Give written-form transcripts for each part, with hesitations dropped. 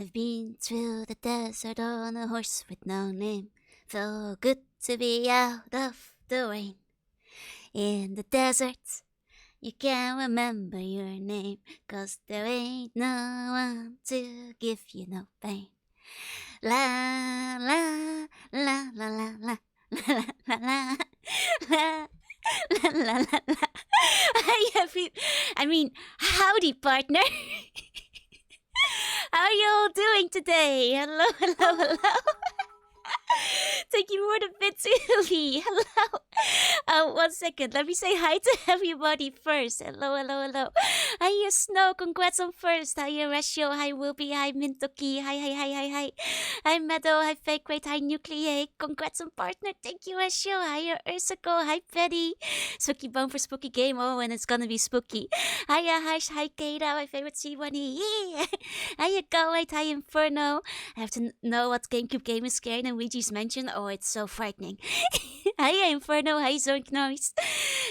I've been through the desert on a horse with no name. Felt good to be out of the rain. In the desert, you can't remember your name, 'cause there ain't no one to give you no pain. La la la la la la la la la la. La, la, la, la. Howdy, partner. How are you all doing today? Hello, hello, hello. Thank you for the bit, Silly. Hello. 1 second. Let me say hi to everybody first. Hello, hello, hello. Hi, Snow. Congrats on first. Hi, Ratio. Hi, Wilby. Hi, Mintoki. Hi, hi, hi, hi, hi. Hi, Meadow. Hi, Fake Rate. Hi, Nuclei. Congrats on partner. Thank you, Ratio. Hi, Ursico. Hi, Petty. Spooky Bone for Spooky Game. Oh, and it's gonna be spooky. Hi, Hash. Hi, Kata. My favorite C1. Yeah. Hi, Go. Hi, Inferno. I have to know what GameCube game is scary and Luigi's Mansion. Oh, it's so frightening. Hi, Inferno. Hi, Zonk Noise.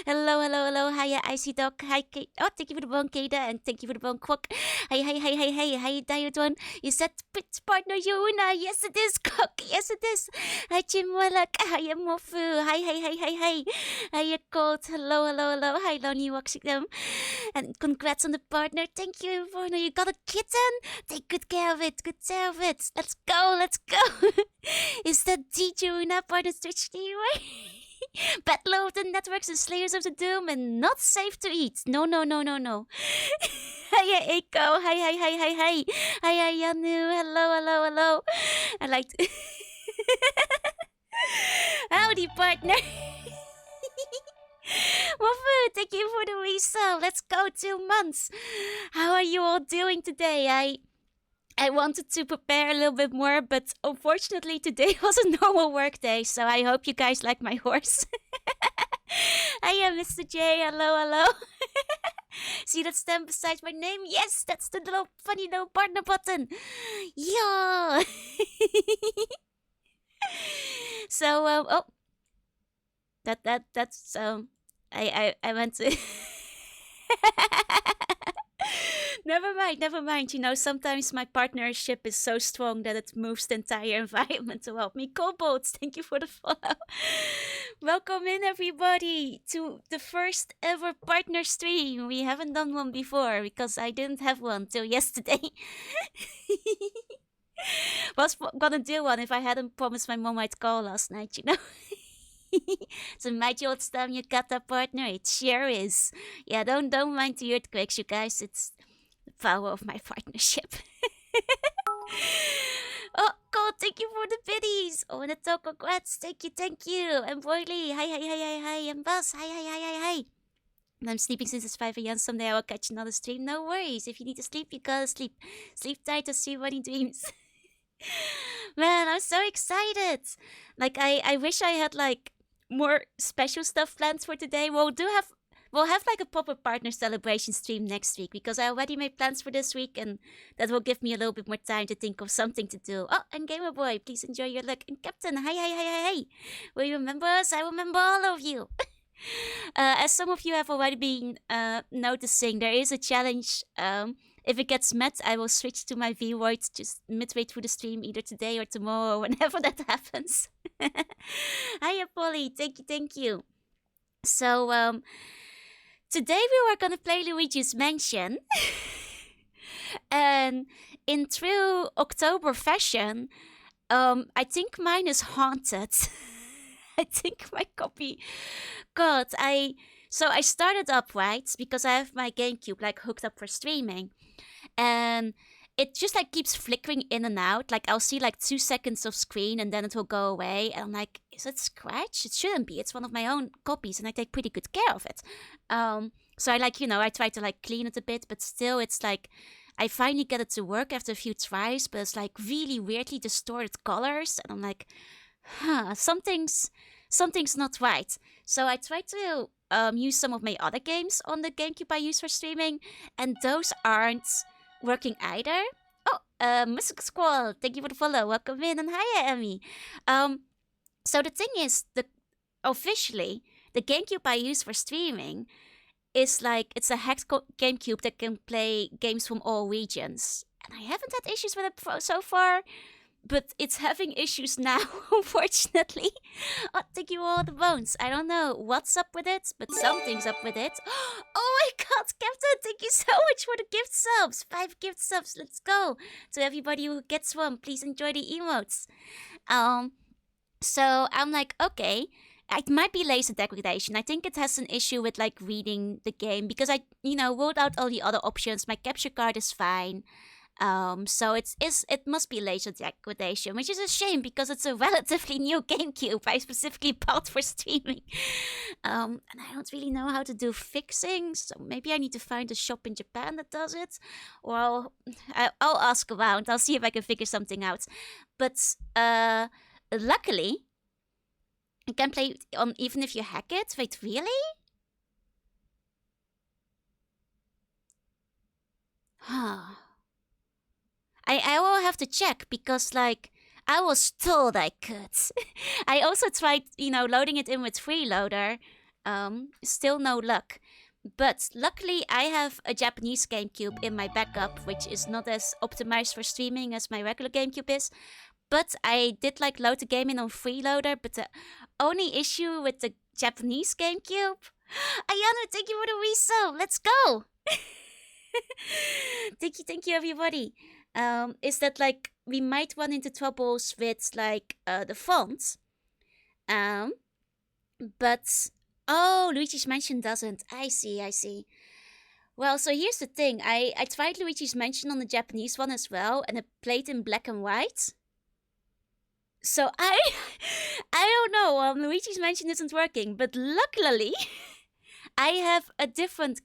Hello, hello, hello. Hi, Icy Dog. Hi, Kate. Oh, thank you for the bone, Kada, and thank you for the bone, Quack. Hi, hi, hi, hi, hi. Hi, Diodon. Is that Pit's partner, Yuna? Yes, it is, Quack. Yes, it is. Hi, Chimwalak. Hi, Mofu. Hi, hi, hi, hi, hi. Hi, Cold. Hello, hello, hello. Hi, Lonnie Waxigdom. And congrats on the partner. Thank you, Inferno. You got a kitten? Take good care of it. Good care of it. Let's go. Let's go. Is that DJ Una part of Twitch streamer? Battle of the Networks and Slayers of the Doom and not safe to eat. No, no, no, no, no. Hi, Eiko. Hi, hi, hi, hi, hi. Hi, hi, Yanu. Hello, hello, hello. I like to... Howdy, partner. Wafu, thank you for the resub. Let's go 2 months. How are you all doing today? I wanted to prepare a little bit more, but unfortunately today was a normal work day, so I hope you guys like my horse. I am Mr. J. Hello, hello. See that stamp beside my name? Yes, that's the little funny little partner button. Yeah. So oh, that's I went to. Never mind. You know, sometimes my partnership is so strong that it moves the entire environment to help me. Kobolds, thank you for the follow. Welcome in, everybody, to the first ever partner stream. We haven't done one before because I didn't have one till yesterday. Was gonna do one if I hadn't promised my mom I'd call last night, you know. So mighty old stem, you got a partner. It sure is. Yeah, don't mind the earthquakes, you guys. It's the power of my partnership. Oh, God, thank you for the biddies. Oh, and the talk, congrats. Thank you. And Boily, hi. And Buzz, hi. And I'm sleeping since it's 5 a.m. Someday I will catch another stream. No worries. If you need to sleep, you gotta sleep. Sleep tight to see what he dreams. Man, I'm so excited. Like, I wish I had, like, more special stuff planned for today. We'll have like a proper partner celebration stream next week because I already made plans for this week and that will give me a little bit more time to think of something to do. Oh, and Gamer Boy, please enjoy your luck. And Captain, hi. Will you remember us? I remember all of you. As some of you have already been noticing, there is a challenge. If it gets met, I will switch to my Void just midway through the stream, either today or tomorrow, whenever that happens. Hiya, Polly. Thank you. So, today we were gonna play Luigi's Mansion. And in true October fashion, I think mine is haunted. I think my copy. God, I started up, right? Because I have my GameCube like hooked up for streaming. And it just like keeps flickering in and out. Like I'll see like 2 seconds of screen and then it will go away. And I'm like, is it scratch? It shouldn't be. It's one of my own copies and I take pretty good care of it. So I I try to like clean it a bit, but still it's like I finally get it to work after a few tries, but it's like really weirdly distorted colors. And I'm like, something's not right. So I tried to use some of my other games on the GameCube I use for streaming, and those aren't working either. Oh, Music Squall, thank you for the follow. Welcome in, and hi, Emmy. So the thing is, officially, the GameCube I use for streaming is like, it's a hacked GameCube that can play games from all regions. and I haven't had issues with it so far. But it's having issues now, unfortunately. Oh, thank you all the bones. I don't know what's up with it, but something's up with it. Oh my god, Captain, thank you so much for the gift subs. 5 gift subs, let's go. To everybody who gets one, please enjoy the emotes. So I'm like, okay, it might be laser degradation. I think it has an issue with like reading the game because I, rolled out all the other options. My capture card is fine. So it must be laser degradation, which is a shame because it's a relatively new GameCube I specifically bought for streaming. And I don't really know how to do fixing, so maybe I need to find a shop in Japan that does it, or I'll ask around. I'll see if I can figure something out. But luckily, you can play on even if you hack it. Wait, really? Huh. I will have to check because, like, I was told I could. I also tried, loading it in with Freeloader. Still no luck. But luckily, I have a Japanese GameCube in my backup, which is not as optimized for streaming as my regular GameCube is. But I did, like, load the game in on Freeloader. But the only issue with the Japanese GameCube... Ayano, thank you for the resub. Let's go! Thank you, everybody. Is that like we might run into troubles with like the font. But Luigi's Mansion doesn't. I see. Well, so here's the thing. I tried Luigi's Mansion on the Japanese one as well, and it played in black and white. So I don't know. Luigi's Mansion isn't working, but luckily I have a different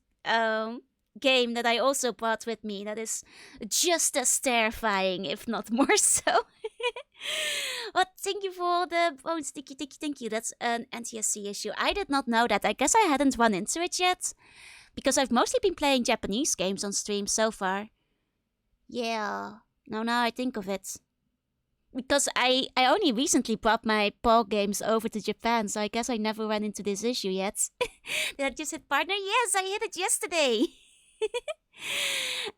game that I also brought with me that is just as terrifying, if not more so. Well, thank you for all the bones. Thank you. That's an NTSC issue. I did not know that. I guess I hadn't run into it yet because I've mostly been playing Japanese games on stream so far. Yeah. Now I think of it. Because I only recently brought my Paul games over to Japan, so I guess I never ran into this issue yet. Did I just hit partner? Yes, I hit it yesterday.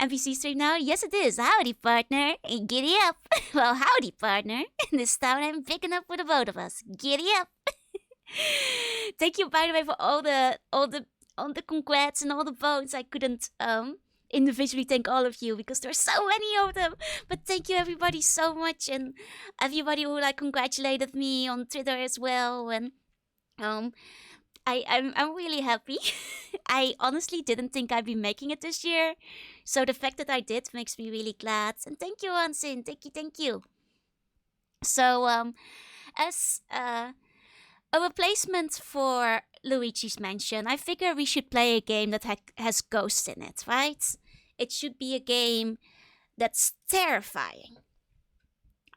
NPC stream now? Yes, it is. Howdy, partner. Giddy up. Well, howdy, partner. This time I'm big enough for the both of us. Giddy up. Thank you, by the way, for all the congrats and all the votes. I couldn't individually thank all of you because there's so many of them. But thank you, everybody, so much, and everybody who like congratulated me on Twitter as well. And I'm really happy. I honestly didn't think I'd be making it this year. So the fact that I did makes me really glad. And thank you, Ansin. Thank you. So, as a replacement for Luigi's Mansion, I figure we should play a game that has ghosts in it, right? It should be a game that's terrifying.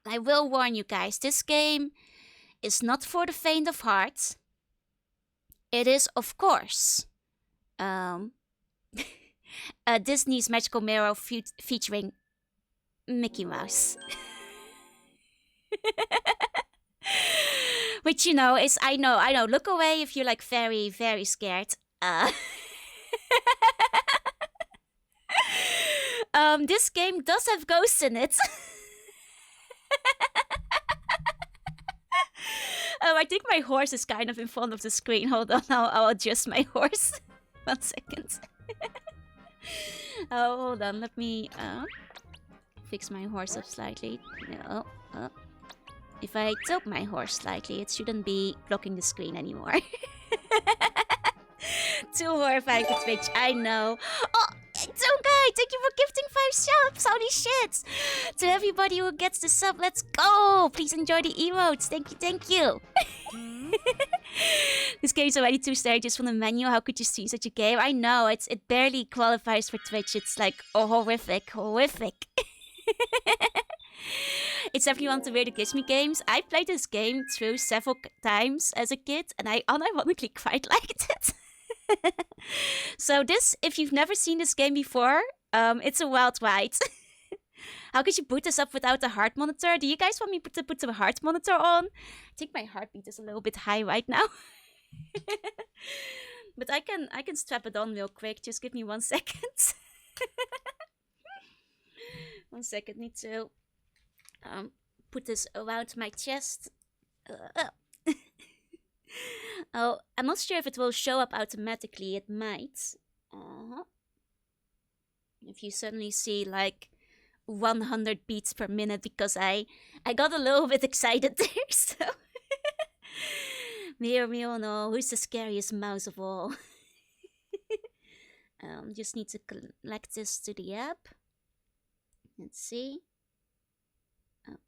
I will warn you guys, this game is not for the faint of heart. It is, of course, Disney's Magical Mirror featuring Mickey Mouse. Which, is, I know, look away if you're like very, very scared. This game does have ghosts in it. I think my horse is kind of in front of the screen. Hold on, I'll adjust my horse. 1 second. Oh, hold on, let me fix my horse up slightly. No, if I tilt my horse slightly, it shouldn't be blocking the screen anymore. Too horrifying for Twitch, I know. Oh, Guy, thank you for gifting 5 subs. Holy shit. To everybody who gets the sub, let's go. Please enjoy the emotes. Thank you. This game's already 2 stages from the menu. How could you see such a game? I know, it barely qualifies for Twitch. It's like horrific. It's definitely one of the weirder Gish Me games. I played this game through several times as a kid, and I unironically quite liked it. So this, if you've never seen this game before, it's a wild ride. How could you boot this up without a heart monitor? Do you guys want me to put the heart monitor on? I think my heartbeat is a little bit high right now. But I can strap it on real quick. Just give me 1 second. 1 second, need to put this around my chest. Oh, I'm not sure if it will show up automatically. It might. If you suddenly see like 100 beats per minute, because I got a little bit excited there, so. Mirror, no, who's the scariest mouse of all? Just need to connect this to the app. Let's see.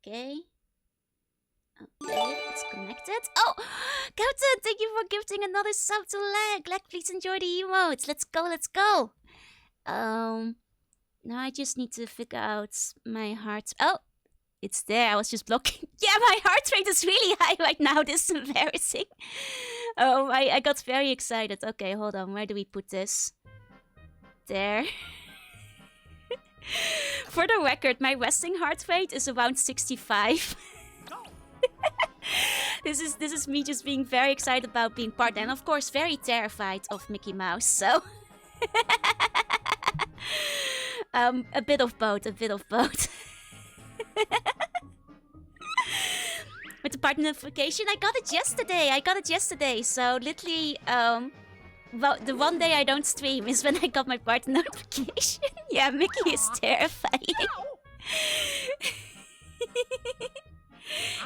Okay, it's connected. Oh, Captain, thank you for gifting another sub to Lag. Lag, please enjoy the emotes. Let's go. Now I just need to figure out my heart. Oh, it's there. I was just blocking. Yeah, my heart rate is really high right now. This is embarrassing. I got very excited. Okay, hold on. Where do we put this? There. For the record, my resting heart rate is around 65. This is me just being very excited about being part, and of course very terrified of Mickey Mouse. So a bit of both. With the partner notification, I got it yesterday. So literally, well, the one day I don't stream is when I got my partner notification. Yeah, Mickey is terrifying.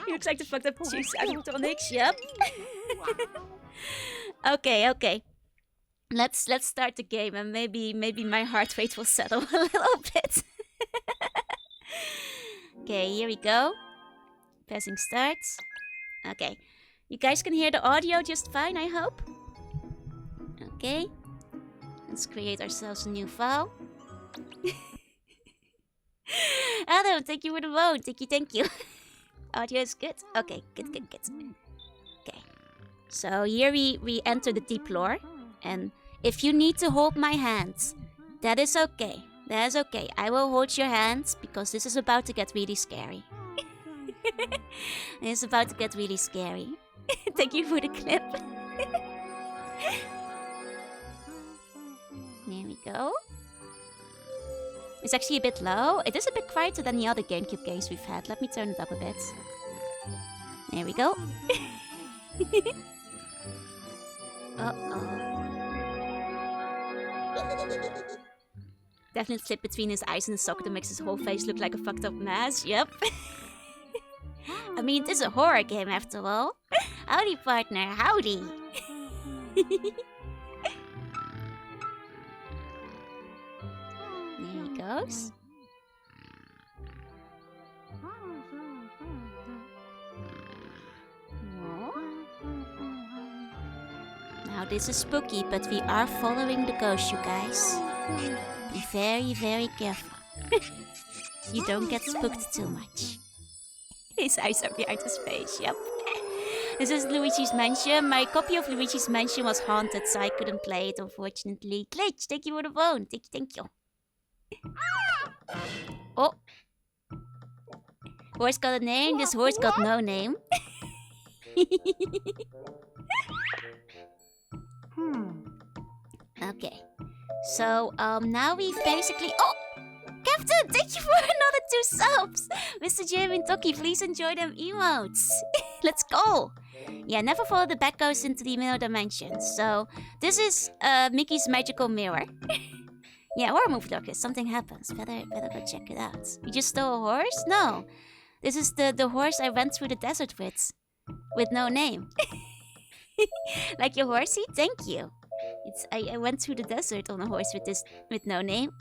He looks like the fucked up juice animatronics. Yep. Okay. Let's start the game, and maybe my heart rate will settle a little bit. Okay, here we go. Pressing start. Okay, you guys can hear the audio just fine, I hope. Okay, let's create ourselves a new file. Adam, thank you for the vote. Thank you. Audio is good. Okay, good. Okay, so here we enter the deep lore, and if you need to hold my hands, that is okay. I will hold your hands because this is about to get really scary. It's about to get really scary. Thank you for the clip. There we go. It's actually a bit low. It is a bit quieter than the other GameCube games we've had. Let me turn it up a bit. There we go. Definite slip between his eyes and his socket that makes his whole face look like a fucked up mess. Yep. I mean, this is a horror game after all. Howdy, partner. Howdy. There he goes. Now this is spooky, but we are following the ghost, you guys. Be very, very careful. You don't get spooked too much. His eyes are behind his face, yep. This is Luigi's Mansion. My copy of Luigi's Mansion was haunted, so I couldn't play it, unfortunately. Glitch, thank you for the phone. Thank you. Oh. Horse got a name, this horse got no name. Okay. So, now we've basically... Oh! Captain, thank you for another 2 subs! Mr. Jim and Toki, please enjoy them emotes. Let's go! Yeah, never follow the back ghost into the middle dimension. So, this is Mickey's magical mirror. Yeah, horror movie doctors, something happens. Better go check it out. You just stole a horse? No. This is the horse I went through the desert with no name. Like your horsey? Thank you. I went through the desert on a horse with no name.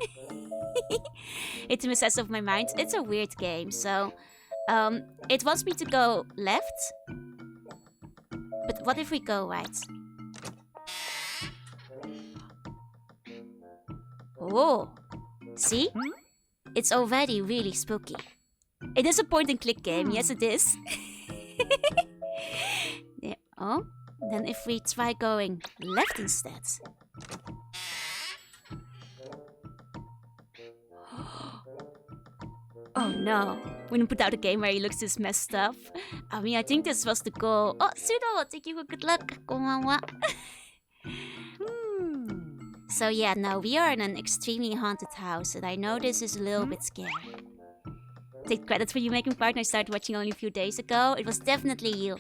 It's a recess of my mind. It's a weird game, so it wants me to go left. But what if we go right? Oh, see? It's already really spooky. It is a point-and-click game. Yes, it is. Yeah. Oh, then if we try going left instead. Oh no, we didn't put out a game where he looks this messed up. I mean, I think this was the goal. Oh, Sudo, thank you for good luck. Konbanwa. So yeah, now we are in an extremely haunted house, and I know this is a little bit scary. take credit for you making partner. I started watching only a few days ago. It was definitely you.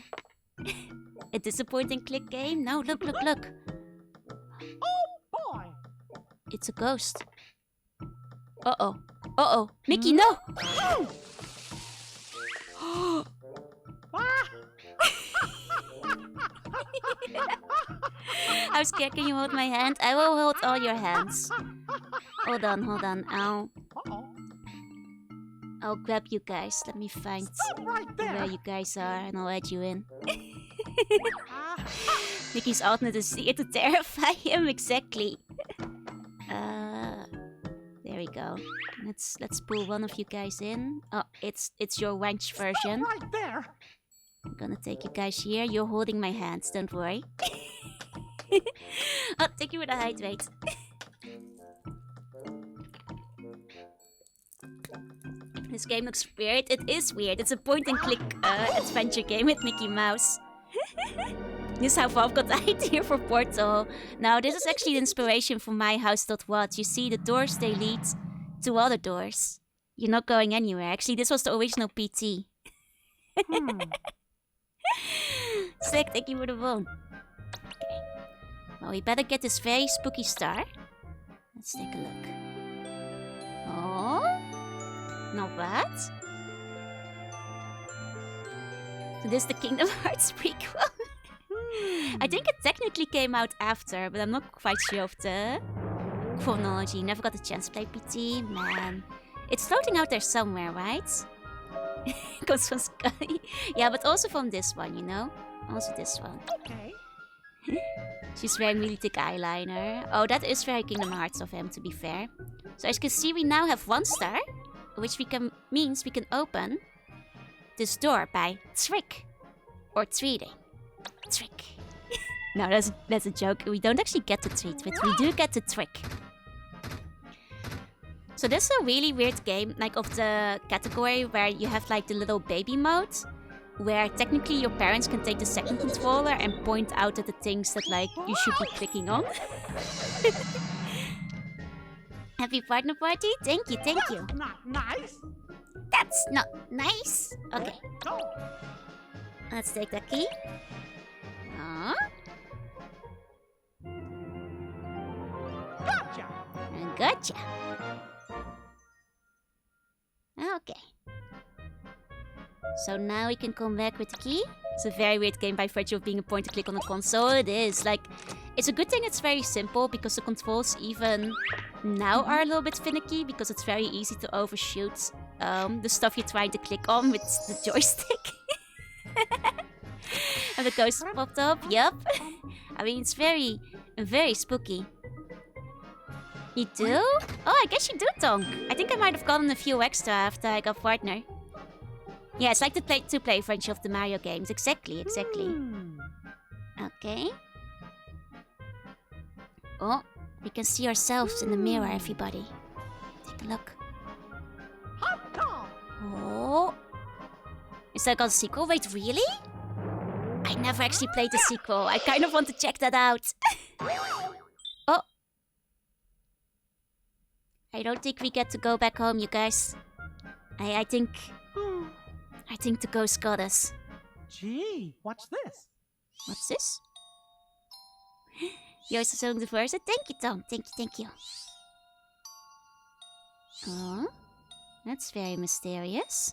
A disappointing click game? No, look. Oh boy! It's a ghost. Uh-oh. Mickey, no! How scared can you hold my hand? I will hold all your hands. Hold on. Ow. I'll grab you guys. Let me find where you guys are and I'll add you in. Mickey's alternate is here to terrify him, exactly. There we go. Let's pull one of you guys in. Oh, it's your wench version. Right there. I'm gonna take you guys here. You're holding my hands, don't worry. I'll take you with a height, wait. This game looks weird. It is weird. It's a point-and-click adventure game with Mickey Mouse. This is how Valve got the idea for Portal. Now, this is actually the inspiration for My House.What. You see, the doors, they lead to other doors. You're not going anywhere. Actually, this was the original PT. Sick, thank you for the phone. Okay. Well, we better get this very spooky star. Let's take a look. Oh, not bad. So this is the Kingdom Hearts prequel. I think it technically came out after, but I'm not quite sure of the chronology. Never got a chance to play PT, man. It's floating out there somewhere, right? It comes from Sky. Yeah, but also from this one, you know? Also this one. Okay. She's wearing really thick eyeliner. Oh, that is very Kingdom Hearts of him, to be fair. So as you can see, we now have 1 star, which means we can open this door by trick or treating. Trick. No, that's a joke. We don't actually get to treat, but we do get to trick. So this is a really weird game, like of the category where you have like the little baby mode, where technically your parents can take the second controller and point out at the things that like you should be clicking on. Happy partner party? Thank you. That's not nice. That's not nice. Okay. No. Let's take that key. Gotcha. Okay. So now we can come back with the key. It's a very weird game by virtue of being a point-and-click on a console. It is. Like, it's a good thing it's very simple because the controls even now are a little bit finicky because it's very easy to overshoot the stuff you're trying to click on with the joystick. And the ghost popped up. Yup. I mean, it's very, very spooky. You do? Oh, I guess you do, Tonk. I think I might have gotten a few extra after I got partner. Yeah, it's like the two-player version of the Mario games. Exactly. Okay. Oh, we can see ourselves in the mirror, everybody. Take a look. Oh. Is that got a sequel? Wait, really? I never actually played the sequel. I kind of want to check that out. Oh. I don't think we get to go back home, you guys. I think the ghost got us. Gee, what's this? What's this? You're also selling the verse? Thank you, Tom. Thank you. Oh, that's very mysterious.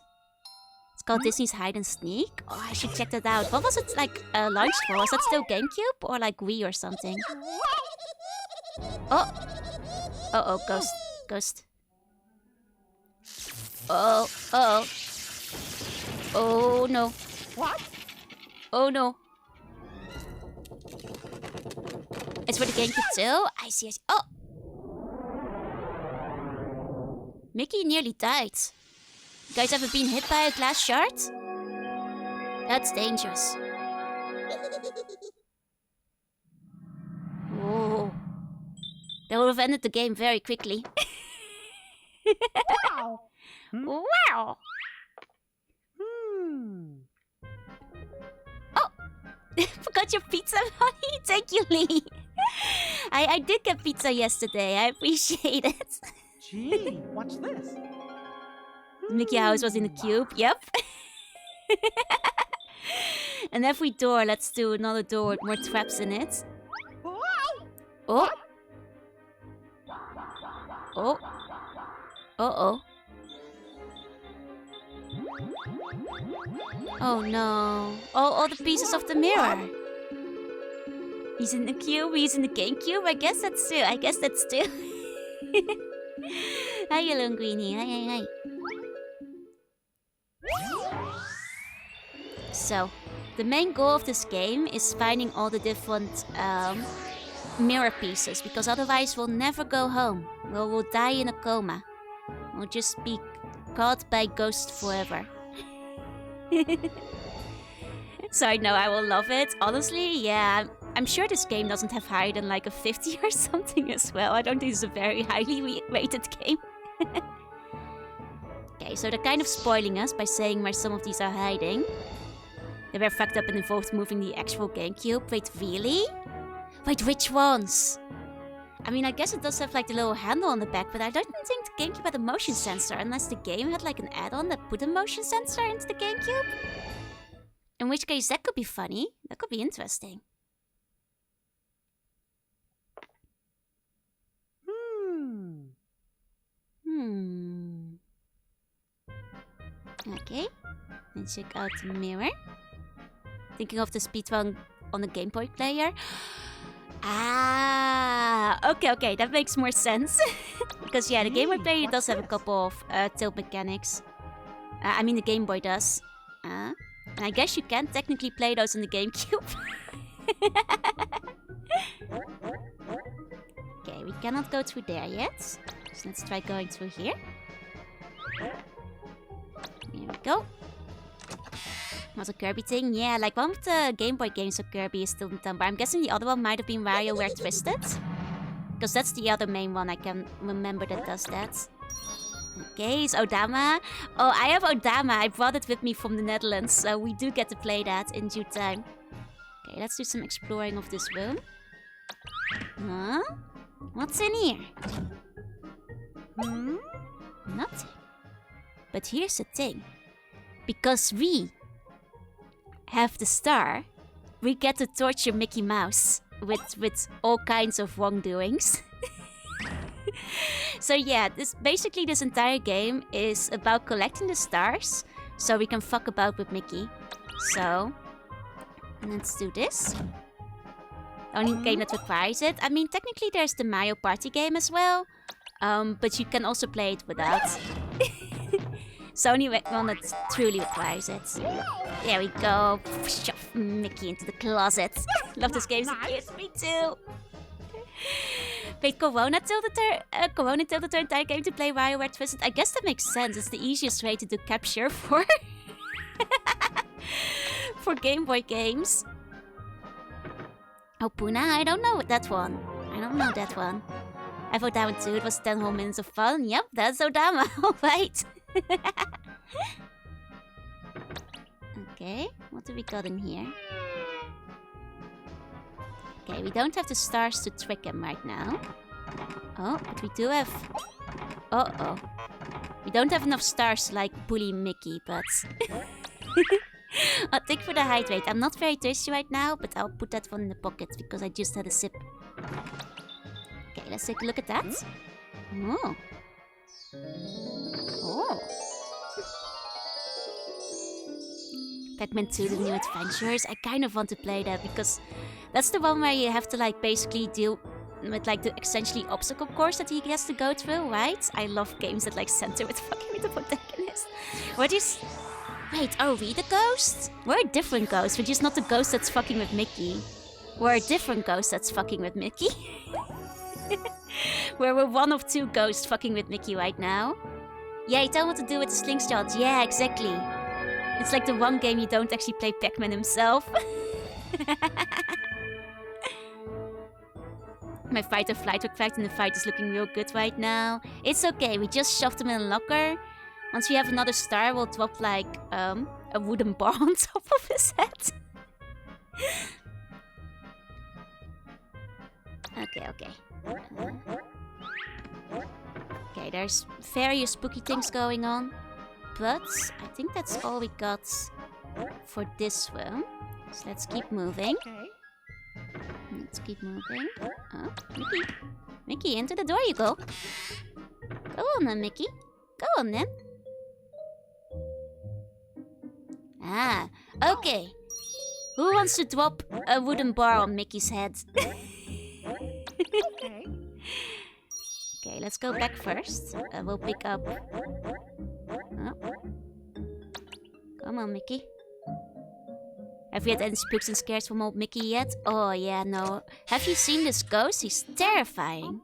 It's called Disney's Hide and Sneak. Oh, I should check that out. What was it like launched for? Was that still GameCube or like Wii or something? Oh. Uh-oh, ghost. Oh. Oh no. What? Oh no. It's for the GameCube too? I see. Oh! Mickey nearly died. You guys ever been hit by a glass shard? That's dangerous. Whoa. That would have ended the game very quickly. Wow. Wow! Oh! Forgot your pizza, honey? Thank you, Lee. I did get pizza yesterday. I appreciate it. Gee, what's this? The Mickey house was in the cube. Yep. And every door, let's do another door with more traps in it. Oh. Oh. Uh-oh. Oh no. Oh, all the pieces of the mirror. He's in the cube, he's in the GameCube. I guess that's true. Hi, Yellow Greenie. Hi. So, the main goal of this game is finding all the different mirror pieces, because otherwise we'll never go home. We'll die in a coma. We'll just be caught by ghosts forever. So I know I will love it. Honestly, yeah, I'm sure this game doesn't have higher than like a 50 or something as well. I don't think it's a very highly rated game. Okay, so they're kind of spoiling us by saying where some of these are hiding. They were fucked up and involved moving the actual GameCube. Wait, really? Wait, which ones? I mean, I guess it does have like the little handle on the back, but I don't think the GameCube had a motion sensor, unless the game had like an add-on that put a motion sensor into the GameCube. In which case, that could be funny. That could be interesting. Okay. Then check out the mirror. Thinking of the speedrun on the Game Boy player. Okay, that makes more sense. Because yeah, the Game Boy player does have a couple of tilt mechanics. I mean, the Game Boy does. And I guess you can technically play those on the GameCube. Okay, we cannot go through there yet. So let's try going through here. Here we go. Was a Kirby thing? Yeah, like one of the Game Boy games of Kirby is still in town, but I'm guessing the other one might have been WarioWare Twisted. Because that's the other main one I can remember that does that. Okay, it's Odama. Oh, I have Odama. I brought it with me from the Netherlands, so we do get to play that in due time. Okay, let's do some exploring of this room. Huh? What's in here? Nothing. But here's the thing. Because we have the star, we get to torture Mickey Mouse with all kinds of wrongdoings. So yeah, this entire game is about collecting the stars so we can fuck about with Mickey. So let's do this. The only game that requires it. I mean, technically there's the Mario Party game as well, but you can also play it without. It's only one that truly requires it. There we go. Shove Mickey into the closet. Love this game. Nice. Me too. Played Corona Tilted the entire game to play WarioWare Twisted. I guess that makes sense. It's the easiest way to do capture for for Game Boy games. Oh, Puna, I don't know that one. I don't know that one. I thought that one too. It was 10 whole minutes of fun. Yep, that's Odama. All right. Okay, what do we got in here? Okay, we don't have the stars to trick him right now. Oh, but we do have... Uh-oh. We don't have enough stars to, like, bully Mickey, but... I'll take for the hydrate. I'm not very thirsty right now, but I'll put that one in the pocket because I just had a sip. Okay, let's take a look at that. Oh. Oh. Pac-Man 2, The New Adventures. I kind of want to play that because that's the one where you have to like basically deal with like the essentially obstacle course that he has to go through, right? I love games that like center with fucking with the protagonist. What is... Wait, are we the ghost? We're a different ghost. We're just not the ghost that's fucking with Mickey. We're a different ghost that's fucking with Mickey. We're one of two ghosts fucking with Mickey right now. Yeah, you tell him what to do with the slingshot. Yeah, exactly. It's like the one game you don't actually play Pac-Man himself. My fight or flight effect in the fight is looking real good right now. It's okay, we just shoved him in a locker. Once we have another star, we'll drop like a wooden bar on top of his head. Okay. Okay, there's various spooky things going on. but I think that's all we got for this room. So let's keep moving. Okay. Let's keep moving. Oh, Mickey. Mickey, into the door you go. Go on then, Mickey. Go on then. Ah, okay. Who wants to drop a wooden bar on Mickey's head? Okay. Okay, let's go back first. We'll pick up... Oh. Come on, Mickey. Have you had any spooks and scares from old Mickey yet? Oh, yeah, no. Have you seen this ghost? He's terrifying.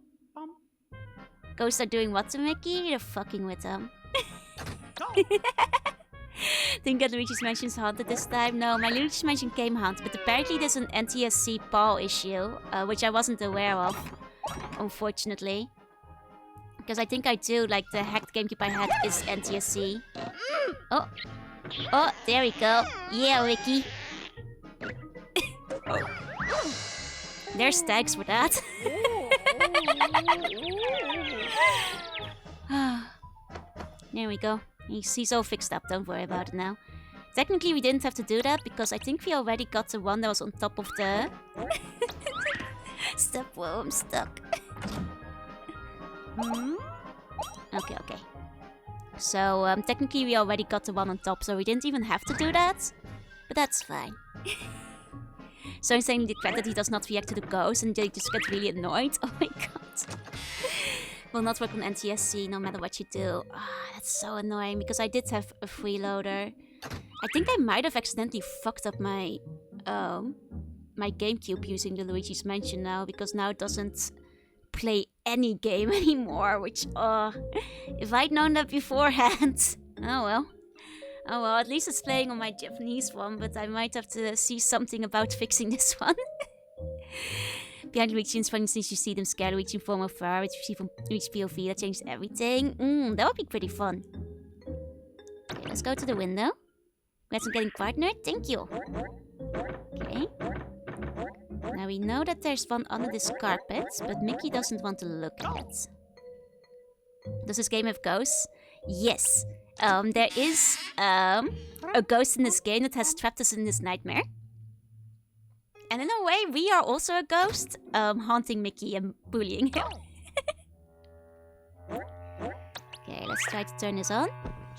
Ghosts are doing what to Mickey? They're fucking with him. Think that Luigi's Mansion's haunted this time? No, my Luigi's Mansion came haunted, but apparently there's an NTSC PAL issue, which I wasn't aware of, unfortunately. Because I think I do, like the hacked GameCube I had is NTSC. Oh, oh, there we go. Yeah, Ricky. There's tags for that. There we go. He's all fixed up, don't worry about it now. Technically we didn't have to do that because I think we already got the one that was on top of the... Stop, whoa, I'm stuck. Okay, okay. So, technically we already got the one on top, so we didn't even have to do that. But that's fine. So insanely the fact that he does not react to the ghost and they just get really annoyed. Oh my god. Will not work on NTSC no matter what you do. Ah, that's so annoying because I did have a freeloader. I think I might have accidentally fucked up my my GameCube using the Luigi's Mansion now because now it doesn't play any game anymore, which if I'd known that beforehand. Oh well. Oh well, at least it's playing on my Japanese one, but I might have to see something about fixing this one. Behind Luigi and for instance, you see them scare Luigi in form of fire, which you see from Luigi POV, that changed everything. That would be pretty fun. Okay, let's go to the window. Congrats on getting partnered, thank you. Okay. Now we know that there's one under this carpet, but Mickey doesn't want to look at it. Does this game have ghosts? Yes. There is a ghost in this game that has trapped us in this nightmare. And in a way, we are also a ghost, haunting Mickey and bullying him. Okay, let's try to turn this on.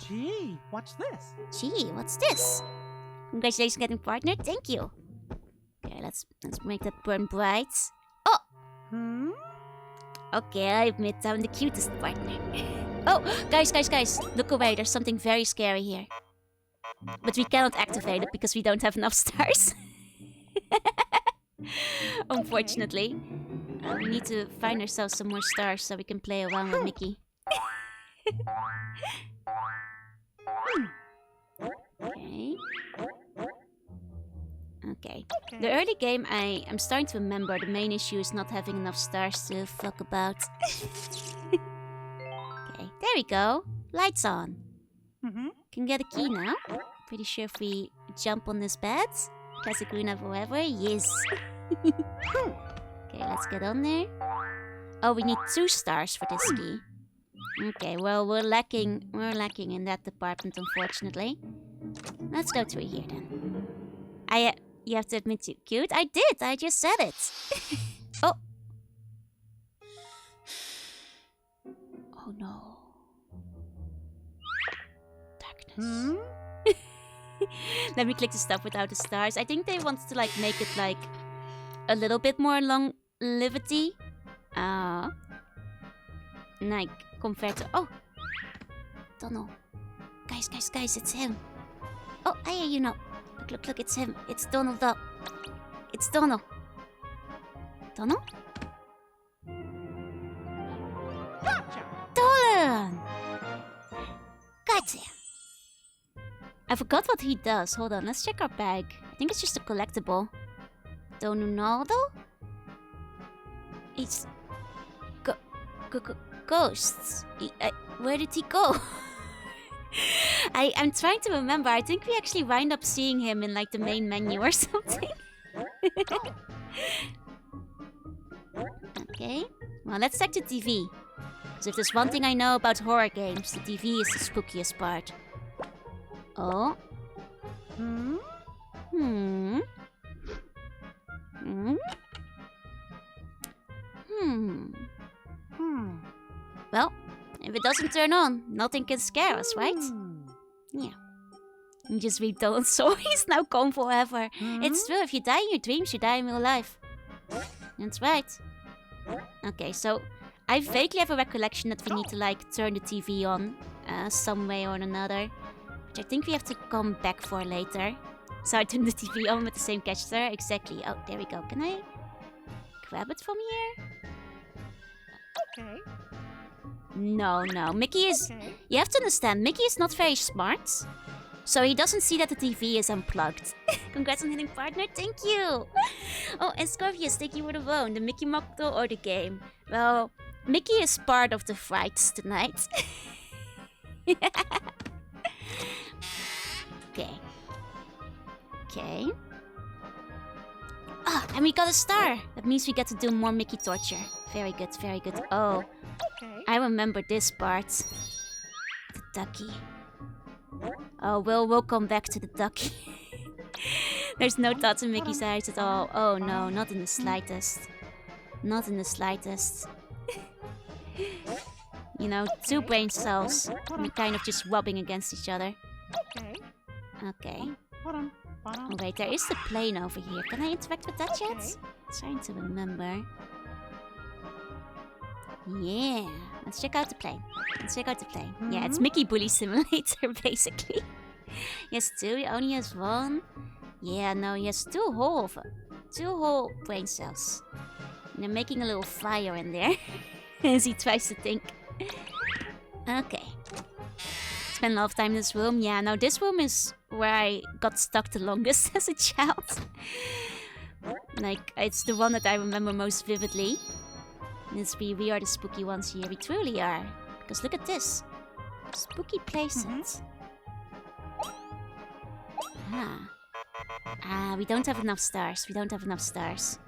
Gee, what's this? Gee, what's this? Congratulations on getting partnered, thank you. Okay, let's make that burn bright. Oh! Okay, I admit I'm the cutest partner. Oh, guys, look away, there's something very scary here. But we cannot activate it because we don't have enough stars. Unfortunately. We need to find ourselves some more stars so we can play around with Mickey. Okay. Okay. The early game, I'm starting to remember the main issue is not having enough stars to fuck about. Okay, there we go. Lights on. Can get a key now. Pretty sure if we jump on this bed. Classic Luna forever, yes. Okay, let's get on there. Oh, we need 2 stars for this key. Okay, well, we're lacking in that department, unfortunately. Let's go through here then. You have to admit you're cute. I did, I just said it. Oh. Oh no. Darkness. Let me click the stuff without the stars. I think they want to like make it like a little bit more longevity. Like compared to Donald. Guys, it's him. Oh, I hear you now. Look, it's him. It's Donald Duck. It's Donald. Donald? Gotcha! Dolan! Gotcha! I forgot what he does. Hold on, let's check our bag. I think it's just a collectible. Donaldo? It's... Ghosts. Where did he go? I'm trying to remember. I think we actually wind up seeing him in like the main menu or something. Okay. Well, let's check the TV. Because if there's one thing I know about horror games, the TV is the spookiest part. Oh. Hmm? Hmm. Hmm. Hmm. Hmm. Well, if it doesn't turn on, nothing can scare us, right? Hmm. Yeah. You just read Dolan's stories, now gone forever. Hmm? It's true, if you die in your dreams, you die in real life. That's right. Okay, so I vaguely have a recollection that we need to like turn the TV on some way or another, which I think we have to come back for later. So I turn the TV on with the same catch there. Exactly. Oh, there we go. Can I grab it from here? Okay. No, no. Mickey is... Okay. You have to understand, Mickey is not very smart. So he doesn't see that the TV is unplugged. Congrats on hitting partner, thank you! Oh, and Scorpius, thank you for the phone. The Mickey mocktail or the game? Well, Mickey is part of the frights tonight. Okay. Okay. Ah, and we got a star! That means we get to do more Mickey torture. Very good, very good. Oh, Okay. I remember this part. The ducky. Oh, we'll come back to the ducky. There's no thoughts in Mickey's eyes at all. Oh no, not in the slightest. Not in the slightest. You know, two brain cells. And they're kind of just rubbing against each other. Okay. Okay. Bottom. Oh wait, there is the plane over here. Can I interact with that yet? Okay. Trying to remember. Yeah. Let's check out the plane. Let's check out the plane. Yeah, it's Mickey Bully Simulator, basically. He has two, he only has one. Yeah, no, he has two whole brain cells. And they're making a little fire in there as he tries to think. Okay. Spend a lot of time in this room. Yeah, no, this room is where I got stuck the longest as a child. Like, it's the one that I remember most vividly. We are the spooky ones here. We truly are. Because look at this. Spooky playset. Ah, we don't have enough stars. We don't have enough stars.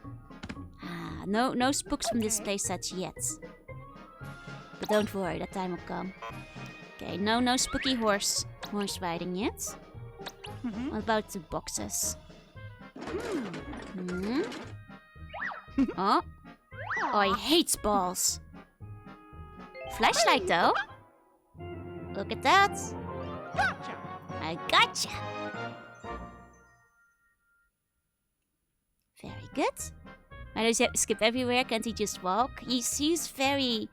Ah, no spooks from this playset yet. But don't worry, that time will come. Okay, no spooky horse riding yet. What about the boxes? Oh. Oh, I hate balls. Flashlight though. Look at that. Gotcha. I gotcha. Very good. Why does he have to skip everywhere? Can't he just walk? He's very...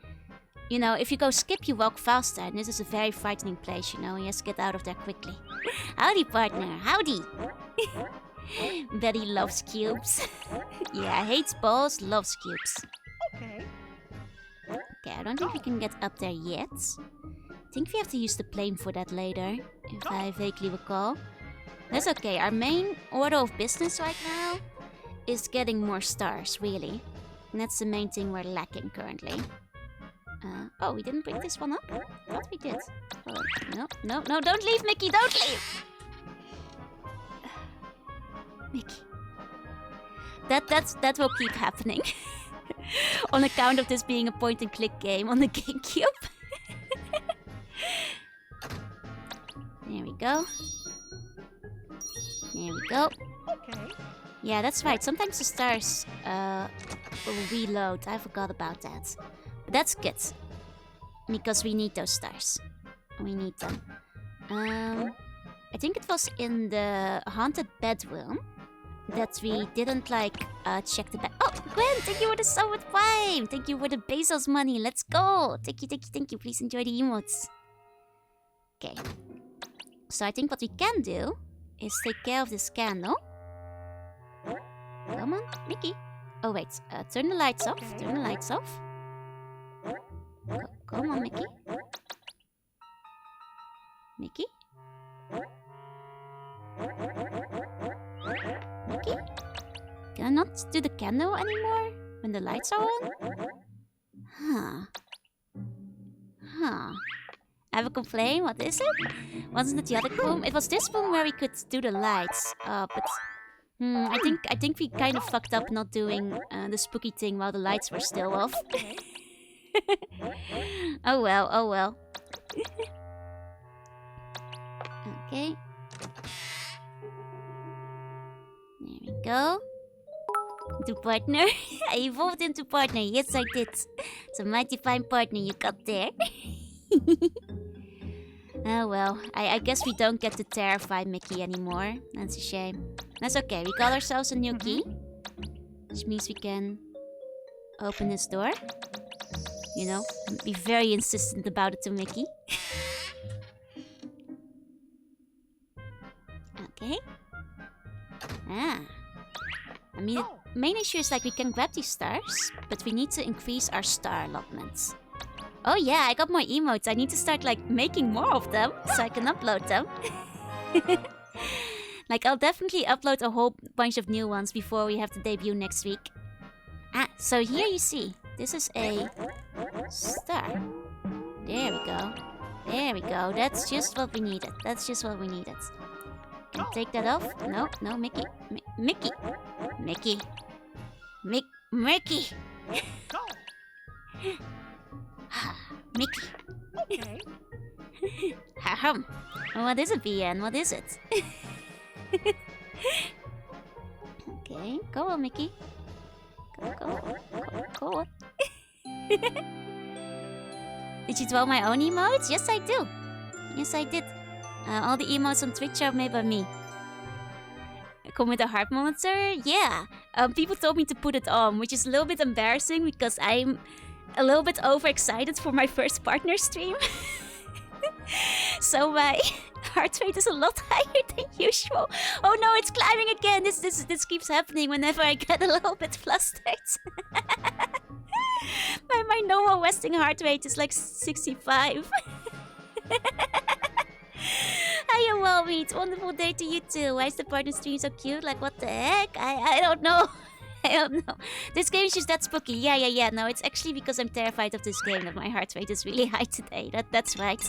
You know, if you go skip, you walk faster. And this is a very frightening place, you know. He has to get out of there quickly. Howdy, partner. Howdy. Betty loves cubes. Yeah, hates balls, loves cubes. Okay. Okay, I don't think we can get up there yet. I think we have to use the plane for that later, if I vaguely recall. That's okay, our main order of business right now is getting more stars, really. And that's the main thing we're lacking currently. Oh, we didn't bring this one up? I thought we did. Oh, no, don't leave, Mickey, don't leave! Mickey. That will keep happening. On account of this being a point-and-click game on the GameCube. There we go. There we go. Okay. Yeah, that's right. Sometimes the stars will reload. I forgot about that. But that's good. Because we need those stars. We need them. I think it was in the haunted bedroom that we didn't like check the bed. Oh, Gwen, thank you for the sub with Prime. Thank you for the Bezos money. Let's go. Thank you. Please enjoy the emotes. Okay. So I think what we can do is take care of this candle. Come on, Mickey. Oh wait, turn the lights off. Turn the lights off. Come on, Mickey. Mickey? Mickey? Can I not do the candle anymore when the lights are on? Huh. I have a complaint. What is it? Wasn't it the other room? It was this room where we could do the lights. But I think we kind of fucked up not doing the spooky thing while the lights were still off. Oh well. Okay. go. Into partner. I evolved into partner. Yes, I did. It's a mighty fine partner you got there. Oh well, I guess we don't get to terrify Mickey anymore. That's a shame. That's okay, we got ourselves a new key. Which means we can open this door. You know, be very insistent about it to Mickey. Okay. Ah. I mean, the main issue is like we can grab these stars, but we need to increase our star allotments. Oh yeah, I got more emotes. I need to start like making more of them so I can upload them. Like I'll definitely upload a whole bunch of new ones before we have the debut next week. Ah, so here you see, this is a star. There we go. There we go. That's just what we needed. That's just what we needed. Can I take that off? No, no, Mickey. Mickey. Mickey. Mickey. Mickey. Okay. Ahem. What is it, BN? What is it? Okay, go on, Mickey. Go on. Did you draw my own emotes? Yes, I do. Yes, I did. All the emotes on Twitch are made by me. Come with a heart monitor? Yeah. People told me to put it on, which is a little bit embarrassing because I'm a little bit overexcited for my first partner stream. So my heart rate is a lot higher than usual. Oh no, it's climbing again. This keeps happening whenever I get a little bit flustered. my normal resting heart rate is like 65. Hiya, Wellmeat. Wonderful day to you too. Why is the partner stream so cute? Like, what the heck? I don't know. I don't know. This game is just that spooky. Yeah. No, it's actually because I'm terrified of this game that my heart rate is really high today. That's right.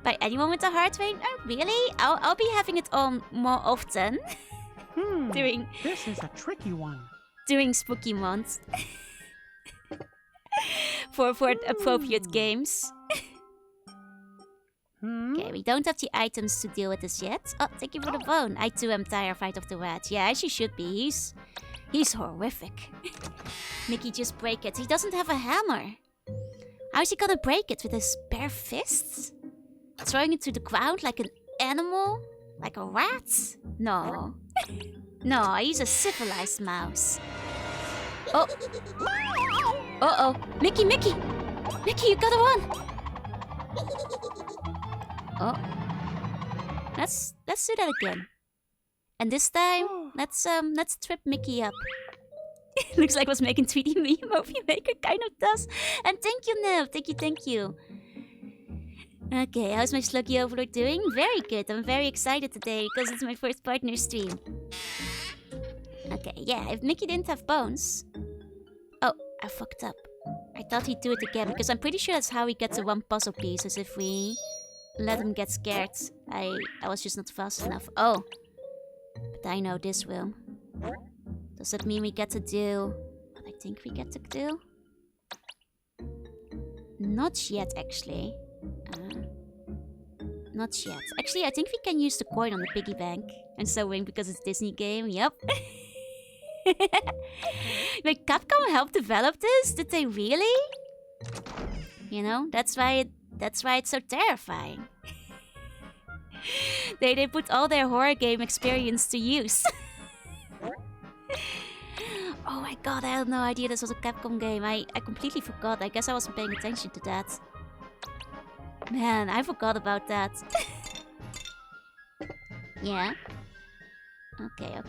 By anyone with a heart rate? Oh, really? I'll be having it on more often. This is a tricky one. Doing spooky months. for appropriate games. Okay, we don't have the items to deal with this yet. Oh, thank you for the bone. I too am terrified of the rat. Yeah, as you should be. He's horrific. Mickey, just break it. He doesn't have a hammer. How's he gonna break it? With his bare fists? Throwing it to the ground like an animal? Like a rat? No. No, he's a civilized mouse. Oh. Uh-oh. Mickey! Mickey, you gotta run! Oh. Let's do that again. And this time, let's trip Mickey up. Looks like what's making 3D me Movie Maker kind of does. And thank you, Nev. Thank you. Okay, how's my Sluggy Overlord doing? Very good. I'm very excited today because it's my first partner stream. Okay, yeah, if Mickey didn't have bones... Oh, I fucked up. I thought he'd do it again because I'm pretty sure that's how he gets the one puzzle piece, is if we let him get scared. I was just not fast enough. Oh, but I know this will. Does that mean we get to do what I think we get to do? Not yet, actually. Not yet. Actually, I think we can use the coin on the piggy bank and so win because it's a Disney game. Yep. Like, Capcom helped develop this? Did they really? You know, that's why it's so terrifying. They put all their horror game experience to use. Oh my god, I had no idea this was a Capcom game. I completely forgot. I guess I wasn't paying attention to that. Man, I forgot about that. Yeah. Okay.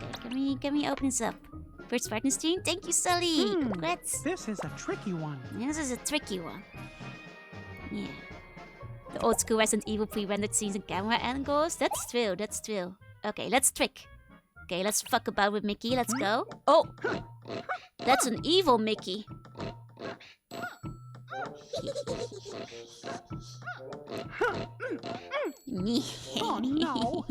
Can we open this up? First partner stream? Thank you, Sully! Congrats! This is a tricky one. Yeah, this is a tricky one. Yeah. The old school Resident Evil pre-rendered scenes and camera angles? That's true. Okay, let's trick. Okay, let's fuck about with Mickey. Let's go. Oh! That's an evil Mickey. Oh no!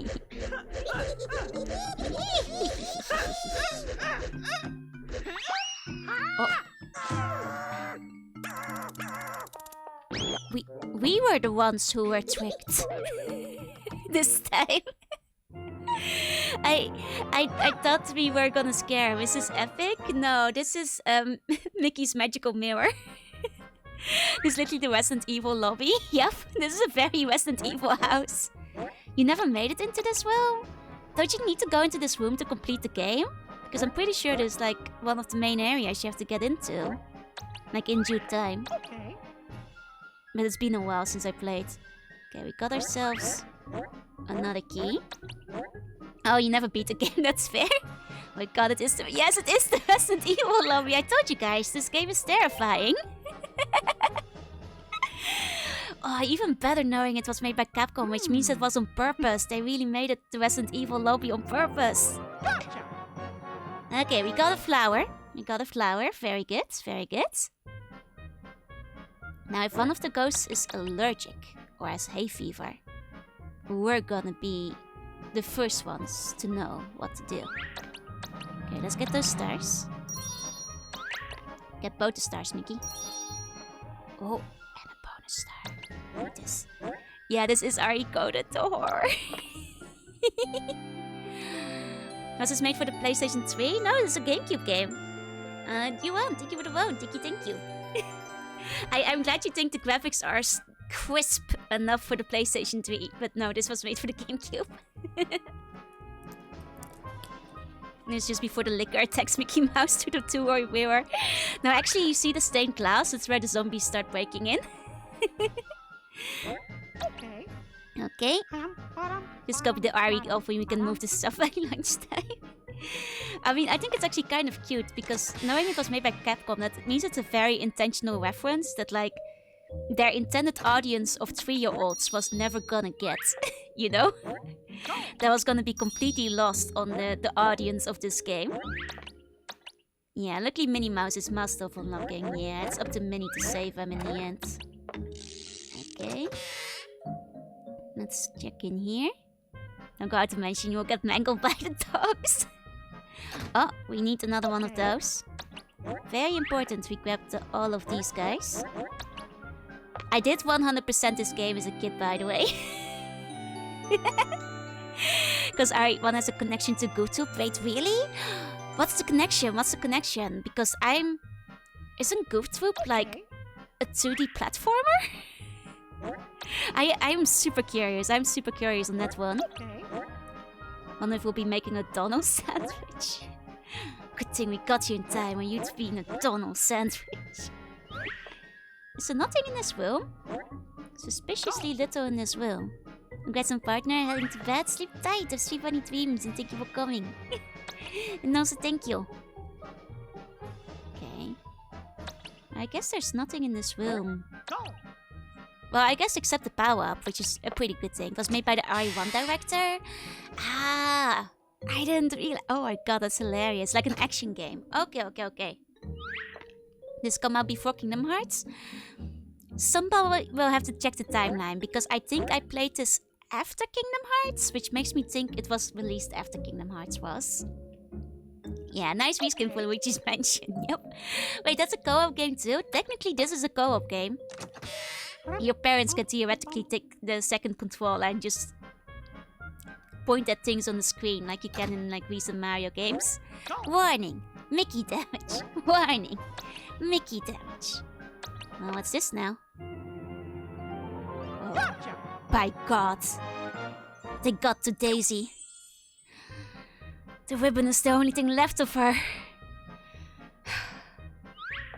We were the ones who were tricked. This time. I thought we were gonna scare him. Is this epic? No, this is Mickey's magical mirror. This is literally the Resident Evil lobby. Yep, this is a very Resident Evil house. You never made it into this room? Don't you need to go into this room to complete the game? Because I'm pretty sure there's like one of the main areas you have to get into. Like in due time. Okay. But it's been a while since I played. Okay, we got ourselves another key. Oh, you never beat the game, that's fair. Oh my god, it is the... Yes, it is the Resident Evil lobby. I told you guys, this game is terrifying. Oh, even better knowing it was made by Capcom, which means it was on purpose. They really made it the Resident Evil lobby on purpose. Gotcha. Okay, we got a flower. We got a flower. Very good, very good. Now, if one of the ghosts is allergic or has hay fever, we're gonna be the first ones to know what to do. Okay, let's get those stars. Get both the stars, Mickey. Oh, and a bonus star. Look at this. Yeah, this is RE coded to horror. Was this made for the PlayStation 3? No, this is a GameCube game. You won. Thank you for the vote. Thank you. I'm glad you think the graphics are crisp enough for the PlayStation 3. But no, this was made for the GameCube. And it's just before the liquor attacks Mickey Mouse to the two-way mirror. Now, actually, you see the stained glass? It's where the zombies start breaking in. Okay. Okay. Just copy the RE over and we can move this stuff by lunchtime. I mean, I think it's actually kind of cute because knowing it was made by Capcom, that means it's a very intentional reference that, like, their intended audience of 3-year-olds was never gonna get, you know? That was gonna be completely lost on the audience of this game. Yeah, luckily Minnie Mouse is master of unlocking. Yeah, it's up to Minnie to save him in the end. Okay. Let's check in here. Don't go out to mention you'll get mangled by the dogs. Oh, we need another one of those. Very important, we grabbed all of these guys. I did 100% this game as a kid, by the way. Because one has a connection to GoTube. Wait, really? What's the connection? What's the connection? Because isn't GoTube like a 2D platformer? I'm super curious. I'm super curious on that one. Wonder if we'll be making a Donald sandwich. Good thing we got you in time when you'd be in a Donald sandwich. Is there nothing in this room? Suspiciously little in this room. Congrats on partner, heading to bed. Sleep tight, have sweet funny dreams, and thank you for coming. And also thank you. Okay. I guess there's nothing in this room. Well, I guess except the power-up, which is a pretty good thing. It was made by the RE1 director. Ah, I didn't realize. Oh my god, that's hilarious. Like an action game. Okay. This come out before Kingdom Hearts? Somebody will have to check the timeline, because I think I played this after Kingdom Hearts, which makes me think it was released after Kingdom Hearts was. Yeah, nice reskin for Luigi's Mansion. Yep. Wait, that's a co-op game too? Technically, this is a co-op game. Your parents can theoretically take the second controller and just point at things on the screen like you can in like recent Mario games. Warning! Mickey damage. Warning! Mickey damage. Well, what's this now? Oh. By God. They got to Daisy. The ribbon is the only thing left of her.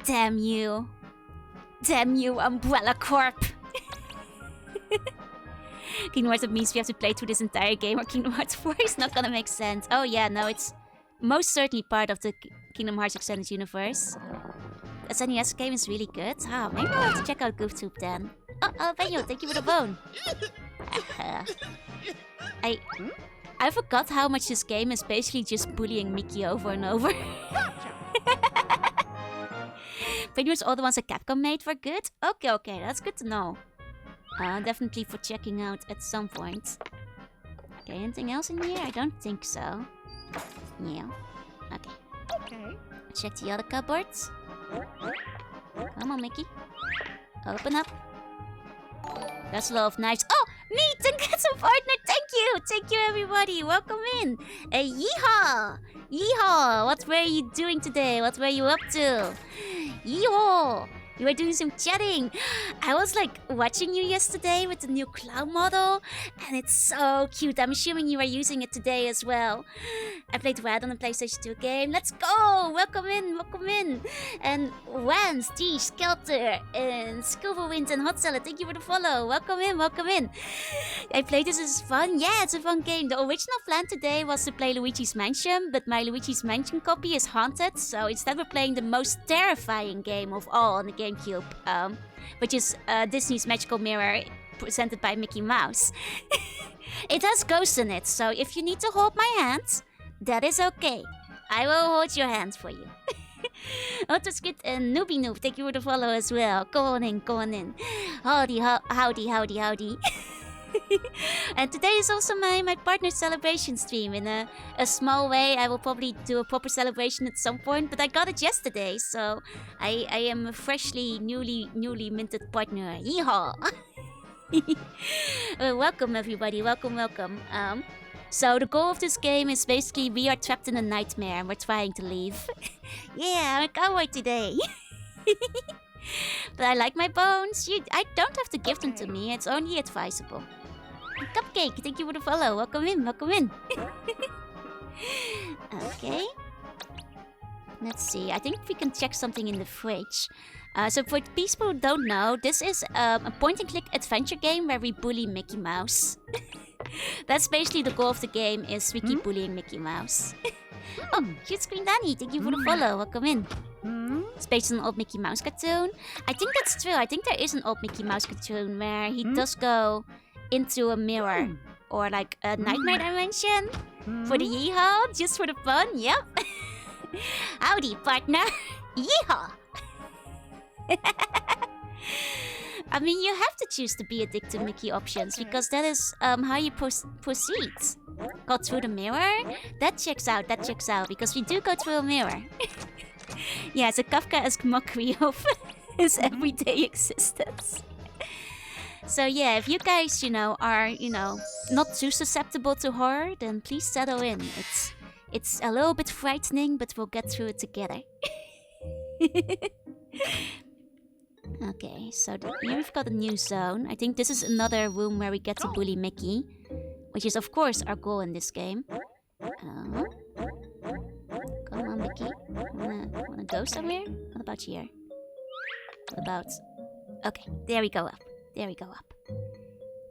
Damn you. Damn you, Umbrella Corp! Kingdom Hearts means we have to play through this entire game, or Kingdom Hearts 4 is not gonna make sense. Oh yeah, no, it's most certainly part of the Kingdom Hearts Extended Universe. The SNES game is really good. Ah, maybe I'll have to check out GoofTube then. Oh, Benyo, thank you for the bone. I forgot how much this game is basically just bullying Mickey over and over. Pretty much all the ones that Capcom made were good? Okay, that's good to know. Definitely for checking out at some point. Okay, anything else in here? I don't think so. Yeah. Okay. Check the other cupboards. Come on, Mickey. Open up. There's a lot of knives. Oh! Neat and get some partner. Thank you, everybody. Welcome in. Yeehaw, yeehaw. What were you doing today? What were you up to? Yeehaw. You were doing some chatting. I was like watching you yesterday with the new clown model, and it's so cute. I'm assuming you are using it today as well. I played Red on the PlayStation 2 game. Let's go! Welcome in, welcome in. And Wans, T, Skelter, and Scuba Wind and Hot Salad, thank you for the follow. Welcome in, welcome in. I played this, is fun. Yeah, it's a fun game. The original plan today was to play Luigi's Mansion, but my Luigi's Mansion copy is haunted, so instead we're playing the most terrifying game of all on the GameCube, which is Disney's Magical Mirror presented by Mickey Mouse. It has ghosts in it, so if you need to hold my hand, that is okay. I will hold your hand for you. Autoskit and Noobie Noob, thank you for the follow as well. Go on in, go on in. Howdy, howdy, howdy, howdy. And today is also my partner celebration stream. In a small way, I will probably do a proper celebration at some point, but I got it yesterday, so I am a freshly, newly minted partner. Yeehaw! Welcome everybody, welcome. So the goal of this game is basically we are trapped in a nightmare and we're trying to leave. Yeah, I'm a cowboy today. But I like my bones. I don't have to give them to me, it's only advisable. Cupcake, thank you for the follow. Welcome in, welcome in. Okay. Let's see, I think we can check something in the fridge. So for people who don't know, this is a point-and-click adventure game where we bully Mickey Mouse. That's basically the goal of the game, is we keep bullying Mickey Mouse. Oh, Cute Screen Danny, thank you for the follow. Welcome in. It's based on an old Mickey Mouse cartoon. I think that's true. I think there is an old Mickey Mouse cartoon where he does go into a mirror or like a nightmare dimension for the yeehaw, just for the fun. Yep. Howdy, partner. Yeehaw. I mean, you have to choose to be addicted to Mickey options because that is how you proceed. Go through the mirror? That checks out, because we do go through a mirror. Yeah, it's a Kafkaesque mockery of his everyday existence. So yeah, if you guys, are, not too susceptible to horror, then please settle in. It's a little bit frightening, but we'll get through it together. Okay, so here we've got a new zone. I think this is another room where we get to bully Mickey, which is of course our goal in this game. Come on, Mickey. Wanna go somewhere? What about here? What about... Okay, there we go up.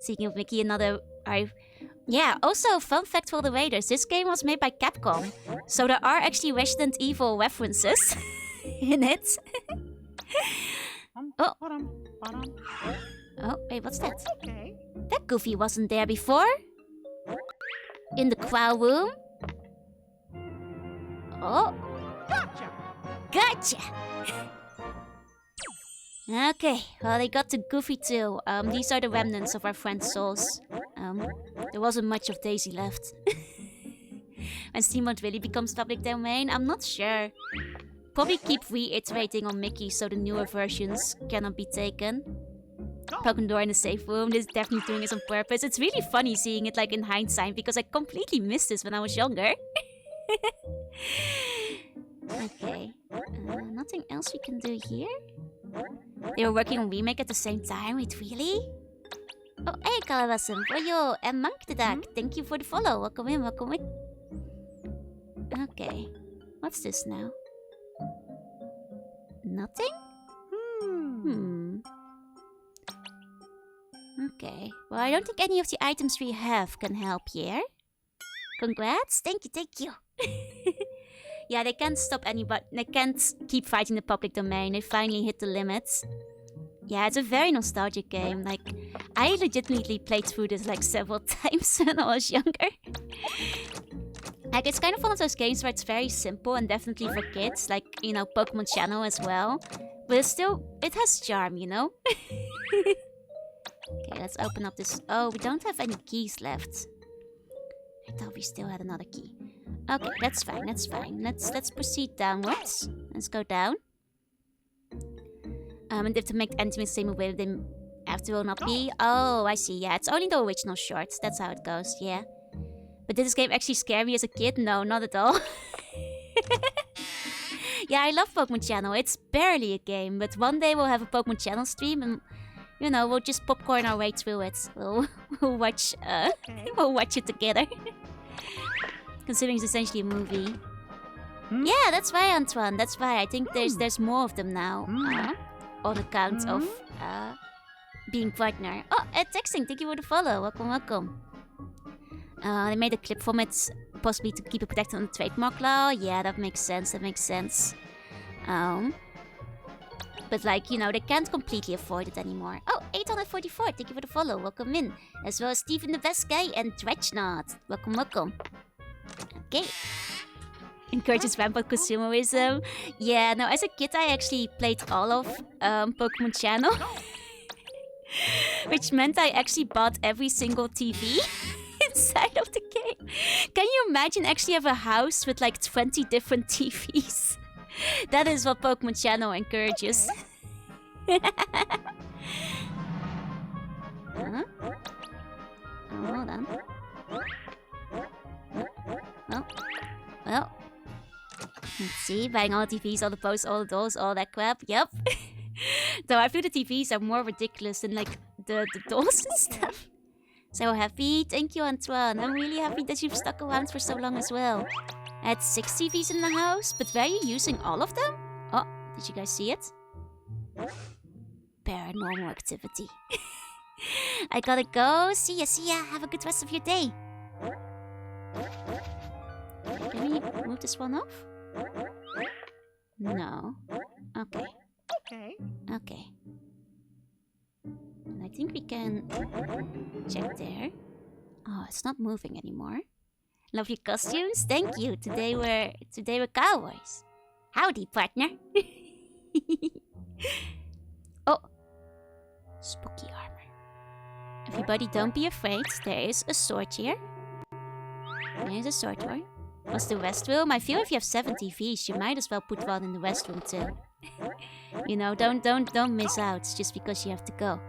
Speaking of Mickey, another... Yeah, also, fun fact for the Raiders. This game was made by Capcom. So there are actually Resident Evil references in it. Oh. Oh, wait, what's that? Okay. That Goofy wasn't there before. In the Crow room. Oh. Gotcha! Okay, well, they got to Goofy too. These are the remnants of our friend Souls. There wasn't much of Daisy left. When SteamWorld really becomes public domain, I'm not sure. Probably keep reiterating on Mickey so the newer versions cannot be taken. Broken door in the safe room. This is definitely doing this on purpose. It's really funny seeing it like in hindsight because I completely missed this when I was younger. Okay. Nothing else we can do here? They were working on remake at the same time. Wait, really? Oh, hey, Kalawasan, Boyo, and Monk the Duck. Thank you for the follow. Welcome in, welcome in. Okay. What's this now? Nothing? Okay. Well, I don't think any of the items we have can help here. Congrats. Thank you. Yeah, they can't stop anybody. They can't keep fighting the public domain. They finally hit the limits. Yeah, it's a very nostalgic game. Like, I legitimately played through this like several times when I was younger. Like, it's kind of one of those games where it's very simple and definitely for kids. Like, Pokemon Channel as well. But it's still, it has charm, Okay, let's open up this. Oh, we don't have any keys left. I thought we still had another key. Okay, that's fine. Let's proceed downwards. Let's go down. And if to make enemies same way, then After will not be. Oh, I see. Yeah, it's only the original shorts. That's how it goes. Yeah. But did this game actually scare me as a kid? No, not at all. Yeah, I love Pokemon Channel. It's barely a game, but one day we'll have a Pokemon Channel stream and, you know, we'll just popcorn our way through it. We'll watch we'll watch it together. Considering it's essentially a movie. Yeah, that's why, Antoine. That's why. I think there's more of them now. On account of being partner. Oh, texting. Thank you for the follow. Welcome, welcome. They made a clip from it, possibly to keep it protected on the trademark law. Yeah, that makes sense. That makes sense. But like, you know, they can't completely afford it anymore. Oh, 844. Thank you for the follow. Welcome in. As well as Stephen the Best Guy and Dredgenot. Welcome, welcome. Okay. Encourages rampant consumerism. Yeah, no, as a kid I actually played all of Pokemon Channel. Which meant I actually bought every single TV inside of the game. Can you imagine actually have a house with like 20 different TVs? That is what Pokemon Channel encourages. Huh? Oh, hold on. Well. Let's see, buying all the TVs, all the posts, all the dolls, all that crap. Yep. Though I feel the TVs are more ridiculous than like the dolls and stuff. So happy. Thank you, Antoine. I'm really happy that you've stuck around for so long as well. I had 6 TVs in the house, but were you using all of them? Oh, did you guys see it? Paranormal activity. I gotta go. See ya, see ya. Have a good rest of your day. Can we move this one off? No. Okay. Okay. And I think we can check there. Oh, it's not moving anymore. Lovely costumes. Thank you. Today we're cowboys. Howdy, partner. Oh. Spooky armor. Everybody don't be afraid. There is a sword here. There's a sword here. What's the West Room? I feel if you have 7 TVs, you might as well put one in the West Room too. You know, don't miss out just because you have to go.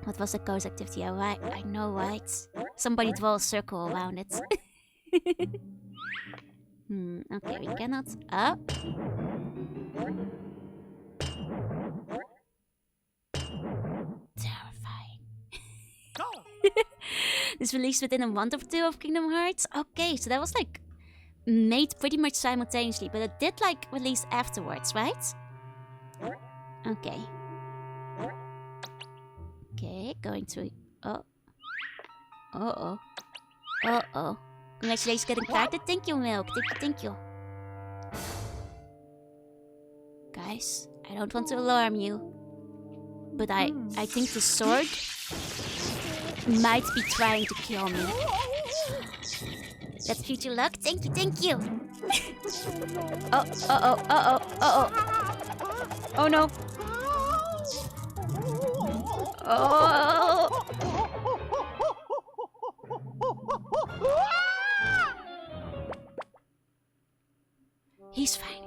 What was the ghost activity? Oh, right. I know, right? Somebody draw a circle around it. Okay, we cannot. Up. Terrifying. This released within a month or 2 of Kingdom Hearts. Okay, so that was like made pretty much simultaneously, but it did like release afterwards, right? Okay. Okay, going to... Oh. Uh-oh. Uh-oh. Congratulations getting started. Thank you, Milk. Thank you. Guys, I don't want to alarm you. But I think the sword might be trying to kill me. That's future luck. Thank you. Oh, uh-oh. Oh no. Oh. He's fine.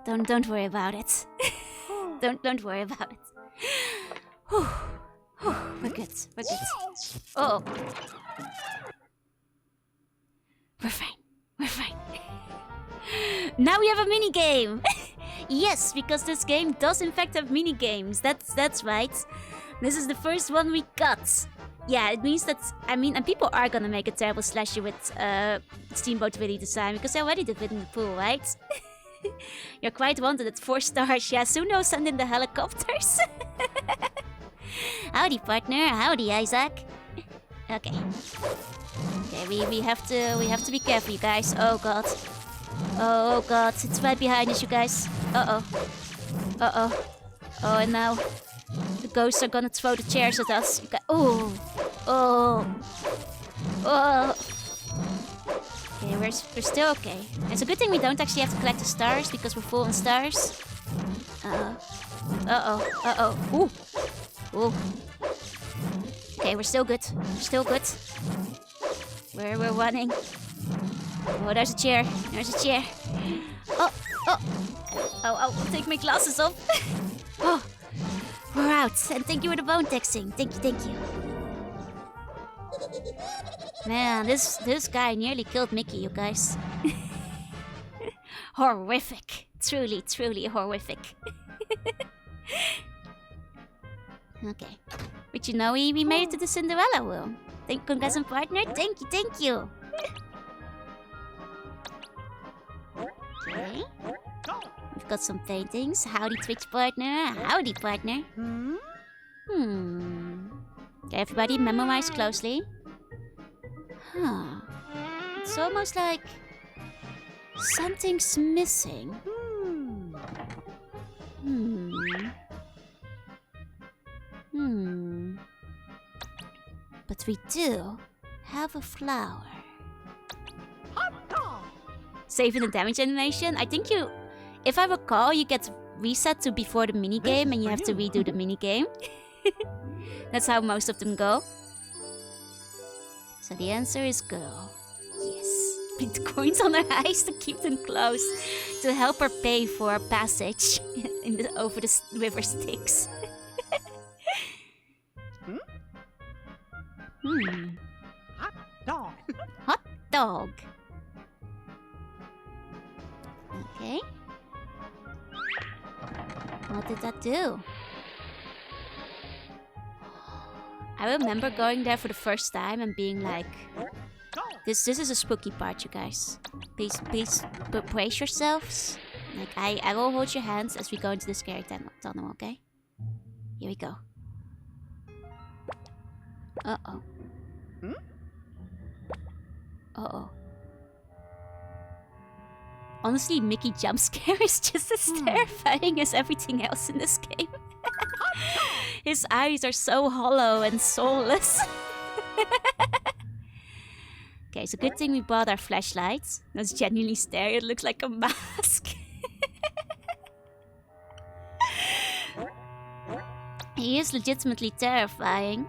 Don't worry about it. Don't worry about it. We're good. Oh. We're fine. Now we have a mini game. Yes, because this game does in fact have mini games. That's right. This is the first one we got. Yeah, it means that, I mean, and people are gonna make a terrible slasher with Steamboat Willie design, because they already did it in the pool, right? You're quite wanted at 4 stars. Yeah, Suno send in the helicopters. Howdy, partner. Howdy, Isaac. Okay. Okay, we have to be careful, you guys. Oh god. Oh god, it's right behind us, you guys. Uh-oh. Oh, and now the ghosts are gonna throw the chairs at us. Oh. Okay, we're still okay. It's a good thing we don't actually have to collect the stars because we're full on stars. Ooh. Okay, we're still good. We're running. Oh, there's a chair. Oh, I'll take my glasses off. Oh. We're out, and thank you for the bone texting. Thank you, thank you. Man, this guy nearly killed Mickey, you guys. Horrific. Truly, truly horrific. Okay. But you know, we made it to the Cinderella room. Congrats on partner. Thank you, thank you. Okay. We've got some paintings. Howdy, Twitch partner. Howdy, partner. Okay, everybody memorize closely. Huh. It's almost like something's missing. But we do have a flower. Saving the damage animation. I think you, if I recall, you get reset to before the minigame and you have to redo the minigame. That's how most of them go. So the answer is girl. Yes. Put coins on her eyes to keep them closed, to help her pay for her passage over the river Styx. Hot dog. Hot dog. Okay. What did that do? I remember going there for the first time and being like, this is a spooky part, you guys. Please brace yourselves. Like, I will hold your hands as we go into the scary tunnel, okay? Here we go. Uh-oh. Uh-oh. Honestly, Mickey jump scare is just as terrifying as everything else in this game. His eyes are so hollow and soulless. Okay, so good thing we bought our flashlights. That's genuinely scary. It looks like a mask. He is legitimately terrifying.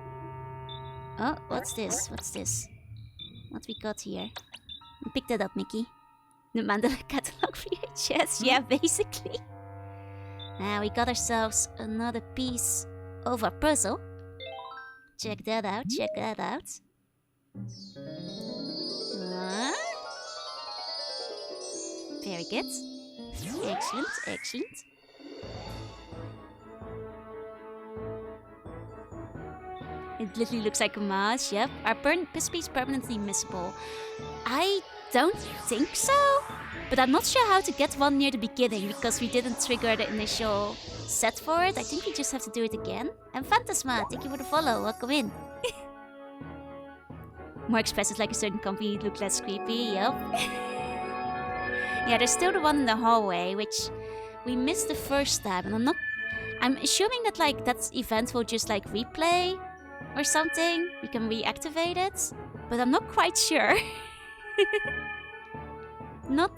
Oh, what's this? What's this? What we got here? Pick that up, Mickey. The Mandela Catalog VHS. Yeah, basically. Now we got ourselves another piece of our puzzle. Check that out, check that out. Very good. Excellent, excellent. It literally looks like a mask, yep. Our piece is permanently missable. I don't think so, but I'm not sure how to get one near the beginning because we didn't trigger the initial set for it. I think we just have to do it again. And Phantasma, thank you for the follow. Welcome in. More expressive, like a certain company, look less creepy. Yep. Yeah, there's still the one in the hallway, which we missed the first time, and I'm assuming that like that event will just like replay or something. We can reactivate it, but I'm not quite sure. Not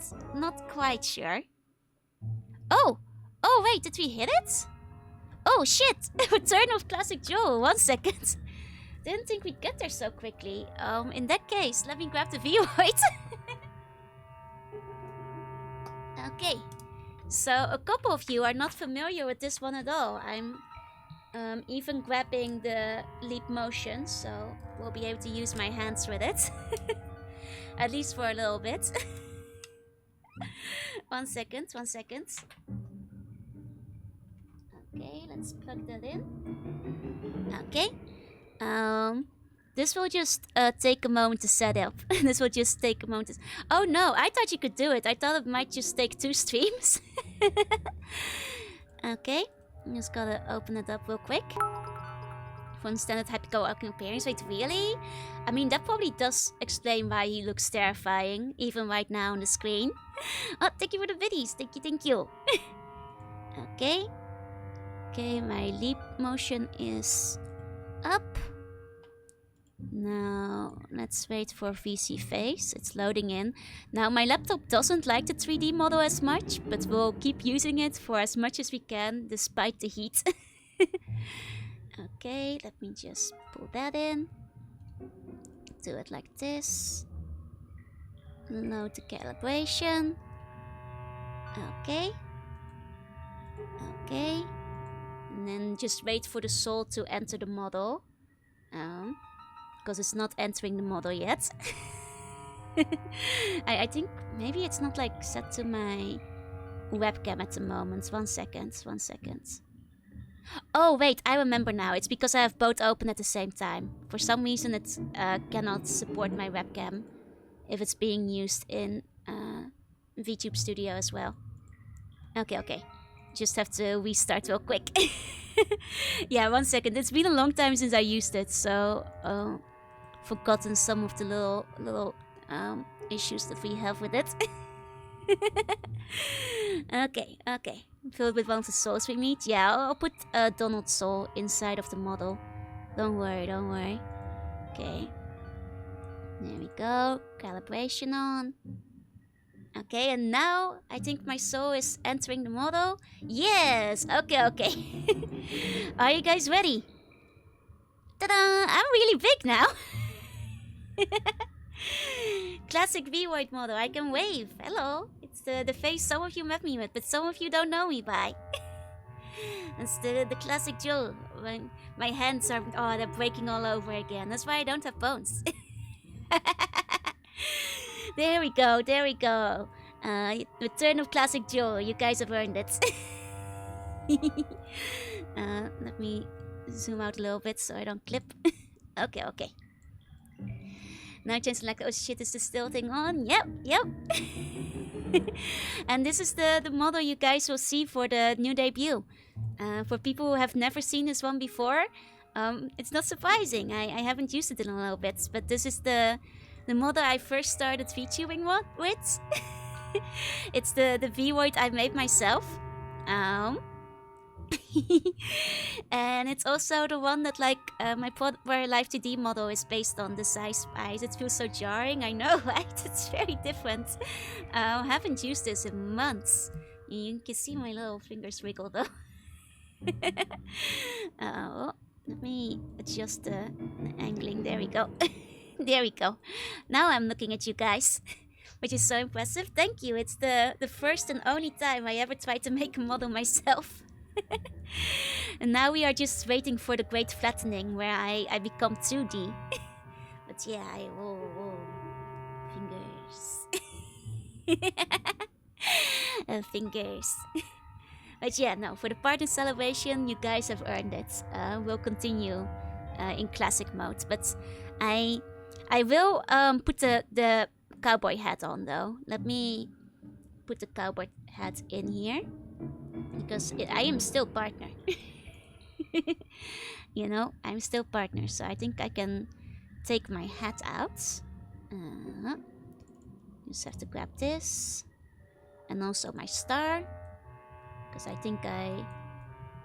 quite sure. Oh wait, did we hit it? Oh shit! Return of Classic Joe. 1 second. Didn't think we'd get there so quickly. In that case, let me grab the Void. Okay. So a couple of you are not familiar with this one at all. I'm even grabbing the leap motion, so we'll be able to use my hands with it. At least for a little bit. 1 second, 1 second. Okay, let's plug that in. Okay. This will just take a moment to set up. This will just take a moment to... Oh no, I thought you could do it. I thought it might just take 2 streams. Okay, I'm just gotta open it up real quick. From standard hypothetical appearance. Wait, really? I mean, that probably does explain why he looks terrifying, even right now on the screen. Oh, thank you for the biddies. Thank you, thank you. Okay. Okay, my leap motion is up. Now, let's wait for VC face. It's loading in. Now, my laptop doesn't like the 3D model as much, but we'll keep using it for as much as we can, despite the heat. Okay, let me just pull that in. Do it like this. Load the calibration. Okay. Okay. And then just wait for the soul to enter the model. Because it's not entering the model yet. I think maybe it's not like set to my webcam at the moment. 1 second, 1 second. Oh wait, I remember now. It's because I have both open at the same time. For some reason it cannot support my webcam if it's being used in VTube Studio as well. Okay. Just have to restart real quick. Yeah, 1 second. It's been a long time since I used it, so forgotten some of the little issues that we have with it. Okay. Filled with one of the souls we meet. Yeah, I'll put Donald's soul inside of the model. Don't worry. Okay. There we go. Calibration on. Okay, and now I think my soul is entering the model. Yes! Okay. Are you guys ready? Ta-da! I'm really big now. Classic Void model. I can wave. Hello. It's the face some of you met me with, but some of you don't know me by. It's the classic Joe. When my hands are... Oh, they're breaking all over again. That's why I don't have bones. There we go. Return of Classic Joe. You guys have earned it. Let me zoom out a little bit so I don't clip. Okay. Now change like, oh shit, is the still thing on? Yep. And this is the model you guys will see for the new debut. For people who have never seen this one before, it's not surprising. I haven't used it in a little bit, but this is the model I first started VTubing with. It's the Void I made myself. And it's also the one that like my Power Live 2D model is based on, the size spice. It feels so jarring, I know, right? It's very different. Haven't used this in months. You can see my little fingers wiggle though. Let me adjust the angling. There we go. There we go. Now I'm looking at you guys, which is so impressive. Thank you. It's the first and only time I ever tried to make a model myself. And now we are just waiting for the great flattening where I become 2D. But yeah, fingers. Fingers. But yeah, no, for the partner celebration, you guys have earned it. We'll continue in classic mode. But I will put the cowboy hat on though. Let me put the cowboy hat in here. Because I am still partner. You know, I'm still partner. So I think I can take my hat out. Just have to grab this. And also my star. Because I think I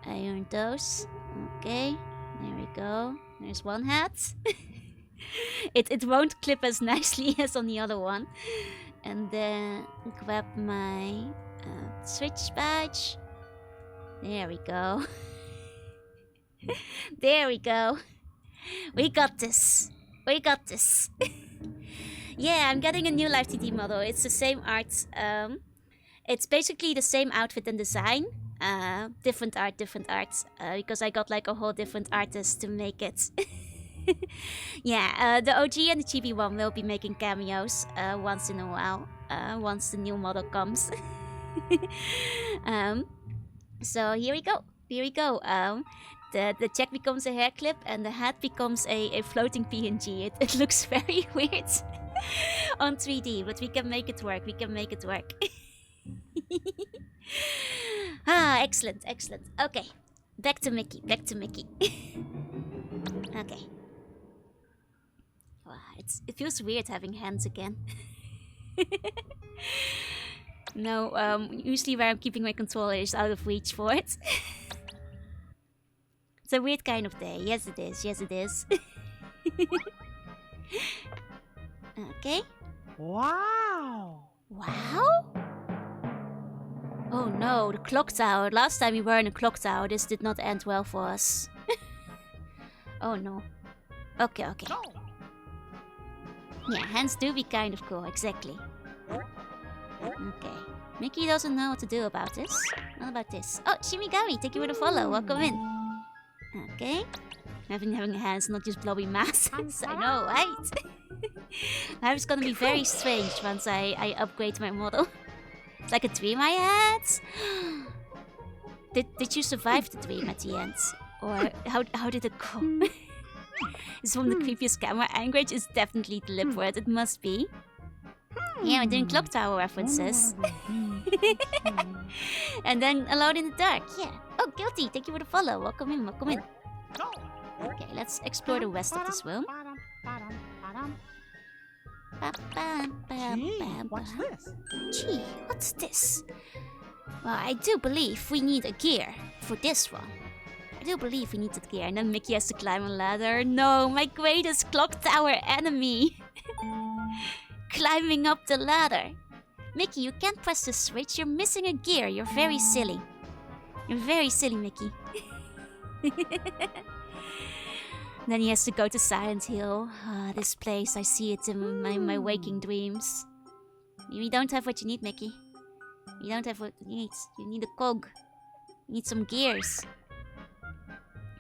earned those. Okay, there we go. There's one hat. It won't clip as nicely as on the other one. And then grab my switch badge. There we go. There we go. We got this. Yeah, I'm getting a new Live 2D model. It's the same art. It's basically the same outfit and design. Different art. Because I got like a whole different artist to make it. Yeah, the OG and the chibi one will be making cameos once in a while. Once the new model comes. So here we go. The check becomes a hair clip and the hat becomes a floating PNG. It looks very weird on 3D, but we can make it work. Excellent. Okay, back to Mickey. Okay. Wow, it feels weird having hands again. No, usually where I'm keeping my controller is out of reach for it. It's a weird kind of day. Yes, it is. Okay. Wow! Oh no, the clock tower. Last time we were in a clock tower, this did not end well for us. Oh no. Okay. Yeah, hands do be kind of cool, exactly. Okay. Mickey doesn't know what to do about this. What about this? Oh, Shimigami, thank you for the follow. Welcome in. Okay. Having hands, not just blowy masses. I know, right? Life's gonna be very strange once I upgrade my model. It's like a dream I had. Did you survive the dream at the end? Or how did it go? It's from the creepiest camera anchorage. It's definitely deliberate. It must be. Yeah, we're doing clock tower references. And then Alone in the Dark. Yeah. Oh, Guilty. Thank you for the follow. Welcome in. Welcome in. Okay, let's explore the rest of this room. Gee, what's this? Gee, what's this? Well, I do believe we need a gear for this one. I do believe we need the gear. And then Mickey has to climb a ladder. No, my greatest clock tower enemy. Climbing up the ladder. Mickey, you can't press the switch. You're missing a gear. You're very silly. You're very silly, Mickey. Then he has to go to Silent Hill. This place, I see it in my waking dreams. You don't have what you need, Mickey. You don't have what you need. You need a cog. You need some gears.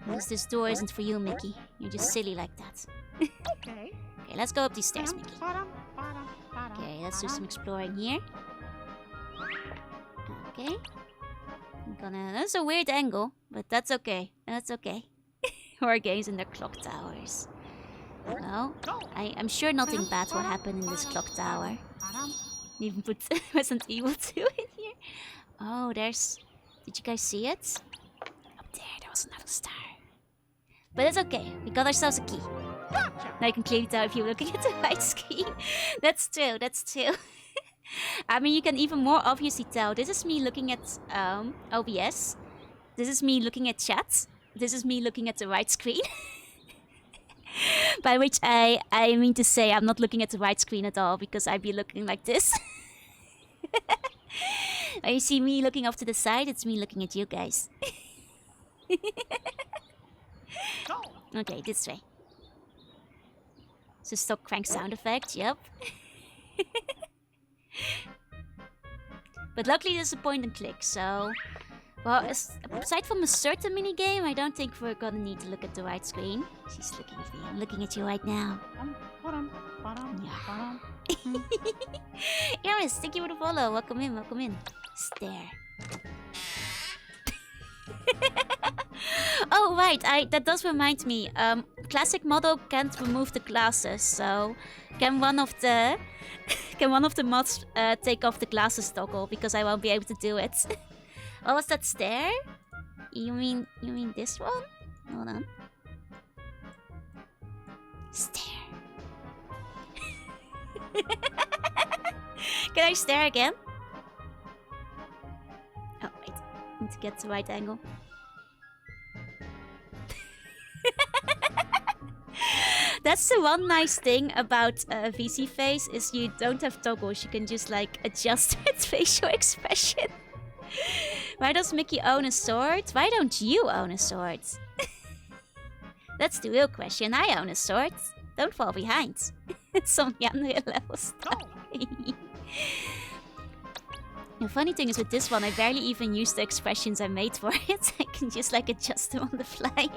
Because this door isn't for you, Mickey. You're just silly like that. Okay. Okay, let's go up these stairs, Mickey. Okay, let's do some exploring here. Okay. That's a weird angle, but that's okay. That's okay. Horror games and their clock towers. Well, I'm sure nothing bad will happen in this clock tower. Even put Resident Evil 2 in here. Oh, there's... Did you guys see it? Up there was another star. But it's okay. We got ourselves a key. Now you can clearly tell if you're looking at the right screen. That's true. That's true. I mean, you can even more obviously tell. This is me looking at OBS. This is me looking at chat. This is me looking at the right screen. By which I mean to say I'm not looking at the right screen at all, because I'd be looking like this. When you see me looking off to the side, it's me looking at you guys. Okay, this way. So stock crank sound effect, yep. But luckily there's a point and click, so... Well, aside from a certain minigame, I don't think we're gonna need to look at the right screen. She's looking at me. I'm looking at you right now. Iris, thank you for the follow. Welcome in, welcome in. Stare. Oh, right. That does remind me. Classic model can't remove the glasses, so can one of the mods take off the glasses toggle, because I won't be able to do it. What was that stair? You mean this one? Hold on. Stare. Can I stare again? Oh, wait. Need to get the right angle. That's the one nice thing about VC Face, is you don't have toggles. You can just like adjust its facial expression. Why does Mickey own a sword? Why don't you own a sword? That's the real question. I own a sword. Don't fall behind. Some Yandere level stuff. The funny thing is with this one, I barely even use the expressions I made for it. I can just like adjust them on the fly.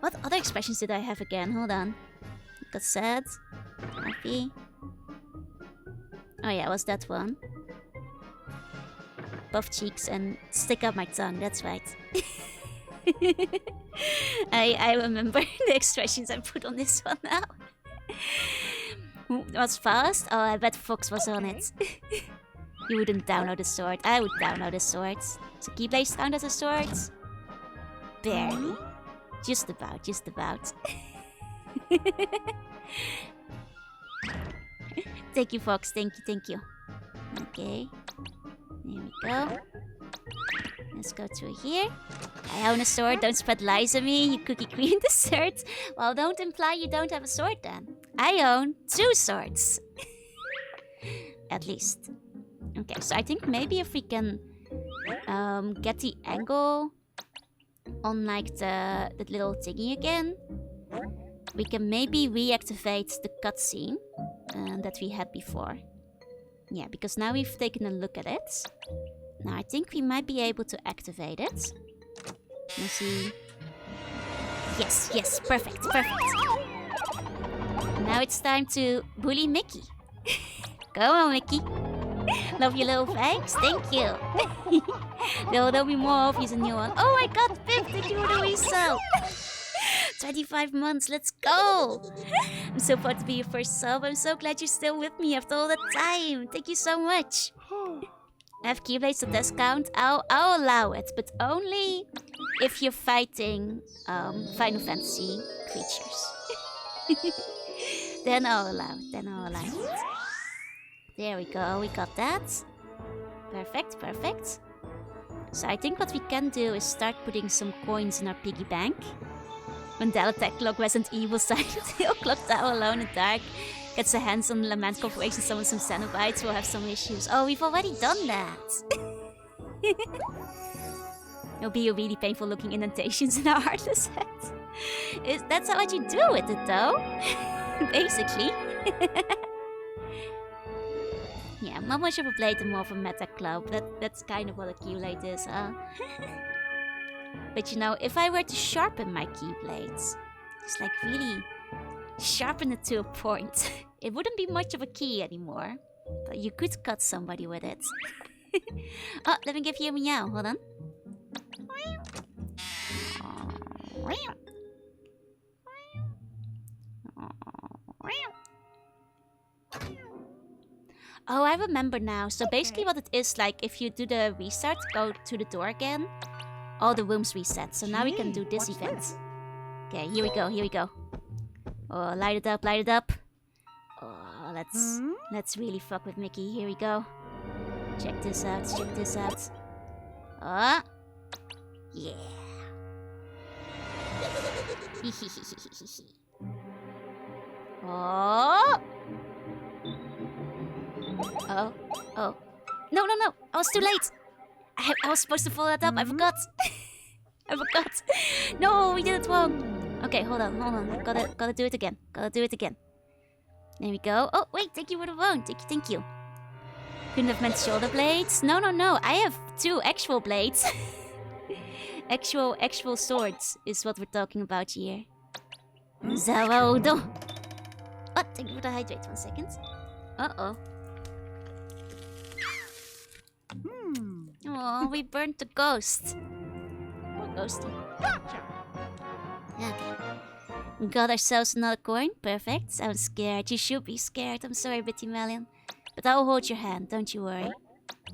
What other expressions did I have again? Hold on. Got sad. Happy. Oh yeah, it was that one. Buff cheeks and stick out my tongue, that's right. I remember the expressions I put on this one now. Was fast? Oh, I bet Fox was on it. You wouldn't download a sword. I would download a sword. So Keyblade count as a sword? Barely. Just about, just about. Thank you, Fox. Thank you. Okay. There we go. Let's go through here. I own a sword. Don't spread lies on me, you cookie queen dessert. Well, don't imply you don't have a sword then. I own 2 swords. At least. Okay, so I think maybe if we can get the angle on like the little thingy again, we can maybe reactivate the cutscene that we had before. Yeah, because now we've taken a look at it. Now I think we might be able to activate it. Let's see. Yes, yes, perfect, perfect. Now it's time to bully Mickey. Go on, Mickey. Love your little fangs. Thank you. There'll be more obvious in new one. Oh my god, Pip, thank you for the resub. 25 months, let's go! I'm so proud to be your first sub. I'm so glad you're still with me after all that time. Thank you so much. I have Keyblades to test count. I'll allow it, but only if you're fighting Final Fantasy creatures. Then I'll allow it. Then I'll allow it. There we go. We got that. Perfect, perfect. So I think what we can do is start putting some coins in our piggy bank. When Delatech Clock Resident Evil Silent Hill Clock Tower alone in the dark gets a hands on Lament Corporation, summon some Cenobites, we'll have some issues. Oh, we've already done that! There'll be a really painful looking indentations in our Heartless heads. That's how you do with it though. Basically. Yeah, not much of a blade and more of a meta club. That's kind of what a Keyblade is, huh? But you know, if I were to sharpen my Keyblades, just like really sharpen it to a point, it wouldn't be much of a key anymore. But you could cut somebody with it. Oh, let me give you a meow. Hold on. Oh, I remember now. So basically what it is, like, if you do the restart, go to the door again, all the rooms reset. So now we can do this event. Okay, here we go, here we go. Oh, light it up, light it up. Oh, let's really fuck with Mickey. Here we go. Check this out, check this out. Oh, yeah. Oh. Oh, oh. No, no, no. I was too late. I was supposed to follow that up. I forgot. I forgot. No, we did it wrong. Okay, hold on, hold on. Gotta do it again. Gotta do it again. There we go. Oh, wait. Thank you for the phone. Thank you, thank you. Couldn't have meant shoulder blades. No, no, no. I have 2 actual blades. Actual swords is what we're talking about here. Zarodo. Oh, thank you for the hydrate. 1 second. Uh-oh. Oh, we burnt the ghost. Poor ghosty. Gotcha. Okay. Got ourselves another coin. Perfect. I'm scared. You should be scared. I'm sorry, Bitty Melian. But I'll hold your hand. Don't you worry.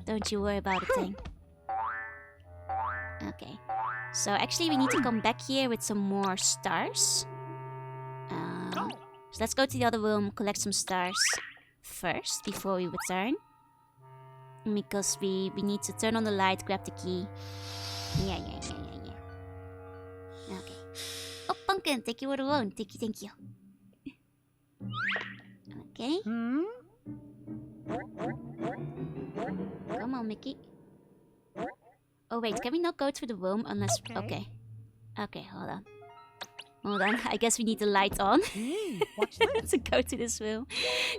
Don't you worry about a thing. Okay. So actually we need to come back here with some more stars. So let's go to the other room, collect some stars first before we return. Because we need to turn on the light, grab the key. Yeah. Okay. Oh, Pumpkin, thank you for the loan. Thank you. Okay. Come on, Mickey. Oh, wait, can we not go to the room unless... Okay. Okay, hold on. Hold on, I guess we need the light on Watch this. to go to this room.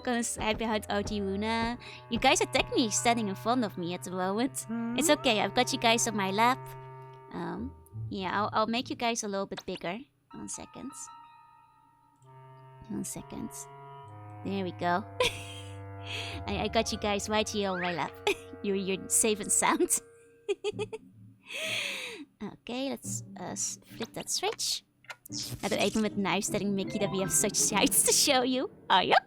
Gonna hide behind OG Luna. You guys are technically standing in front of me at the moment. It's okay, I've got you guys on my lap. Yeah, I'll make you guys a little bit bigger. 1 second. 1 second. There we go. I got you guys right here on my lap. You're safe and sound. Okay, let's flip that switch. I don't open with knives telling Mickey that we have such sights to show you. Oh, yuck.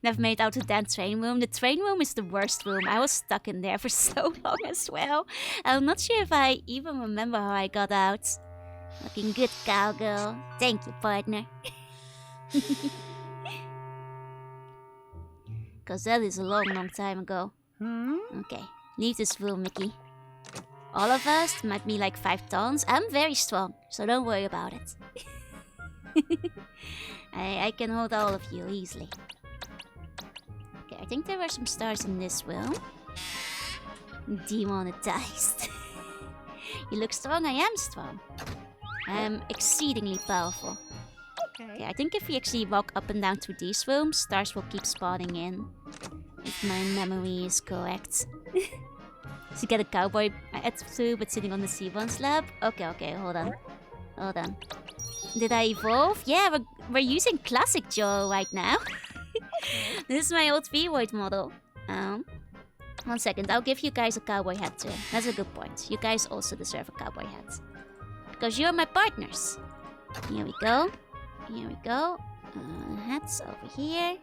Never made it out to that train room. The train room is the worst room. I was stuck in there for so long as well. I'm not sure if I even remember how I got out. Looking good, cowgirl. Thank you, partner. Because that is a long time ago. Okay, leave this room, Mickey. All of us might be like 5 tons. I'm very strong, so don't worry about it. I can hold all of you easily. Okay, I think there were some stars in this room. Demonetized. You look strong, I am strong. I am exceedingly powerful. Okay, I think if we actually walk up and down through these rooms, stars will keep spawning in. If my memory is correct. To get a cowboy at 2 but sitting on the C1 slab? Okay, hold on. Did I evolve? Yeah, we're using classic Joe right now. This is my old V-Void model. 1 second, I'll give you guys a cowboy hat too. That's a good point. You guys also deserve a cowboy hat. Because you're my partners. Here we go. Hats over here.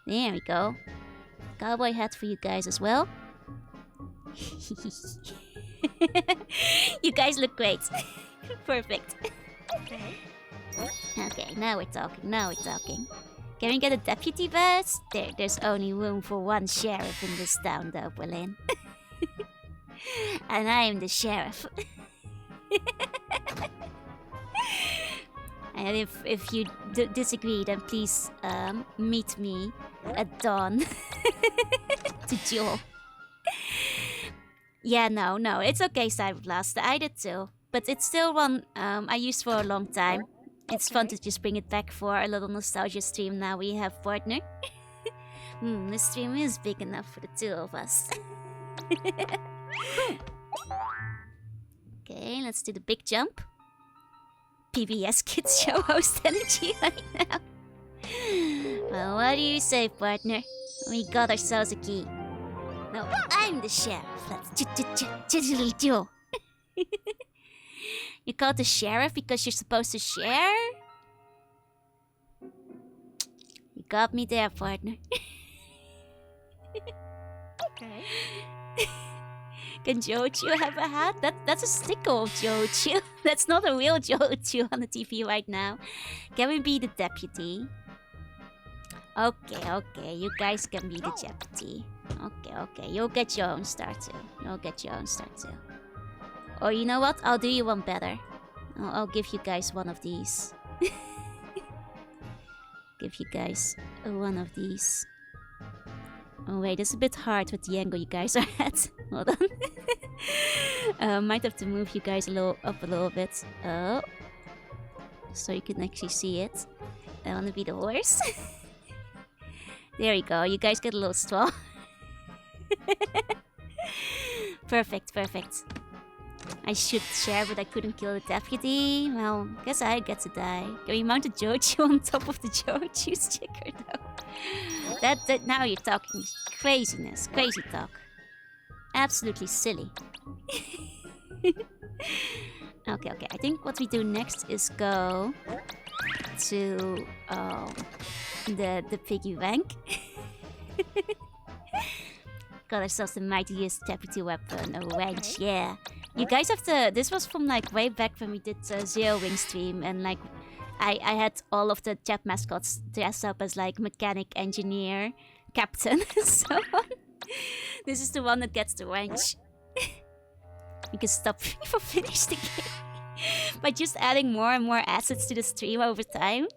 There we go. Cowboy hat for you guys as well. You guys look great. Perfect. Okay, now we're talking. Can we get a deputy vest? There's only room for one sheriff in this town though, Berlin. And I am the sheriff. And if you disagree, then please meet me at dawn to duel. Yeah, no, it's okay, Cyberblast. I did too. But it's still one I used for a long time. It's fun to just bring it back for a little nostalgia stream now we have partner. This stream is big enough for the two of us. Okay, let's do the big jump. PBS Kids show host energy right now. Well, what do you say, partner? We got ourselves a key. No, I'm the sheriff. Let's duel. You called the sheriff because you're supposed to share? You got me there, partner. Okay. Can Joju have a hat? That's a sticker of Joju. That's not a real Joju on the TV right now. Can we be the deputy? Okay. You guys can be the deputy. Okay. You'll get your own star too. Or you know what? I'll do you one better. I'll give you guys one of these. Give you guys one of these. Oh wait, it's a bit hard with the angle you guys are at. Hold on. Might have to move you guys up a little bit. Oh. So you can actually see it. I wanna be the horse. There we go. You guys get a little straw. Perfect. I should share, but I couldn't kill the deputy. Well, guess I get to die. Can we mount a Joju on top of the Joju sticker, though? That now you're talking craziness. Crazy talk. Absolutely silly. Okay. I think what we do next is go to the piggy bank. Got ourselves the mightiest deputy weapon, a wench, yeah. You guys have to... This was from like way back when we did Zero Wing stream, and like I had all of the chat mascots dressed up as like mechanic, engineer, captain, and so on. This is the one that gets the wench. You can stop me from finishing the game by just adding more and more assets to the stream over time.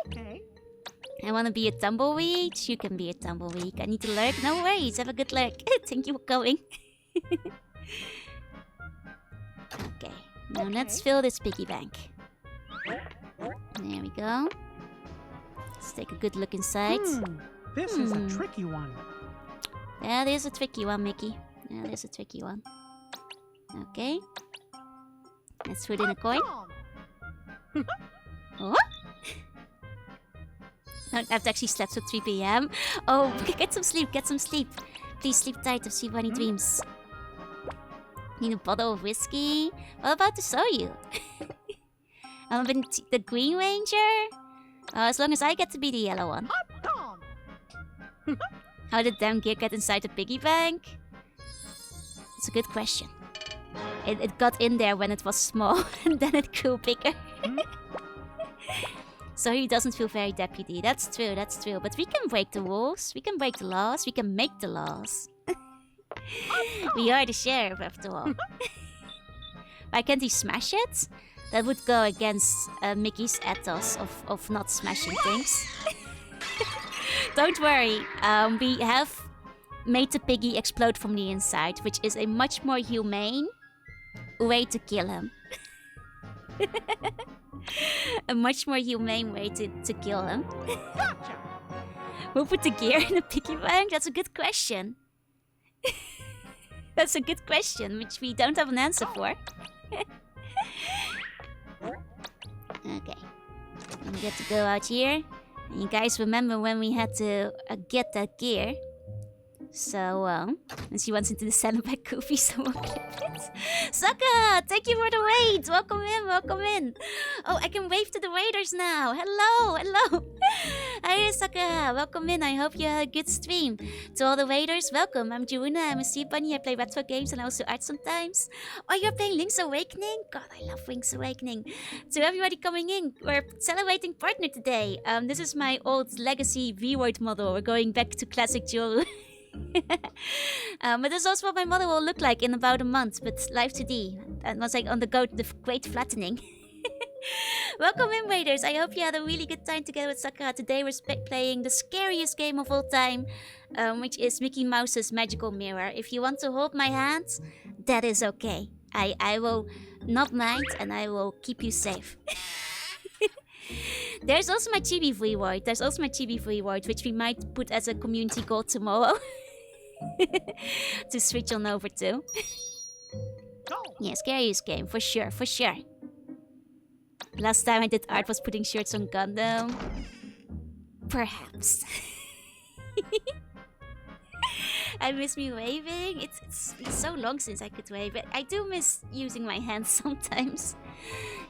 Okay. I want to be a tumbleweed. You can be a tumbleweed. I need to lurk. No worries. Have a good lurk. Thank you for coming. Okay. Now let's fill this piggy bank. There we go. Let's take a good look inside. This is a tricky one. That is a tricky one, Mickey. That is a tricky one. Okay. Let's put in a coin. Oh? I've actually slept till 3 p.m. Oh, get some sleep. Please sleep tight. I've seen funny dreams. Need a bottle of whiskey? What about to show you? I've been the Green Ranger? As long as I get to be the yellow one. How did damn gear get inside the piggy bank? It's a good question. It got in there when it was small, and then it grew bigger. So he doesn't feel very deputy. That's true. But we can break the rules. We can break the laws. We can make the laws. We are the sheriff, after all. Why can't he smash it? That would go against Mickey's ethos of not smashing things. Don't worry. We have made the piggy explode from the inside, which is a much more humane way to kill him. A much more humane way to kill him. Who put the gear in the piggy bank? That's a good question. That's a good question, which we don't have an answer for. Okay. I'm good to go out here. And you guys remember when we had to get that gear? So, and she wants into the Saddleback Goofy, so we'll clip it. Sokka, thank you for the raid. Welcome in, welcome in. Oh, I can wave to the raiders now. Hello, hello. Hi, Sokka. Welcome in. I hope you had a good stream. To all the raiders, welcome. I'm Juuna. I'm a sea bunny. I play retro games and I also art sometimes. Oh, you're playing Link's Awakening? God, I love Link's Awakening. To everybody coming in, we're celebrating partner today. This is my old legacy V-Word model. We're going back to classic Joru. But this is also what my model will look like in about a month, but live 2D. And once I undergo the great flattening. Welcome in, Raiders. I hope you had a really good time together with Sakura. Today we're playing the scariest game of all time, which is Mickey Mouse's Magical Mirror. If you want to hold my hand, that is okay. I will not mind and I will keep you safe. There's also my Chibi Freeword. Which we might put as a community goal tomorrow. To switch on over to. Yeah, scariest game, for sure, for sure. Last time I did art was putting shirts on Gundam. Perhaps. I miss me waving. It's been so long since I could wave. I do miss using my hands sometimes.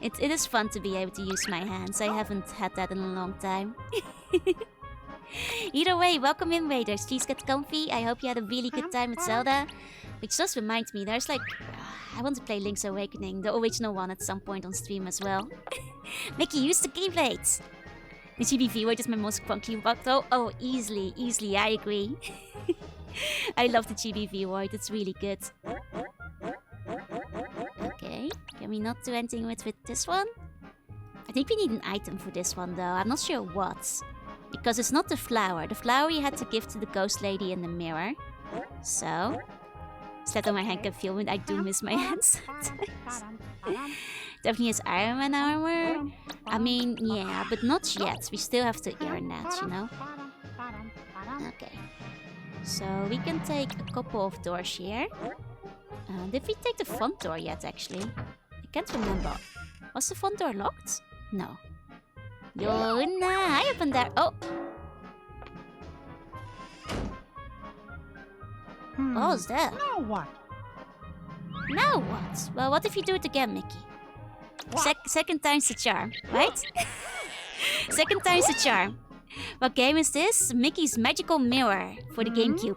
It is fun to be able to use my hands. I haven't had that in a long time. Either way, welcome in, Raiders. Please get comfy. I hope you had a really good time with Zelda. Which just reminds me, there's like... I want to play Link's Awakening, the original one, at some point on stream as well. Mickey, use the keyblades! The GBV word is my most funky rock though. Oh, easily, I agree. I love the GBV word, it's really good. Okay, can we not do anything with this one? I think we need an item for this one though, I'm not sure what. Because it's not the flower. The flower you had to give to the ghost lady in the mirror. So... Slap on my hand can feel it. I do miss my hands sometimes. Definitely has Iron Man armor. I mean, yeah, but not yet. We still have to earn that, you know? Okay. So we can take a couple of doors here. Did we take the front door yet, actually? I can't remember. Was the front door locked? No. Yona, hi up in there. Oh! What was that? Now what? Now what? Well, what if you do it again, Mickey? Second time's the charm, right? Second time's the charm. What game is this? Mickey's Magical Mirror for the GameCube.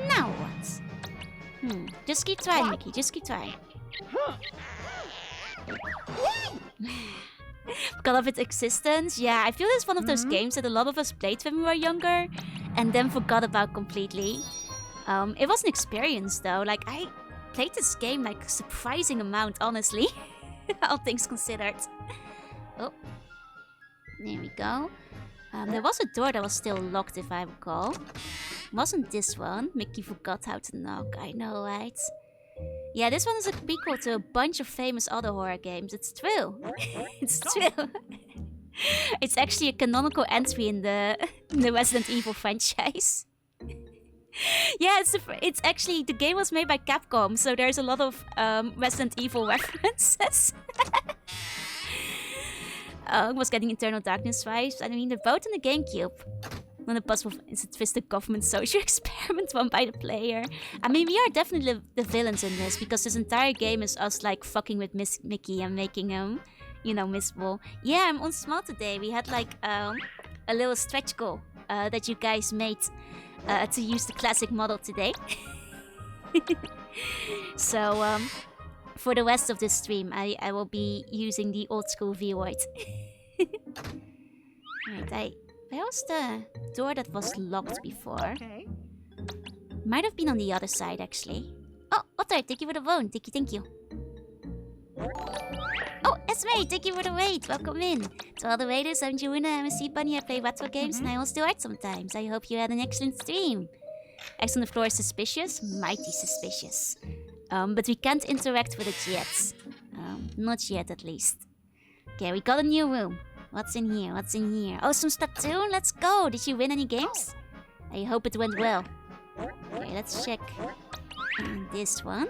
Now what? Just keep trying, Mickey. Just keep trying. Because of its existence, yeah, I feel it's one of those games that a lot of us played when we were younger and then forgot about completely. It was an experience though, like I played this game like a surprising amount, honestly. All things considered. Oh, there we go. There was a door that was still locked if I recall. Wasn't this one? Mickey forgot how to knock, I know, right? Yeah, this one is a prequel to a bunch of famous other horror games. It's true. It's true. It's actually a canonical entry in the Resident Evil franchise. Yeah, it's actually... The game was made by Capcom, so there's a lot of Resident Evil references. I was getting Eternal Darkness vibes. I mean, they're both on the GameCube. Not a possible it's a twisted government social experiment run by the player. I mean, we are definitely the villains in this, because this entire game is us like fucking with Mickey and making him, you know, miserable. Yeah, I'm on smart today. We had like a little stretch goal that you guys made to use the classic model today. So for the rest of this stream, I will be using the old school V-Word. Right, where was the door that was locked before? Okay. Might have been on the other side, actually. Oh, Otter, thank you for the phone. Thank you. Oh, Esme, thank you for the raid. Welcome in. To all the raiders, I'm Juuna. I'm a sea bunny. I play retro games and I also do art sometimes. I hope you had an excellent stream. X on the floor is suspicious. Mighty suspicious. But we can't interact with it yet. Not yet, at least. Okay, we got a new room. What's in here? What's in here? Oh, some Splatoon. Let's go. Did you win any games? I hope it went well. Okay, let's check this one.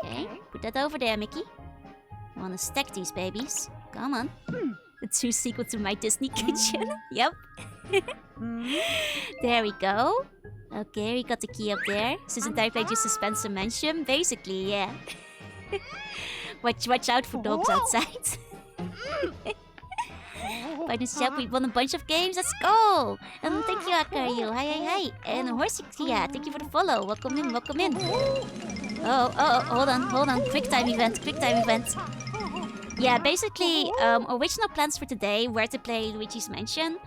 Okay, put that over there, Mickey. I wanna stack these babies. Come on. The 2 sequel to my Disney kitchen. Yep. There we go. Okay, we got the key up there. Since I played just a Spencer Mansion, basically, yeah. Watch out for dogs outside. By this job, we won a bunch of games. Let's go! And thank you, Akario. Hi. And Horsey Kia, thank you for the follow. Welcome in, welcome in. Oh, hold on. Quick time event. Yeah, basically, original plans for today were to play Luigi's Mansion,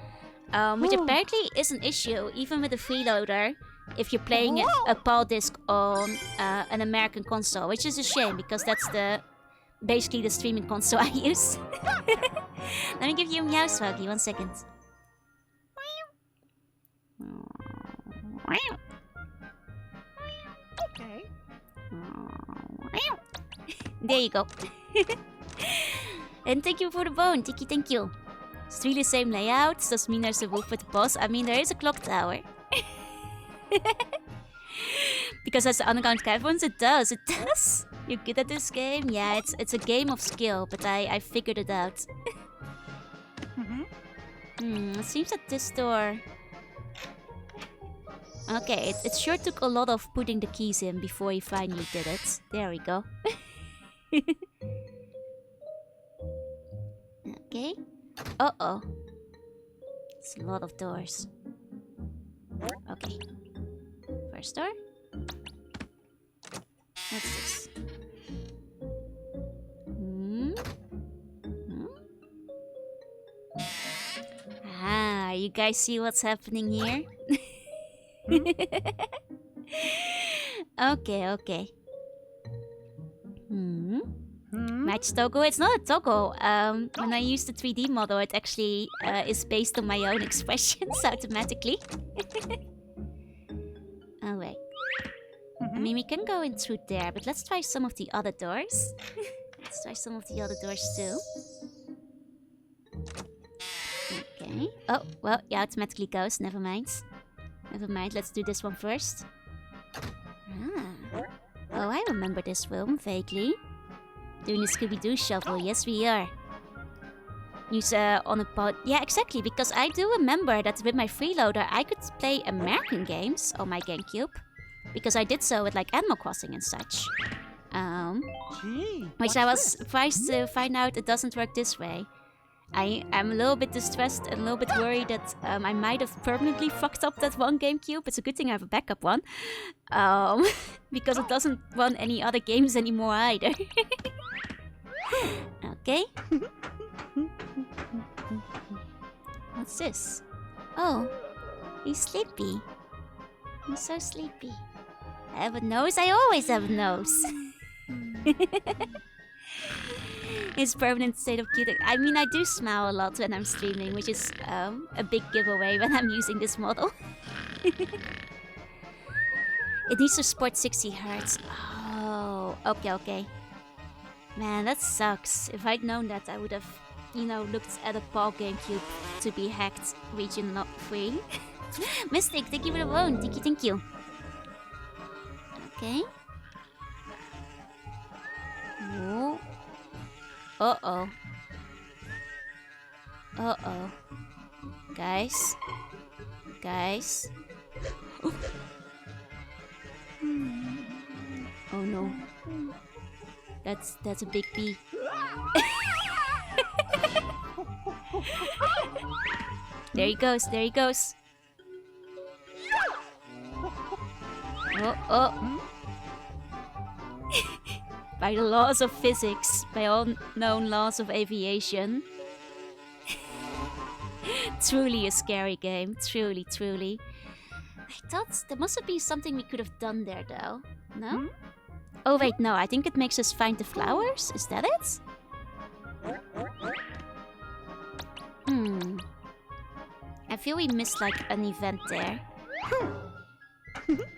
which apparently is an issue, even with a freeloader, if you're playing a PAL disc on an American console, which is a shame, because that's basically the streaming console I use. Let me give you a meow, Swaggy. 1 second. Okay. There you go. And thank you for the bone, Tiki, thank you. It's really the same layout, does mean there's a wolf with the boss. I mean, there is a clock tower. Because as the underground caverns, it does. You're good at this game? Yeah, it's a game of skill, but I figured it out. It seems that this door... Okay, it sure took a lot of putting the keys in before he finally did it. There we go. Okay. Uh-oh. It's a lot of doors. Okay. First door. What's this? Ah, you guys see what's happening here? Okay. Match toggle? It's not a toggle. When I use the 3D model, it actually is based on my own expressions automatically. Oh, wait. I mean, we can go in through there, but let's try some of the other doors. Let's try some of the other doors too. Okay. Oh, well, it automatically goes. Never mind. Let's do this one first. Ah. Oh, I remember this room vaguely. Doing the Scooby-Doo shuffle. Yes, we are. Use on a pod. Yeah, exactly. Because I do remember that with my freeloader, I could play American games on my GameCube. Because I did so with like Animal Crossing and such. Which I was surprised to find out it doesn't work this way. I'm a little bit distressed and a little bit worried that I might have permanently fucked up that one GameCube. It's a good thing I have a backup one. Because it doesn't run any other games anymore either. Okay. What's this? Oh, he's sleepy. He's so sleepy. I have a nose? I always have a nose. His permanent state of cute. I mean, I do smile a lot when I'm streaming, which is a big giveaway when I'm using this model. It needs to support 60 Hz. Oh, okay. Man, that sucks. If I'd known that, I would have, looked at a PAL GameCube to be hacked region not free. Mystic, thank you for the loan. Thank you. Okay. Whoa. Uh-oh. Guys. Oh no. That's a big bee. There he goes. Oh. By the laws of physics, by all known laws of aviation. Truly a scary game. Truly. I thought there must have been something we could have done there, though. No? Oh, wait, no. I think it makes us find the flowers. Is that it? I feel we missed, like, an event there.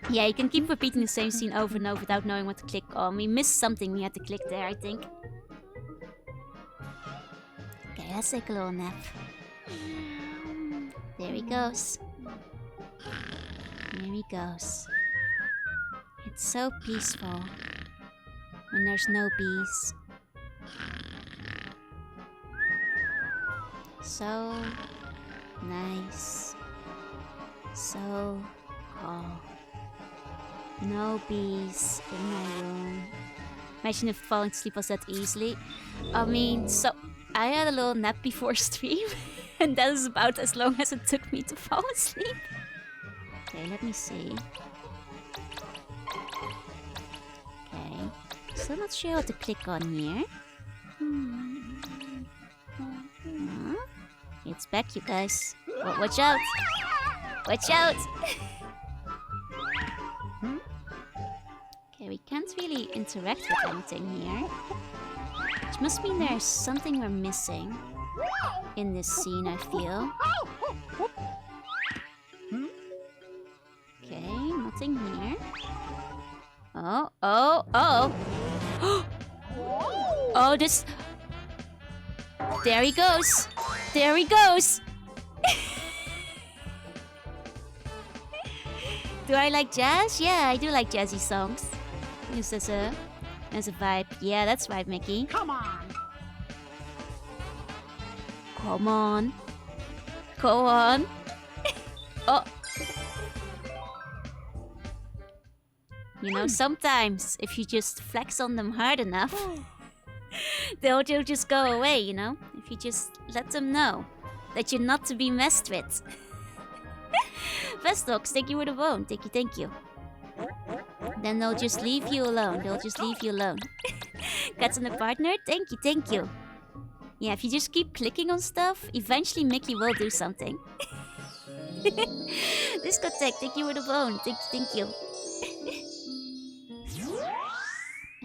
Yeah, you can keep repeating the same scene over and over without knowing what to click on. We missed something we had to click there, I think. Okay, let's take a little nap. There he goes. There he goes. It's so peaceful when there's no bees. So nice. So calm. No bees in my room. Imagine if falling asleep was that easily. I mean, so I had a little nap before stream, and that is about as long as it took me to fall asleep. Okay, let me see. Okay, still not sure what to click on here. It's back, you guys. Watch out! Watch out! Okay, we can't really interact with anything here. Which must mean there's something we're missing in this scene, I feel. Okay, nothing here. Oh, oh, oh! Oh, this... There he goes! There he goes! Do I like jazz? Yeah, I do like jazzy songs. There's a vibe. Yeah, that's right, Mickey. Come on. Come on. Go on. Oh. You know, sometimes if you just flex on them hard enough, they'll just go away, you know? If you just let them know that you're not to be messed with. Vestox, thank you for the bone. Thank you. Then they'll just leave you alone. They'll just leave you alone. Cats and a partner? Thank you. Yeah, if you just keep clicking on stuff, eventually Mickey will do something. Discotheque, thank you for the bone. Thank you.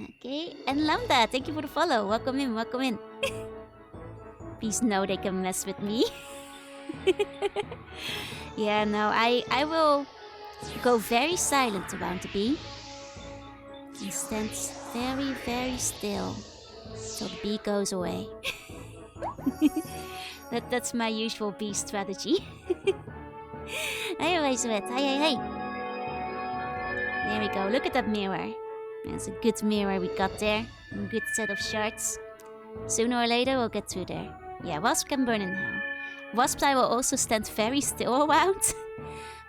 Okay, and Lambda, thank you for the follow. Welcome in. Please know they can mess with me. Yeah, no, I will go very silent around the bee. And stand very, very still till the bee goes away. That's my usual bee strategy. Hey, Sweat. Hey. There we go. Look at that mirror. That's a good mirror we got there. A good set of shards. Sooner or later we'll get through there. Yeah, Wasp can burn in hell. Wasps I will also stand very still around.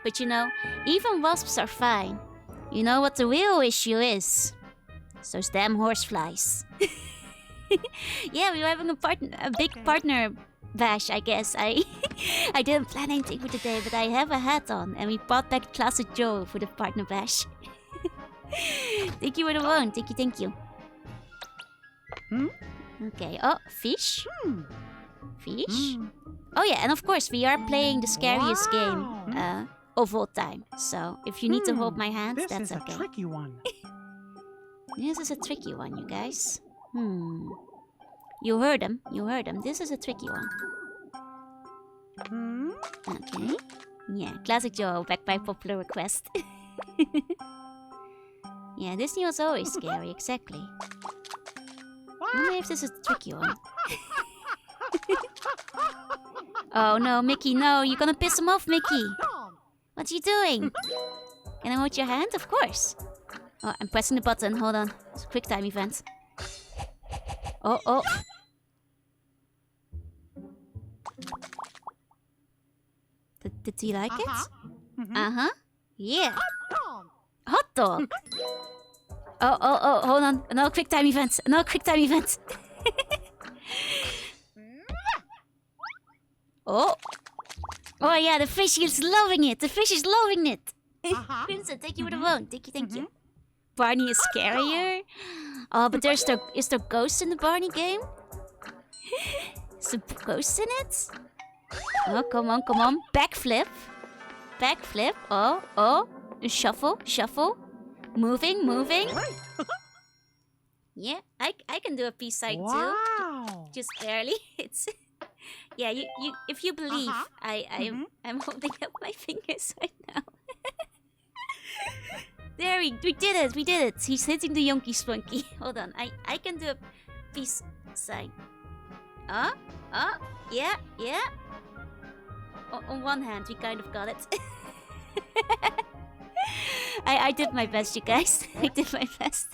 But you know, even wasps are fine. You know what the real issue is? It's those damn horseflies. Yeah, we were having a big partner bash, I guess. I didn't plan anything for today, but I have a hat on, and we brought back Classic Joe for the partner bash. Thank you for the one. Thank you. Okay. Oh, fish. Fish. Oh yeah, and of course we are playing the scariest game of all time. So if you need to hold my hand, that's okay. This is a tricky one. This is a tricky one, you guys. You heard him. This is a tricky one. Okay. Yeah, Classic Joe, back by popular request. Yeah, Disney was always scary, exactly. I wonder if this is a tricky one. Oh no, Mickey, no, you're gonna piss him off, Mickey. What are you doing? Can I hold your hand? Of course. Oh, I'm pressing the button, hold on. It's a quick time event. Oh. Did he like it? Uh-huh. Yeah. Hot dog. Oh, hold on. Another quick time event. Oh yeah, the fish is loving it. Vincent, thank you for the bone. Thank you. Barney is scarier. Oh, but is there ghosts in the Barney game? Is there ghosts in it? Oh, come on. Backflip. Oh. Shuffle. Moving. Yeah, I can do a peace sign too. Just barely. It's yeah. You if you believe, I'm holding up my fingers right now. There we did it. He's hitting the Yonky Spunky. Hold on, I can do a peace sign. Huh? Oh, yeah, yeah. On one hand, we kind of got it. I did my best, you guys. I did my best.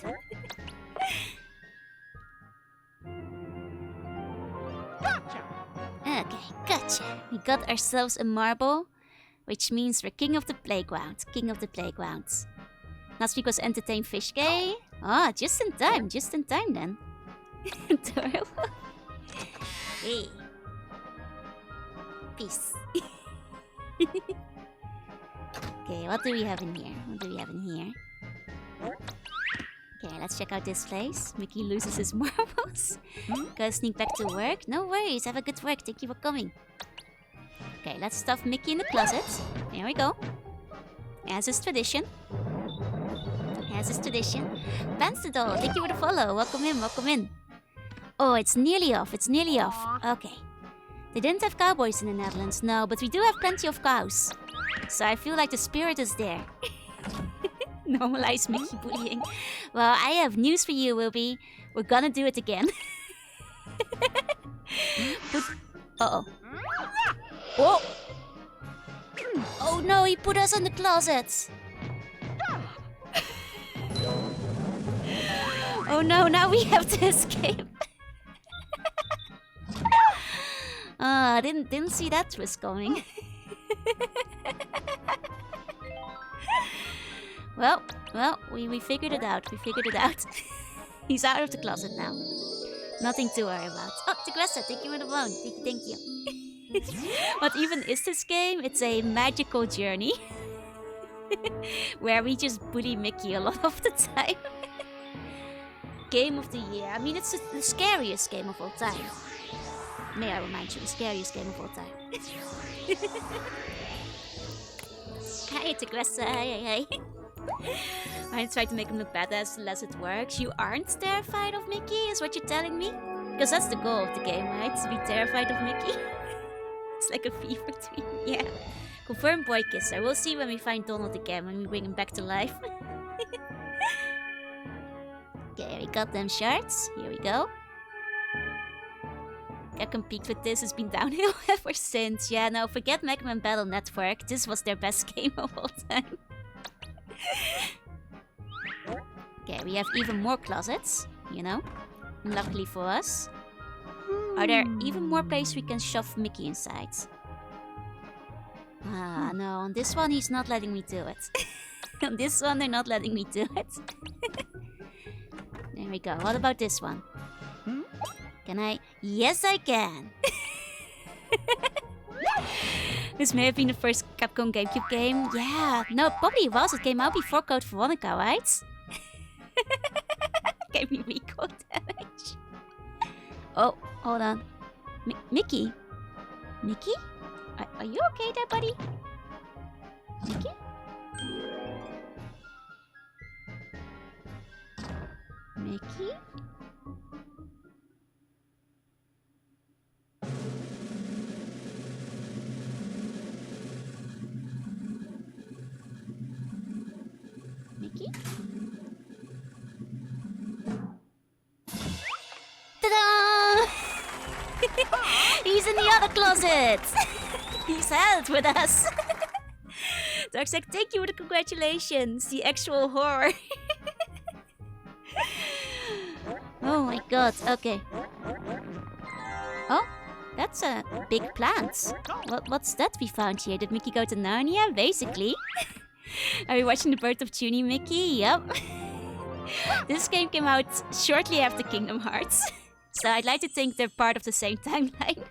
Gotcha. Okay, gotcha. We got ourselves a marble, which means we're king of the playground. King of the playgrounds. Last week was Entertain Fishgay. Ah, just in time then. Adorable. Hey. Peace. Okay, what do we have in here? Okay, let's check out this place. Mickey loses his marbles. Gotta sneak back to work. No worries, have a good work. Thank you for coming. Okay, let's stuff Mickey in the closet. There we go. As is tradition. Panstadol, thank you for the follow. Welcome in. Oh, it's nearly off. Okay. They didn't have cowboys in the Netherlands, no, but we do have plenty of cows. So I feel like the spirit is there. Normalize Mickey bullying. Well, I have news for you, Wilby. We're gonna do it again. Uh-oh. Oh! Oh no, he put us in the closet! Oh no, now we have to escape. I didn't see that twist coming. Well, we figured it out. He's out of the closet now. Nothing to worry about. Oh, Tigressa, thank you for the phone. Thank you. What even is this game? It's a magical journey. Where we just bully Mickey a lot of the time. Game of the year. I mean, it's the scariest game of all time. May I remind you, the scariest game of all time. Hi, Tigressa. Hey. I try to make him look badass unless it works. You aren't terrified of Mickey, is what you're telling me? Because that's the goal of the game, right? To be terrified of Mickey. It's like a fever dream. Yeah. Confirmed boy kisser. We'll see when we find Donald again, when we bring him back to life. Okay, we got them shards. Here we go. I compete with this has been downhill ever since. Yeah, no, forget Mega Man Battle Network. This was their best game of all time. Okay, we have even more closets, you know. Luckily for us. Are there even more places we can shove Mickey inside? Ah, no, on this one he's not letting me do it. On this one they're not letting me do it. There we go. What about this one? Can I? Yes, I can! This may have been the first Capcom GameCube game. Yeah, no, probably was. It came out before Code Veronica, right? Gave me recoil damage. Oh, hold on. Mickey? Mickey? Are you okay there, buddy? Mickey? Mickey? Mickey? Ta-da! He's in the other closet! He's out with us! Darkseid, thank you for the congratulations! The actual horror! Oh my god, okay. Oh, that's a big plant. What's that we found here? Did Mickey go to Narnia? Basically. Are you watching the Birth of Junie, Mickey? Yep. This game came out shortly after Kingdom Hearts. So I'd like to think they're part of the same timeline.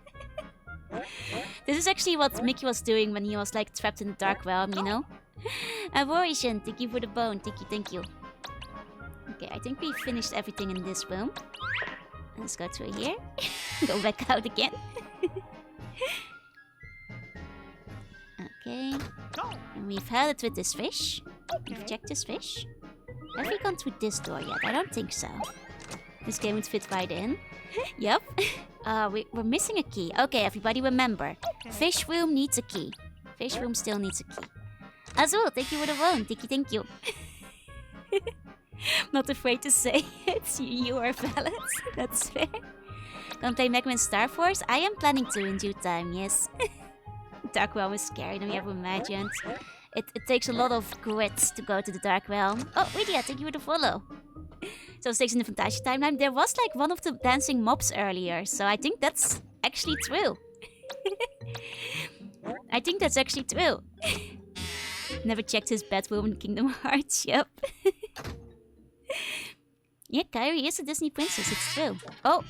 This is actually what Mickey was doing when he was like trapped in the Dark Realm, you know? Aboration, thank you for the bone. Thank you. Okay, I think we finished everything in this room. Let's go through here. Go back out again. Okay. And we've had it with this fish. We've checked this fish. Have we gone through this door yet? I don't think so. This game would fit right in. Yep. We're missing a key. Okay, everybody remember. Fish room needs a key. Fish room still needs a key. Azul, thank you for the phone. Thank you. Not afraid to say it. You are valid. That's fair. Play Mega Man Star Force? I am planning to in due time, yes. Dark Realm is scary than we ever imagined. It takes a lot of grit to go to the Dark Realm. Oh, Lydia, thank you for the follow. So it takes in the Fantasia timeline. There was like one of the dancing mobs earlier, so I think that's actually true. I think that's actually true. Never checked his bedroom in Kingdom Hearts, yep. Yeah, Kairi is a Disney princess, it's true. Oh!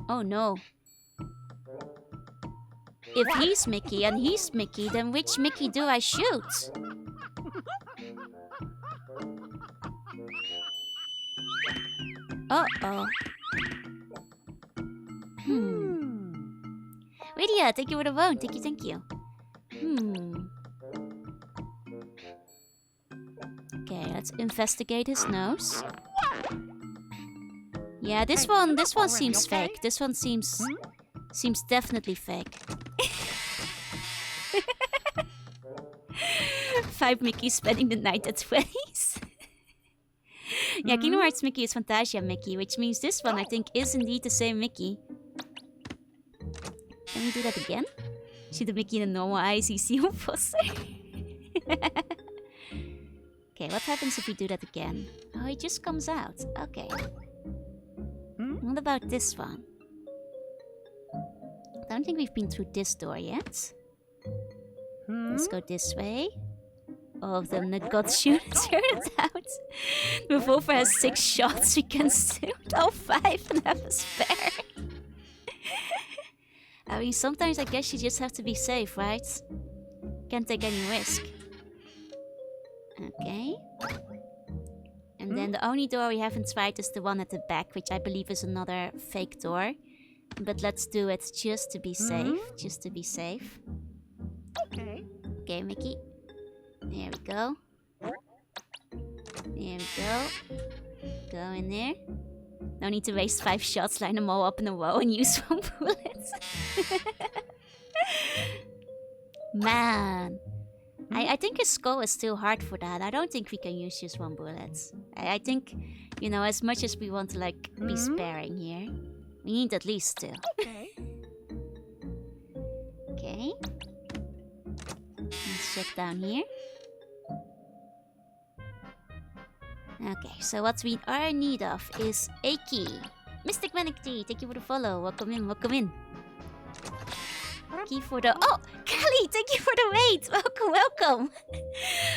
Oh no. If he's Mickey and he's Mickey, then which Mickey do I shoot? Uh-oh. Lydia, thank you for the phone. Thank you. Okay, let's investigate his nose. Yeah, this one seems fake. This one seems definitely fake. 5 Mickey spending the night at Freddy's. Yeah, Kingdom Hearts Mickey is Fantasia Mickey, which means this one I think is indeed the same Mickey. Can we do that again? See the Mickey in the normal eyes, you see imposter. Okay, what happens if we do that again? Oh, it just comes out. Okay. What about this one? I don't think we've been through this door yet. Let's go this way. All of them that got shoot it out. Revolver has 6 shots. We can shoot all 5 and have a spare. I mean, sometimes I guess you just have to be safe, right? Can't take any risk. Okay. And then the only door we haven't tried is the one at the back, which I believe is another fake door. But let's do it just to be safe. Just to be safe. Okay. Okay, Mickey. There we go. There we go. Go in there. No need to waste 5 shots, line them all up in a row and use 1 bullet. Man. I think his skull is still hard for that. I don't think we can use just 1 bullet. I think, you know, as much as we want to, like, be sparing here, we need at least 2. Okay. Okay. Let's check down here. Okay, so what we are in need of is a key. Mystic Manic Tea, thank you for the follow. Welcome in, welcome in. Key for the... Oh! Kelly, thank you for the wait! Welcome, welcome!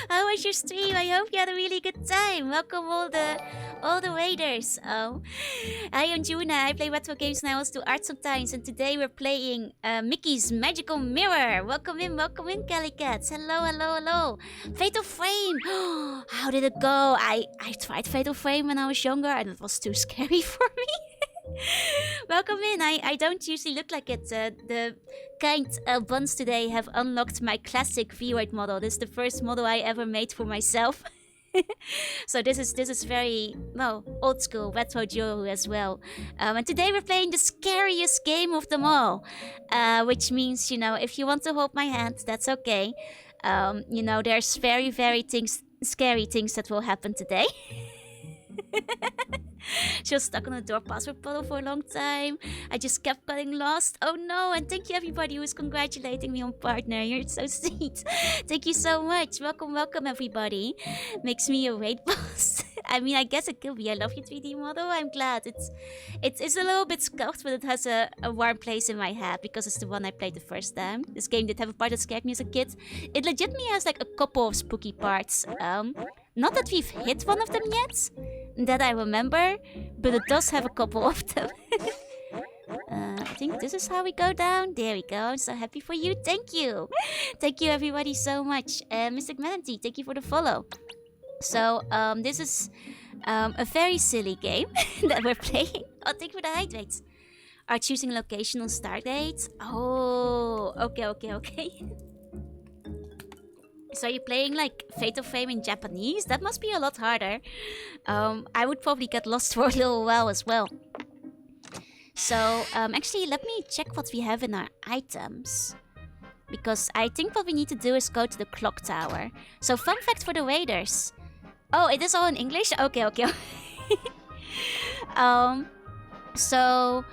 How was your stream? I hope you had a really good time. Welcome all the waiters. I am Juna, I play retro games and I also do art sometimes. And today we're playing Mickey's Magical Mirror. Welcome in, Kelly Cats. Hello, hello, hello. Fatal Frame! How did it go? I tried Fatal Frame when I was younger and it was too scary for me. Welcome in. I don't usually look like it. The kind buns today have unlocked my classic V-Wide model. This is the first model I ever made for myself. So this is very, well, old school, retro Joru as well. And today we're playing the scariest game of them all. Which means, you know, if you want to hold my hand, that's okay. You know, there's very, very scary things that will happen today. She was stuck on a door password puzzle for a long time. I just kept getting lost. Oh no, and thank you everybody who is congratulating me on partner. You're so sweet. Thank you so much. Welcome, welcome everybody. Makes me a raid boss. I mean, I guess it could be. I love your 3D model. I'm glad. It's a little bit scuffed, but it has a warm place in my head because it's the one I played the first time. This game did have a part that scared me as a kid. It legitimately has like a couple of spooky parts. Not that we've hit one of them yet, that I remember, but it does have a couple of them. I think this is how we go down. There we go. I'm so happy for you. Thank you. Thank you everybody so much. Mystic Melody, thank you for the follow. So, this is a very silly game that we're playing. Oh, thank you for the hydrates. Are choosing location on start date? Oh, okay. So you're playing like Fatal Frame in Japanese? That must be a lot harder. I would probably get lost for a little while as well. So actually let me check what we have in our items. Because I think what we need to do is go to the clock tower. So fun fact for the raiders. Oh, it is all in English? Okay. So,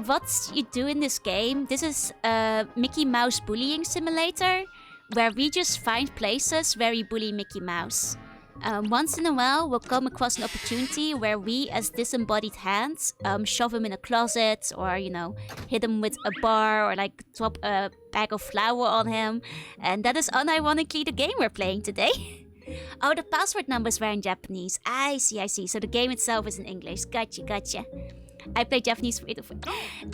what you do in this game, this is a Mickey Mouse bullying simulator, where we just find places where we bully Mickey Mouse. Once in a while, we'll come across an opportunity where we, as disembodied hands, shove him in a closet, or, you know, hit him with a bar, or like drop a bag of flour on him. And that is unironically the game we're playing today. Oh, the password numbers were in Japanese. I see. So the game itself is in English. Gotcha. I play Japanese Fatal Frame.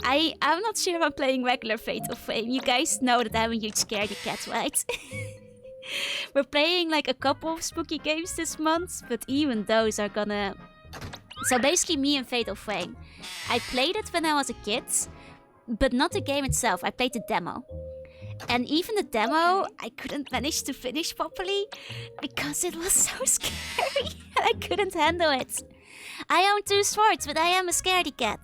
I'm not sure if I'm playing regular Fatal Frame. You guys know that I'm a huge scaredy cat, right? We're playing like a couple of spooky games this month, but even those are gonna... So basically me and Fatal Frame. I played it when I was a kid, but not the game itself. I played the demo. And even the demo, I couldn't manage to finish properly because it was so scary and I couldn't handle it. I own 2 swords, but I am a scaredy cat.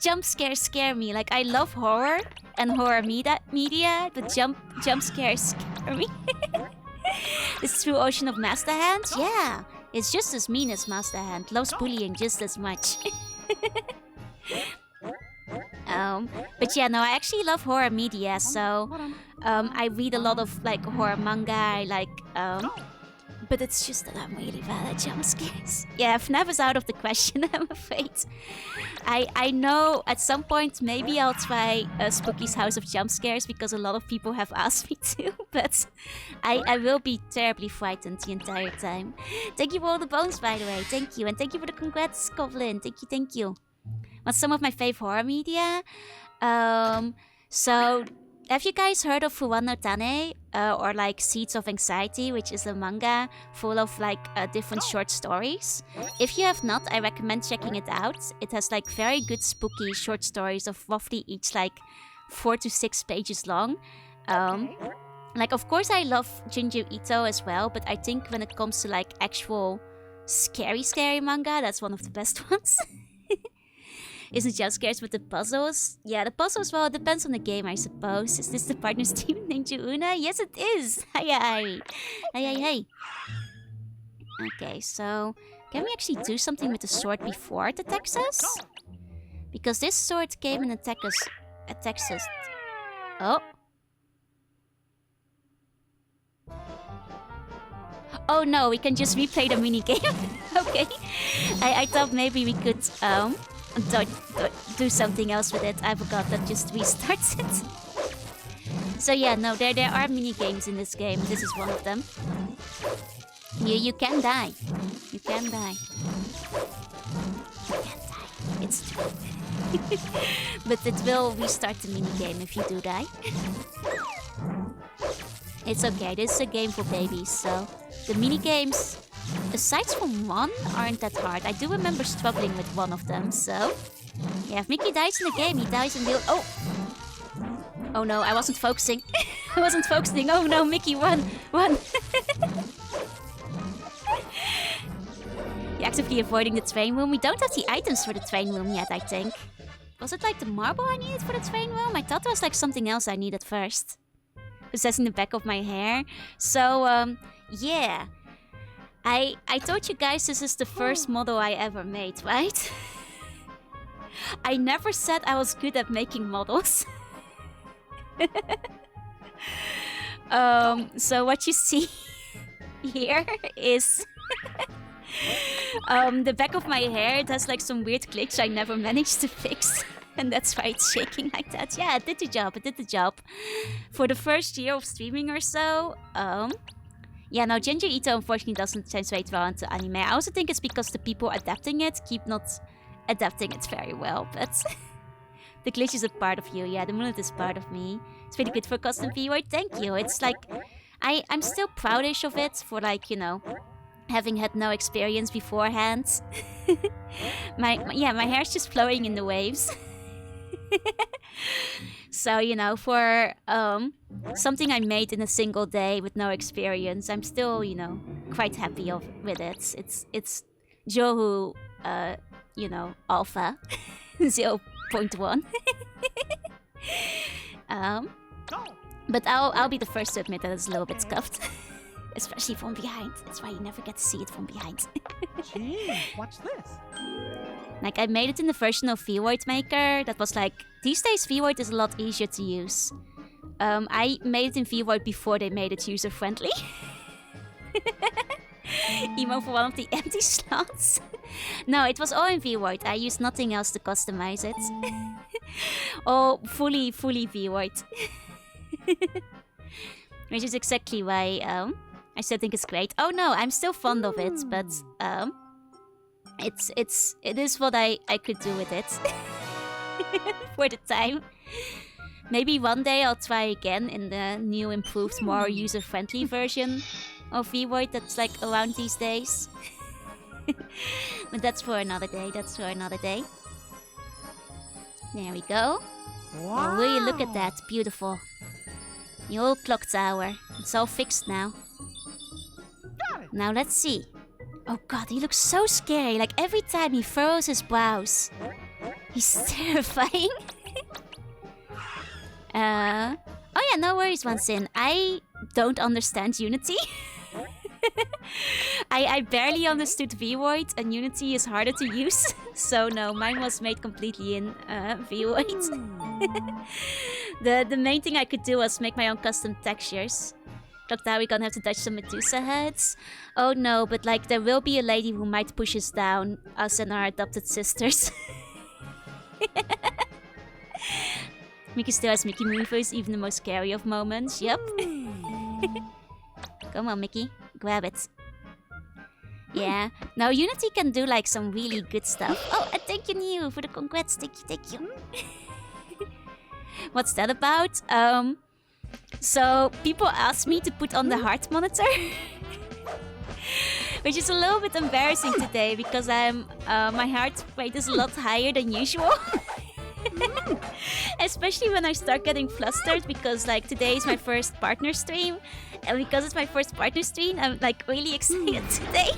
Jump scares scare me. Like, I love horror and horror media, but jump scares scare me. This true ocean of Master Hand? Yeah, it's just as mean as Master Hand. Loves bullying just as much. But yeah, no, I actually love horror media, so I read a lot of like horror manga. I like but it's just that I'm really bad at jump scares. Yeah, FNAF is out of the question, I'm afraid. I know at some point maybe I'll try Spooky's House of Jump Scares because a lot of people have asked me to, but I will be terribly frightened the entire time. Thank you for all the bones, by the way. Thank you, and thank you for the congrats, Goblin. Thank you. What's some of my fave horror media? So, have you guys heard of Fuwan no Tane? Or like Seeds of Anxiety, which is a manga full of like different short stories? If you have not, I recommend checking it out. It has like very good spooky short stories of roughly each like 4 to 6 pages long. Like, of course I love Junji Ito as well, but I think when it comes to like actual scary manga, that's one of the best ones. Isn't jump scares with the puzzles? Yeah, the puzzles, well, it depends on the game, I suppose. Is this the partner's team, Ninja Una? Yes, it is! Hi. Okay, so... Can we actually do something with the sword before it attacks us? Because this sword came and attacks us... Oh! Oh no, we can just replay the minigame. Okay. I thought maybe we could, do something else with it. I forgot that just restarts it. So yeah, no, there are mini games in this game. This is one of them. You can die. You can die. It's true. But it will restart the mini game if you do die. It's okay. This is a game for babies, so the mini games, aside from one, aren't that hard. I do remember struggling with one of them, so... Yeah, if Mickey dies in the game, he dies in the... Oh! Oh no, I wasn't focusing. I wasn't focusing. Oh no, Mickey, run! Run! You're actively avoiding the train room. We don't have the items for the train room yet, I think. Was it like the marble I needed for the train room? I thought there was like something else I needed first. Possessing the back of my hair. So, yeah. I told you guys this is the first model I ever made, right? I never said I was good at making models. So what you see here is the back of my hair. It has like some weird glitch I never managed to fix. And that's why it's shaking like that. Yeah, it did the job. For the first year of streaming or so, yeah, no, Junji Ito unfortunately doesn't translate well into anime. I also think it's because the people adapting it keep not adapting it very well, but... The glitch is a part of you, yeah, the mullet is part of me. It's really good for custom viewer, thank you. It's like, I'm still proudish of it for like, you know, having had no experience beforehand. my hair's just flowing in the waves. So, you know, for something I made in a single day with no experience, I'm still, you know, quite happy with it. It's Johu, you know, Alpha 0.1. But I'll be the first to admit that it's a little bit scuffed. Especially from behind. That's why you never get to see it from behind. Gee, what's this? Like, I made it in the version of Void Maker that was like... These days, Void is a lot easier to use. I made it in Void before they made it user-friendly. Emo for one of the empty slots. No, it was all in Void. I used nothing else to customize it. All fully Void. Which is exactly why I still think it's great. Oh no, I'm still fond of it, but it is what I could do with it for the time. Maybe one day I'll try again in the new, improved, more user-friendly version of Void that's like around these days. But that's for another day. That's for another day. There we go. Wow. Oh, will you look at that? Beautiful. The old clock tower. It's all fixed now. Got it. Now let's see. Oh god, he looks so scary. Like every time he furrows his brows. He's terrifying. Oh yeah, no worries, Wansin. I don't understand Unity. I barely understood Void, and Unity is harder to use. So no, mine was made completely in Void. The main thing I could do was make my own custom textures. Clock Tower, we're gonna have to dodge some Medusa heads. Oh no, but like there will be a lady who might push us down, us and our adopted sisters. Mickey still has Mickey Movers, even the most scary of moments. Yep. Come on, Mickey. Grab it. Yeah. Now, Unity can do like some really good stuff. Oh, and thank you, Neo, for the congrats. Thank you. What's that about? So, people asked me to put on the heart monitor. Which is a little bit embarrassing today because my heart rate is a lot higher than usual. Especially when I start getting flustered because like today is my first partner stream, and because it's my first partner stream, I'm like really excited today.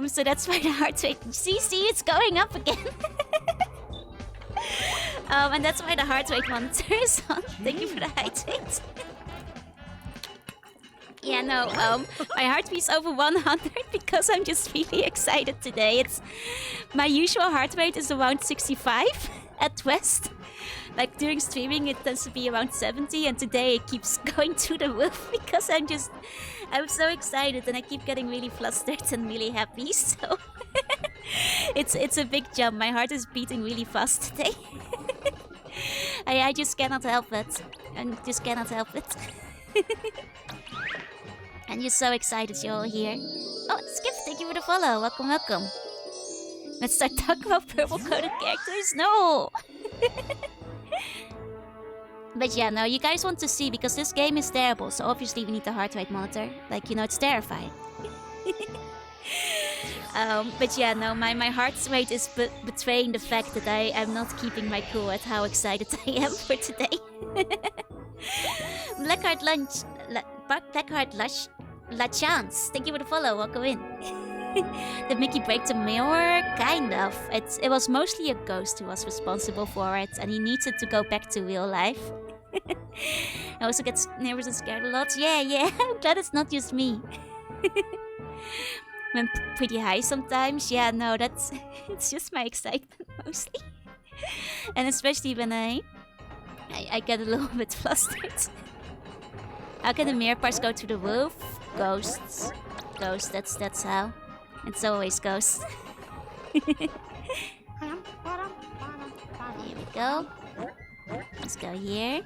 So that's why the heart rate. See, it's going up again. And that's why the heart rate monitor is on. Thank you for the hydrate. Yeah, no, my heartbeat's over 100 because I'm just really excited today. It's my usual heart rate is around 65 at West. Like during streaming it tends to be around 70, and today it keeps going through the roof because I'm so excited and I keep getting really flustered and really happy. So it's a big jump. My heart is beating really fast today. I just cannot help it. I just cannot help it. And you're so excited you're all here. Oh, Skip, thank you for the follow. Welcome, welcome. Let's start talking about purple-coded characters. No! But yeah, no, you guys want to see because this game is terrible. So obviously we need the heart rate monitor. Like, you know, it's terrifying. But yeah, no, my heart rate is betraying the fact that I am not keeping my cool at how excited I am for today. Blackheart Lunch... Blackheart Lush... La Chance, thank you for the follow, welcome in. Did Mickey break the mirror? Kind of. It was mostly a ghost who was responsible for it, and he needed to go back to real life. I also get nervous and scared a lot. Yeah, I'm glad it's not just me. I'm pretty high sometimes. Yeah, no, it's just my excitement mostly. And especially when I get a little bit flustered. How can the mirror parts go to the roof? Ghosts. That's how. It's always ghosts. Here we go. Let's go here.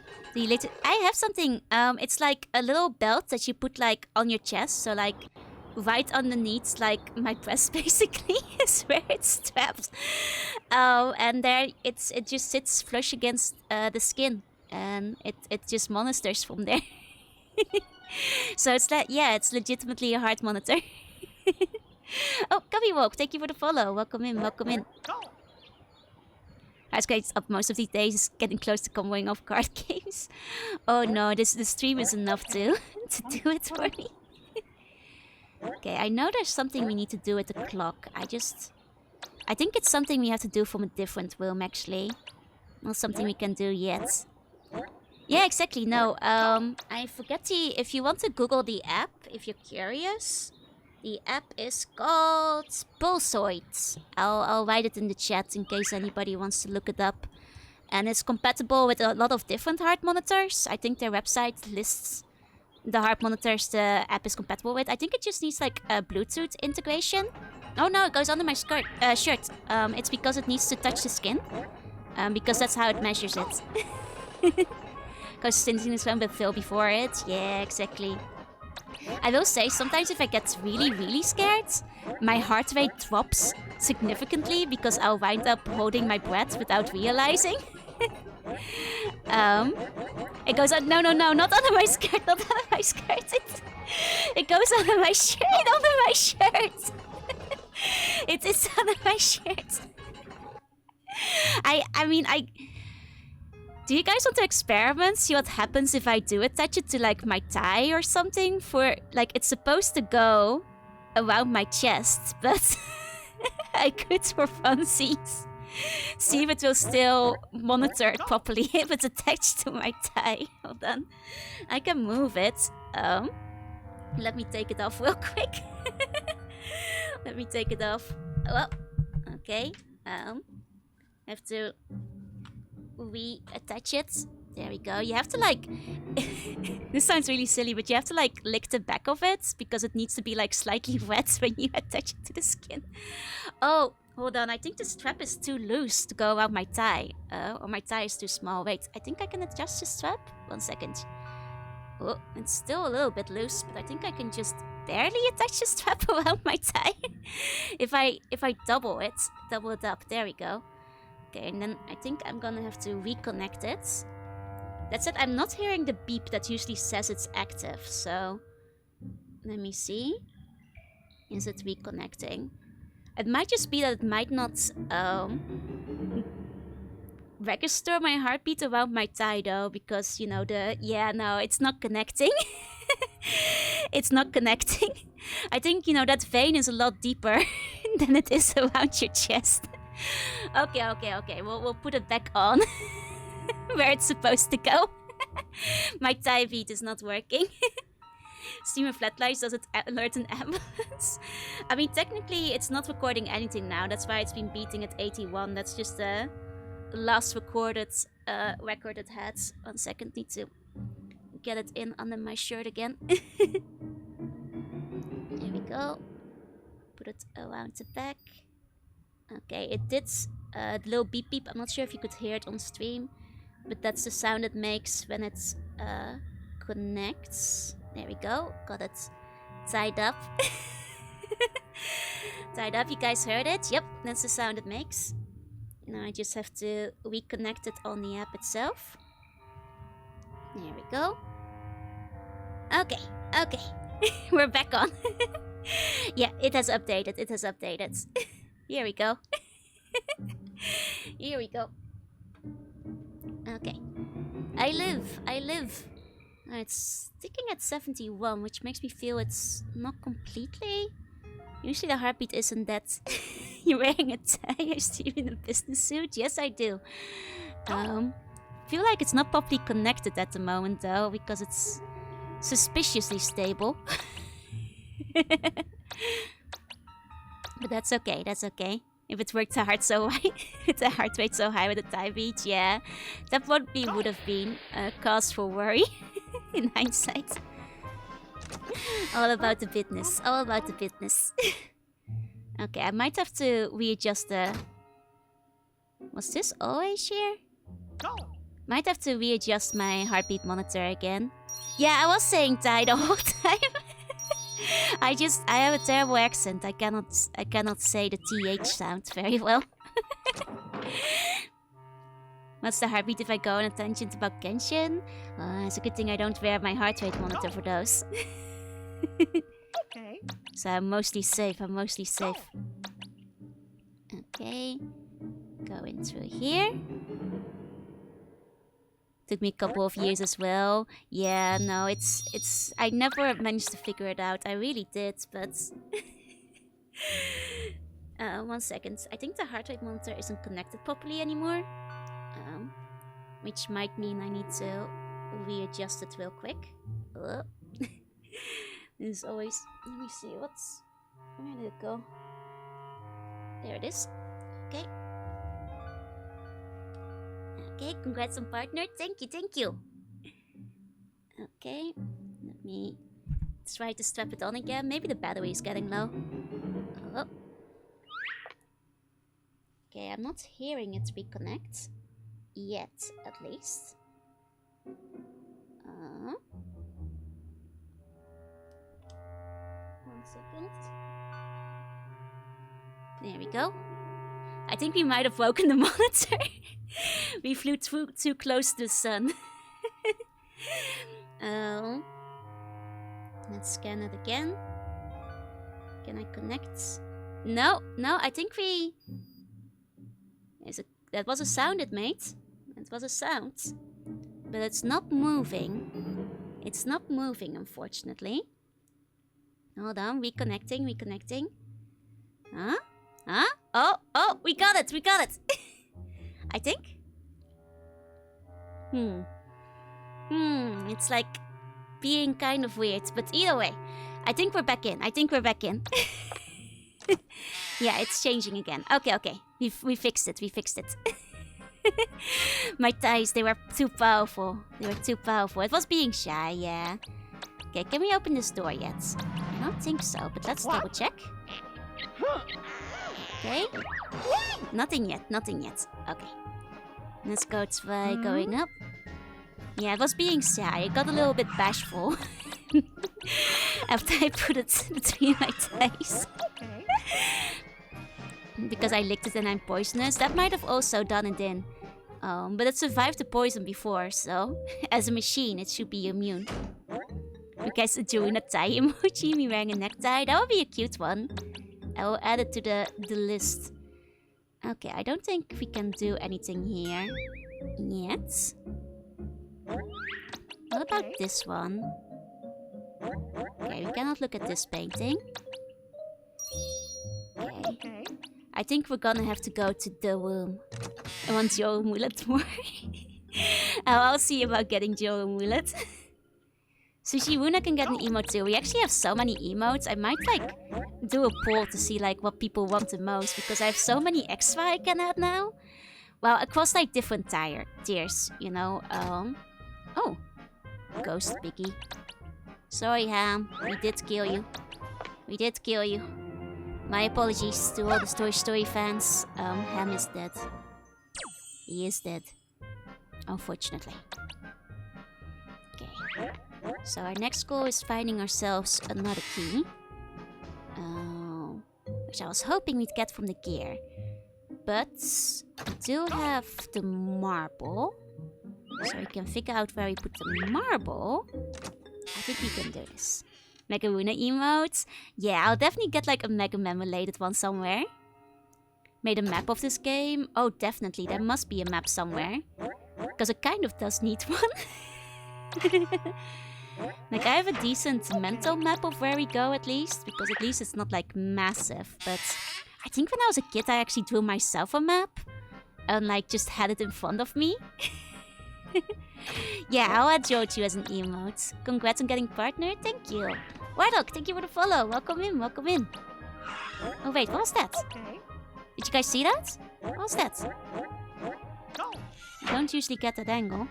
I have something. It's like a little belt that you put like on your chest. So like right underneath like my breast basically is where it's strapped. And there it just sits flush against the skin, and it just monitors from there. So it's like, yeah, it's legitimately a heart monitor. Oh, Cubby Walk, thank you for the follow. Welcome in, welcome in. Heart rate's up most of these days. It's getting close to comboing off card games. Oh no, the stream is enough to do it for me. Okay, I know there's something we need to do with the clock. I think it's something we have to do from a different room actually. Not something we can do yet. Yeah, exactly. No, I forget if you want to Google the app, if you're curious, The app is called Pulsoid. I'll write it in the chat in case anybody wants to look it up. And it's compatible with a lot of different heart monitors. I think their website lists the heart monitors the app is compatible with. I think it just needs like a Bluetooth integration. Oh no, it goes under my shirt. It's because it needs to touch the skin. Because that's how it measures it. Because since it's going to fill before it. Yeah, exactly. I will say, sometimes if I get really, really scared, my heart rate drops significantly because I'll wind up holding my breath without realizing. It goes on. No, not under my skirt, not under my skirt. It goes under my shirt, under my shirt. It's under my shirt. Do you guys want to experiment? See what happens if I do attach it to like my thigh or something? For like, it's supposed to go around my chest, but I could for funsies see if it will still monitor it properly if it's attached to my thigh. Hold on, I can move it. Let me take it off real quick. Let me take it off. Well, okay. Have to reattach it. There we go. You have to like... This sounds really silly, but you have to like lick the back of it because it needs to be like slightly wet when you attach it to the skin. Oh, hold on. I think the strap is too loose to go around my thigh. Or my thigh is too small. Wait, I think I can adjust the strap. 1 second. Oh, it's still a little bit loose, but I think I can just barely attach the strap around my thigh. if I double it up. There we go. Okay, and then I think I'm gonna have to reconnect it. That said, I'm not hearing the beep that usually says it's active, so... Let me see. Is it reconnecting? It might just be that it might not register my heartbeat around my thigh though, because, you know, yeah, no, it's not connecting. It's not connecting. I think, you know, that vein is a lot deeper than it is around your chest. Okay. We'll put it back on where it's supposed to go. My thigh beat is not working. Steamer flatlights, does it alert an ambulance? I mean, technically, it's not recording anything now. That's why it's been beating at 81. That's just the last recorded record it had. 1 second, need to get it in under my shirt again. There we go. Put it around the back. Okay, it did a little beep beep. I'm not sure if you could hear it on stream, but that's the sound it makes when it connects. There we go. Got it tied up. Tied up. You guys heard it? Yep, that's the sound it makes. Now I just have to reconnect it on the app itself. There we go. Okay. We're back on. Yeah, it has updated. Here we go. Here we go. Okay. I live. It's sticking at 71, which makes me feel it's not completely... Usually the heartbeat isn't that... You're wearing a tie, you're still in a business suit? Yes, I do. Feel like it's not properly connected at the moment, though, because it's suspiciously stable. But that's okay. If it worked hard so high, with the heart rate so high with the thigh beat, yeah, that would have been a cause for worry. In hindsight. All about the business. Okay, I might have to readjust the... Was this always here? Might have to readjust my heartbeat monitor again. Yeah, I was saying Thai the whole time. I have a terrible accent. I cannot say the TH sound very well. What's the heartbeat if I go on a tangent about Genshin? It's a good thing I don't wear my heart rate monitor for those. Okay. So I'm mostly safe. Okay. Going through here. Took me a couple of years as well. Yeah, no, it's... I never managed to figure it out. I really did, but... 1 second. I think the heart rate monitor isn't connected properly anymore. Which might mean I need to readjust it real quick. This is always... Let me see, what's... Where did it go? There it is. Okay. Okay, congrats on partner. Thank you, thank you. Okay, let me try to strap it on again. Maybe the battery is getting low. Oh. Okay, I'm not hearing it reconnect. Yet, at least. 1 second. There we go. I think we might have woken the monitor. We flew too close to the sun. Let's scan it again. Can I connect? No, I think we... That was a sound it made. It was a sound. But it's not moving. It's not moving, unfortunately. Hold on, reconnecting. Huh? Oh, we got it. I think. It's like being kind of weird, but either way, I think we're back in. Yeah, it's changing again. Okay. We fixed it. My ties, they were too powerful. It was being shy, yeah. Okay, can we open this door yet? I don't think so, but let's double check. Okay. Nothing yet. Okay. Let's go try going up. Yeah, it was being shy. I got a little bit bashful. After I put it between my thighs. Because I licked it and I'm poisonous. That might have also done it in. But it survived the poison before, so as a machine, it should be immune. You guys are doing a tie emoji, me wearing a necktie. That would be a cute one. I will add it to the list. Okay, I don't think we can do anything here yet. What about this one? Okay, we cannot look at this painting. Okay. I think we're gonna have to go to the room. I want Joe Mulet more. I'll see about getting Joe Mulet. Sushi Wuna can get an emote too. We actually have so many emotes. I might like do a poll to see like what people want the most, because I have so many extra I can add now. Well, across like different tiers, you know. Oh, Ghost Piggy. Sorry, Ham. We did kill you. My apologies to all the Toy Story fans. Ham is dead. He is dead. Unfortunately. Okay. So our next goal is finding ourselves another key. Which I was hoping we'd get from the gear. But we do have the marble. So we can figure out where we put the marble. I think we can do this. Megaruna emotes. Yeah, I'll definitely get like a Mega Man related one somewhere. Made a map of this game. Oh, definitely. There must be a map somewhere. Because it kind of does need one. Like, I have a decent mental map of where we go at least. Because at least it's not like massive. But I think when I was a kid, I actually drew myself a map. And like just had it in front of me. Yeah, I'll add Joju as an emote. Congrats on getting partnered. Thank you. Warlock, thank you for the follow. Welcome in. Oh wait, what was that? Did you guys see that? What was that? I don't usually get that angle.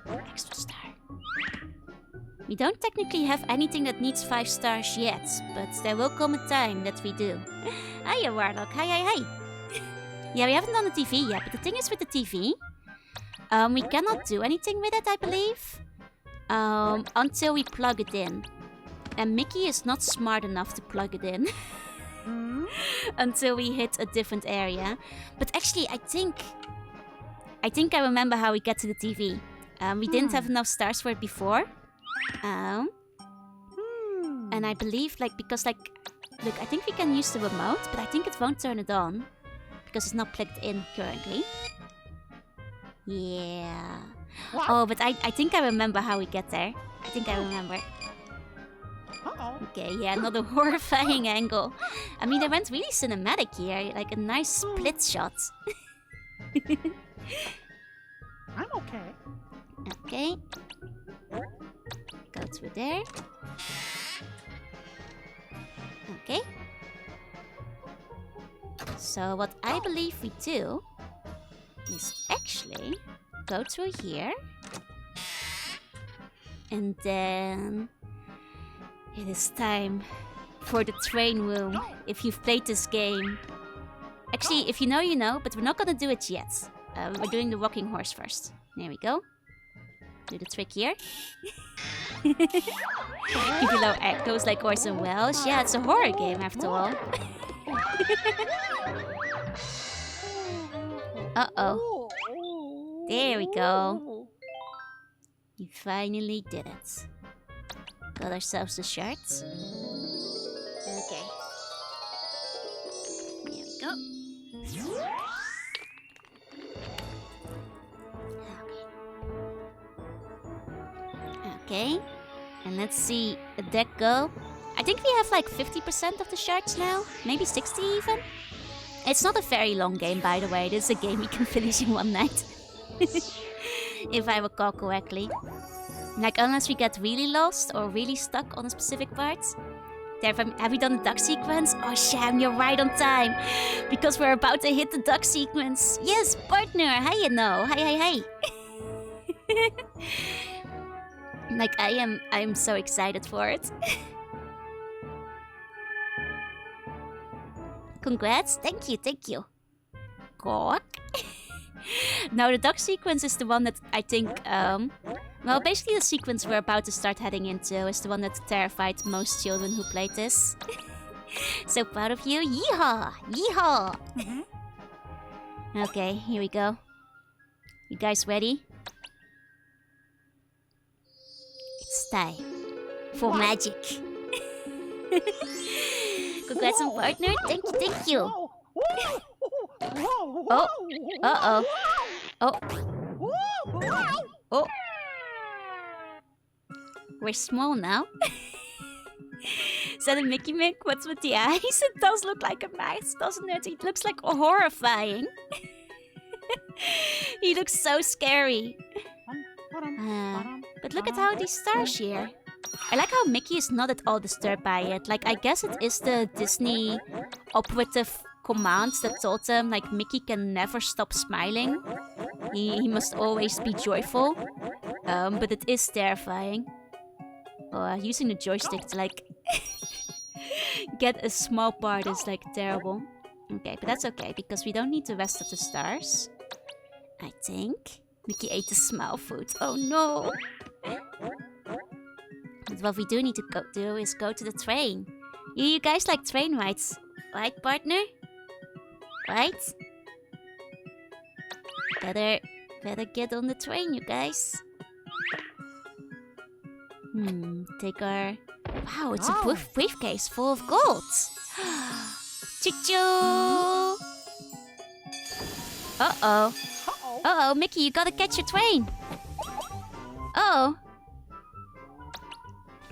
Extra star. We don't technically have anything that needs 5 stars yet, but there will come a time that we do. Hiya, Warlock. Hi. Yeah, we haven't done the TV yet, but the thing is with the TV, we cannot do anything with it, I believe, until we plug it in. And Mickey is not smart enough to plug it in until we hit a different area. But actually, I think I remember how we get to the TV. We didn't have enough stars for it before. And I believe, because look, I think we can use the remote, but I think it won't turn it on because it's not plugged in currently. Yeah. What? Oh, but I think I remember how we get there. I think I remember. Okay, yeah, another horrifying angle. I mean, they went really cinematic here, like a nice split shot. I'm okay. Okay. Go through there. Okay. So what I believe we do is actually go through here. And then it is time for the train room. If you've played this game. Actually, if you know, you know, but we're not gonna do it yet. We're doing the rocking horse first. There we go. Do the trick here. Keep below echoes like Orson Welles. Yeah, it's a horror game after all. Uh-oh. There we go. We finally did it. Got ourselves the shirts. Okay. There we go. Okay. And let's see a deck go. I think we have like 50% of the shards now. Maybe 60 even. It's not a very long game, by the way. This is a game we can finish in one night. If I recall correctly. Like, unless we get really lost or really stuck on a specific part. Have we done the duck sequence? Oh, Sham, you're right on time. Because we're about to hit the duck sequence. Yes, partner. How you know? Hi. Like, I am so excited for it. Congrats. Thank you. Gawk. Now, the duck sequence is the one that I think, well, basically the sequence we're about to start heading into is the one that terrified most children who played this. So proud of you. Yeehaw! Yeehaw! Okay, here we go. You guys ready? It's time for magic. Congrats on partner. Thank you. Oh, uh-oh. Oh. We're small now. Is that a Mickey Mick? What's with the eyes? It does look like a mouse, doesn't it? It looks like horrifying. He looks so scary. But look at how these stars here. I like how Mickey is not at all disturbed by it. Like, I guess it is the Disney operative commands that told them, like, Mickey can never stop smiling. He must always be joyful. But it is terrifying. Using the joystick to, like, get a small part is, like, terrible. Okay, but that's okay, because we don't need the rest of the stars. I think. Mickey ate the smile food. Oh, no! But what we do need to do is go to the train. You guys like train rides, right, partner? Right? Better get on the train, you guys. Take our... Wow, it's a briefcase full of gold. Choo-choo! Uh-oh. Uh-oh, Mickey, you gotta catch your train. Oh.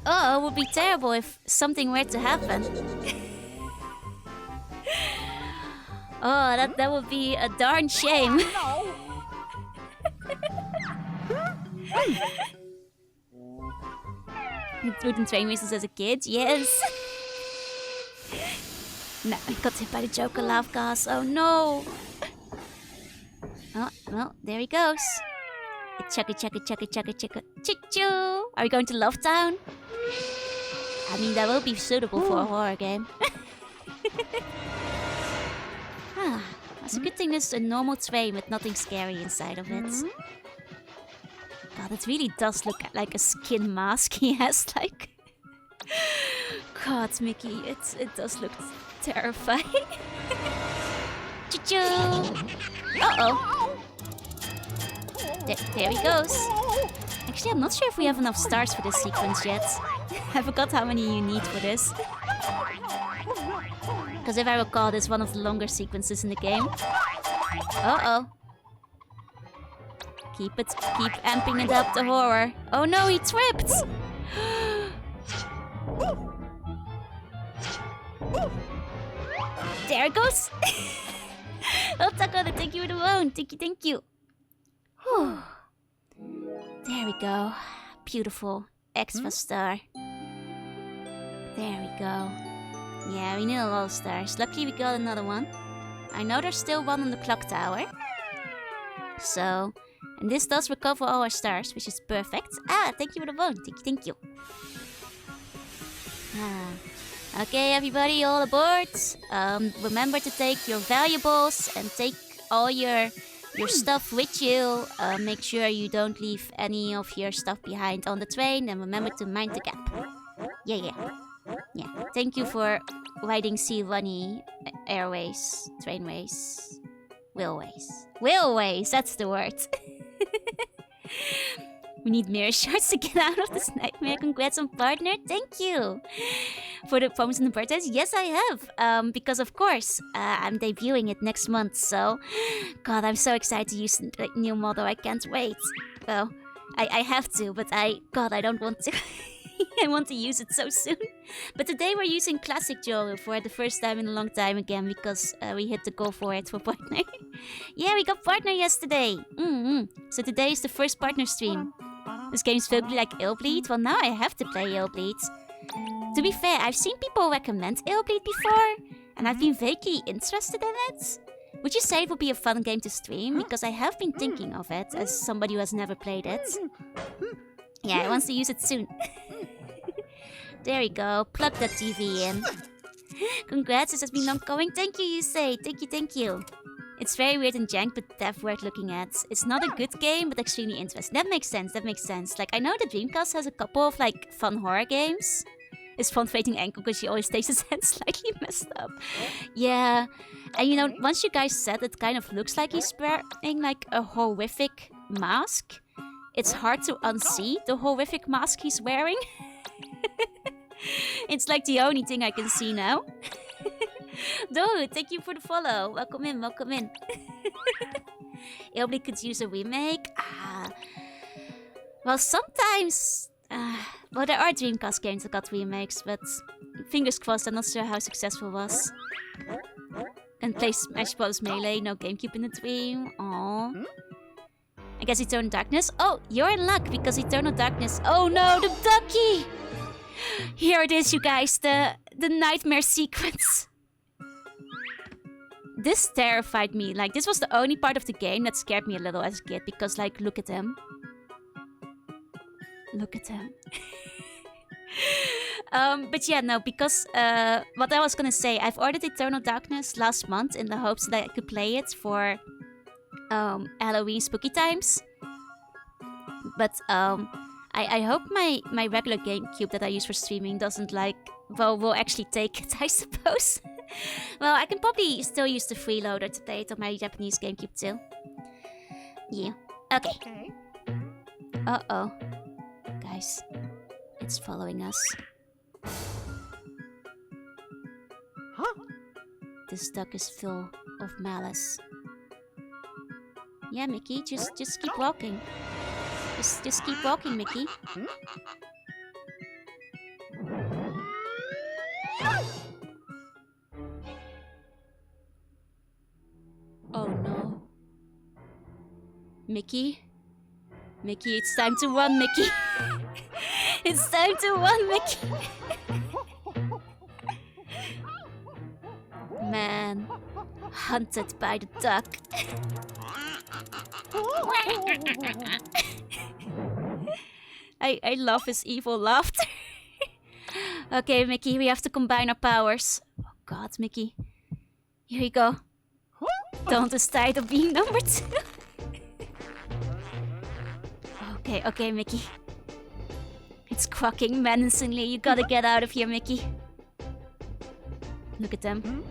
Oh, it would be terrible if something were to happen. Oh, that would be a darn shame. Wooden train races as a kid? Yes. No, I got hit by the Joker laugh gas. Oh no. Oh, well, there he goes. Chugga. Choo-choo. Are we going to Love Town? I mean, that will be suitable for a horror game. It's a good thing this is a normal train with nothing scary inside of it. God, it really does look like a skin mask he has, like... God, Mickey, it does look terrifying. Choo-choo! Uh-oh. There he goes. Actually, I'm not sure if we have enough stars for this sequence yet. I forgot how many you need for this. Because if I recall, this is one of the longer sequences in the game. Uh-oh. Keep amping it up, the horror. Oh no, he tripped! There it goes! Oh, Takada, thank you for the loan. Thank you. Whew. There we go. Beautiful. Extra star. There we go. Yeah, we need a lot of stars. Luckily, we got another one. I know there's still one on the clock tower. So, and this does recover all our stars, which is perfect. Ah, thank you for the vote. Thank you. Ah. Okay, everybody, all aboard. Remember to take your valuables and take all your stuff with you. Make sure you don't leave any of your stuff behind on the train, and remember to mind the gap. Yeah. Thank you for riding C-Runny Airways, Trainways, Wheelways, that's the word. We need mirror shards to get out of this nightmare. Congrats on partner, thank you. For the promise and the birthdays, yes I have. Because of course, I'm debuting it next month, so... God, I'm so excited to use the new model, I can't wait. Well, I have to, but I don't want to. I want to use it so soon. But today we're using Classic Joru for the first time in a long time again, because we hit the goal for it for partner. Yeah, we got partner yesterday. So today is the first partner stream. This game's vaguely like Illbleed. Well, now I have to play Illbleed. To be fair, I've seen people recommend Illbleed before, and I've been vaguely interested in it. Would you say it would be a fun game to stream? Because I have been thinking of it as somebody who has never played it. Yeah, I want to use it soon. There we go. Plug that TV in. Congrats, this has been long going. Thank you, Yusei. Thank you. It's very weird and jank, but definitely worth looking at. It's not a good game, but extremely interesting. That makes sense. Like, I know the Dreamcast has a couple of, like, fun horror games. It's fun fighting Ankle because she always takes his hand slightly messed up. Yeah. And, you know, once you guys said it kind of looks like he's wearing, like, a horrific mask, it's hard to unsee the horrific mask he's wearing. It's like the only thing I can see now. Dude, thank you for the follow. Welcome in. Illbleed could use a remake. Well, sometimes... well, there are Dreamcast games that got remakes, but fingers crossed, I'm not sure how successful it was. And play Smash Bros. Melee, no GameCube in the dream. Aww. I guess Eternal Darkness. Oh, you're in luck because Eternal Darkness. Oh no, the ducky! Here it is, you guys, the nightmare sequence. This terrified me. Like, this was the only part of the game that scared me a little as a kid, because, like, look at him. Look at him. But yeah, no, because what I was gonna say, I've ordered Eternal Darkness last month in the hopes that I could play it for Halloween spooky times. But I hope my regular GameCube that I use for streaming doesn't, like, well, will actually take it, I suppose. Well, I can probably still use the freeloader to play it on my Japanese GameCube too. Yeah. Okay. Uh-oh. Guys, it's following us. Huh? This duck is full of malice. Yeah, Mickey, just keep walking. Just keep walking, Mickey. Oh no. Mickey? Mickey, it's time to run, Mickey. It's time to run, Mickey. Man, hunted by the duck. I love his evil laughter. Okay, Mickey, we have to combine our powers. Oh God, Mickey. Here you go. Don't is tired of being number 2. Okay, Mickey. It's quacking menacingly. You gotta get out of here, Mickey. Look at them.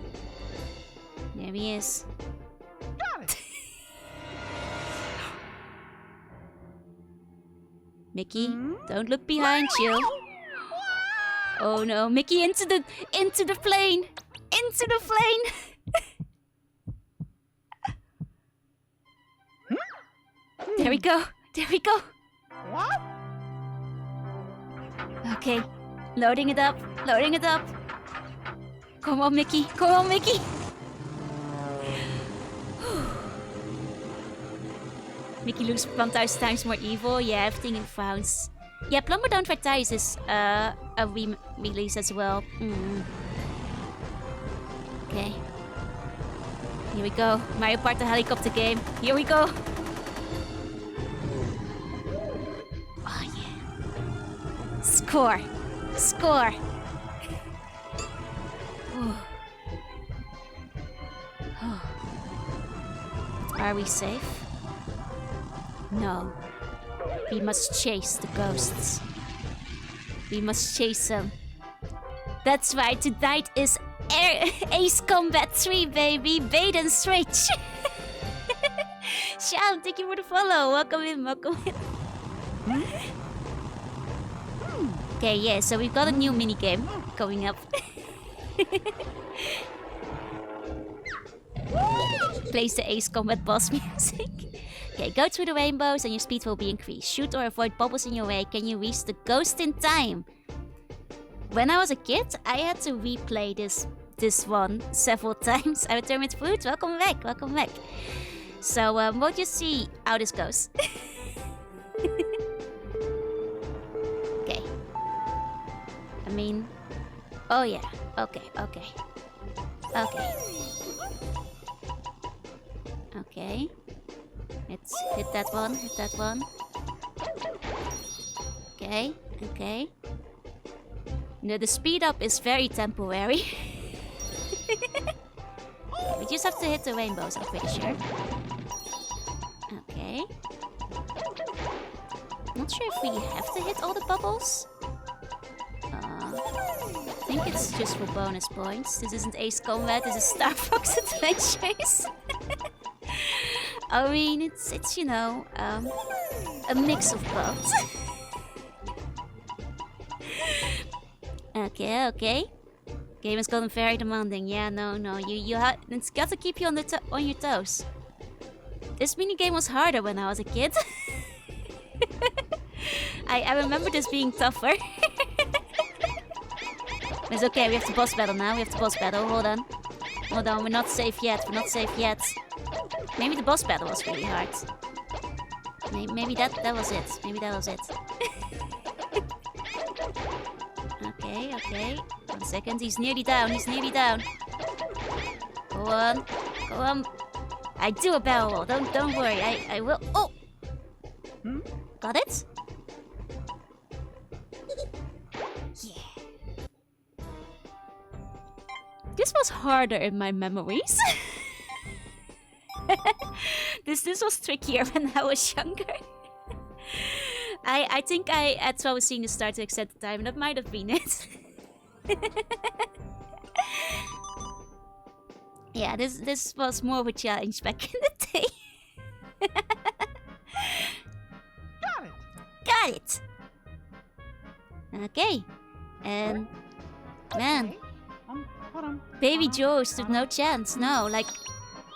There he is. Got it. Mickey, don't look behind you. Oh no, Mickey, into the plane! Into the plane! There we go. What? Okay, loading it up. Come on, Mickey. Mickey looks 1,000 times more evil. Yeah, everything in frowns. Yeah, Plumber Don't Fight Ties is a re-release as well. Okay. Here we go. Mario Party helicopter game. Here we go. Oh yeah. Score. Score. Are we safe? No. We must chase the ghosts. We must chase them. That's right, tonight is Ace Combat 3, baby. Bait and switch. Sean, thank you for the follow. Welcome in, welcome in. Okay, yeah, so we've got a new minigame coming up. Plays the Ace Combat boss music. Okay, go through the rainbows and your speed will be increased. Shoot or avoid bubbles in your way. Can you reach the ghost in time? When I was a kid, I had to replay this one several times. I return with fruit. Welcome back, welcome back. So we'll just see how this goes. Okay. I mean, oh yeah. Okay, okay. Okay. Okay. Let's hit that one, hit that one. Okay, okay. No, the speed up is very temporary. We just have to hit the rainbows, I'm pretty sure. Okay. Not sure if we have to hit all the bubbles. I think it's just for bonus points. This isn't Ace Combat, this is Star Fox Adventures. I mean, it's you know, a mix of both. Okay, okay. Game has gotten very demanding. Yeah, no, it's got to keep you on your toes. This minigame was harder when I was a kid. I remember this being tougher. It's okay, we have to boss battle now. We have to boss battle. Hold on. Hold on, we're not safe yet. We're not safe yet. Maybe the boss battle was really hard. Maybe that was it. Maybe that was it. Okay, okay. 1 second. He's nearly down. He's nearly down. Go on. Go on. I do a barrel roll. Don't worry. I will. Oh! Got it? Yeah. This was harder in my memories. This was trickier when I was younger. I think that's why I was seeing the start to extend the time. That might have been it. Yeah, this was more of a challenge back in the day. Got it. Got it. Okay, and man, Okay. Hold on. Baby Joe stood no chance. No, like.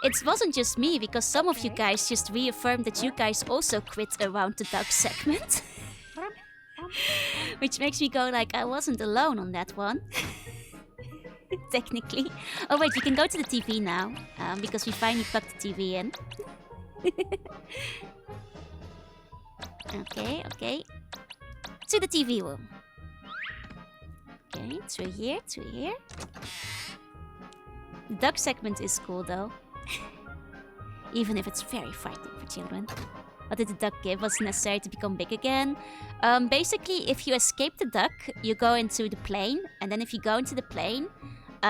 It wasn't just me, because some of you guys just reaffirmed that you guys also quit around the duck segment. Which makes me go like, I wasn't alone on that one. Technically. Oh wait, you can go to the TV now, because we finally plugged the TV in. Okay, okay. To the TV room. Okay, through here, through here. The duck segment is cool though. Even if it's very frightening for children. What did the duck give? Was it necessary to become big again? Basically, if you escape the duck, you go into the plane. And then if you go into the plane,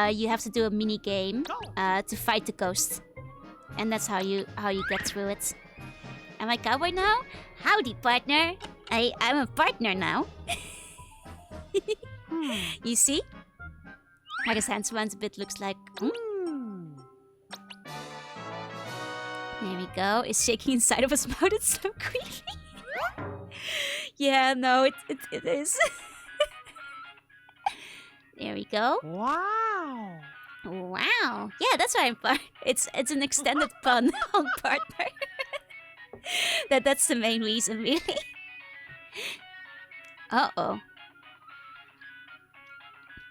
you have to do a mini game to fight the ghost. And that's how you get through it. Am I cowboy now? Howdy, partner. I'm a partner now. You see? How his hands runs a bit looks like... There we go. It's shaking inside of his mouth. It's so creepy. Yeah, no, it is. There we go. Wow. Wow. Yeah, that's why I'm it's an extended pun on partner. That's the main reason, really. Uh-oh.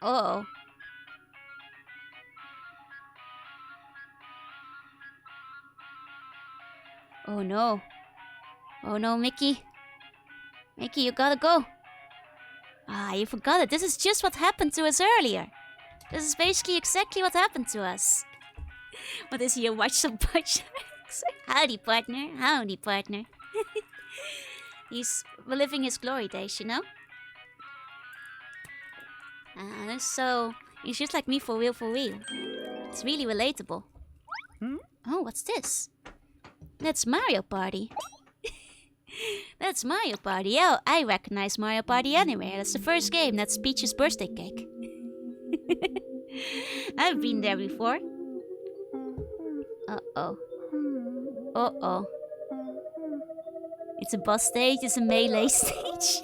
Uh-oh. Oh no. Oh no, Mickey. Mickey, you gotta go. Ah, you forgot it. This is just what happened to us earlier. This is basically exactly what happened to us. What is he, a watch some punch? Howdy, partner. Howdy, partner. He's living his glory days, you know? So, he's just like me for real, for real. It's really relatable. Oh, what's this? That's Mario Party. That's Mario Party. Oh, I recognize Mario Party anywhere. That's the first game. That's Peach's birthday cake. I've been there before. Uh-oh. Uh-oh. It's a boss stage. It's a melee stage.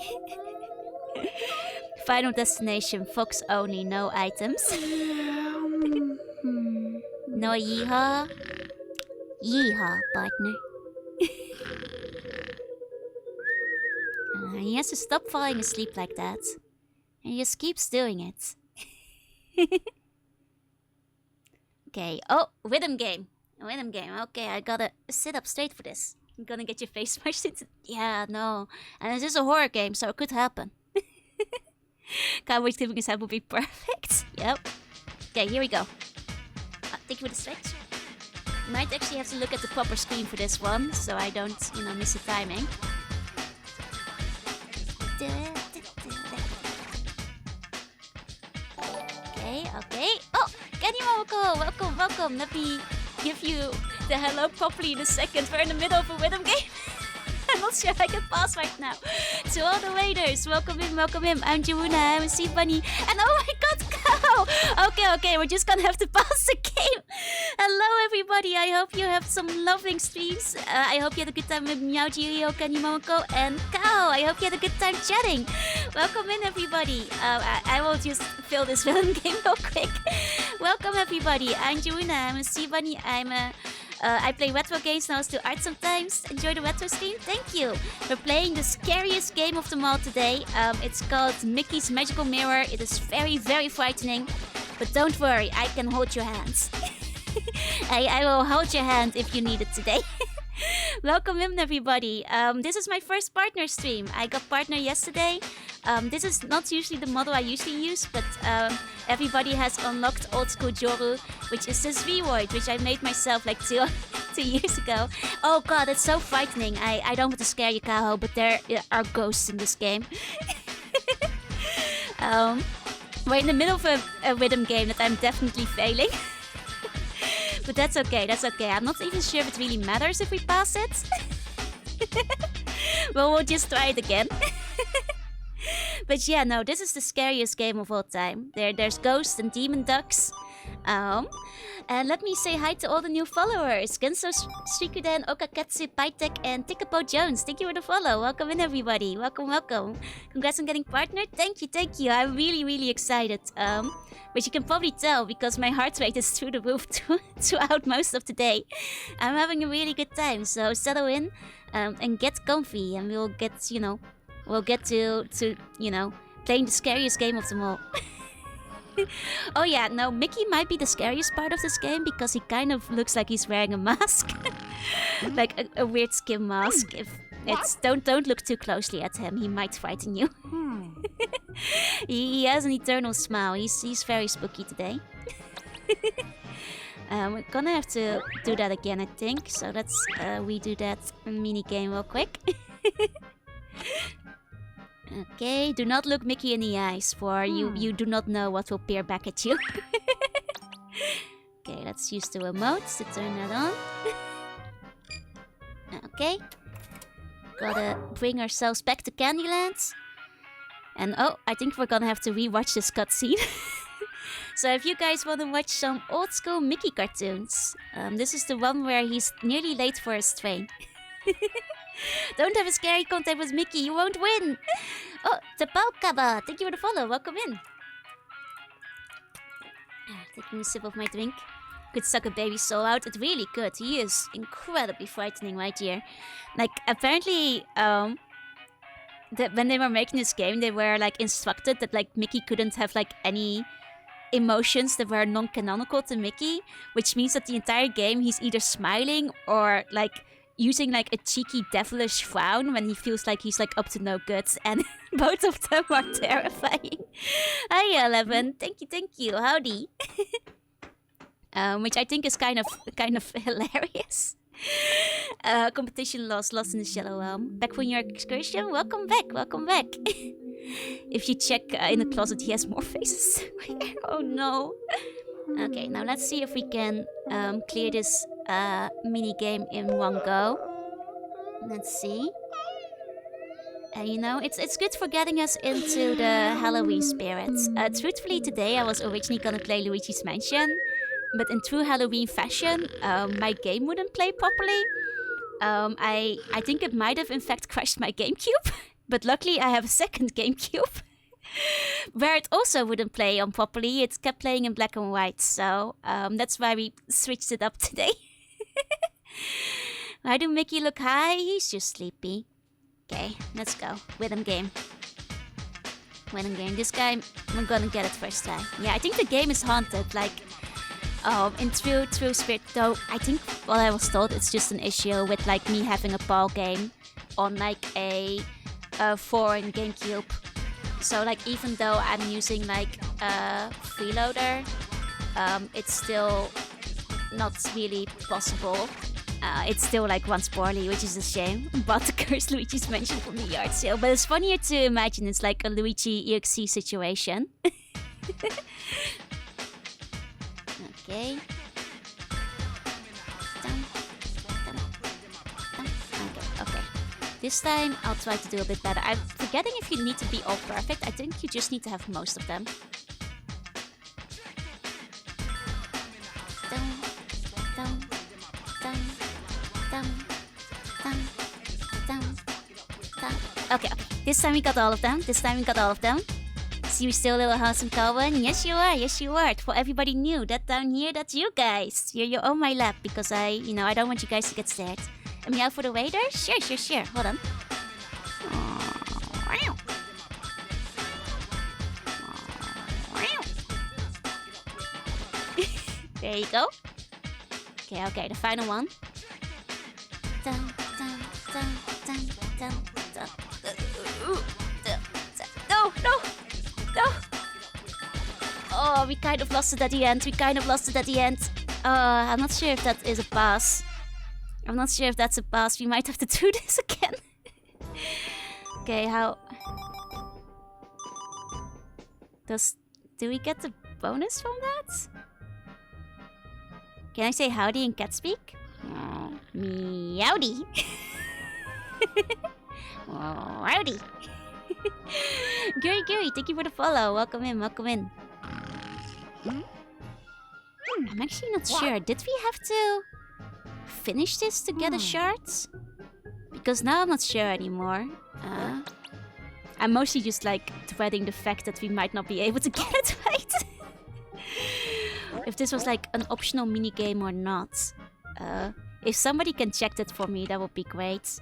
Final destination. Fox only. No items. No yeehaw. Yeehaw, partner. He has to stop falling asleep like that. And he just keeps doing it. Okay. Oh, rhythm game. Rhythm game. Okay, I gotta sit up straight for this. I'm gonna get your face smashed into... Yeah, no. And this is a horror game, so it could happen. Cowboy's giving his head would be perfect. Yep. Okay, here we go. Thank you for the stretch. Might actually have to look at the proper screen for this one, so I don't, miss the timing. Okay. Oh, Kenny Momoko, welcome. Let me give you the hello properly in a second. We're in the middle of a rhythm game. I'm not sure I can pass right now. To all the waiters, welcome in. I'm Jawuna, I'm a sea bunny, and oh my god, cow! Okay, we're just gonna have to pass the game. Hello everybody, I hope you have some loving streams. I hope you had a good time with Meow Jirio, Kenny Momoko, and Cow. I hope you had a good time chatting. Welcome in everybody. I will just fill this rhythm game real quick. Welcome everybody, I'm Jawuna, I'm a sea bunny, I play retro games and I also do art sometimes. Enjoy the retro stream. Thank you. We're playing the scariest game of them all today. It's called Mickey's Magical Mirror. It is very, very frightening. But don't worry, I can hold your hands. I will hold your hand if you need it today. Welcome in everybody. This is my first partner stream. I got partner yesterday. This is not usually the model I usually use, but everybody has unlocked old school Joru, which is this V-Void, which I made myself like 2 years ago. Oh god, it's so frightening. I don't want to scare you, Kaho, but there are ghosts in this game. We're in the middle of a rhythm game that I'm definitely failing. But that's okay. I'm not even sure if it really matters if we pass it. Well, we'll just try it again. But yeah, no, this is the scariest game of all time. There's ghosts and demon ducks. And let me say hi to all the new followers. Genso Shikuden, Okaketsu, Pytek, and Tikapo Jones. Thank you for the follow. Welcome in, everybody. Welcome. Congrats on getting partnered. Thank you. I'm really, really excited. But you can probably tell because my heart rate is through the roof throughout most of the day. I'm having a really good time. So settle in and get comfy, and we'll get to playing the scariest game of them all. Oh yeah, no, Mickey might be the scariest part of this game because he kind of looks like he's wearing a mask. Like a weird skin mask. If it's don't look too closely at him, he might frighten you. He has an eternal smile. He's very spooky today. We're gonna have to do that again, I think. So let's redo that mini game real quick. Okay, do not look Mickey in the eyes, for you do not know what will peer back at you. Okay, let's use the remote to turn that on. Okay. Gotta bring ourselves back to Candyland. And oh, I think we're gonna have to rewatch this cutscene. So if you guys want to watch some old school Mickey cartoons, this is the one where he's nearly late for his train. Don't have a scary contact with Mickey, you won't win! Oh, Tapalkaba, thank you for the follow, welcome in. Taking a sip of my drink. Could suck a baby soul out, it really could. He is incredibly frightening right here. Like, apparently, when they were making this game, they were like instructed that like Mickey couldn't have like any emotions that were non-canonical to Mickey, which means that the entire game he's either smiling or like, using like a cheeky devilish frown when he feels like he's like up to no good, and both of them are terrifying. Hi, 11. Thank you. Howdy. Which I think is kind of hilarious. Competition lost in the shallow realm. Back from your excursion? Welcome back. If you check in the closet, he has more faces. Oh no. Okay, now let's see if we can clear this mini game in one go. Let's see. You know, it's good for getting us into the Halloween spirit. Truthfully, today I was originally gonna play Luigi's Mansion, but in true Halloween fashion, my game wouldn't play properly. I think it might have in fact crashed my GameCube, but luckily I have a second GameCube where it also wouldn't play on properly. It kept playing in black and white, so that's why we switched it up today. Why do Mickey look high? He's just sleepy. Okay, let's go. Rhythm game. This guy, I'm gonna get it first time. Yeah, I think the game is haunted. Like, in true spirit, though, I think what I was told, it's just an issue with like me having a ball game on like a foreign GameCube. So like, even though I'm using like a freeloader, it's still not really possible. It still like runs poorly, which is a shame. But the cursed Luigi's Mansion from the yard sale. But it's funnier to imagine it's like a Luigi EXE situation. Okay. Okay. This time I'll try to do a bit better. I'm forgetting if you need to be all perfect. I think you just need to have most of them. Okay. This time we got all of them. See, we're still a little handsome Calvin. Yes, you are. For everybody new, that down here, that's you guys. You're on my lap because I don't want you guys to get scared. Am I out for the waiter? Sure. Hold on. There you go. Okay, the final one. No! Oh, we kind of lost it at the end. I'm not sure if that is a pass. We might have to do this again. Okay, how... Do we get the bonus from that? Can I say howdy in cat speak? Meowdy. Howdy. Guri, thank you for the follow. Welcome in. I'm actually not sure. Did we have to finish this to get a shard? Because now I'm not sure anymore. I'm mostly just like dreading the fact that we might not be able to get it right. If this was like an optional minigame or not. If somebody can check that for me, that would be great.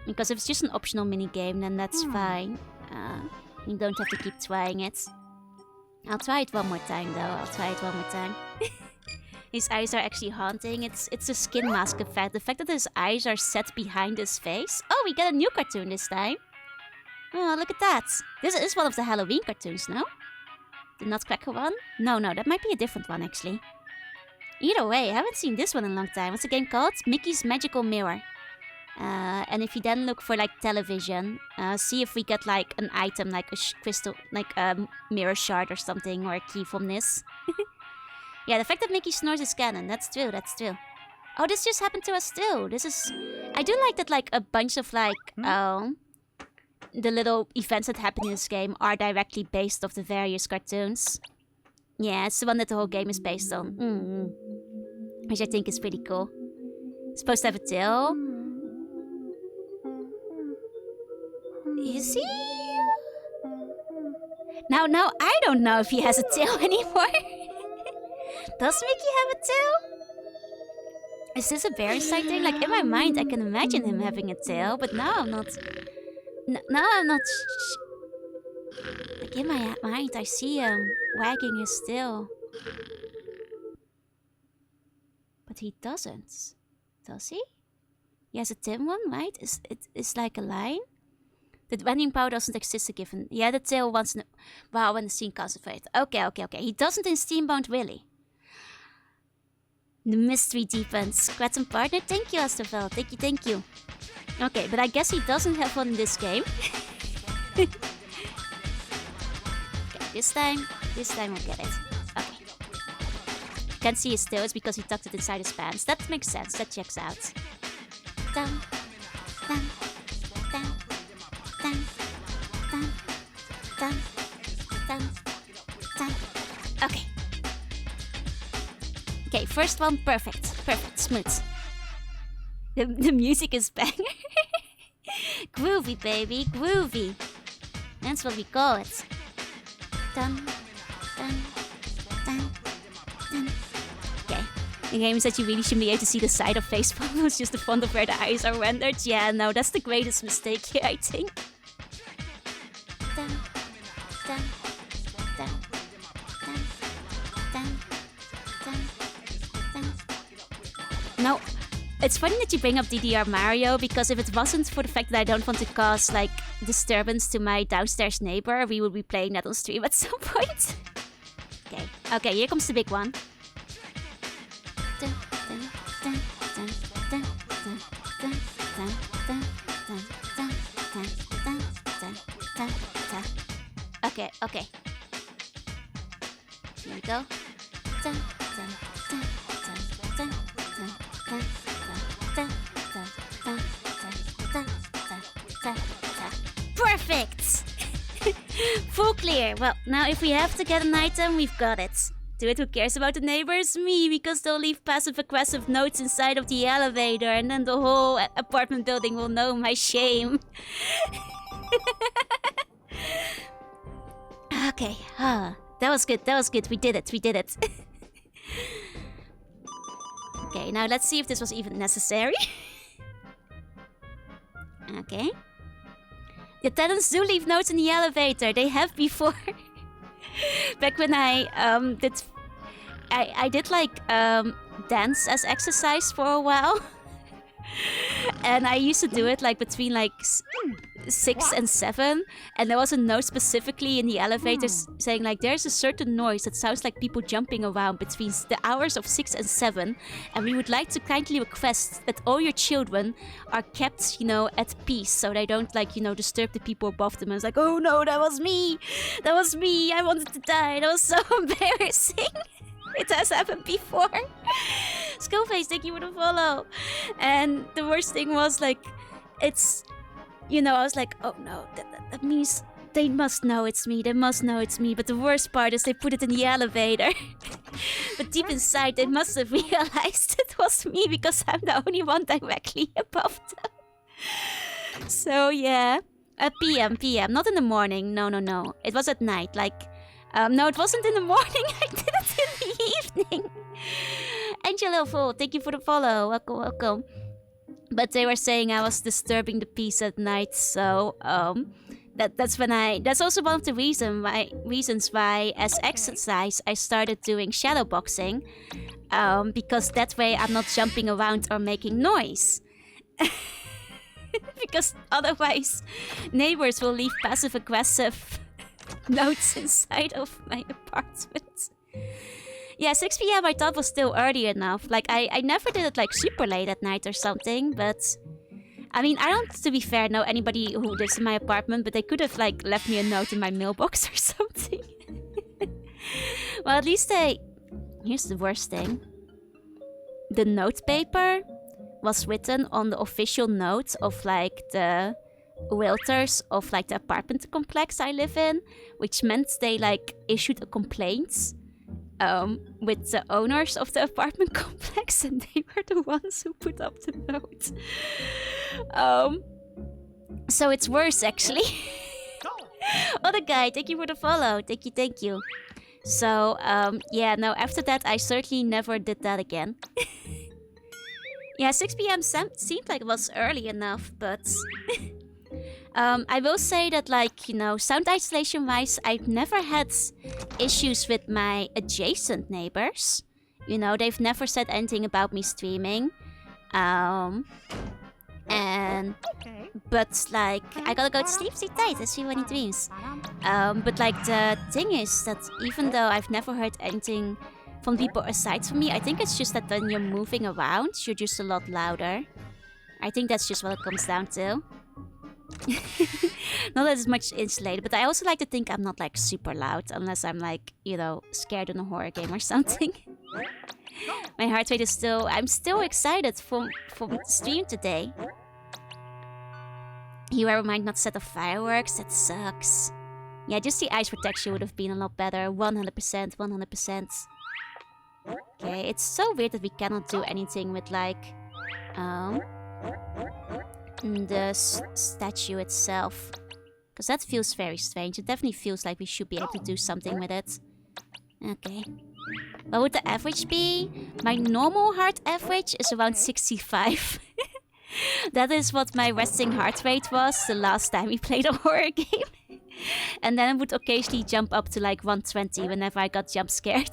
Because if it's just an optional minigame, then that's fine. You don't have to keep trying it. I'll try it one more time, though. His eyes are actually haunting. It's a skin mask effect. The fact that his eyes are set behind his face. Oh, we get a new cartoon this time. Oh, look at that. This is one of the Halloween cartoons, no? The Nutcracker one? No, that might be a different one, actually. Either way, I haven't seen this one in a long time. What's the game called? Mickey's Magical Mirror. And if you then look for like television, see if we get like an item like a crystal, like a mirror shard or something, or a key from this. Yeah, the fact that Mickey snores is canon. That's true. Oh, this just happened to us too. I do like that like a bunch of like the little events that happen in this game are directly based off the various cartoons. Yeah, it's the one that the whole game is based on. Which I think is pretty cool. It's supposed to have a tail. Is he? Now I don't know if he has a tail anymore. Does Mickey have a tail? Is this a very sighting? Like in my mind, I can imagine him having a tail, but now I'm not. Now I'm not. Like in my mind, I see him wagging his tail, but he doesn't. Does he? He has a thin one, right? It's like a line. The vending power doesn't exist a given. Yeah, the tail wants wow when the scene concentrates. Okay. He doesn't in Steambound Willie. The mystery deepens. Quantum partner, thank you, Astavel. Thank you. Okay, but I guess he doesn't have one in this game. Okay, this time we'll get it. Okay. Can't see his tail, it's because he tucked it inside his pants. That makes sense, that checks out. Dun, dun, dun, dun, dun, dun, dun, dun. Okay. Okay, first one, perfect, smooth. The music is banger. Groovy, baby, groovy. That's what we call it. Dun, dun, dun, dun. Okay. The game is that you really should be able to see the side of face palm. It's just the font of where the eyes are rendered. Yeah, no, that's the greatest mistake here, I think. Dun, dun, dun, dun, dun, dun, dun. No. It's funny that you bring up DDR Mario, because if it wasn't for the fact that I don't want to cause, like, disturbance to my downstairs neighbor, we would be playing that on stream at some point. Okay, here comes the big one. Okay. Here we go. Perfect! Full clear. Well, now if we have to get an item, we've got it. Do it, who cares about the neighbors? Me, because they'll leave passive-aggressive notes inside of the elevator, and then the whole apartment building will know my shame. Okay, that was good, we did it. Okay, now let's see if this was even necessary. Okay. The tenants do leave notes in the elevator. They have before. Back when I did like dance as exercise for a while. And I used to do it like between like 6 and 7, and there was a note specifically in the elevators saying like there's a certain noise that sounds like people jumping around between the hours of 6 and 7, and we would like to kindly request that all your children are kept, you know, at peace, so they don't like, you know, disturb the people above them. And I was like, oh no, that was me, I wanted to die, that was so embarrassing. It has happened before. Skullface, thank you for the follow. And the worst thing was like, it's, you know, I was like, oh no, that means they must know it's me. But the worst part is they put it in the elevator. But deep inside, they must have realized it was me because I'm the only one directly above them. So yeah, PM, not in the morning. No. It was at night. Like, no, it wasn't in the morning. I did it in the evening. Angelo Full, thank you for the follow. Welcome. But they were saying I was disturbing the peace at night, so that's also one of the reasons why as exercise I started doing shadow boxing, because that way I'm not jumping around or making noise. Because otherwise neighbors will leave passive aggressive notes inside of my apartment. Yeah, 6 p.m. I thought was still early enough. Like, I never did it like super late at night or something, but I mean, I don't, to be fair, know anybody who lives in my apartment, but they could have like left me a note in my mailbox or something. Well, at least here's the worst thing. The note paper was written on the official notes of like the realtors of like the apartment complex I live in, which meant they like issued a complaint with the owners of the apartment complex, and they were the ones who put up the note. So it's worse actually. Other guy, thank you for the follow. Thank you. So yeah, no, after that I certainly never did that again. Yeah, 6 p.m. seemed like it was early enough, but I will say that, like, you know, sound isolation wise, I've never had issues with my adjacent neighbors. You know, they've never said anything about me streaming. And Okay. but like I gotta go to sleep tight, I see many dreams. But like the thing is that even though I've never heard anything from people aside from me, I think it's just that when you're moving around, you're just a lot louder. I think that's just what it comes down to. Not as much insulated, but I also like to think I'm not like super loud unless I'm like, you know, scared in a horror game or something. My heart rate is still... I'm still excited from stream today. You might not set off fireworks, that sucks. Yeah, just the ice protection would have been a lot better. 100%, 100%. Okay, it's so weird that we cannot do anything with like... the statue itself. Because that feels very strange. It definitely feels like we should be able to do something with it. Okay. What would the average be? My normal heart average is around 65. That is what my resting heart rate was the last time we played a horror game. And then it would occasionally jump up to like 120 whenever I got jump scared.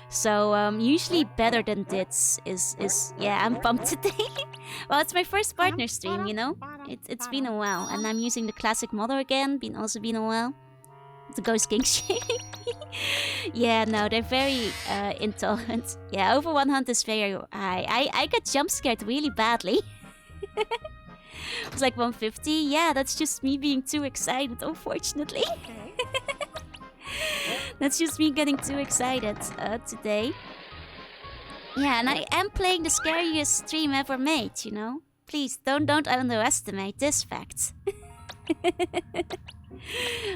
So usually better than this is yeah, I'm pumped today. Well, it's my first partner stream, you know? It's been a while, and I'm using the classic model again. Also been a while. The Ghost King shape. Yeah, no, they're very intolerant. Yeah, over 100 is very high. I got jump scared really badly. It was like 150. Yeah, that's just me being too excited, unfortunately. That's just me getting too excited today. Yeah, and I am playing the scariest stream ever made, you know? Please, don't underestimate this fact.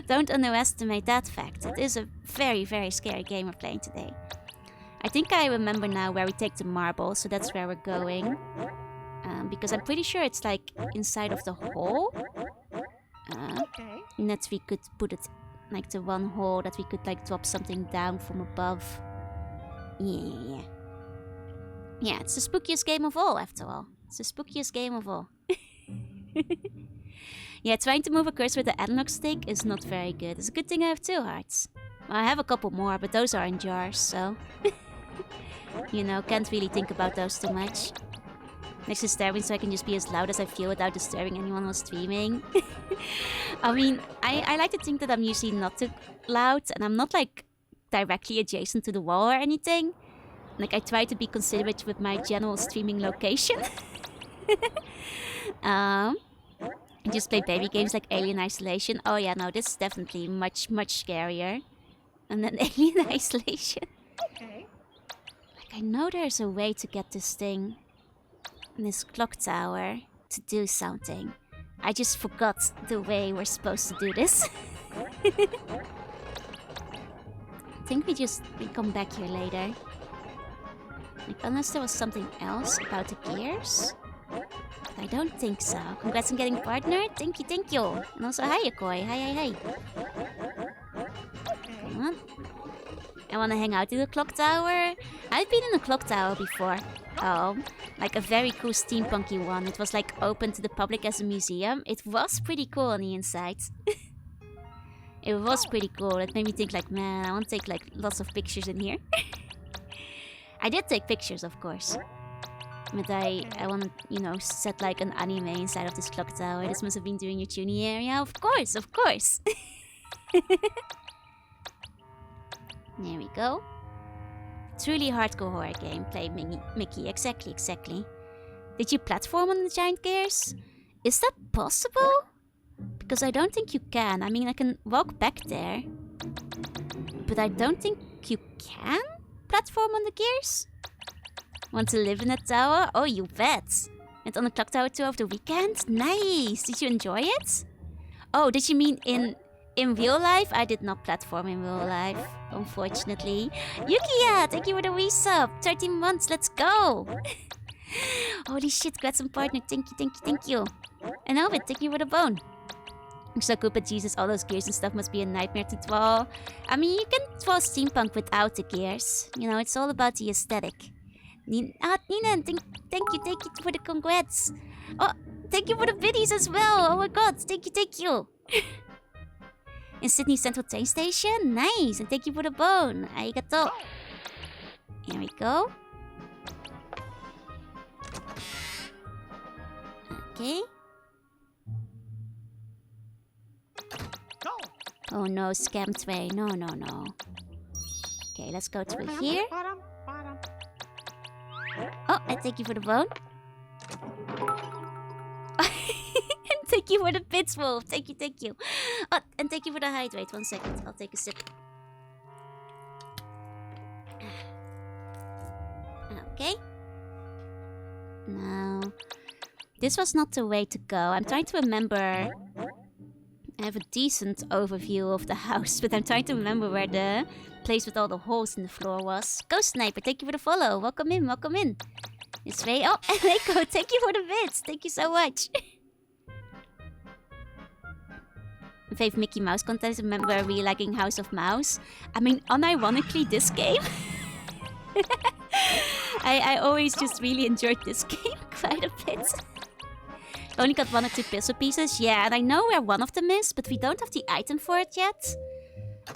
Don't underestimate that fact. It is a very, very scary game we're playing today. I think I remember now where we take the marble, so that's where we're going. Because I'm pretty sure it's like inside of the hole. And that we could put it like the one hole that we could like drop something down from above. Yeah. Yeah, it's the spookiest game of all, after all. It's the spookiest game of all. Yeah, trying to move a cursor with the analog stick is not very good. It's a good thing I have 2 hearts. Well, I have a couple more, but those are in jars, so... You know, can't really think about those too much. Next to staring, so I can just be as loud as I feel without disturbing anyone while streaming. I mean, I like to think that I'm usually not too loud, and I'm not like directly adjacent to the wall or anything. Like, I try to be considerate with my general streaming location. I just play baby games like Alien Isolation. Oh yeah, no, this is definitely much, much scarier. And then Alien Isolation. Like, I know there's a way to get this thing, this clock tower, to do something. I just forgot the way we're supposed to do this. I think we come back here later. Like, unless there was something else about the gears. But I don't think so. Congrats on getting partnered. Thank you. And also, hi, Yokoi. Hi. Come on. I want to hang out in the clock tower. I've been in a clock tower before. Oh, like a very cool steampunky one. It was like open to the public as a museum. It was pretty cool on the inside. It was pretty cool. It made me think like, man, I want to take like lots of pictures in here. I did take pictures, of course. But I want to, you know, set like an anime inside of this clock tower. This must have been during your tuning area. Of course. There we go. Truly hardcore horror game. Play Mickey. Exactly. Did you platform on the giant gears? Is that possible? Because I don't think you can. I mean, I can walk back there. But I don't think you can platform on the gears? Want to live in that tower? Oh, you bet. And on the clock tower tour of the weekend? Nice. Did you enjoy it? Oh, did you mean in real life? I did not platform in real life, unfortunately. Yukiya, thank you for the resub. 13 months, let's go. Holy shit, got some partner. Thank you. And Ovid, thank you for the bone. I'm so good, but Jesus, all those gears and stuff must be a nightmare to draw. I mean, you can draw steampunk without the gears. You know, it's all about the aesthetic. Nina, thank you for the congrats. Oh, thank you for the biddies as well. Oh my god, thank you. In Sydney Central Train Station? Nice, and thank you for the bone. Arigato. Here we go. Okay. Go. Oh no, scam tray. No, no, no. Okay, let's go through here. Bottom, bottom. Oh, and thank you for the bone. And thank you for the bits, Wolf. Thank you, thank you. Oh, and thank you for the hydrate. 1 second. I'll take a sip. Okay. Now, this was not the way to go. I'm trying to remember. I have a decent overview of the house, but I'm trying to remember where the place with all the holes in the floor was. Ghost Sniper, thank you for the follow. Welcome in, welcome in. This way. Oh, and Echo, thank you for the bits. Thank you so much. Fave Mickey Mouse content. Remember really liking House of Mouse. I mean, unironically, this game. I always just really enjoyed this game quite a bit. Only got 1 or 2 puzzle pieces. Yeah, and I know where one of them is, but we don't have the item for it yet.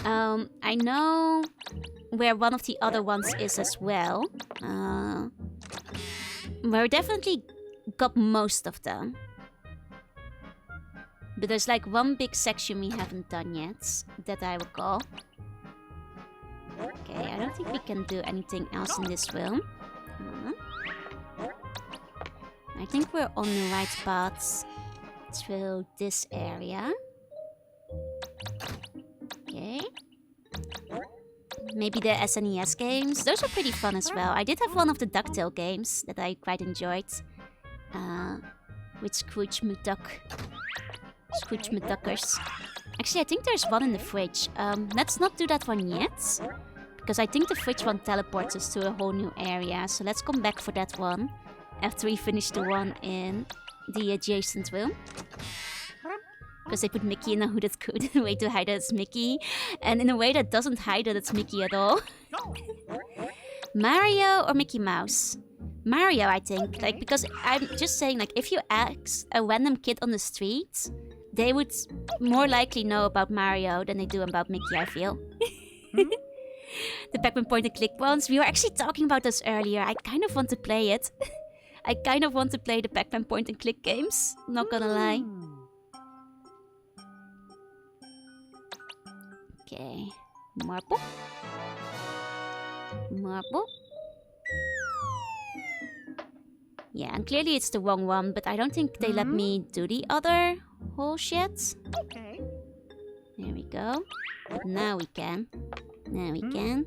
I know where one of the other ones is as well. We definitely got most of them. But there's like one big section we haven't done yet, that I recall. Okay, I don't think we can do anything else in this room. I think we're on the right path through this area. Okay. Maybe the SNES games. Those are pretty fun as well. I did have one of the DuckTale games that I quite enjoyed. With Scrooge McDuck. Scrooge McDuckers. Actually, I think there's one in the fridge. Let's not do that one yet. Because I think the fridge one teleports us to a whole new area. So let's come back for that one. After we finish the one in the adjacent room. Because they put Mickey in a hooded way to hide that it's Mickey. And in a way that doesn't hide that it's Mickey at all. Mario or Mickey Mouse? Mario, I think. Like, because I'm just saying, like, if you ask a random kid on the street, they would more likely know about Mario than they do about Mickey, I feel. The Pac-Man point and click ones. We were actually talking about this earlier. I kind of want to play it. I kind of want to play the Pac-Man point and click games. Not gonna lie. Okay. Marble. Marble. Yeah, and clearly it's the wrong one, but I don't think they let me do the other whole shit. Okay. There we go. Now we can. Now we can.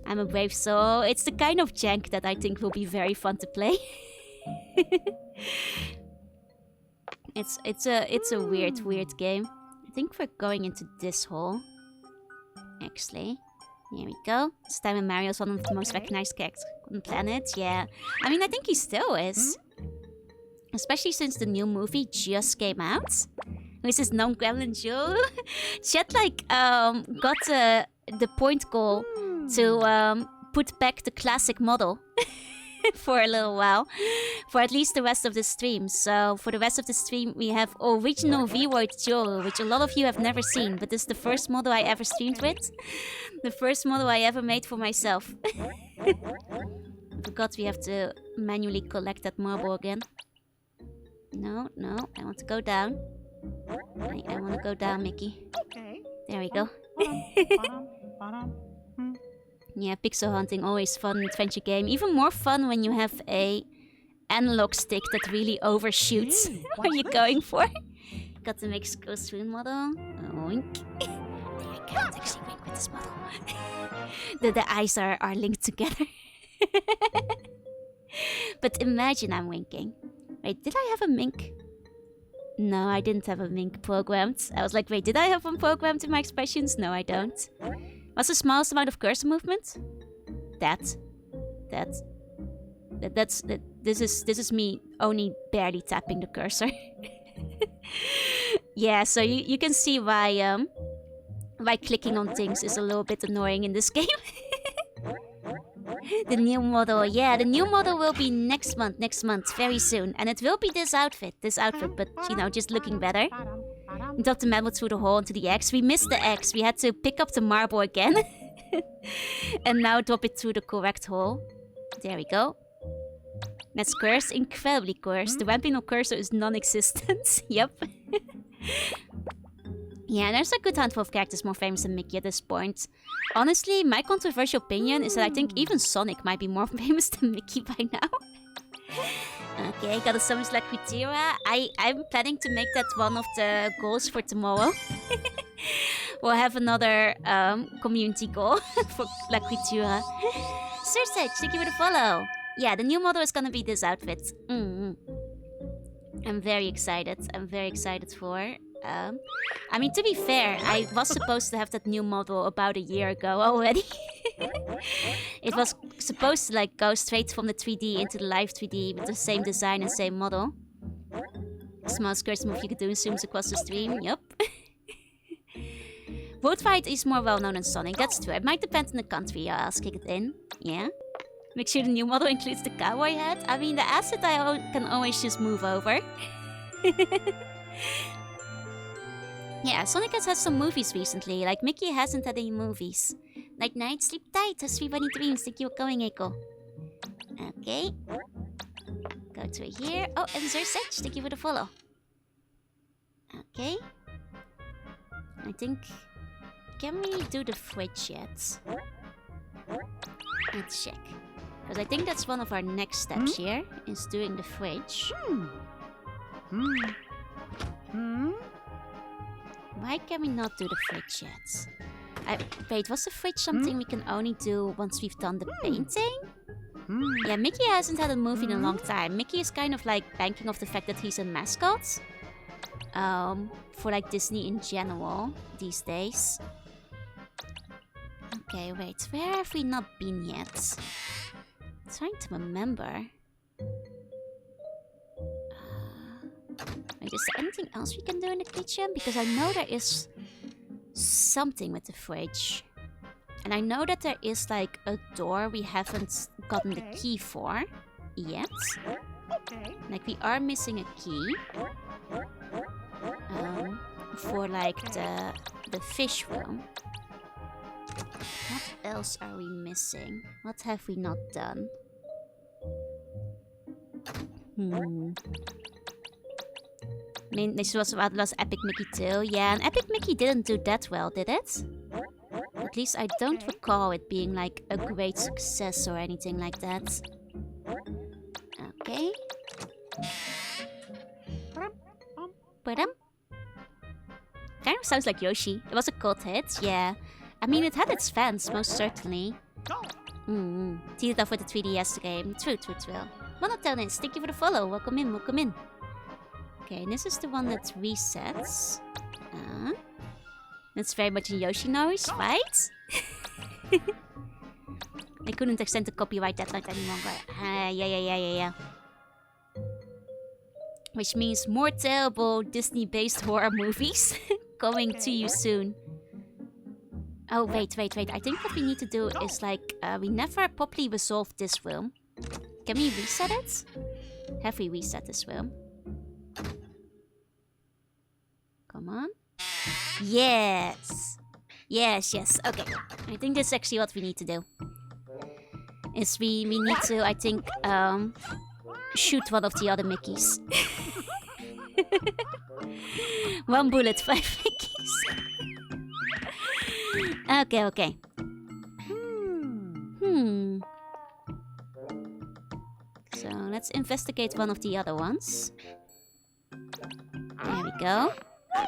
I'm a brave soul. It's the kind of jank that I think will be very fun to play. It's a weird game. I think we're going into this hole. Actually. Here we go. This time when Mario's one of the most recognized characters on the planet. Yeah. I mean, I think he still is. Especially since the new movie just came out. With his non-gremlin Joe. Chat like got the point goal to put back the classic model. For a little while. For at least the rest of the stream. So for the rest of the stream we have original Void Joe, which a lot of you have never seen, but this is the first model I ever streamed with. The first model I ever made for myself. I forgot we have to manually collect that marble again. No, I want to go down. I want to go down, Mickey. Okay. There we go. Bottom. Yeah, pixel hunting, always fun adventure game. Even more fun when you have a analog stick that really overshoots what you're going for. Got to make Skull Spoon model. Wink. I can't actually wink with this model. the eyes are linked together. But imagine I'm winking. Wait, did I have a mink? No, I didn't have a mink programmed. I was like, wait, did I have one programmed in my expressions? No, I don't. What's the smallest amount of cursor movement? This is me only barely tapping the cursor. Yeah, so you can see why clicking on things is a little bit annoying in this game. The new model, yeah, the new model will be next month, very soon. And it will be this outfit, but, you know, just looking better. Drop the marble through the hole into the X. We missed the X. We had to pick up the marble again. And now drop it through the correct hole. There we go. That's cursed, incredibly cursed. The Vampino cursor is non-existent. Yep. Yeah, there's a good handful of characters more famous than Mickey at this point. Honestly, my controversial opinion is that I think even Sonic might be more famous than Mickey by now. Okay, gotta summon Laquitira. I'm planning to make that one of the goals for tomorrow. We'll have another community goal for Laquitira. Sursage, thank you for the follow. Yeah, the new model is gonna be this outfit. I'm very excited. I'm very excited for. I mean, to be fair, I was supposed to have that new model about a year ago already. It was supposed to like go straight from the 3D into the live 3D with the same design and same model. Smallest curse move you could do zooms across the stream. Yup. Road Fight is more well known than Sonic. That's true. It might depend on the country. I'll kick it in. Yeah. Make sure the new model includes the cowboy hat. I mean, the asset I can always just move over. Yeah, Sonic has had some movies recently. Like, Mickey hasn't had any movies. Night night, sleep tight, has 3 bunny dreams. Thank you for coming, Echo. Okay. Go through here. Oh, and Zersage, thank you for the follow. Okay. I think... Can we do the fridge yet? Let's check. Because I think that's one of our next steps here, is doing the fridge. Why can we not do the fridge yet? Wait, was the fridge something we can only do once we've done the painting? Yeah, Mickey hasn't had a movie in a long time. Mickey is kind of like banking off the fact that he's a mascot. For like Disney in general these days. Okay, wait, where have we not been yet? Trying to remember. Wait, is there anything else we can do in the kitchen? Because I know there is something with the fridge. And I know that there is like a door we haven't gotten the key for yet. Like we are missing a key. For like the fish room. What else are we missing? What have we not done? I mean, this was about last Epic Mickey too. Yeah, and Epic Mickey didn't do that well, did it? At least I don't recall it being like a great success or anything like that. Okay. Kind of sounds like Yoshi. It was a cult hit, yeah. I mean, it had its fans, most certainly. Teed off with the 3DS game. True. Monotonist, thank you for the follow. Welcome in. Okay, this is the one that resets. That's very much a Yoshi noise, right? They couldn't extend the copyright deadline any longer. Yeah. Which means more terrible Disney-based horror movies coming to you soon. Oh, wait. I think what we need to do is like, we never properly resolved this room. Can we reset it? Have we reset this room? Come on. Yes. Okay. I think that's actually what we need to do. Is we need to, I think, shoot one of the other Mickeys. 1 bullet, 5 Mickeys. Okay. So let's investigate one of the other ones. There we go.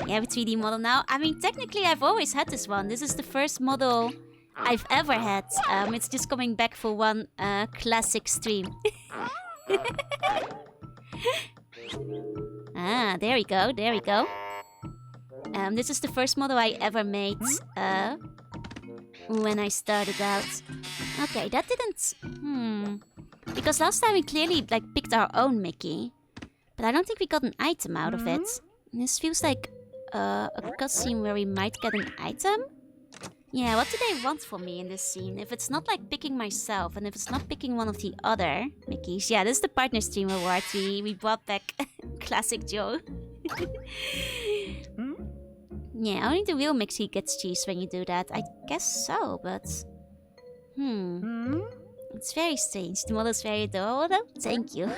We have a 3D model now. I mean, technically I've always had this one. This is the first model I've ever had. It's just coming back for one classic stream. There we go. This is the first model I ever made when I started out. Okay, that didn't... Because last time we clearly like picked our own Mickey. But I don't think we got an item out of it. This feels like a cutscene where we might get an item. Yeah, what do they want from me in this scene? If it's not like picking myself, and if it's not picking one of the other Mickeys. Yeah, this is the partner stream award. We brought back Classic Joe. Yeah, only the real Mickey gets cheese when you do that. I guess so, but... It's very strange. The model's very adorable though. Thank you.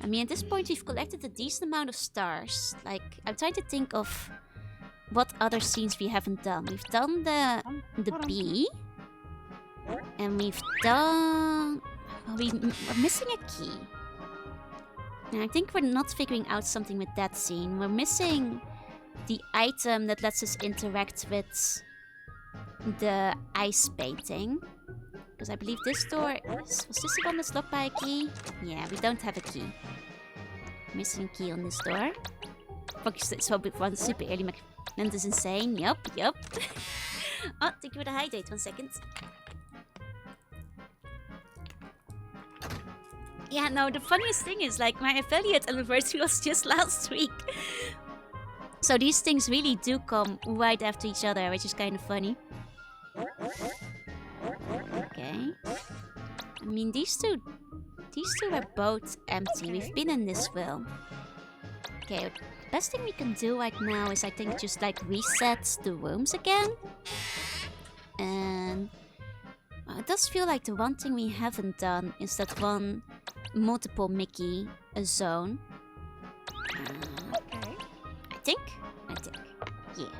I mean, at this point we've collected a decent amount of stars. Like, I'm trying to think of what other scenes we haven't done. We've done the bee. And we've done... Well, we're missing a key. And I think we're not figuring out something with that scene. We're missing the item that lets us interact with the ice painting. Because I believe this door was this the one that's locked by a key? Yeah, we don't have a key. Missing a key on this door. Focus this one super early. McNant is insane. Yup. Oh, thank you for the hydrate. 1 second. Yeah, no, the funniest thing is, like, my affiliate anniversary was just last week. So these things really do come right after each other, which is kind of funny. Okay. I mean, these two are both empty. We've been in this room. Okay, the best thing we can do right now is, I think, just, like, reset the rooms again. And it does feel like the one thing we haven't done is that one multiple Mickey zone. Okay. I think. Yeah.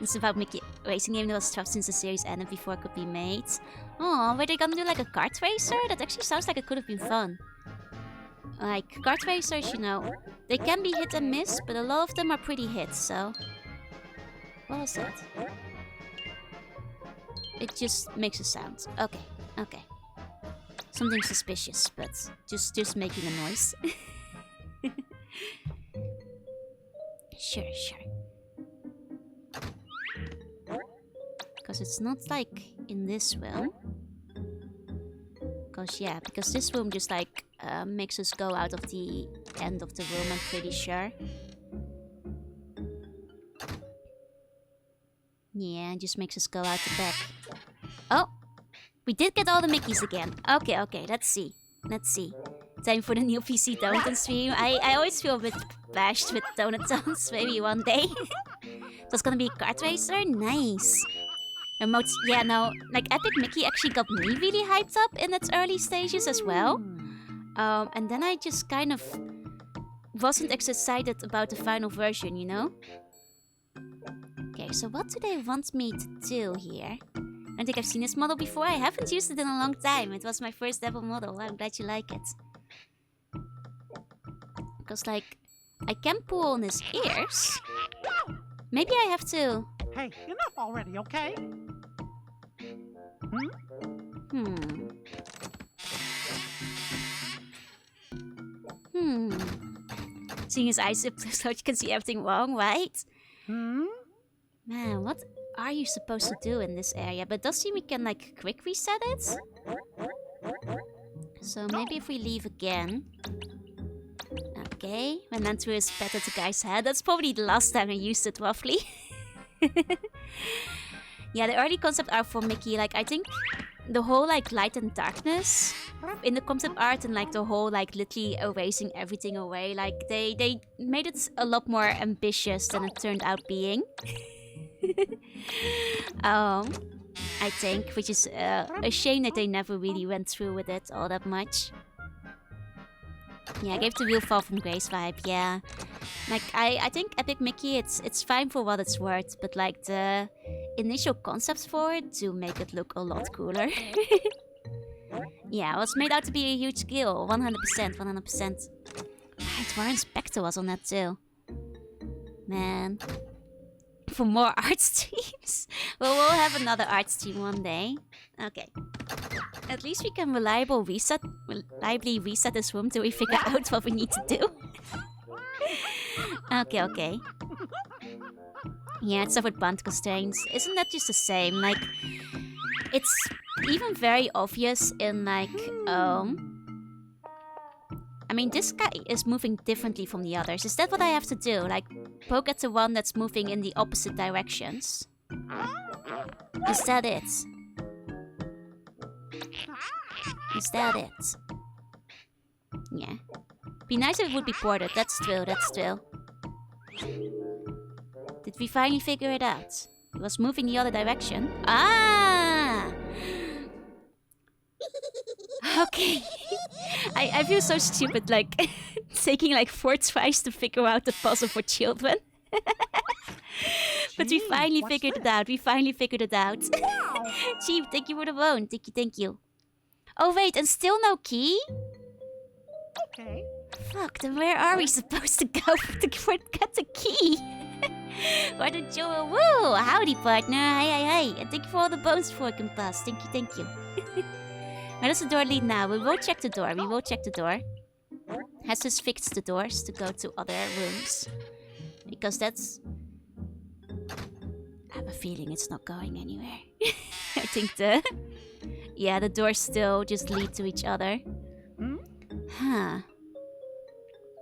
It's about Mickey racing game that was dropped since the series ended before it could be made. Oh, were they gonna do like a kart racer? That actually sounds like it could have been fun. Like, kart racers, you know, they can be hit and miss, but a lot of them are pretty hits, so... What was that? It just makes a sound. Okay. Something suspicious, but just making a noise. Sure. Because it's not like in this room. Because this room just like makes us go out of the end of the room, I'm pretty sure. Yeah, it just makes us go out the back. Oh! We did get all the Mickeys again. Okay, let's see. Time for the new PC Donut stream. I always feel a bit bashed with Donut. Maybe one day. That's gonna be Kart Racer? Nice. Remotes, yeah, no, like Epic Mickey actually got me really hyped up in its early stages as well. And then I just kind of wasn't as excited about the final version, you know? Okay, so what do they want me to do here? I don't think I've seen this model before. I haven't used it in a long time. It was my first ever model. I'm glad you like it. Because, like, I can pull on his ears. Maybe I have to... Hey, enough already, okay? Seeing his eyes so you can see everything wrong, right? Man, what are you supposed to do in this area? But it does seem we can, like, quick reset it. So maybe if we leave again. Okay, when Nantu is better to guy's head. That's probably the last time I used it, roughly. Yeah, the early concept art for Mickey, like, I think the whole, like, light and darkness in the concept art and, like, the whole, like, literally erasing everything away, like, they made it a lot more ambitious than it turned out being. I think, which is a shame that they never really went through with it all that much. Yeah, I gave the real Fall from Grace vibe, yeah. Like, I think Epic Mickey, it's fine for what it's worth, but, like, the initial concepts for it do make it look a lot cooler. Yeah, it was made out to be a huge skill, 100%. Right, Warren Spector was on that too. Man. For more art streams? Well, we'll have another art stream one day. Okay. At least we can reliably reset this room till we figure out what we need to do. Okay. Yeah, it's with bond constraints. Isn't that just the same? Like, it's even very obvious in, like, I mean, this guy is moving differently from the others. Is that what I have to do? Like, poke at the one that's moving in the opposite directions? Is that it? Is that it? Yeah. Be nice if it would be ported. That's true. Did we finally figure it out? It was moving the other direction. Ah! Okay. I feel so stupid, like, taking like 4 tries to figure out the puzzle for children. But we Gee, finally what's figured it this? out. We finally figured it out. Wow. Chief, thank you for the bone. Thank you, thank you. Oh, wait, and still no key? Okay. Fuck, then where are we supposed to go to get the key? What a Joel. Woo! Howdy, partner. Hi. And thank you for all the bones for Compass. Thank you. Where does the door lead now? We will check the door. Has just fixed the doors to go to other rooms. Because that's... I have a feeling it's not going anywhere. I think the doors still just lead to each other. Hmm? Huh.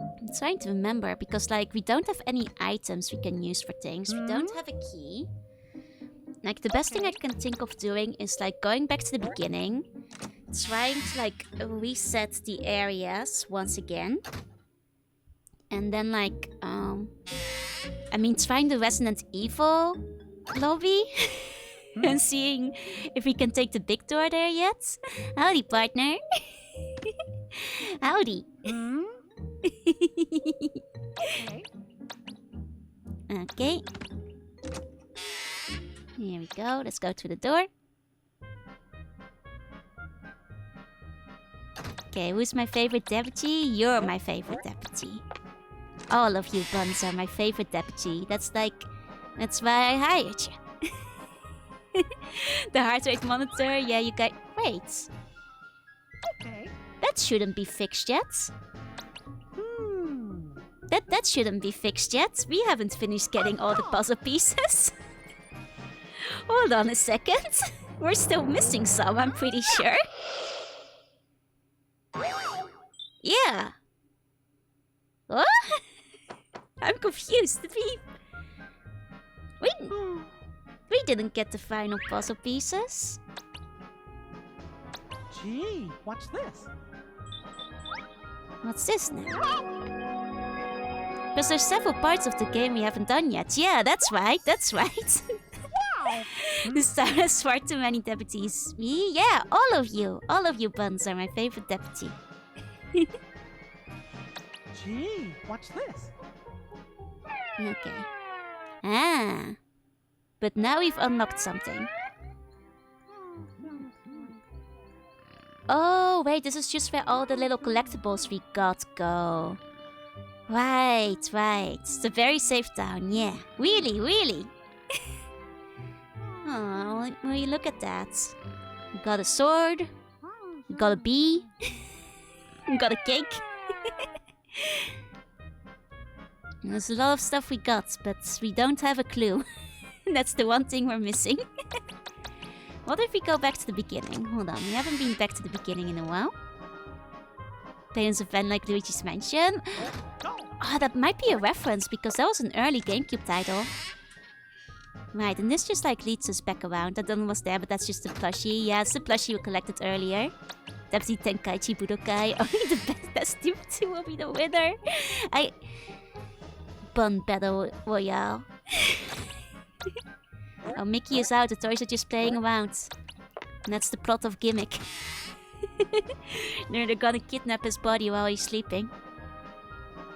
I'm trying to remember because like we don't have any items we can use for things. We don't have a key. Like the best thing I can think of doing is like going back to the beginning, trying to like reset the areas once again. And then like trying the Resident Evil lobby and seeing if we can take the big door there yet. Howdy, partner. Howdy. Hmm? Okay. Okay. Here we go. Let's go to the door. Okay, who's my favorite deputy? You're my favorite deputy. All of you buns are my favorite deputy. That's why I hired you. The heart rate monitor, yeah, you guys... Wait. Okay. That shouldn't be fixed yet. That shouldn't be fixed yet. We haven't finished getting all the puzzle pieces. Hold on a second. We're still missing some, I'm pretty sure. Yeah. What? I'm confused. Did we didn't get the final puzzle pieces. Gee, what's this? What's this now? Because there's several parts of the game we haven't done yet. Yeah, that's right. Wow. The star has far too many deputies. Me? Yeah, all of you buns are my favorite deputy. Gee, what's this? Okay. Ah. But now we've unlocked something. Oh, wait, this is just where all the little collectibles we got go. Right. It's a very safe town, yeah. Really. Oh, will you look at that? We got a sword. We got a bee. We got a cake. There's a lot of stuff we got, but we don't have a clue. That's the one thing we're missing. What if we go back to the beginning? Hold on, we haven't been back to the beginning in a while. Players of Van like Luigi's Mansion. Oh, that might be a reference because that was an early GameCube title. Right, and this just like leads us back around. That one was there, but that's just a plushie. Yeah, it's the plushie we collected earlier. Deputy Tenkaichi Budokai. Only the best deputy will be the winner. Bun Battle Royale. Oh, Mickey is out. The toys are just playing around. And that's the plot of Gimmick. They're gonna kidnap his body while he's sleeping.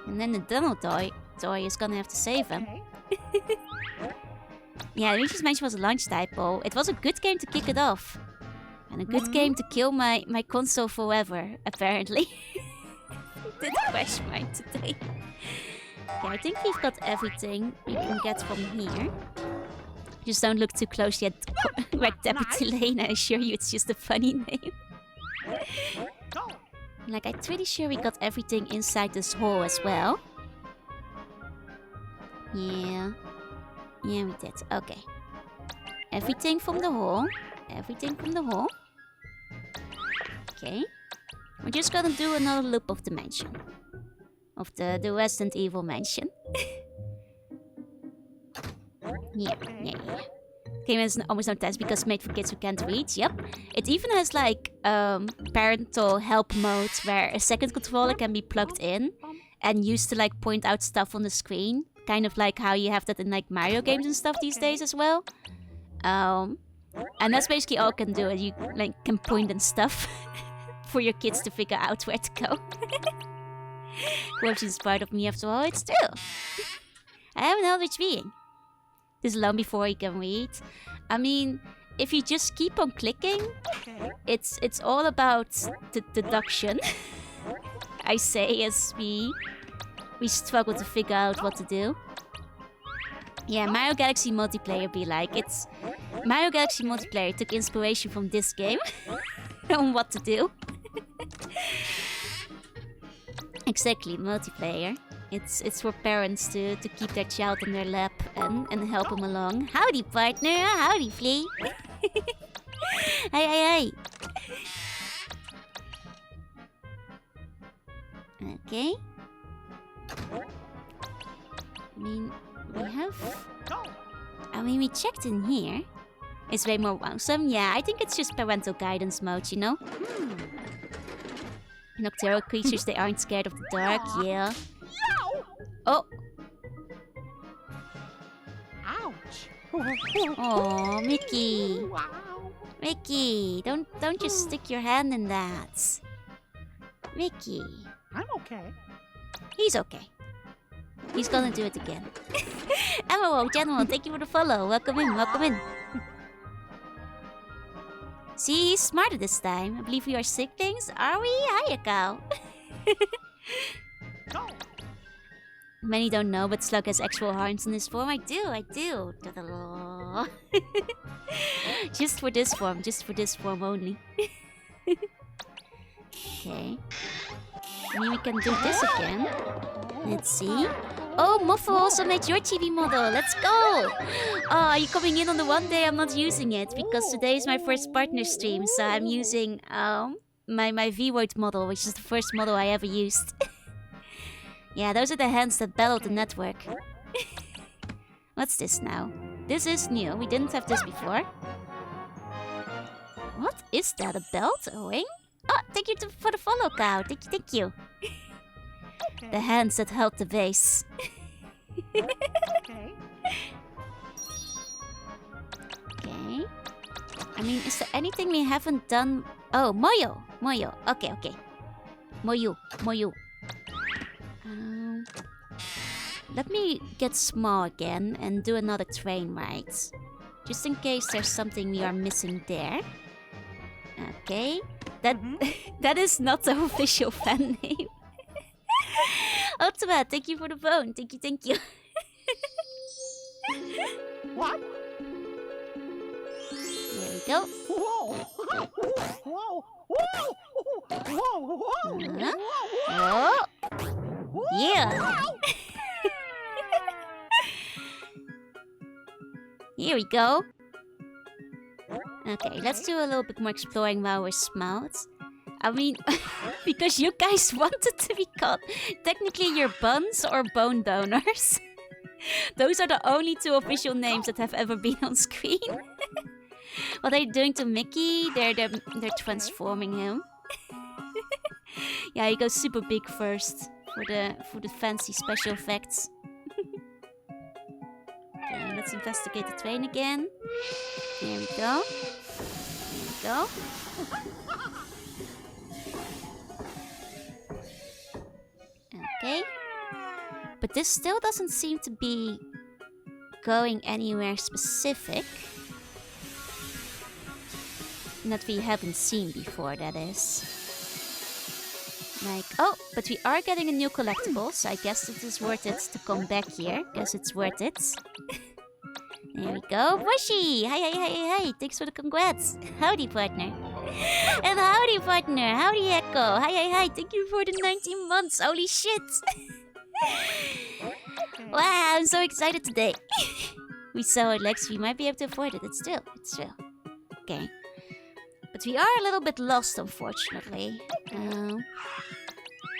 And then the Donald toy is gonna have to save him. Yeah, Luigi's Mansion was a launch typo. It was a good game to kick it off. And a good game to kill my console forever, apparently. Did crash mine today. Okay, I think we've got everything we can get from here. Just don't look too closely at Red Deputy Lane. I assure you it's just a funny name. Like, I'm pretty sure we got everything inside this hole as well. Yeah. Yeah, we did. Okay. Everything from the hole. Okay. We're just gonna do another loop of the mansion. Of the Resident Evil mansion. Yeah. Game has almost no text because made for kids who can't read. Yep. It even has like parental help mode where a second controller can be plugged in and used to like point out stuff on the screen. kind of like how you have that in like Mario games and stuff these days as well. And that's basically all it can do. You like can point and stuff for your kids to figure out where to go. Which is part of me after all. It's true. I have an eldritch being. This long before he can read. I mean, if you just keep on clicking, it's all about the deduction. I say as we struggle to figure out what to do. Yeah, Mario Galaxy multiplayer be like, it's... Mario Galaxy multiplayer took inspiration from this game on what to do. Exactly, multiplayer. It's for parents to keep their child in their lap and help him along. Howdy, partner. Howdy, Flea. Hey. Okay. We checked in here. It's way more awesome. Yeah, I think it's just parental guidance mode, you know? Nocturnal creatures, they aren't scared of the dark, yeah. Oh! Ouch! Oh, Mickey! Mickey, don't just stick your hand in that. Mickey. I'm okay. He's okay. He's gonna do it again. Emerald, General, thank you for the follow. Welcome in. See, he's smarter this time. I believe we are siblings, are we? Hiya, cow. Many don't know, but Slug has actual horns in his form. I do. Just for this form only. Okay. We can do this again. Let's see. Oh, Moffo also made your TV model. Let's go! Oh, are you coming in on the one day I'm not using it? Because today is my first partner stream, so I'm using my V-Word model, which is the first model I ever used. Yeah, those are the hands that battled the network. What's this now? This is new. We didn't have this before. What is that? A belt? A ring? Oh, thank you for the follow, cow. Thank you. The hands that held the vase. Okay. Okay. I mean, is there anything we haven't done? Oh, Moyo. Okay. Moyo. Let me get small again and do another train ride. Just in case there's something we are missing there. Okay. That is not the official fan name. Ultima, thank you for the phone. Thank you. What? There we go. Whoa! Huh? Oh. Yeah. Here we go. Okay, let's do a little bit more exploring while we're smart. I mean, because you guys wanted to be called. Technically, you're buns or bone donors. Those are the only two official names that have ever been on screen. What are you doing to Mickey? They're transforming him. Yeah, he goes super big first for the fancy special effects. Okay, let's investigate the train again. There we go. Okay. But this still doesn't seem to be going anywhere specific. That we haven't seen before, that is. Like, oh, but we are getting a new collectible, so I guess it is worth it to come back here. Guess it's worth it. There we go. Bushy! Hi. Thanks for the congrats. Howdy, partner. And howdy, partner. Howdy, Echo. Hi. Thank you for the 19 months. Holy shit. Wow, I'm so excited today. We saw it, Lex. We might be able to afford it. It's true. Okay. But we are a little bit lost, unfortunately.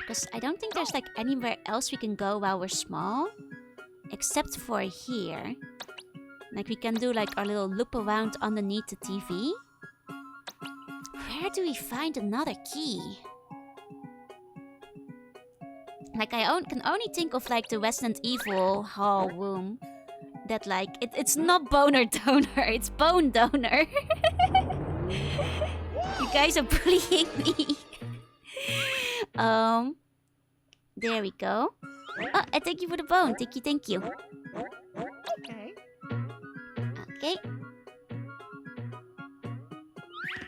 Because I don't think there's like anywhere else we can go while we're small. Except for here. Like we can do like our little loop around underneath the TV. Where do we find another key? Like, I can only think of, like, the Resident Evil hall room. That, like, it's not boner donor, it's bone donor. You guys are bullying me. There we go. Oh, I thank you for the bone. Thank you. Okay. Okay.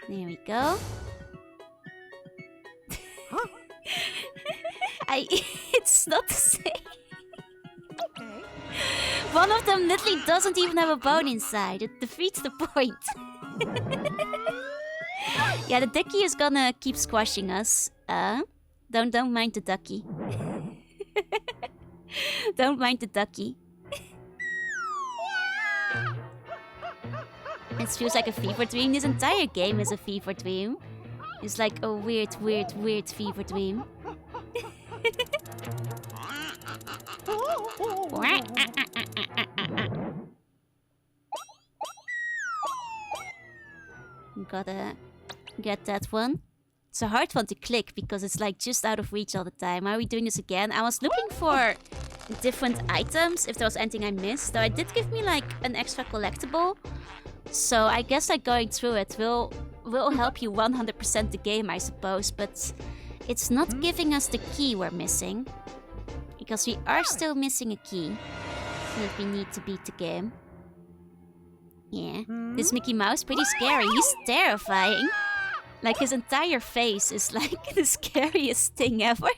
There we go. Huh? It's not the same. Okay. One of them literally doesn't even have a bone inside. It defeats the point. Yeah, the ducky is gonna keep squashing us. Don't mind the ducky. Don't mind the ducky. It feels like a fever dream. This entire game is a fever dream. It's like a weird fever dream. Gotta get that one. It's a hard one to click because it's like just out of reach all the time. Are we doing this again? I was looking for different items if there was anything I missed. Though it did give me like an extra collectible. So I guess like going through it will help you 100% the game, I suppose. But it's not giving us the key we're missing. Because we are still missing a key that we need to beat the game. Yeah, this Mickey Mouse pretty scary. He's terrifying. Like his entire face is like the scariest thing ever.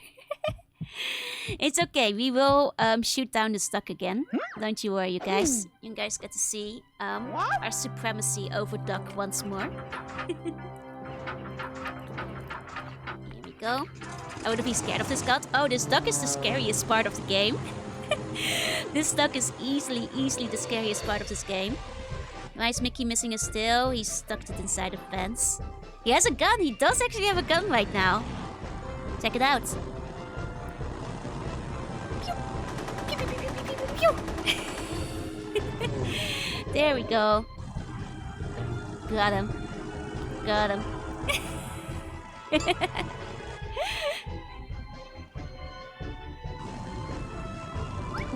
It's okay. We will shoot down the stock again. Don't you worry, you guys. You guys get to see our supremacy over Duck once more. Here we go. I wouldn't be scared of this god. Oh, this duck is the scariest part of the game. This duck is easily the scariest part of this game. Why is Mickey missing his tail? He's stuck it inside a fence. He has a gun. He does actually have a gun right now. Check it out. Pew, pew, pew, pew, pew, pew, pew. There we go. Got him. Got him.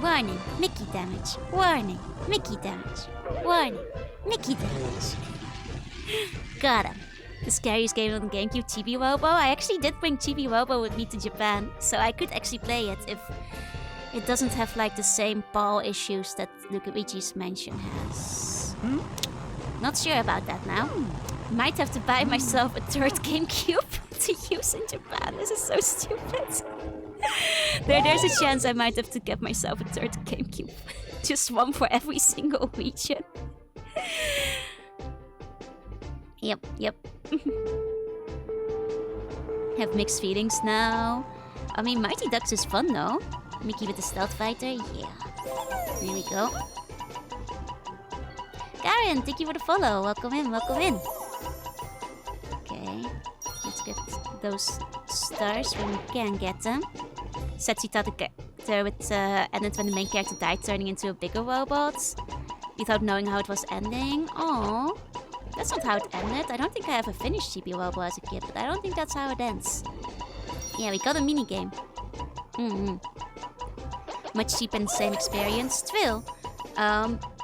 Warning, Mickey damage. Warning, Mickey damage. Warning, Mickey damage. Got him. The scariest game on the GameCube, Chibi Robo. I actually did bring Chibi Robo with me to Japan, so I could actually play it if it doesn't have like the same ball issues that Luigi's Mansion has. Not sure about that now. Might have to buy myself a third GameCube to use in Japan. This is so stupid. There's a chance I might have to get myself a third GameCube. Just one for every single region. Yep. Have mixed feelings now. I mean, Mighty Ducks is fun though. Mickey with the Stealth Fighter, yeah. There we go. Karen, thank you for the follow. Welcome in. Okay, let's get those stars when we can get them. Setsuy thought it ended when the main character died, turning into a bigger robot. Without knowing how it was ending. Oh, that's not how it ended. I don't think I ever finished Chibi Robo as a kid, but I don't think that's how it ends. Yeah, we got a minigame. Much cheaper and same experience. Twill.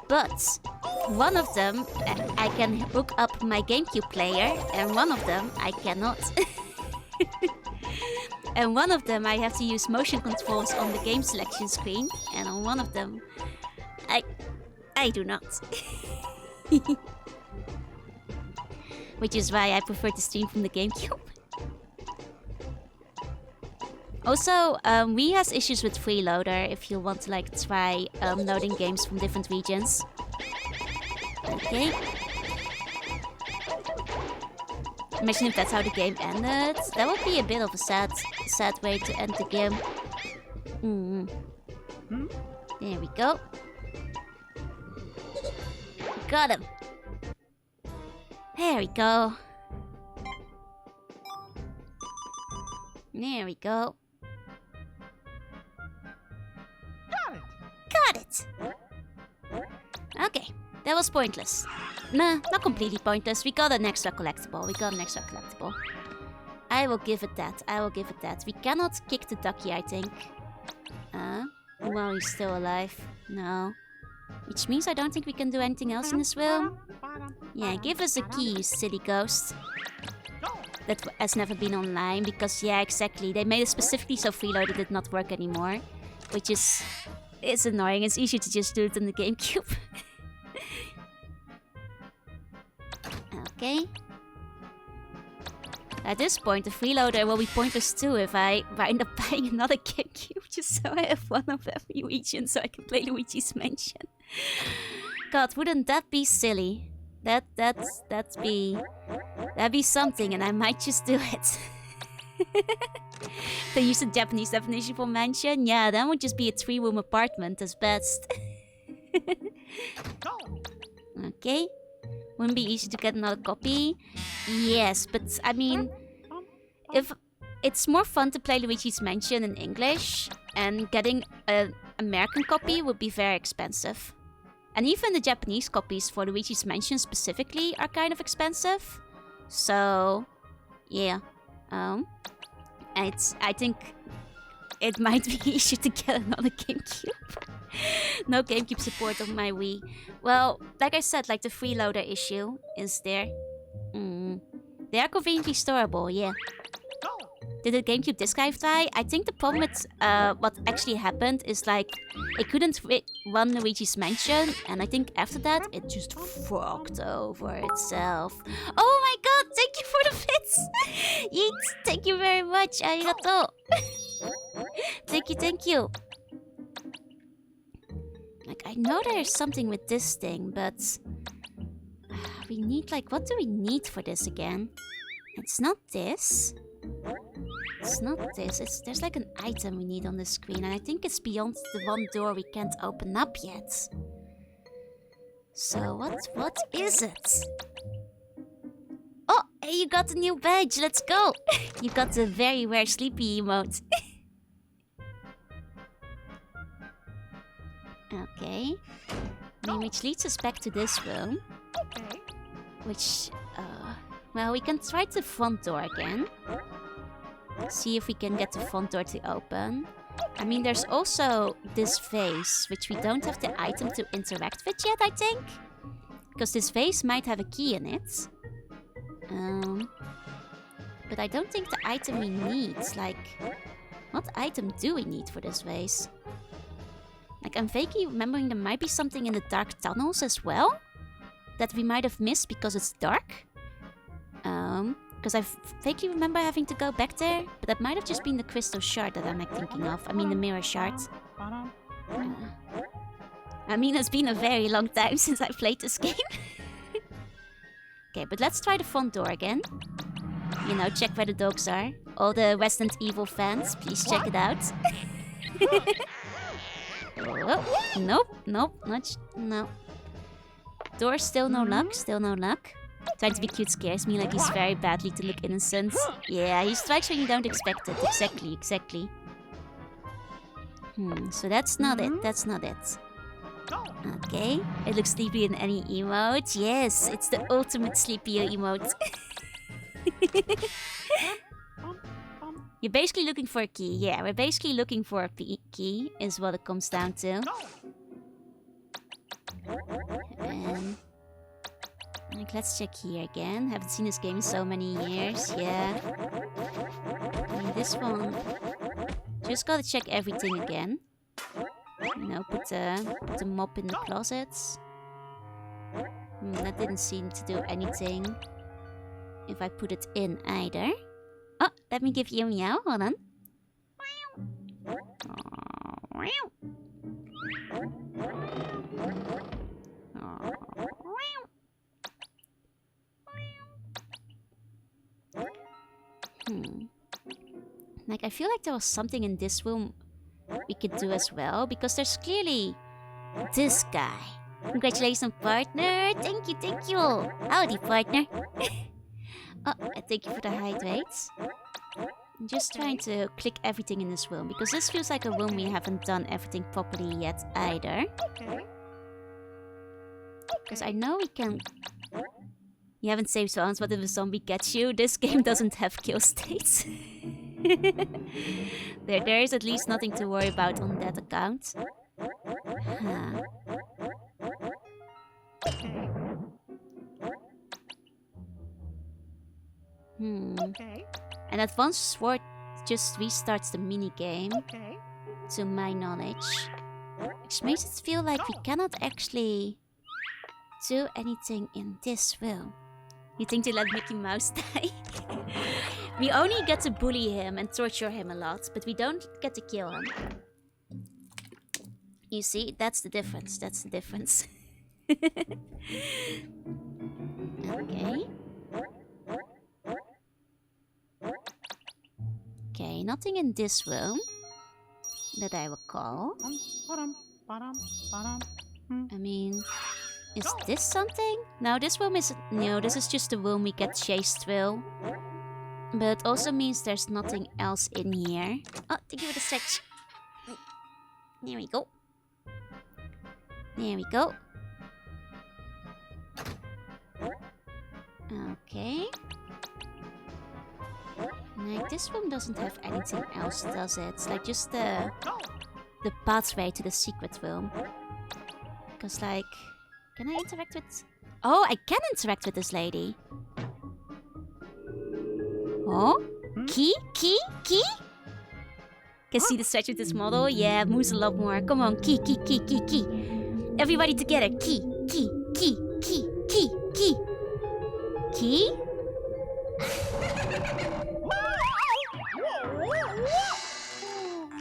But one of them I can hook up my GameCube player, and one of them I cannot. And one of them I have to use motion controls on the game selection screen, and on one of them I do not. Which is why I prefer to stream from the GameCube. Also, Wii has issues with Freeloader if you want to like try loading games from different regions. Okay. Imagine if that's how the game ended. That would be a bit of a sad way to end the game. There we go. Got him. There we go. There we go. Got it! Okay, that was pointless. Nah, not completely pointless. We got an extra collectible. I will give it that. We cannot kick the ducky, I think. Well, he's still alive. No. Which means I don't think we can do anything else in this room. Yeah, give us a key, you silly ghost. That has never been online because, yeah, exactly. They made it specifically so Freeloader did not work anymore. Which is... It's annoying. It's easier to just do it on the GameCube. Okay. At this point, the freeloader will be pointless too if I wind up buying another GameCube just so I have one of every region so I can play Luigi's Mansion. God, wouldn't that be silly? That'd be something, and I might just do it. They use the Japanese definition for mansion. Yeah, that would just be a 3-room apartment as best. Okay. Wouldn't be easy to get another copy. Yes, but I mean, if it's more fun to play Luigi's Mansion in English, and getting an American copy would be very expensive. And even the Japanese copies for Luigi's Mansion specifically are kind of expensive. So, yeah. I think it might be easier to get another GameCube. No GameCube support on my Wii. Well, like I said, like the freeloader issue is there. They are conveniently storable, yeah. Did the GameCube disk drive die? I think the problem with what actually happened is like it couldn't run Luigi's Mansion, and I think after that it just fucked over itself. Oh my god, thank you for the bits! Yeet, thank you very much, arigato! Thank you. Like, I know there's something with this thing, but we need, like, what do we need for this again? It's not this. It's not this. There's like an item we need on the screen, and I think it's beyond the one door we can't open up yet. So what is it? Oh, hey, you got a new badge. Let's go. You got the very rare sleepy emote. Okay. Which leads us back to this room. Which, well, we can try the front door again. See if we can get the front door to open. I mean, there's also this vase, which we don't have the item to interact with yet, I think. Because this vase might have a key in it. But I don't think the item we need, like... What item do we need for this vase? Like, I'm vaguely remembering there might be something in the dark tunnels as well. That we might have missed because it's dark. Because I vaguely remember having to go back there. But that might have just been the crystal shard that I'm like thinking of. I mean, the mirror shard. I mean, it's been a very long time since I played this game. Okay, but let's try the front door again. You know, check where the dogs are. All the Resident Evil fans, please check it out. Oh, nope, no. Door, still no luck, Trying to be cute scares me like he's very badly to look innocent. Yeah, he strikes when you don't expect it. Exactly. So that's not it. Okay, it looks sleepy in any emote. Yes, it's the ultimate sleepier emote. You're basically looking for a key. Yeah, we're basically looking for a key, is what it comes down to. And... like, let's check here again. Haven't seen this game in so many years. Yeah. I mean, this one... just gotta check everything again. You know, put the mop in the closets. That didn't seem to do anything. If I put it in either. Oh, let me give you a meow. Hold on. Like, I feel like there was something in this room we could do as well, because there's clearly this guy. Congratulations, partner. Thank you. Howdy, partner. Oh, thank you for the hydrates. I'm just trying to click everything in this room, because this feels like a room we haven't done everything properly yet either. Because I know we can... You haven't saved zones, what if a zombie gets you? This game doesn't have kill states. There is at least nothing to worry about on that account. Huh. Okay. Okay. And Advanced Sword just restarts the minigame, Okay. to my knowledge. Which makes it feel like we cannot actually do anything in this room. You think to let Mickey Mouse die? We only get to bully him and torture him a lot, but we don't get to kill him. You see, that's the difference. That's the difference. Okay. Okay, nothing in this room that I recall. I mean, is this something? No, this room is... No, this is just the room we get chased through. But it also means there's nothing else in here. Oh, thank you for the stretch. There we go. There we go. Okay. Like, this room doesn't have anything else, does it? It's like just the pathway to the secret room. Because, like... Can I interact with... Oh, I can interact with this lady. Oh? Key? Key? Key? Can see the stretch with this model? Yeah, moves a lot more. Come on, key, key, key, key, key. Everybody together. Key, key, key, key, key, key. Key?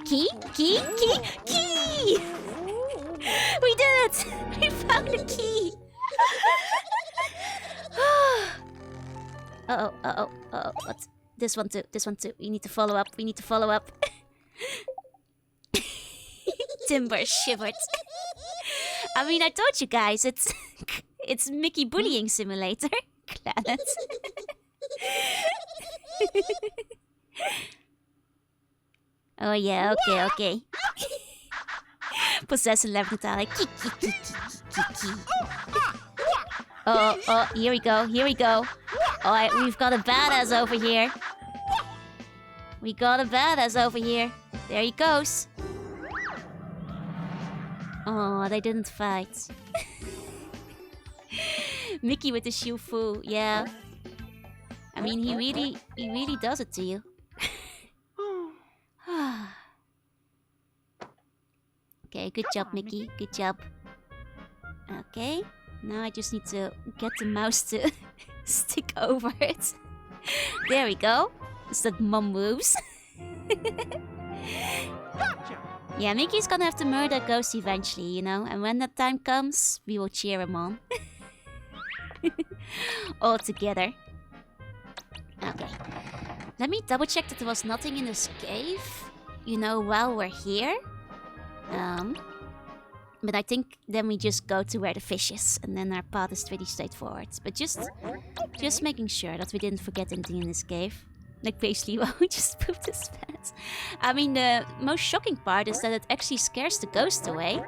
Key, key, key, key! We did it! We found the key! Uh-oh, uh-oh, uh-oh. What? This one too, this one too. We need to follow up, we need to follow up. Timber shivered. I mean, I told you guys, it's Mickey Bullying Simulator. Planet. Oh yeah, okay, okay. Possessor left Natalia. Oh, oh, here we go, here we go. Alright, we've got a badass over here. We got a badass over here. There he goes. Oh, they didn't fight. Mickey with the Shifu, yeah. I mean, he really does it to you. Okay, good job, Mickey. Good job. Okay, now I just need to get the mouse to stick over it. There we go. Is that mom moves? Yeah, Mickey's gonna have to murder Ghost eventually, you know? And when that time comes, we will cheer him on. All together. Okay. Let me double check that there was nothing in this cave, you know, while we're here. But I think then we just go to where the fish is, and then our path is pretty straightforward. But just making sure that we didn't forget anything in this cave. Like basically, well, we just pooped his pants. I mean, the most shocking part is that it actually scares the ghost away.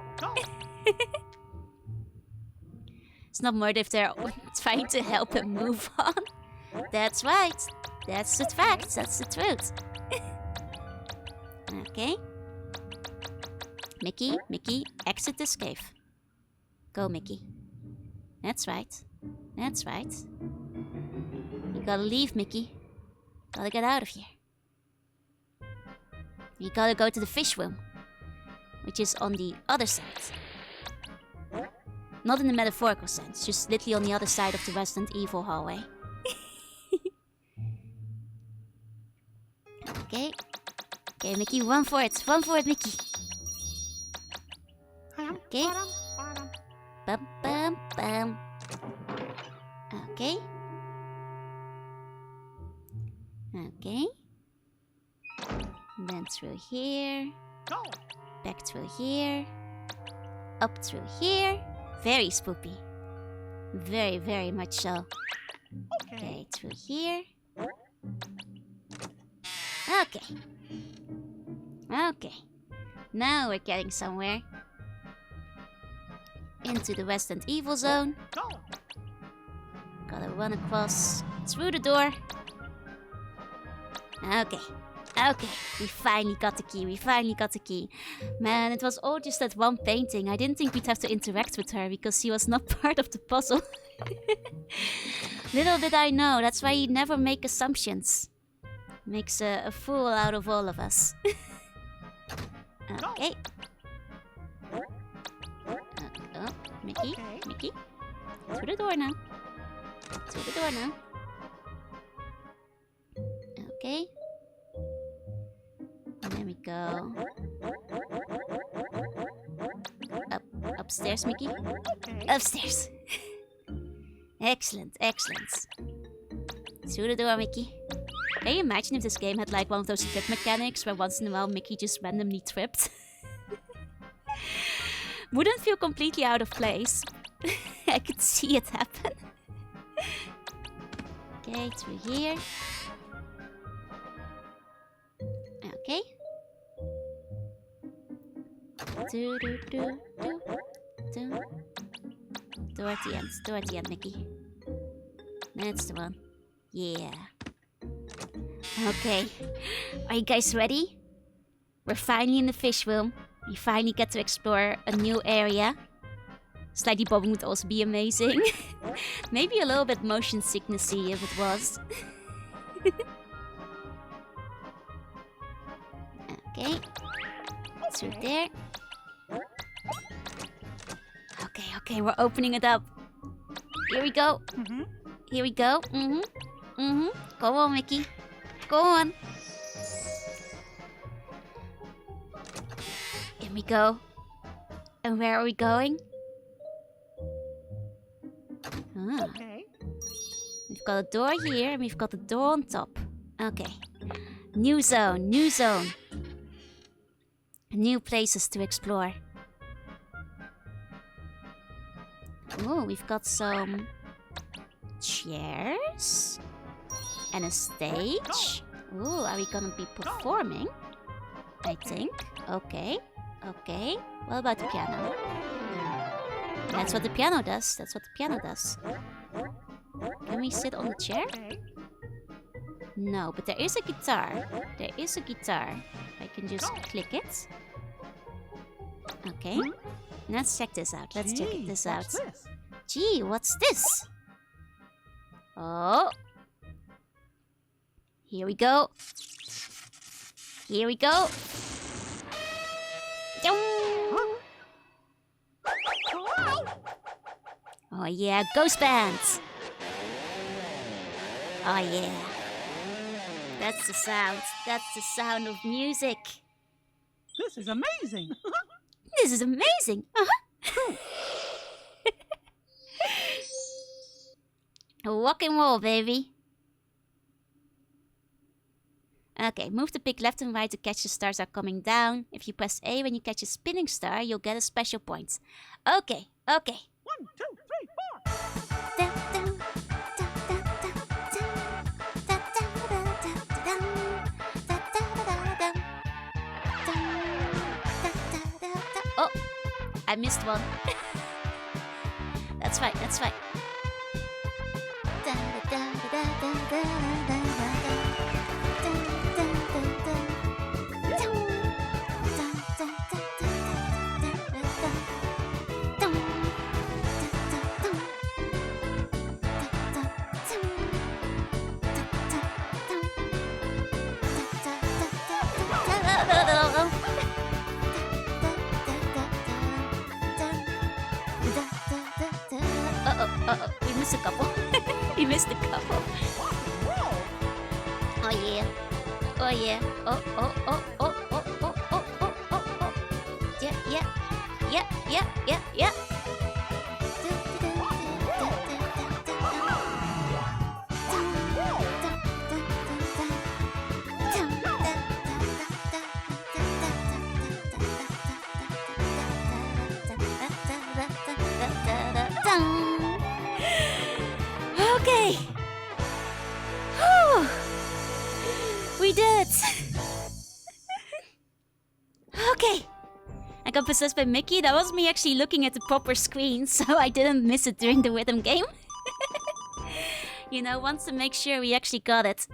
It's not murder if they're trying to help him move on. That's right. That's the fact. That's the truth. Okay. Mickey, Mickey, exit this cave. Go, Mickey. That's right. That's right. You gotta leave, Mickey. Gotta get out of here. You gotta go to the fish room, which is on the other side. Not in the metaphorical sense, just literally on the other side of the Resident Evil hallway. Okay. Okay, Mickey, run for it. Run for it, Mickey. Okay. Bum, bum, bum. Okay. Okay. Then through here. Back through here. Up through here. Very spooky. Very, very much so. Okay, through here. Okay. Okay. Now we're getting somewhere. Into the Resident Evil zone. Gotta run across through the door. Okay. Okay, we finally got the key. We finally got the key. Man, it was all just that one painting. I didn't think we'd have to interact with her because she was not part of the puzzle. Little did I know, that's why you never make assumptions. Makes a fool out of all of us. Okay. Oh, Mickey, Okay. Mickey. Through the door now. Through the door now. Okay. There we go. Upstairs, Mickey. Okay. Upstairs. Excellent, excellent. Through the door, Mickey. Can you imagine if this game had like one of those trip mechanics where once in a while Mickey just randomly tripped? Wouldn't feel completely out of place. I could see it happen. Okay, through here. Okay. Do do do do do. Door at the end. Door at the end, Mickey. That's the one. Yeah. Okay. Are you guys ready? We're finally in the fish room. We finally get to explore a new area. Slightly bobbing would also be amazing. Maybe a little bit motion sicknessy if it was. Okay. Through there. Okay, okay, we're opening it up. Here we go. Mm-hmm. Here we go. Go on, Mickey. Go on. Here we go. And where are we going? Ah, Okay. we've got a door here and we've got a door on top. Okay. New zone, new zone. New places to explore. Oh, we've got some chairs and a stage. Ooh, are we gonna be performing? I think. Okay, okay. What about the piano? That's what the piano does. That's what the piano does. Can we sit on the chair? Okay. No, but there is a guitar. There is a guitar. I can just click it. Okay. Let's check this out. Let's check Gee, this what's out. this? Gee, what's this? Oh. Here we go. Here we go. Huh? Oh yeah, ghost bands. Oh yeah. That's the sound. That's the sound of music. This is amazing. This is amazing. Rock and roll, baby. Okay, move the pick left and right to catch the stars are coming down. If you press A when you catch a spinning star, you'll get a special point. Okay, okay. 1, 2, 3, 4. Oh, I missed one. That's fine, that's fine. Uh-oh, we missed a couple. We missed a couple. Oh yeah. Oh yeah. Oh, oh, oh, oh, oh, oh, oh, oh, oh, oh. Yeah, yeah. Yeah, yeah, yeah, yeah. Okay. Whew. We did it. Okay. I got possessed by Mickey. That was me actually looking at the proper screen, so I didn't miss it during the rhythm game. You know, wants to make sure we actually got it.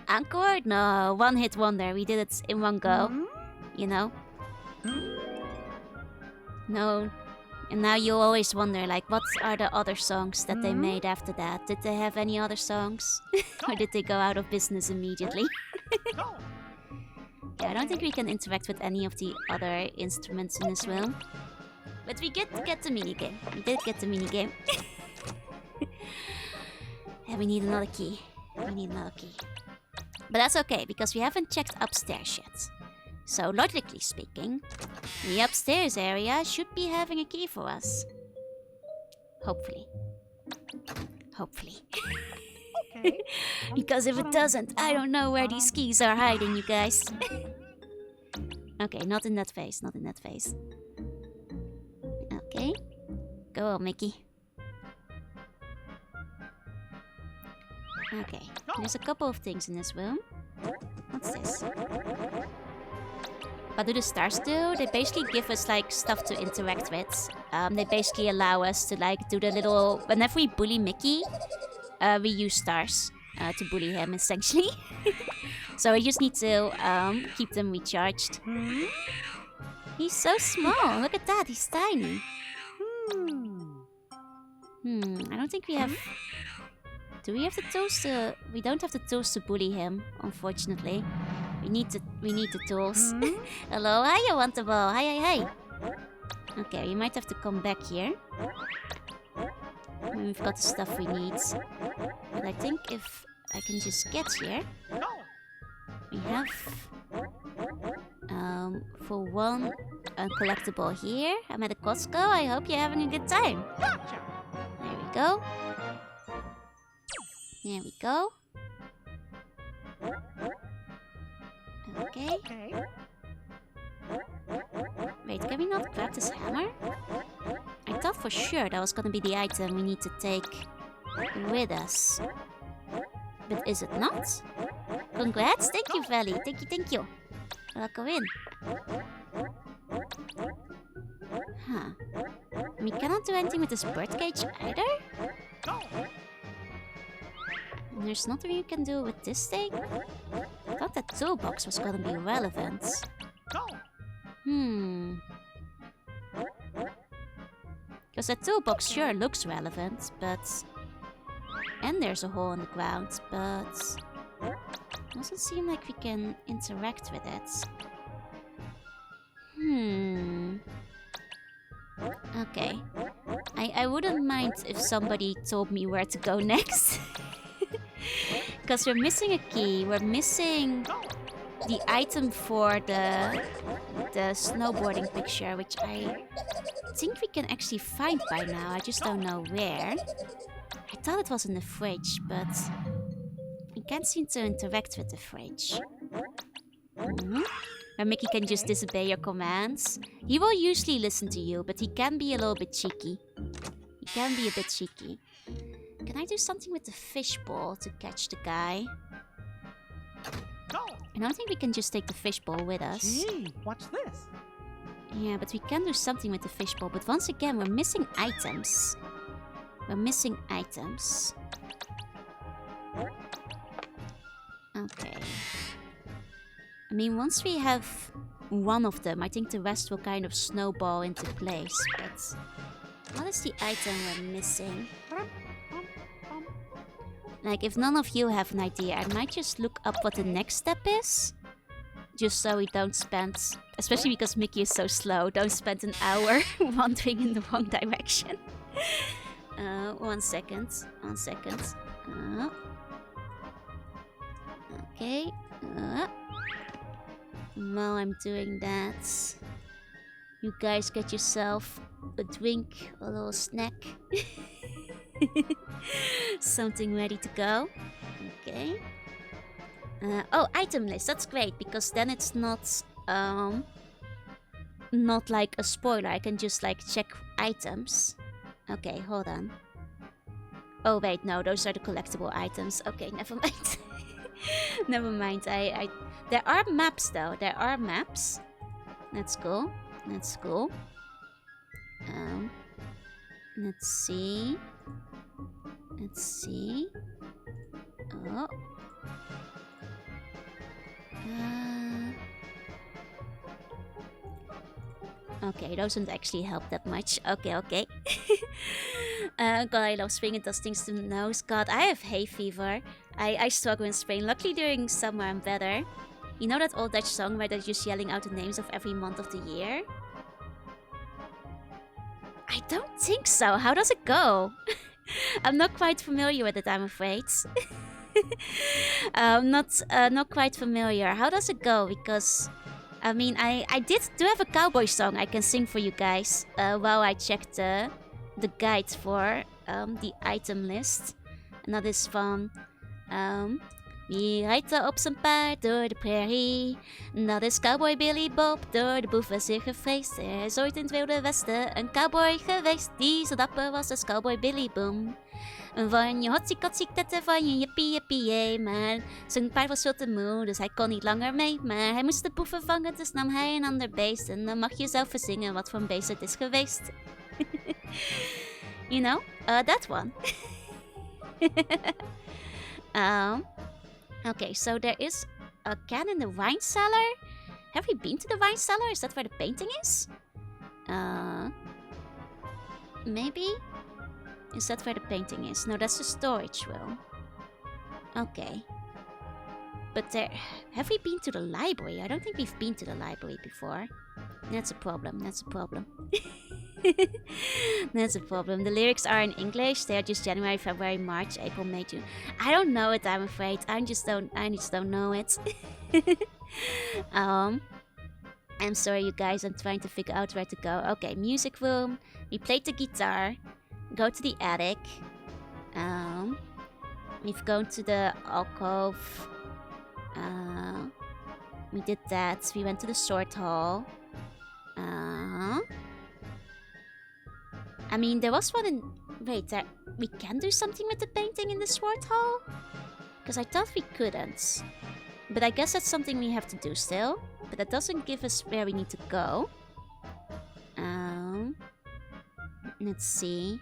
encore? No, one hit wonder. We did it in one go. You know? No. And now you always wonder, like, what are the other songs that they made after that? Did they have any other songs? Or did they go out of business immediately? Yeah, I don't think we can interact with any of the other instruments in this room. But we did get the minigame. We did get the minigame. And we need another key. We need another key. But that's okay, because we haven't checked upstairs yet. So, logically speaking, the upstairs area should be having a key for us. Hopefully. Hopefully. Okay. Because if it doesn't, I don't know where these keys are hiding, you guys. Okay, not in that face, not in that face. Okay. Go on, Mickey. Okay, there's a couple of things in this room. What's this? What do the stars do? They basically give us like stuff to interact with. They basically allow us to like do the little... Whenever we bully Mickey, we use stars to bully him essentially. So we just need to keep them recharged. He's so small. Look at that. He's tiny. I don't think we have... Do we have the tools to... We don't have the tools to bully him, unfortunately. We need the tools. Hello, hiya, Wantable. Hi. Okay, we might have to come back here. When we've got the stuff we need. But I think if I can just get here... We have... for one, a collectible here. I'm at a Costco. I hope you're having a good time. There we go. There we go. Okay. Wait, can we not grab this hammer? I thought for sure that was gonna be the item we need to take with us. But is it not? Congrats! Thank you, Valley. Thank you. I'll go in. Huh. We cannot do anything with this birdcage either? And there's nothing you can do with this thing? I thought that toolbox was gonna be relevant. Because that toolbox sure looks relevant, but... And there's a hole in the ground, but... Doesn't seem like we can interact with it. Okay. I wouldn't mind if somebody told me where to go next. Because we're missing a key. We're missing the item for the snowboarding picture, which I think we can actually find by now. I just don't know where. I thought it was in the fridge, but we can't seem to interact with the fridge. Where Mickey can just disobey your commands. He will usually listen to you, but he can be a little bit cheeky. He can be a bit cheeky. Can I do something with the fishbowl to catch the guy? I don't think we can just take the fishbowl with us. Gee, what's this? Yeah, but we can do something with the fishbowl. But once again, we're missing items. We're missing items. Okay. I mean, once we have one of them, I think the rest will kind of snowball into place. But what is the item we're missing? Like, if none of you have an idea, I might just look up what the next step is. Just so we don't spend, especially because Mickey is so slow, don't spend an hour wandering in the wrong direction. 1 second. 1 second. Okay. While I'm doing that, you guys get yourself a drink, a little snack. Something ready to go. Okay. Oh, item list. That's great, because then it's not like a spoiler. I can just like check items. Okay, hold on. Oh wait, no, those are the collectible items. Okay, never mind. Never mind. There are maps though. There are maps. That's cool. That's cool. Let's see. Let's see. Oh. Okay, doesn't actually help that much. Okay. God, I love spring. It does things to the nose. God, I have hay fever. I struggle in spring. Luckily, during summer, I'm better. You know that old Dutch song where they're just yelling out the names of every month of the year? I don't think so. How does it go? I'm not quite familiar with it, I'm afraid. Not quite familiar. How does it go? Because I mean, I do have a cowboy song I can sing for you guys while I check the guide for the item list. En dat is van wie rijdt er op zijn paard door de prairie? Dat is cowboy Billy Bob, door de boeven zeer gevreesd. Er is ooit in het Wilde Westen een cowboy geweest die zo dapper was als cowboy Billy Boom. Van je hotsie kotsie tetten van je jippie jippie jee. Maar zijn paard was veel te moe, dus hij kon niet langer mee. Maar hij moest de boeven vangen, dus nam hij een ander beest. En dan mag je zelf verzingen wat voor een beest het is geweest. You know, that one. Okay, so there is a can in the wine cellar. Have we been to the wine cellar? Is that where the painting is? Maybe? Is that where the painting is? No, that's the storage room. Okay. But there... Have we been to the library? I don't think we've been to the library before. That's a problem. That's a problem. That's a problem. The lyrics are in English. They are just January, February, March, April, May, June. I don't know it, I'm afraid. I just don't know it. I'm sorry, you guys. I'm trying to figure out where to go. Okay, music room. We played the guitar. Go to the attic. We've gone to the alcove. We did that. We went to the sword hall. I mean, there was one in... Wait, we can do something with the painting in the sword hall? Because I thought we couldn't. But I guess that's something we have to do still. But that doesn't give us where we need to go. Let's see.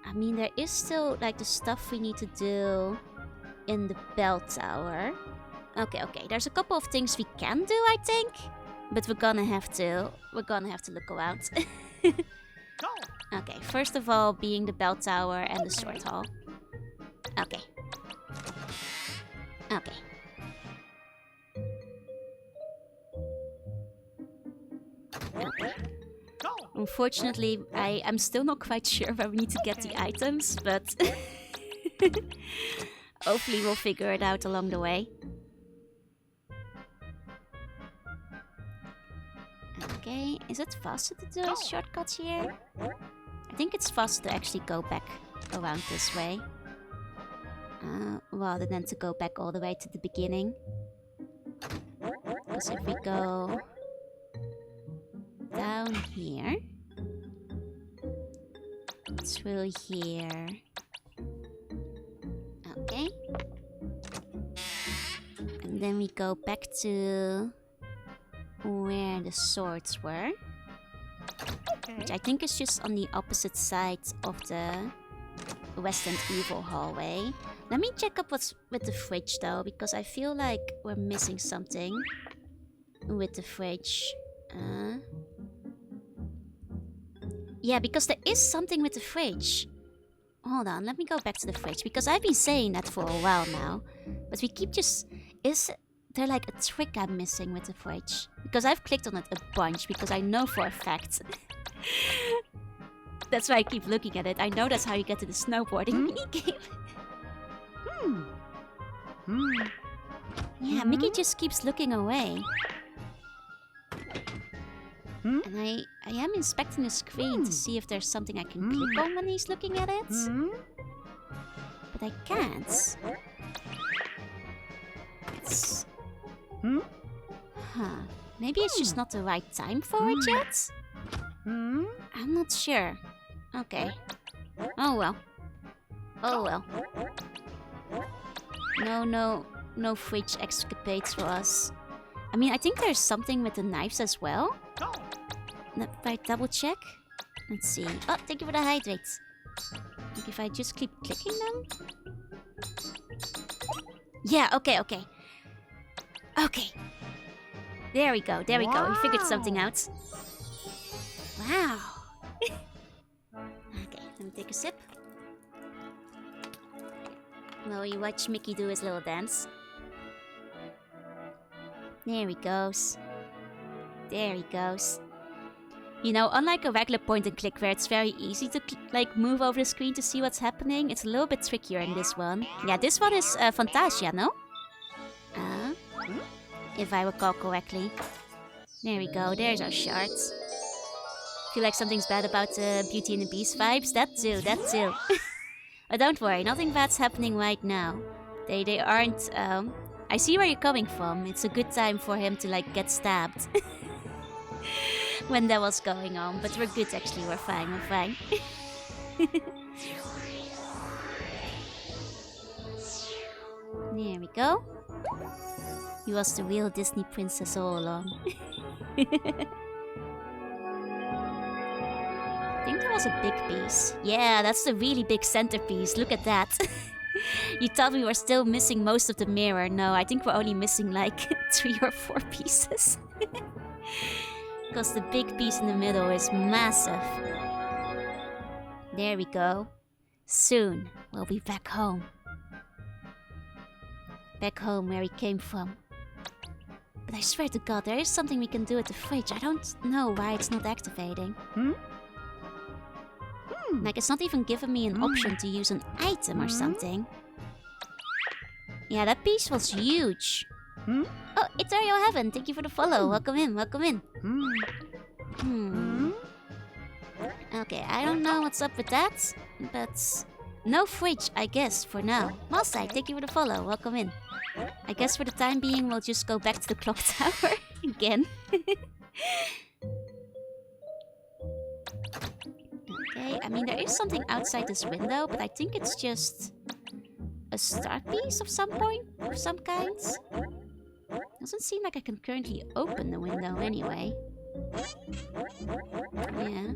I mean, there is still, like, the stuff we need to do in the bell tower. Okay. There's a couple of things we can do, I think. But we're gonna have to look around. Okay, first of all, being the bell tower and the sword hall. Okay. Unfortunately, I'm still not quite sure where we need to get the items, but hopefully we'll figure it out along the way. Okay, is it faster to do shortcuts here? I think it's faster to actually go back around this way. Rather than to go back all the way to the beginning. Because if we go down here, through here. Okay. And then we go back to where the swords were. Which I think is just on the opposite side of the West End Evil hallway. Let me check up what's with the fridge though, because I feel like we're missing something with the fridge. Yeah, because there is something with the fridge. Hold on, let me go back to the fridge, because I've been saying that for a while now. But we keep just... Is there like a trick I'm missing with the fridge? Because I've clicked on it a bunch, because I know for a fact. That's why I keep looking at it. I know that's how you get to the snowboarding minigame. Yeah, Mickey just keeps looking away. And I am inspecting the screen to see if there's something I can click on when he's looking at it. But I can't. It's... Huh. Maybe it's just not the right time for it yet? I'm not sure. Okay. Oh well. Oh well. No fridge escapades for us. I mean, I think there's something with the knives as well. If I double check. Let's see. Oh, thank you for the hydrate. Like if I just keep clicking them. Yeah, okay. There we go, there we go. We figured something Wow. out. Wow. Okay, let me take a sip. While you watch Mickey do his little dance. There he goes. There he goes. You know, unlike a regular point and click where it's very easy to like move over the screen to see what's happening, it's a little bit trickier in this one. Yeah, this one is Fantasia, no? If I recall correctly. There we go, there's our shards. Feel like something's bad about the Beauty and the Beast vibes? That too, that too. But don't worry, nothing bad's happening right now. They aren't, I see where you're coming from. It's a good time for him to like get stabbed. When that was going on, but we're good actually, we're fine, we're fine. There we go. He was the real Disney princess all along. I think there was a big piece. Yeah, that's the really big centerpiece, look at that. You thought we were still missing most of the mirror. No, I think we're only missing like 3 or 4 pieces. Because the big piece in the middle is massive. There we go. Soon, we'll be back home. Back home where we came from. But I swear to God, there is something we can do at the fridge. I don't know why it's not activating. Like, it's not even giving me an option to use an item or something. Yeah, that piece was huge. Oh, Itario Heaven, thank you for the follow. Welcome in, welcome in. Okay, I don't know what's up with that, but no fridge, I guess, for now. Malsai, thank you for the follow. Welcome in. I guess for the time being, we'll just go back to the clock tower again. Okay, I mean, there is something outside this window, but I think it's just a star piece of some point, of some kind. Doesn't seem like I can currently open the window anyway. Yeah.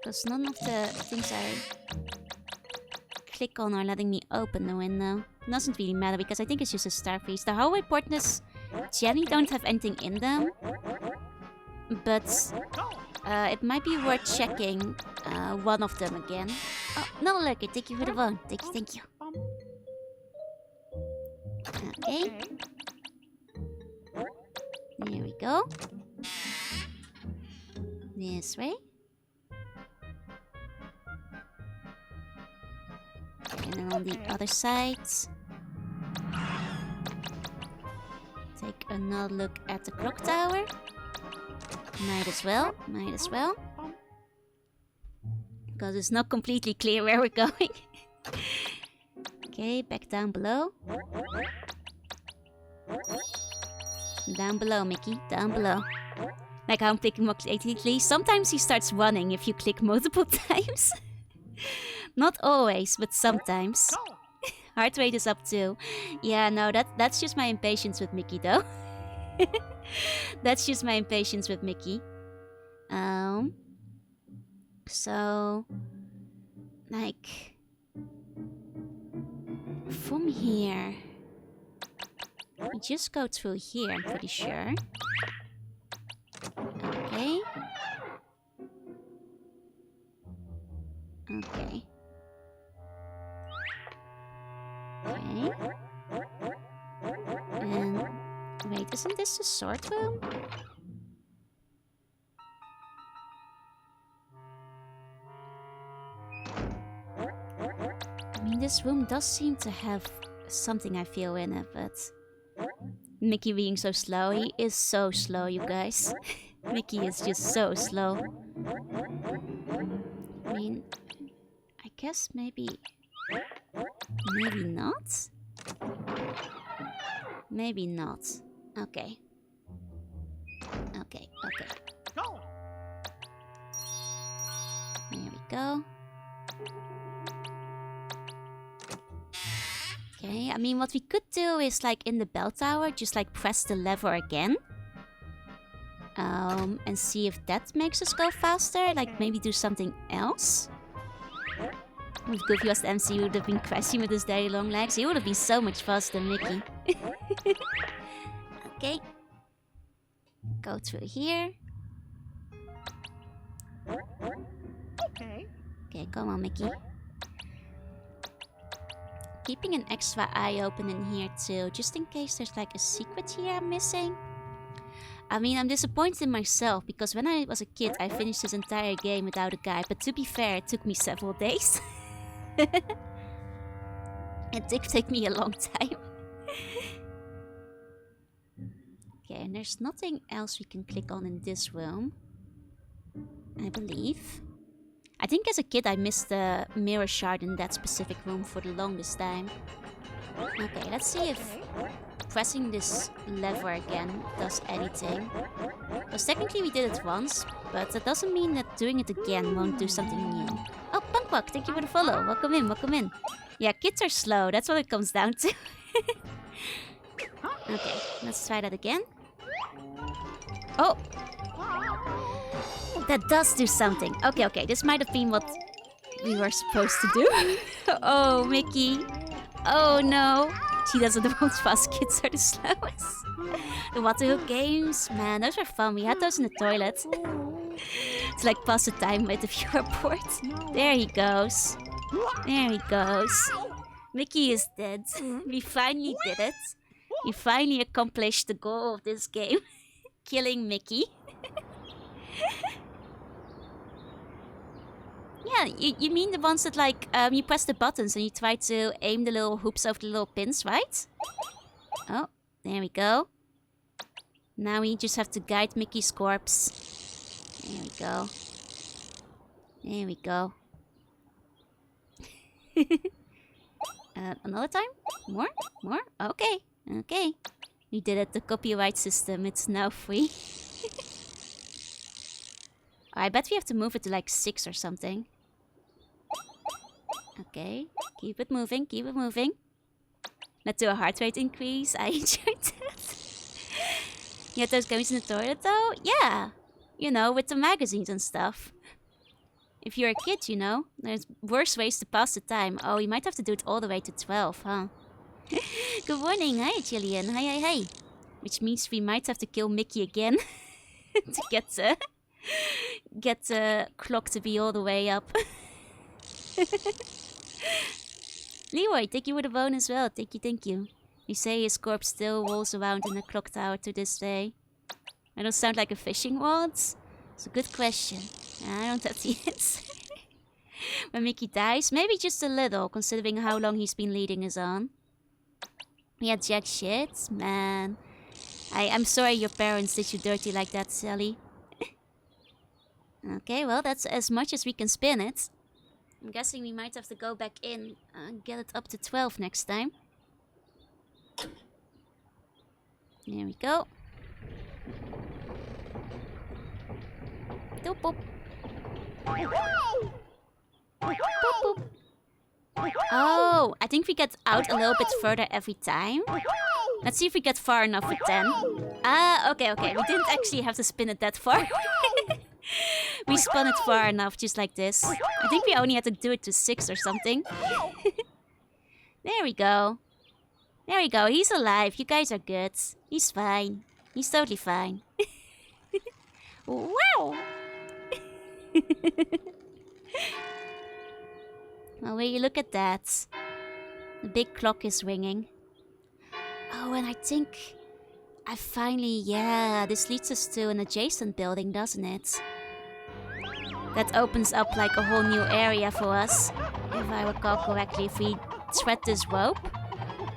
Because none of the things I click on are letting me open the window. It doesn't really matter because I think it's just a star piece. The hallway portals, Jenny, don't have anything in them. But it might be worth checking one of them again. Oh, no, look, thank you for the phone. Thank you, thank you. Okay. There we go. This way. And then on the other side. Take another look at the clock tower. Might as well, might as well. Because it's not completely clear where we're going. Okay, back down below. Down below, Mickey. Down below. Like how I'm clicking more lately. Sometimes he starts running if you click multiple times. Not always, but sometimes. Heart rate is up too. Yeah, no, that's just my impatience with Mickey though. That's just my impatience with Mickey. So... like... from here... we just go through here, I'm pretty sure. Okay. Okay. Okay. And... wait, isn't this a sword room? I mean, this room does seem to have something I feel in it, but... Mickey being so slow, he is so slow, you guys. Mickey is just so slow. I mean, I guess maybe... maybe not? Maybe not. Okay. Okay, okay. There we go. Okay, I mean, what we could do is, like, in the bell tower, just, like, press the lever again. And see if that makes us go faster. Like, maybe do something else. If Goofy was the MC, he would have been crashing with his daddy long legs. He would have been so much faster than Mickey. Okay. Go through here. Okay. Okay, come on, Mickey. Keeping an extra eye open in here too, just in case there's like a secret here I'm missing. I mean, I'm disappointed in myself because when I was a kid, I finished this entire game without a guide. But to be fair, it took me several days. It did take me a long time. Okay, and there's nothing else we can click on in this room, I believe. I think as a kid I missed the mirror shard in that specific room for the longest time. Okay, let's see if pressing this lever again does anything. Because technically we did it once, but that doesn't mean that doing it again won't do something new. Oh, Punkwak, thank you for the follow. Welcome in, welcome in. Yeah, kids are slow, that's what it comes down to. Okay, let's try that again. Oh! That does do something. Okay, okay, this might have been what we were supposed to do. Oh, Mickey. Oh no. She doesn't know how fast kids are the slowest. The Waterhook games, man, those were fun. We had those in the toilet. It's like pass the time with if you are bored. There he goes. There he goes. Mickey is dead. We finally did it. We finally accomplished the goal of this game. Killing Mickey. Yeah, you mean the ones that like, you press the buttons and you try to aim the little hoops over the little pins, right? Oh, there we go. Now we just have to guide Mickey's corpse. There we go. There we go. Another time? More? More? Okay. Okay. We did it. The copyright system. It's now free. I bet we have to move it to like 6 or something. Okay. Keep it moving. Keep it moving. Let's do a heart rate increase. I enjoyed that. You had those games in the toilet though? Yeah. You know, with the magazines and stuff. If you're a kid, you know, there's worse ways to pass the time. Oh, you might have to do it all the way to 12, huh? Good morning. Hi, Jillian. Hi, hi, hi. Which means we might have to kill Mickey again to get the clock to be all the way up. Leroy, thank you for the bonus as well. Thank you, thank you. You say his corpse still rolls around in the clock tower to this day. I don't sound like a fishing rod? It's a good question. I don't have the answer. When Mickey dies, maybe just a little, considering how long he's been leading us on. Yeah, jack shit, man. I'm sorry your parents did you dirty like that, Sally. Okay, well, that's as much as we can spin it. I'm guessing we might have to go back in and get it up to 12 next time. There we go. Doop boop. Boop boop. Oh, I think we get out a little bit further every time. Let's see if we get far enough with 10. Ah, okay, okay. We didn't actually have to spin it that far. We spun it far enough, just like this. I think we only had to do it to 6 or something. There we go. There we go. He's alive. You guys are good. He's fine. He's totally fine. Wow! Well, will you look at that? The big clock is ringing. Oh, and I think I finally... Yeah, this leads us to an adjacent building, doesn't it? That opens up like a whole new area for us. If I recall correctly, if we thread this rope.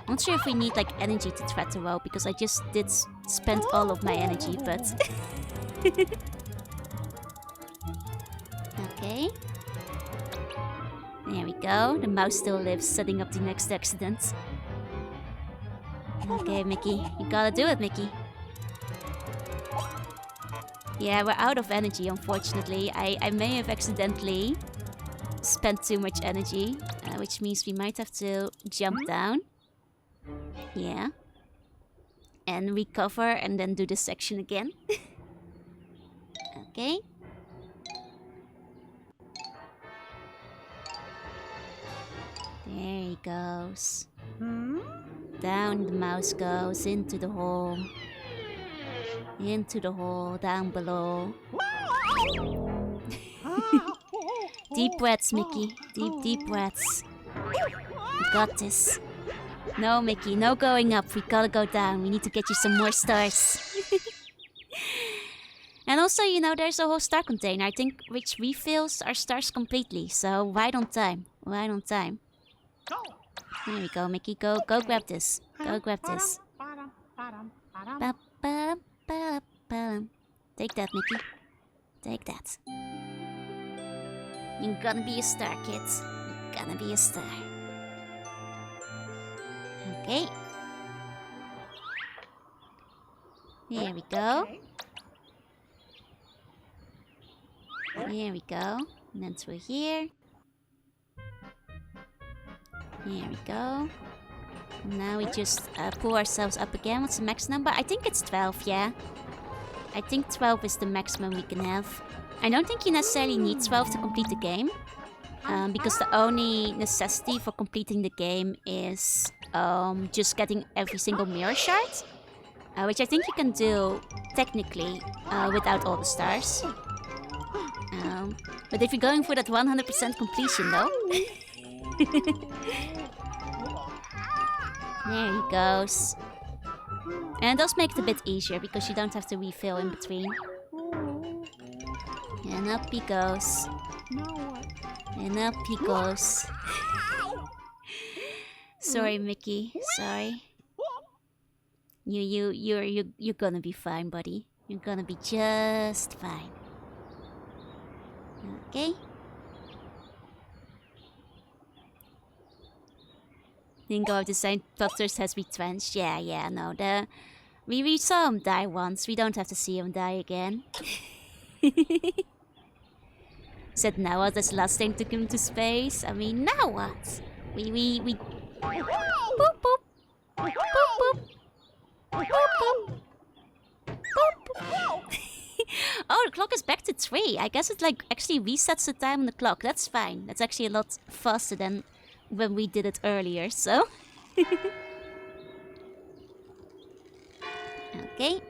Not sure if we need like energy to thread the rope, because I just did spend all of my energy, but... Okay. There we go. The mouse still lives, setting up the next accident. Okay, Mickey. You gotta do it, Mickey. Yeah, we're out of energy, unfortunately. I may have accidentally spent too much energy, which means we might have to jump down. Yeah. And recover and then do this section again. Okay. There he goes. Down the mouse goes into the hole. Into the hole down below. Deep breaths, Mickey. Deep, deep breaths. You got this. No, Mickey, no going up. We gotta go down. We need to get you some more stars. And also, you know, there's a whole star container, I think, which refills our stars completely. So, right on time. Right on time. There we go, Mickey. Go grab this. Go grab this. Ba-ba-ba-ba-ba. Take that, Mickey. Take that. You're gonna be a star, kids. You're gonna be a star. Okay. Here we go. Here we go. And then through here. Here we go. Now we just pull ourselves up again. What's the max number? I think it's 12, yeah. I think 12 is the maximum we can have. I don't think you necessarily need 12 to complete the game. Because the only necessity for completing the game is just getting every single mirror shard. Which I think you can do, technically, without all the stars. But if you're going for that 100% completion, though... There he goes. And it does make it a bit easier, because you don't have to refill in between. And up he goes. And up he goes. Sorry, Mickey. Sorry. You're gonna be fine, buddy. You're gonna be just fine. Okay. Think of the Saint Doctors has retrenched. Yeah, no. We saw him die once. We don't have to see him die again. Said now what? That's the last thing took him to space. I mean, now what? We boop boop boop boop boop boop boop. Oh, the clock is back to 3. I guess it like actually resets the time on the clock. That's fine. That's actually a lot faster than when we did it earlier. So. Okay.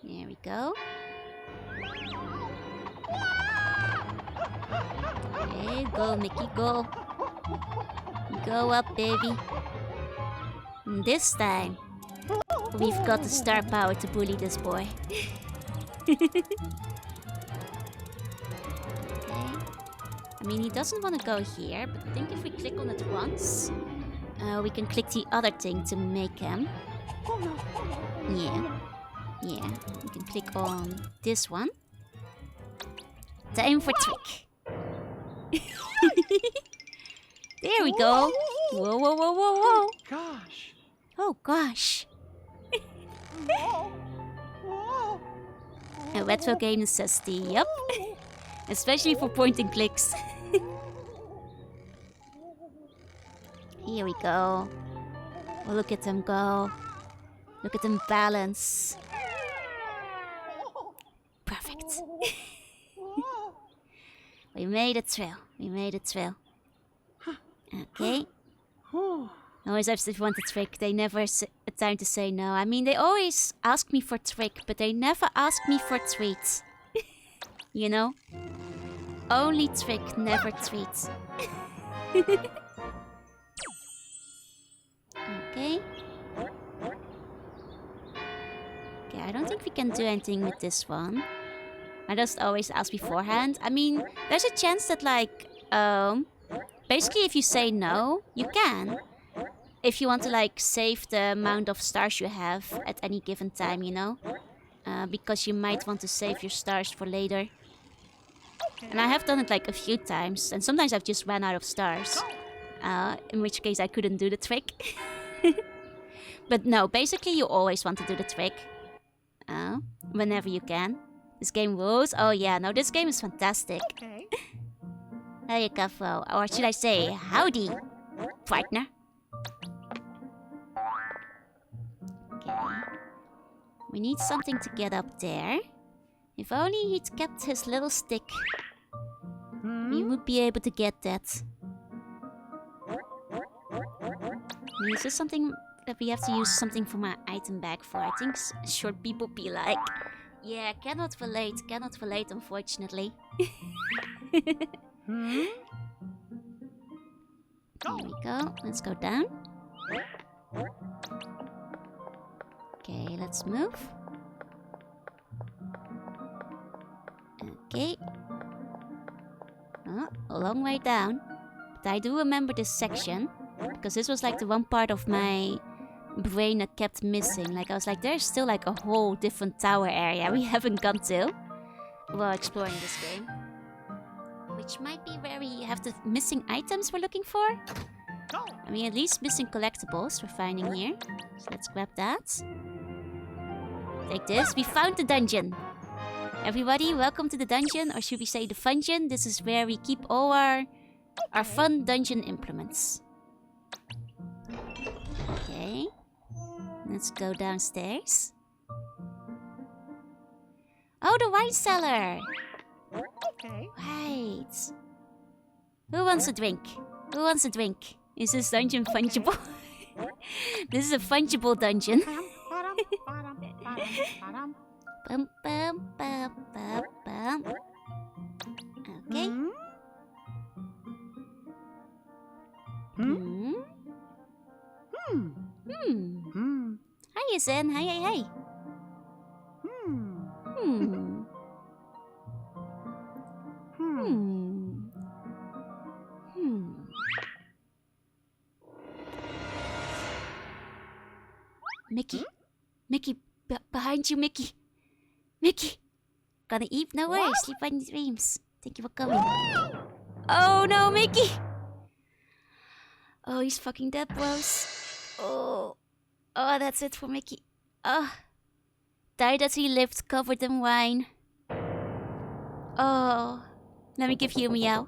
There we go. Okay, go, Mickey, go. Go up, baby. And this time, we've got the star power to bully this boy. Okay. I mean, he doesn't want to go here, but I think if we click on it once, we can click the other thing to make him. Yeah. Yeah, we can click on this one. Time for trick. There we go. Whoa, whoa, whoa, whoa, whoa. Gosh. Oh, gosh. A retro game necessity, yup. Especially for point and clicks. Here we go. Oh, look at them go. Look at them balance. Perfect. We made it through. We made it through. Okay. Always if they want a trick, they never a time to say no. I mean, they always ask me for trick, but they never ask me for treats. You know? Only trick, never treat. Okay. Okay, I don't think we can do anything with this one. I just always ask beforehand. I mean, there's a chance that like, basically if you say no, you can. If you want to like save the amount of stars you have at any given time, you know? Because you might want to save your stars for later. And I have done it like a few times, and sometimes I've just ran out of stars. In which case I couldn't do the trick. But no, basically you always want to do the trick. Whenever you can. This game rules. Oh yeah, no, this game is fantastic. Okay. Hey, Kafo. Or should I say, howdy, partner. Okay. We need something to get up there. If only he'd kept his little stick. We would be able to get that. Is this something that we have to use something from my item bag for? I think short people be like, yeah, cannot relate, unfortunately. Hmm? There we go. Let's go down. Okay, let's move. Okay. Oh, a long way down. But I do remember this section. Because this was like the one part of my brain that kept missing. Like I was like, there's still like a whole different tower area we haven't gone to while exploring this game. Which might be where we have the missing items we're looking for. I mean, at least missing collectibles we're finding here. So let's grab that. Take this. We found the dungeon. Everybody, welcome to the dungeon. Or should we say the fungeon? This is where we keep all our fun dungeon implements. Okay. Let's go downstairs. Oh, the wine cellar! Okay. Right. Who wants a drink? Who wants a drink? Is this dungeon fungible? This is a fungible dungeon. Bum, bum, bum, bum, bum. Okay. Hmm? Hi, Zen. Hi. Mickey, behind you, Mickey. Gonna eat? No worries. Sleep on your dreams. Thank you for coming. Oh no, Mickey! Oh, he's fucking dead, bros. Oh, that's it for Mickey. Died as he lived, covered in wine. Oh, let me give you a meow.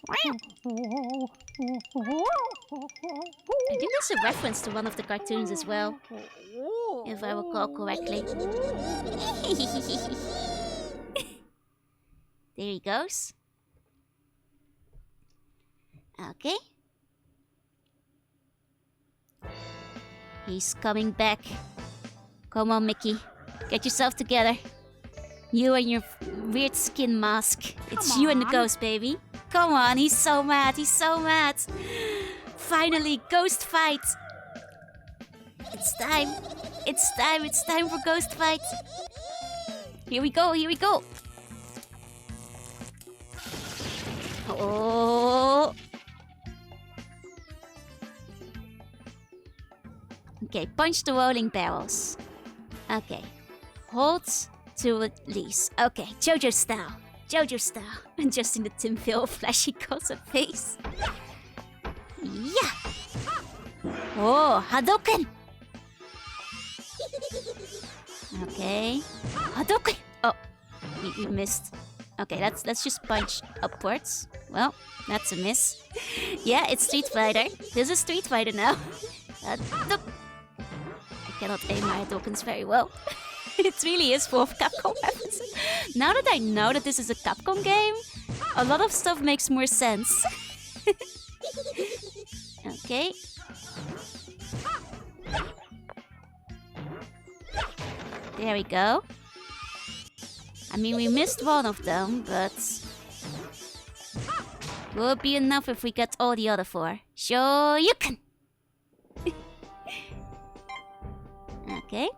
I think that's a reference to one of the cartoons as well, if I recall correctly. There he goes. Okay. He's coming back. Come on, Mickey. Get yourself together. You and your weird skin mask. It's you and the ghost, baby. Come on, he's so mad. Finally, ghost fight. It's time for ghost fight. Here we go. Oh. Okay, punch the rolling barrels. Okay. Hold to release. Okay, JoJo style. Just in the tinfoil flashy colored face. Yeah. Oh, Hadouken. Okay. Hadouken. Oh, we missed. Okay, let's just punch upwards. Well, that's a miss. Yeah, it's Street Fighter. This is Street Fighter now. I cannot aim my Hadoukens very well. It really is full of Capcom references. Now that I know that this is a Capcom game, a lot of stuff makes more sense. Okay. There we go. I mean, we missed one of them, but will be enough if we get all the other four. Sure you can. Okay.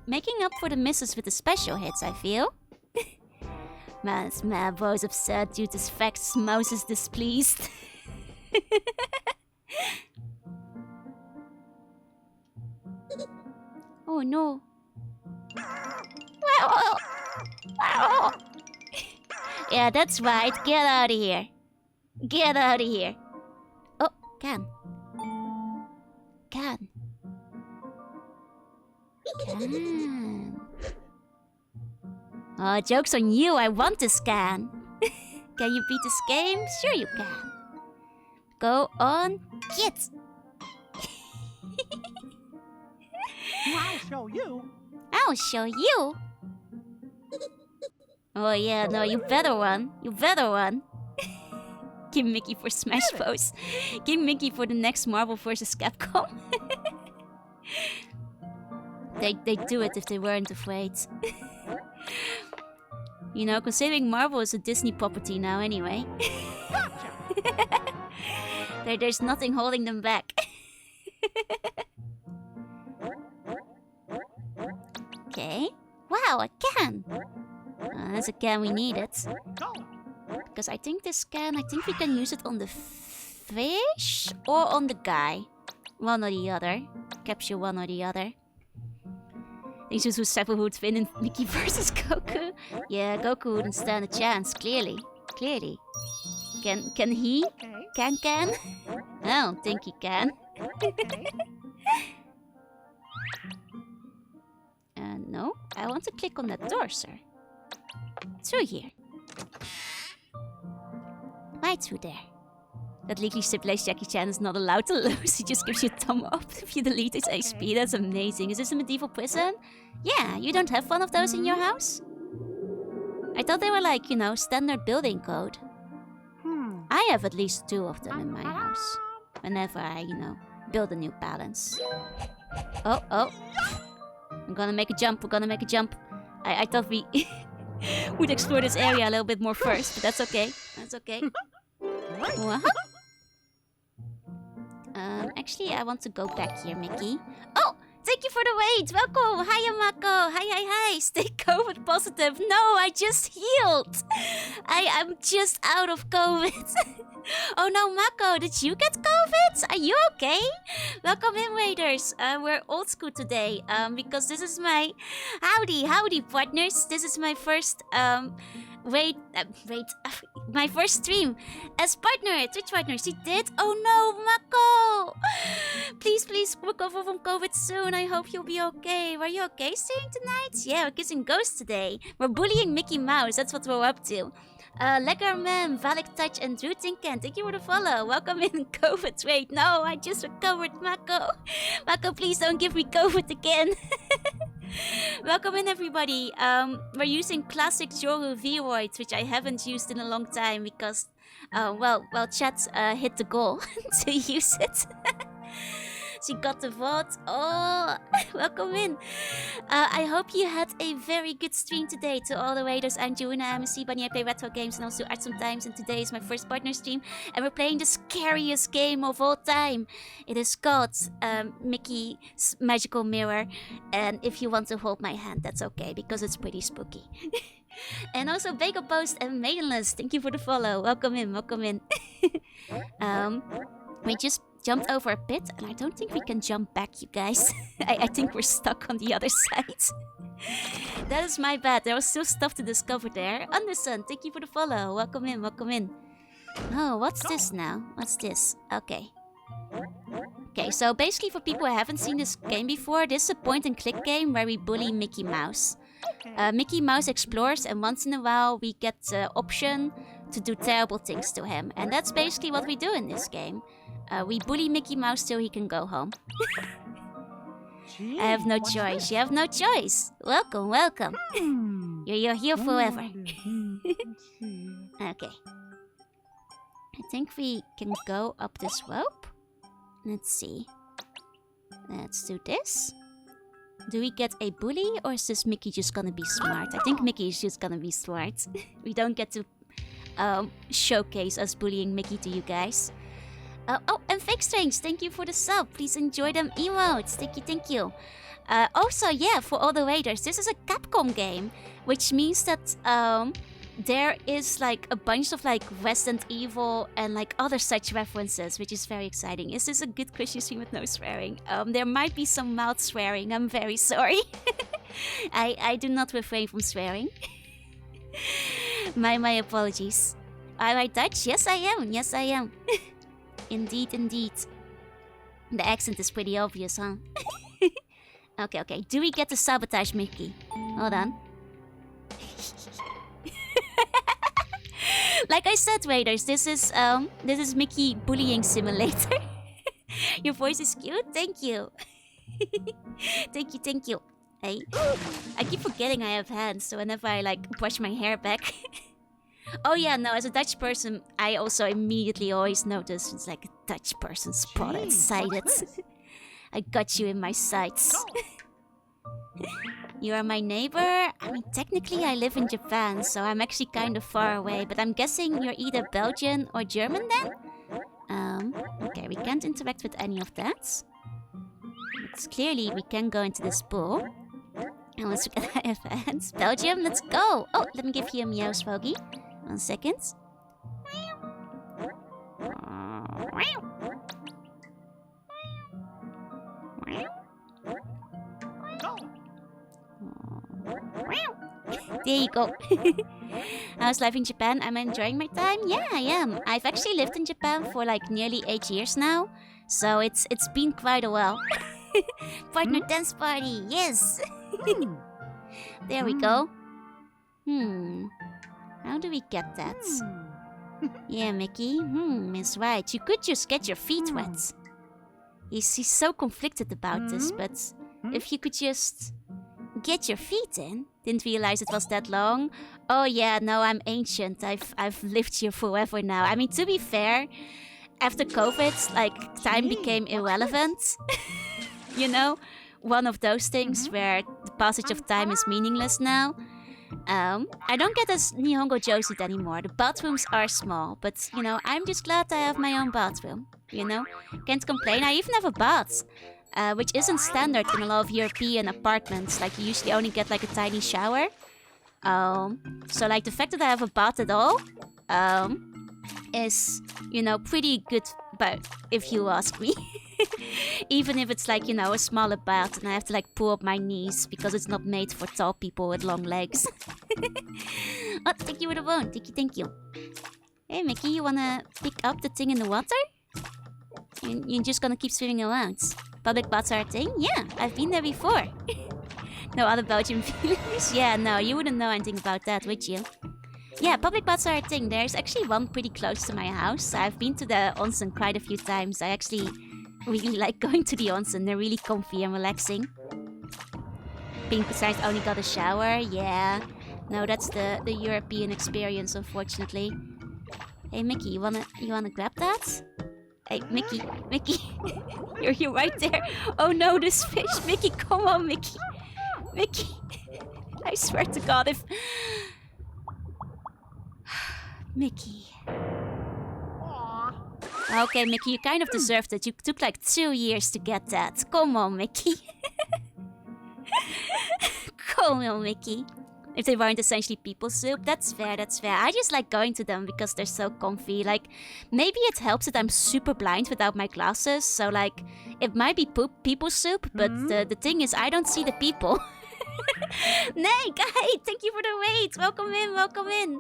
Making up for the misses with the special hits, I feel. Man's mad boy's upset due to facts. Mouse is displeased. Oh no. Yeah, that's right. Get out of here. Oh, can. Oh, joke's on you. I want this can. Can you beat this game? Sure you can. Go on, get. I'll show you. I'll show you. Oh yeah, no, you better run. You better run. Give Mickey for Smash Bros. Give Mickey for the next Marvel vs. Capcom. They'd do it if they weren't afraid. You know, considering Marvel is a Disney property now anyway. There's nothing holding them back. Okay. Wow, a can! That's a can we needed. Because I think this can, I think we can use it on the fish or on the guy. One or the other. Capture one or the other. These is who Seppo would win in Mickey versus Goku. Yeah, Goku wouldn't stand a chance, clearly. Clearly. Can he? Can? I don't think he can. No, I want to click on that door, sir. Through here. Right through there. That legally stipulates Jackie Chan is not allowed to lose. He just gives you a thumb up if you delete his HP. That's amazing. Is this a medieval prison? Yeah, you don't have one of those in your house? I thought they were like, you know, standard building code. I have at least 2 of them in my house. Whenever I, you know, build a new balance. Oh. I'm gonna make a jump. We're gonna make a jump. I thought we would explore this area a little bit more first, but that's okay. That's okay. What? Actually, I want to go back here, Mickey. Oh! Thank you for the wait! Welcome! Hiya, Mako! Hi! Stay COVID positive. No, I just healed! I'm just out of COVID. Oh no, Mako, did you get COVID? Are you okay? Welcome in, Raiders. We're old school today, because this is my... Howdy, partners. This is my first, my first stream as partner, Twitch partner. She did? Oh no, Mako! Please recover from COVID soon. I hope you'll be okay. Were you okay staying tonight? Yeah, we're kissing ghosts today. We're bullying Mickey Mouse. That's what we're up to. Legarman, Valak Touch, and Drew Tinkan, thank you for the follow. Welcome in, COVID. Wait, no, I just recovered, Mako. Mako, please don't give me COVID again. Welcome in, everybody. We're using classic Joru Vroids, which I haven't used in a long time because, well, chat hit the goal to use it. She got the vote. Oh, welcome in. I hope you had a very good stream today. To all the Raiders, I'm Juna, I'm a C Bunny. I play retro games and also art sometimes. And today is my first partner stream. And we're playing the scariest game of all time. It is called Mickey's Magical Mirror. And if you want to hold my hand, that's okay, because it's pretty spooky. And also Bagel Post and Maidenless, thank you for the follow. Welcome in, welcome in. We just jumped over a pit, and I don't think we can jump back, you guys. I think we're stuck on the other side. That is my bad. There was still stuff to discover there. Anderson, thank you for the follow. Welcome in, welcome in. Oh, what's this now? What's this? Okay. Okay, so basically for people who haven't seen this game before, this is a point-and-click game where we bully Mickey Mouse. Mickey Mouse explores, and once in a while we get the option to do terrible things to him. And that's basically what we do in this game. We bully Mickey Mouse till he can go home. I have no choice. You have no choice. Welcome, welcome. You're here forever. Okay. I think we can go up this rope. Let's see. Let's do this. Do we get a bully, or is this Mickey just gonna be smart? I think Mickey is just gonna be smart. We don't get to showcase us bullying Mickey to you guys. Oh, and Fake Strange, thank you for the sub. Please enjoy them emotes. Thank you. Also, yeah, for all the Raiders, this is a Capcom game, which means that there is like a bunch of like Resident Evil and like other such references, which is very exciting. Is this a good Christian stream with no swearing? There might be some mild swearing. I'm very sorry. I do not refrain from swearing. My apologies. Am I Dutch? Yes, I am. Yes, I am. Indeed. The accent is pretty obvious, huh? Okay. Do we get to sabotage Mickey? Hold on. Like I said, Raiders, this is Mickey Bullying Simulator. Your voice is cute. Thank you. Thank you. I keep forgetting I have hands, so whenever I like brush my hair back. Oh yeah, no, as a Dutch person, I also immediately always notice it's like a Dutch person spotted, sighted. I got you in my sights. You are my neighbor? I mean, technically I live in Japan, so I'm actually kind of far away, but I'm guessing you're either Belgian or German then? Okay, we can't interact with any of that. It's clearly we can go into this pool. And once we get our hands, Belgium, let's go! Oh, let me give you a meow, Swoggy. 1 second. There you go. How's life in Japan? I'm enjoying my time. Yeah, I am. I've actually lived in Japan for like nearly 8 years now, so it's been quite a while. Partner dance party, yes. There we go. How do we get that? Yeah, Mickey. Is right. You could just get your feet wet. He's so conflicted about this, but if you could just get your feet in. Didn't realize it was that long. Oh yeah, no, I'm ancient. I've lived here forever now. I mean, to be fair, after COVID, like, time became irrelevant. You know? One of those things where the passage of time is meaningless now. I don't get as Nihongo Josuit anymore. The bathrooms are small, but, you know, I'm just glad I have my own bathroom. You know? Can't complain. I even have a bath. Which isn't standard in a lot of European apartments. Like, you usually only get like a tiny shower. So like the fact that I have a bath at all is, you know, pretty good, but if you ask me. Even if it's like, you know, a smaller bath and I have to like pull up my knees because it's not made for tall people with long legs. Oh, thank you for the bone. Thank you. Hey Mickey, you wanna pick up the thing in the water? You're just gonna keep swimming around. Public baths are a thing? Yeah, I've been there before. No other Belgian viewers? Yeah, no, you wouldn't know anything about that, would you? Yeah, public baths are a thing. There's actually one pretty close to my house. I've been to the onsen quite a few times. I actually really like going to the onsen. They're really comfy and relaxing. Being precise, only got a shower. Yeah. No, that's the European experience, unfortunately. Hey, Mickey, you wanna grab that? Hey, Mickey. You're right there. Oh no, this fish. Mickey, come on, Mickey. Mickey. I swear to God, if... Mickey. Okay, Mickey, you kind of deserved it. You took like 2 years to get that. Come on, Mickey. Come on, Mickey. If they weren't essentially people soup, that's fair. I just like going to them because they're so comfy. Like, maybe it helps that I'm super blind without my glasses. So, like, it might be people soup, but the thing is, I don't see the people. Nay, guy, thank you for the wait. Welcome in.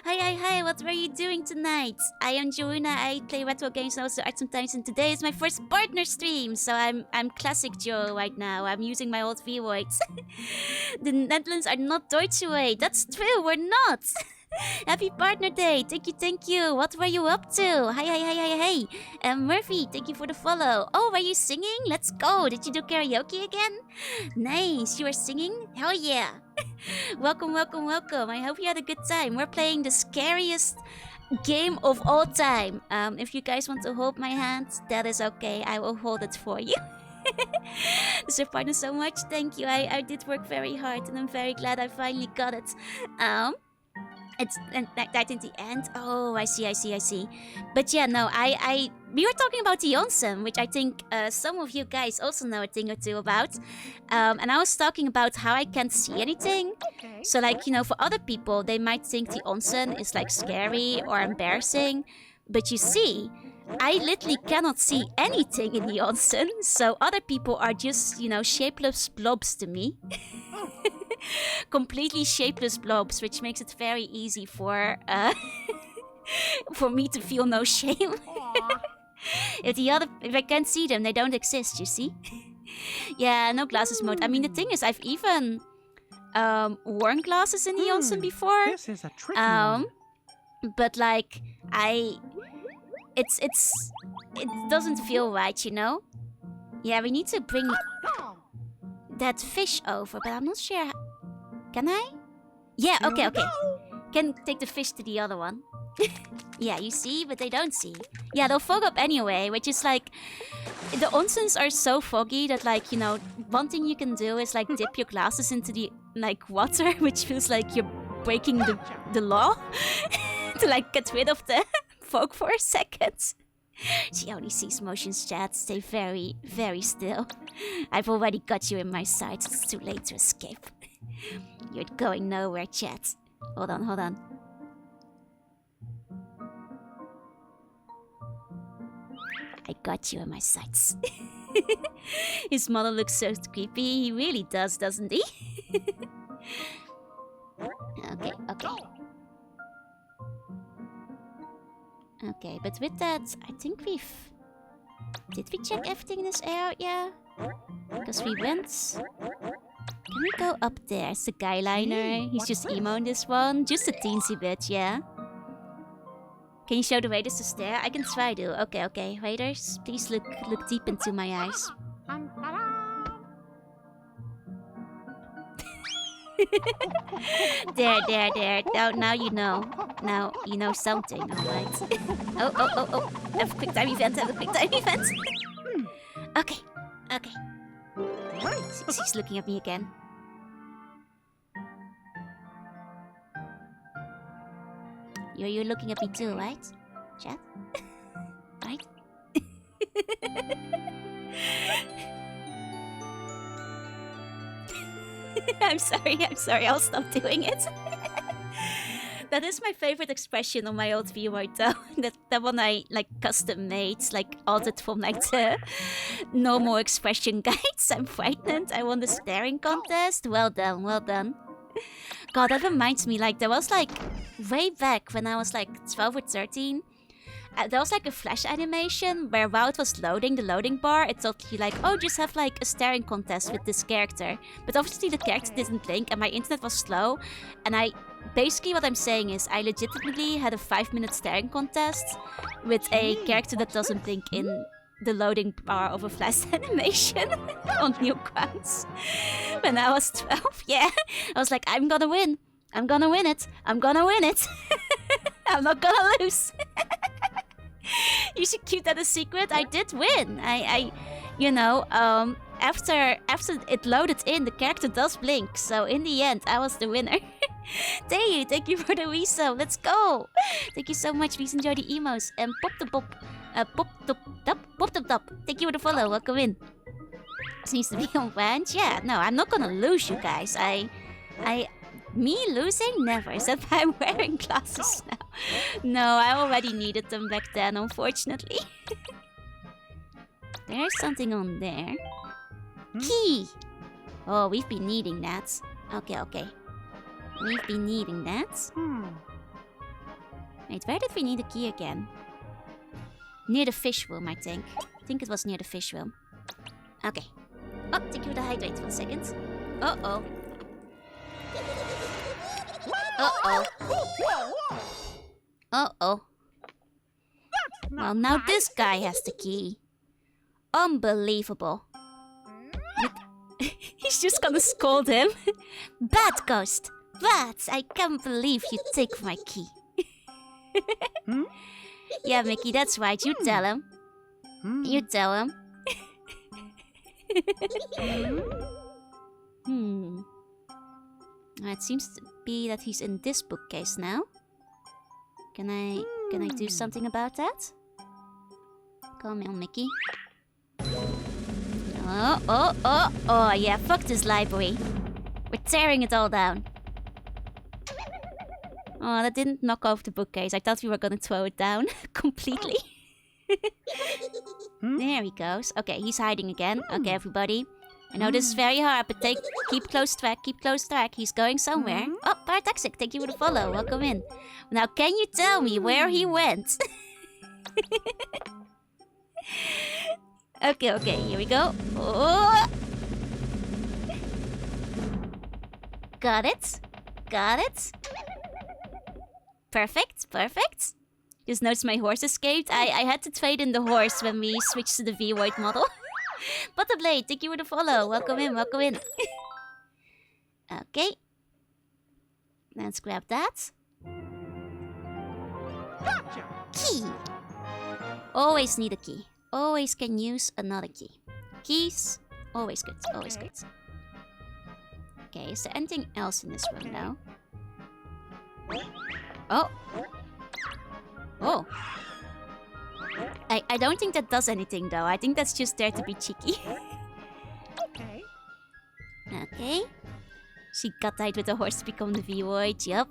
Hi, what were you doing tonight? I am Joanna. I play retro games and also art sometimes, and today is my first partner stream. So I'm classic Joe right now. I'm using my old V-Voids. The Netherlands are not Deutsche way. That's true, we're not. Happy partner day. Thank you. What were you up to? Hi. Murphy, thank you for the follow. Oh, were you singing? Let's go. Did you do karaoke again? Nice. You were singing? Hell yeah. Welcome. I hope you had a good time. We're playing the scariest game of all time. If you guys want to hold my hand, that is okay. I will hold it for you. Deserve partner so much. Thank you. I did work very hard and I'm very glad I finally got it. It's that in the end. Oh, I see. But yeah, no, we were talking about the onsen, which I think some of you guys also know a thing or two about. And I was talking about how I can't see anything. Okay. So like, you know, for other people, they might think the onsen is like scary or embarrassing. But you see, I literally cannot see anything in the onsen. So other people are just, you know, shapeless blobs to me. Completely shapeless blobs, which makes it very easy for for me to feel no shame. If I can't see them, they don't exist, you see? Yeah, no glasses mode. I mean, the thing is, I've even worn glasses in the onsen before. This is a tricky one. But like, it doesn't feel right, you know? Yeah, we need to bring that fish over, but I'm not sure. Can I? Yeah, okay. Can take the fish to the other one. Yeah, you see, but they don't see. Yeah, they'll fog up anyway, which is like... The onsens are so foggy that, like, you know, one thing you can do is, like, dip your glasses into the, like, water, which feels like you're breaking the law. To, like, get rid of the fog for a second. She only sees motions, chat. Stay very, very still. I've already got you in my sights. It's too late to escape. You're going nowhere, chat. Hold on. I got you in my sights. His model looks so creepy. He really does, doesn't he? Okay. Okay, but with that, I think we've... Did we check everything in this area? Because we went... Can we go up there? It's the guy liner. He's just emo in this one. Just a teensy bit, yeah. Can you show the waiters to stare? I can try to. Okay. Waiters, please look deep into my eyes. There. Now you know. Now you know something, alright? Oh. Have a quick time event. Okay. She's looking at me again. You're looking at me too, right? Chat? Right? I'm sorry, I'll stop doing it. That is my favorite expression on my old Vword though. That one I like custom made, like altered from like the normal expression guides. I'm frightened. I won the staring contest. Well done. God, that reminds me, like there was like way back when I was like 12 or 13. There was like a flash animation where while it was loading the loading bar, it told you like, oh, just have like a staring contest with this character. But obviously the character didn't blink and my internet was slow. And basically what I'm saying is I legitimately had a 5-minute staring contest with a character that doesn't blink in the loading bar of a flash animation on Newgrounds. When I was 12, yeah. I was like, I'm gonna win it. I'm not gonna lose. You should keep that a secret. I did win. After it loaded in, the character does blink. So in the end, I was the winner. Thank you for the resub. Let's go. Thank you so much. Please enjoy the emos. And pop the top. Thank you for the follow. Welcome in. This needs to be on ranch. Yeah, no, I'm not gonna lose, you guys. Me losing? Never. Is that why I'm wearing glasses now? No, I already needed them back then, unfortunately. There's something on there. Key! Oh, we've been needing that. Okay. We've been needing that. Wait, where did we need a key again? Near the fish room, I think. I think it was near the fish room. Okay. Oh, thank you for the hydrate. 1 second. Uh-oh. Well, now this guy has the key. Unbelievable. He's just gonna scold him. Bad ghost. Bad. I can't believe you take my key. Yeah, Mickey, that's right. You tell him. You tell him. It seems to be that he's in this bookcase now. Can I do something about that? Come on, Mickey. Oh, yeah, fuck this library. We're tearing it all down. Oh, that didn't knock off the bookcase. I thought we were gonna throw it down completely. There he goes. Okay, he's hiding again. Okay, everybody. I know this is very hard, but keep close track. He's going somewhere. Oh, Parataxic, thank you for the follow. Welcome in. Now, can you tell me where he went? Okay, here we go. Oh. Got it. Perfect. Just noticed my horse escaped. I had to trade in the horse when we switched to the Vword model. Butterblade, thank you for the follow. Welcome in, welcome in. Okay. Let's grab that. Gotcha. Key. Always need a key. Always can use another key. Keys, always good, always Okay. good. Okay, is there anything else in this room now? Oh. Oh. I don't think that does anything though. I think that's just there to be cheeky. Okay. Okay. She got tied with the horse to become the Void, yup.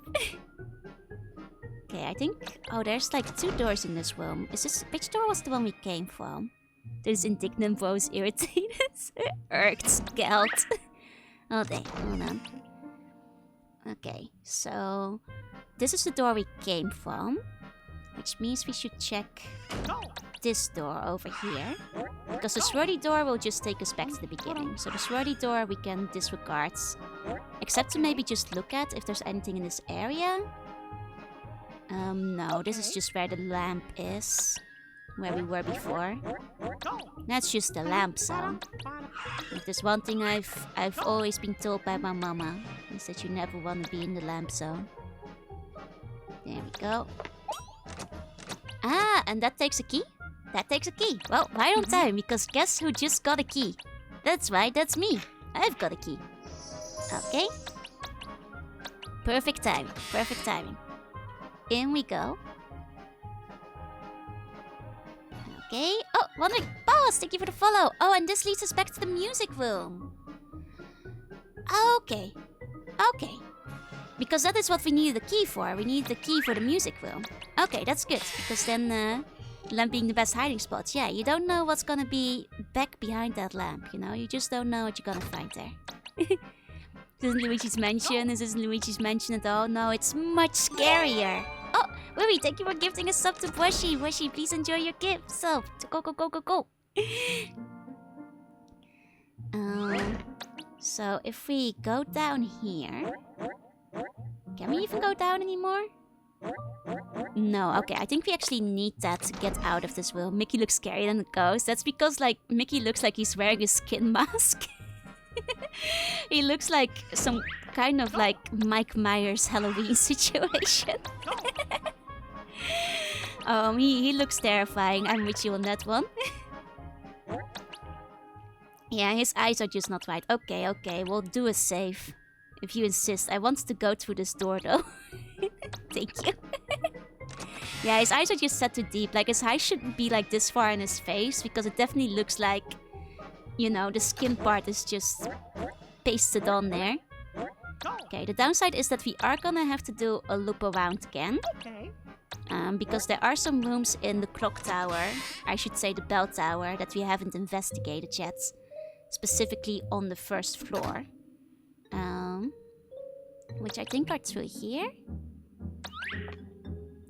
Okay, I think... Oh, there's like 2 doors in this room. Is this... Which door was the one we came from? There's indignant bros, irritated, irked, geld. Oh, dang. Hold on. Okay, so... This is the door we came from. Which means we should check Go. this door over here. Because the swirly door will just take us back to the beginning. So the swirly door we can disregard. Except to maybe just look at if there's anything in this area. No, this is just where the lamp is. Where we were before. Go. That's just the lamp zone. If there's one thing I've always been told by my mama, is that you never want to be in the lamp zone. There we go. Ah, and that takes a key? That takes a key. Well, right on time, because guess who just got a key? That's right, that's me. I've got a key. Okay. Perfect timing, perfect timing. In we go. Okay. Oh, wondering. Boss, thank you for the follow. Oh, and this leads us back to the music room. Okay. Okay. Because that is what we need the key for. We need the key for the music room. Okay, that's good. Because then, lamp being the best hiding spot. Yeah, you don't know what's gonna be back behind that lamp, you know? You just don't know what you're gonna find there. This isn't Luigi's Mansion. This isn't Luigi's Mansion at all. No, it's much scarier. Oh, Willy, thank you for gifting a sub to Washi. Washi, please enjoy your gift. So, go, go, go, go, go. So if we go down here... Can we even go down anymore? No, okay, I think we actually need that to get out of this room. Mickey looks scarier than the ghost. That's because, like, Mickey looks like he's wearing a skin mask. He looks like some kind of, like, Mike Myers Halloween situation. He looks terrifying. I'm with you on that one. Yeah, his eyes are just not right. Okay, okay, we'll do a save. If you insist. I want to go through this door, though. Thank you. Yeah, his eyes are just set too deep. Like, his eyes shouldn't be, like, this far in his face. Because it definitely looks like, you know, the skin part is just pasted on there. Okay, the downside is that we are gonna have to do a loop around again. Okay. Because there are some rooms in the clock tower, I should say the bell tower, that we haven't investigated yet. Specifically on the first floor. Which I think are through here.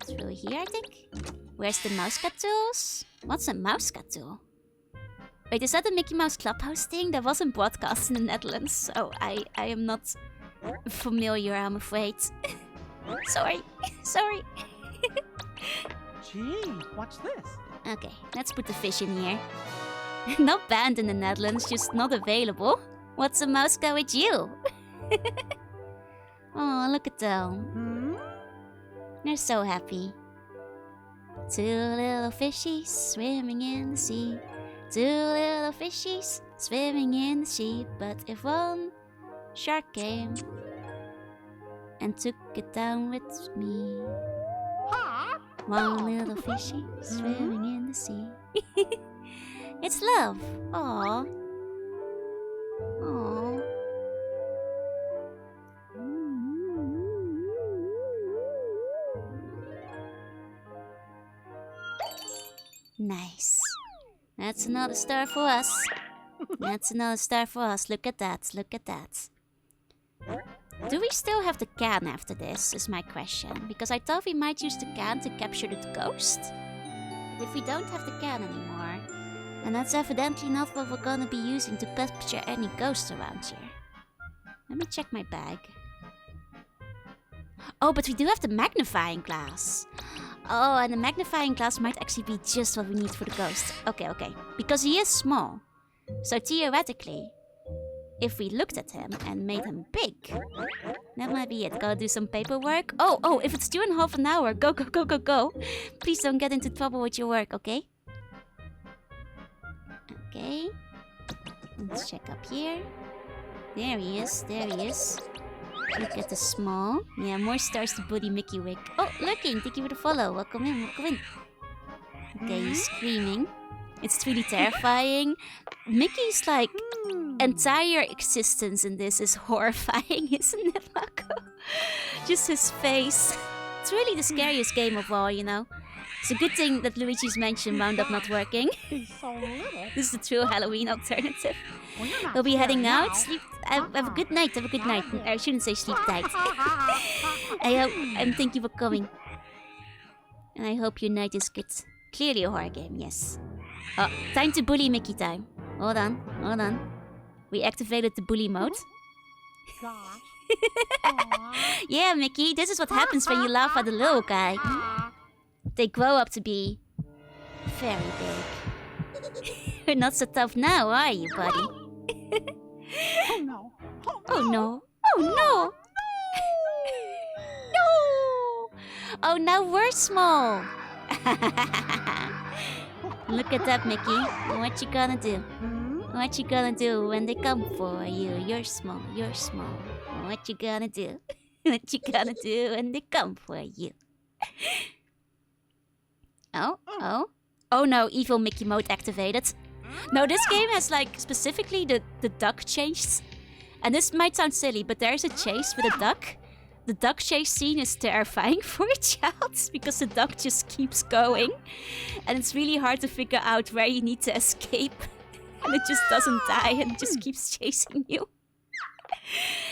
Through here, I think. Where's the Mousecat tools? What's a Mousecat tool? Wait, is that a Mickey Mouse Clubhouse thing? That wasn't broadcast in the Netherlands, so I am not familiar, I'm afraid. Sorry. Sorry. Gee, what's this? Okay, let's put the fish in here. Not banned in the Netherlands, just not available. What's a mouse go with you? Oh, look at them. They're so happy. 2 little fishies swimming in the sea. 2 little fishies swimming in the sea. But if one shark came and took it down with me. Ha! 1 little fishy swimming in the sea. It's love. Aww. Aww. Nice. That's another star for us. That's another star for us. Look at that. Look at that. Do we still have the can after this, is my question. Because I thought we might use the can to capture the ghost. But if we don't have the can anymore, then that's evidently not what we're gonna be using to capture any ghosts around here. Let me check my bag. Oh, but we do have the magnifying glass. Oh, and the magnifying glass might actually be just what we need for the ghost. Okay, okay. Because he is small. So theoretically, if we looked at him and made him big, that might be it. Gotta do some paperwork. Oh, if it's due in half an hour, go. Please don't get into trouble with your work, okay? Okay. Let's check up here. There he is. Look at the small. Yeah, more stars to Buddy Mickey Wig. Oh, lurking. Thank you for the follow. Welcome in. Okay, he's screaming. It's really terrifying. Mickey's like entire existence in this is horrifying, isn't it, Mako? Just his face. It's really the scariest game of all, you know. It's a good thing that Luigi's Mansion wound up not working. He's so little. This is the true Halloween alternative. Well, you're not We'll be scared heading now. out. Sleep. Have a good night. Have a good night. I shouldn't say sleep tight. I hope and thank you for coming. And I hope your night is good. Clearly a horror game, yes. Oh, time to bully Mickey time. Hold on. We activated the bully mode. Gosh. Yeah, Mickey, this is what happens when you laugh at the little guy. They grow up to be very big. You're not so tough now, are you, buddy? Oh no. Oh no. Oh no. No. Oh, now we're small. Look at that, Mickey. What you gonna do? What you gonna do when they come for you? You're small. What you gonna do? What you gonna do when they come for you? Oh no, evil Mickey mode activated. No, this game has like specifically the duck chase. And this might sound silly, but there's a chase with a duck. The duck chase scene is terrifying for a child because the duck just keeps going. And it's really hard to figure out where you need to escape. And it just doesn't die and it just keeps chasing you.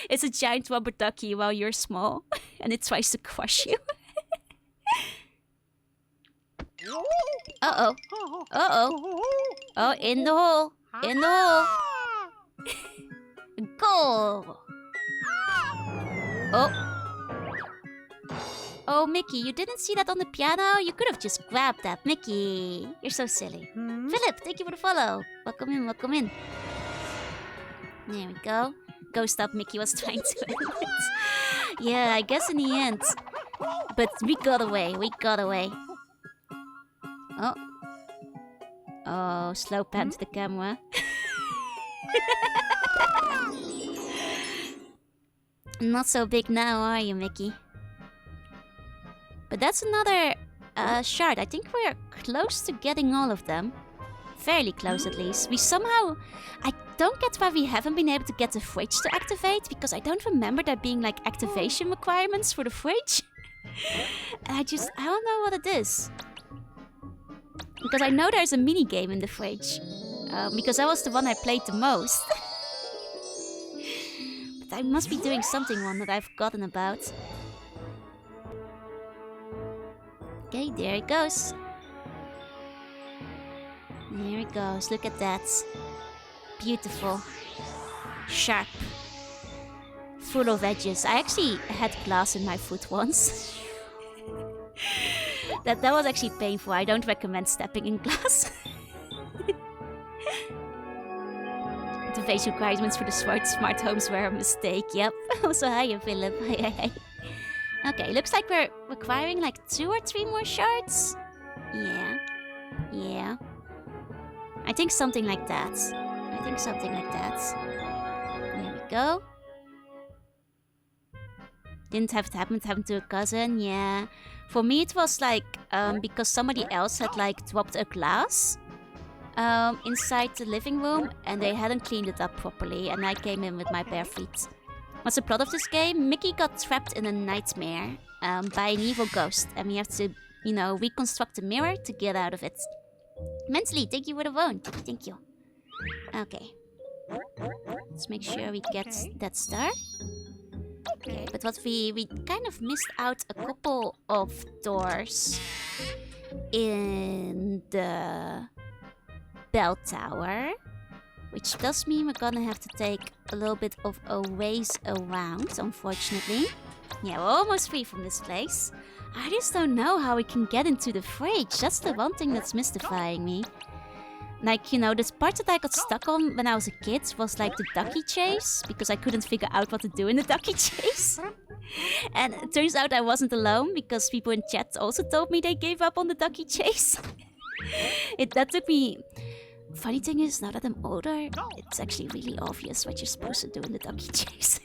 It's a giant rubber ducky while you're small. And it tries to crush you. Uh-oh. Oh, in the hole. Goal. Oh, Mickey, you didn't see that on the piano? You could have just grabbed that, Mickey. You're so silly. Philip, thank you for the follow. Welcome in. There we go. Ghost up Mickey was trying to end it. Yeah, I guess in the end. But we got away. Oh, slow pan to the camera. Not so big now, are you, Mickey? But that's another shard. I think we're close to getting all of them. Fairly close, at least. We somehow... I don't get why we haven't been able to get the fridge to activate, because I don't remember there being, like, activation requirements for the fridge. And I don't know what it is. Because I know there's a mini game in the fridge. Because that was the one I played the most. But I must be doing something wrong that I've forgotten about. Okay, there it goes. There it goes. Look at that. Beautiful. Sharp. Full of edges. I actually had glass in my foot once. That was actually painful. I don't recommend stepping in glass. The face requirements for the smart homes were a mistake. Yep. Also, hiya, Philip. Hi. Okay, looks like we're requiring like 2 or 3 more shards. Yeah. I think something like that. There we go. Didn't have it happen to a cousin, yeah. For me it was like, because somebody else had like dropped a glass inside the living room and they hadn't cleaned it up properly and I came in with my bare feet. What's the plot of this game? Mickey got trapped in a nightmare by an evil ghost and we have to, reconstruct the mirror to get out of it. Mentally, thank you for the phone. Thank you. Okay. Let's make sure we get that star. Okay, but what we kind of missed out a couple of doors in the bell tower, which does mean we're gonna have to take a little bit of a ways around, unfortunately. Yeah, we're almost free from this place. I just don't know how we can get into the fridge. That's the one thing that's mystifying me. Like, you know, this part that I got stuck on when I was a kid was like the ducky chase, because I couldn't figure out what to do in the ducky chase. And it turns out I wasn't alone, because people in chat also told me they gave up on the ducky chase. That took me... Funny thing is, now that I'm older, it's actually really obvious what you're supposed to do in the ducky chase.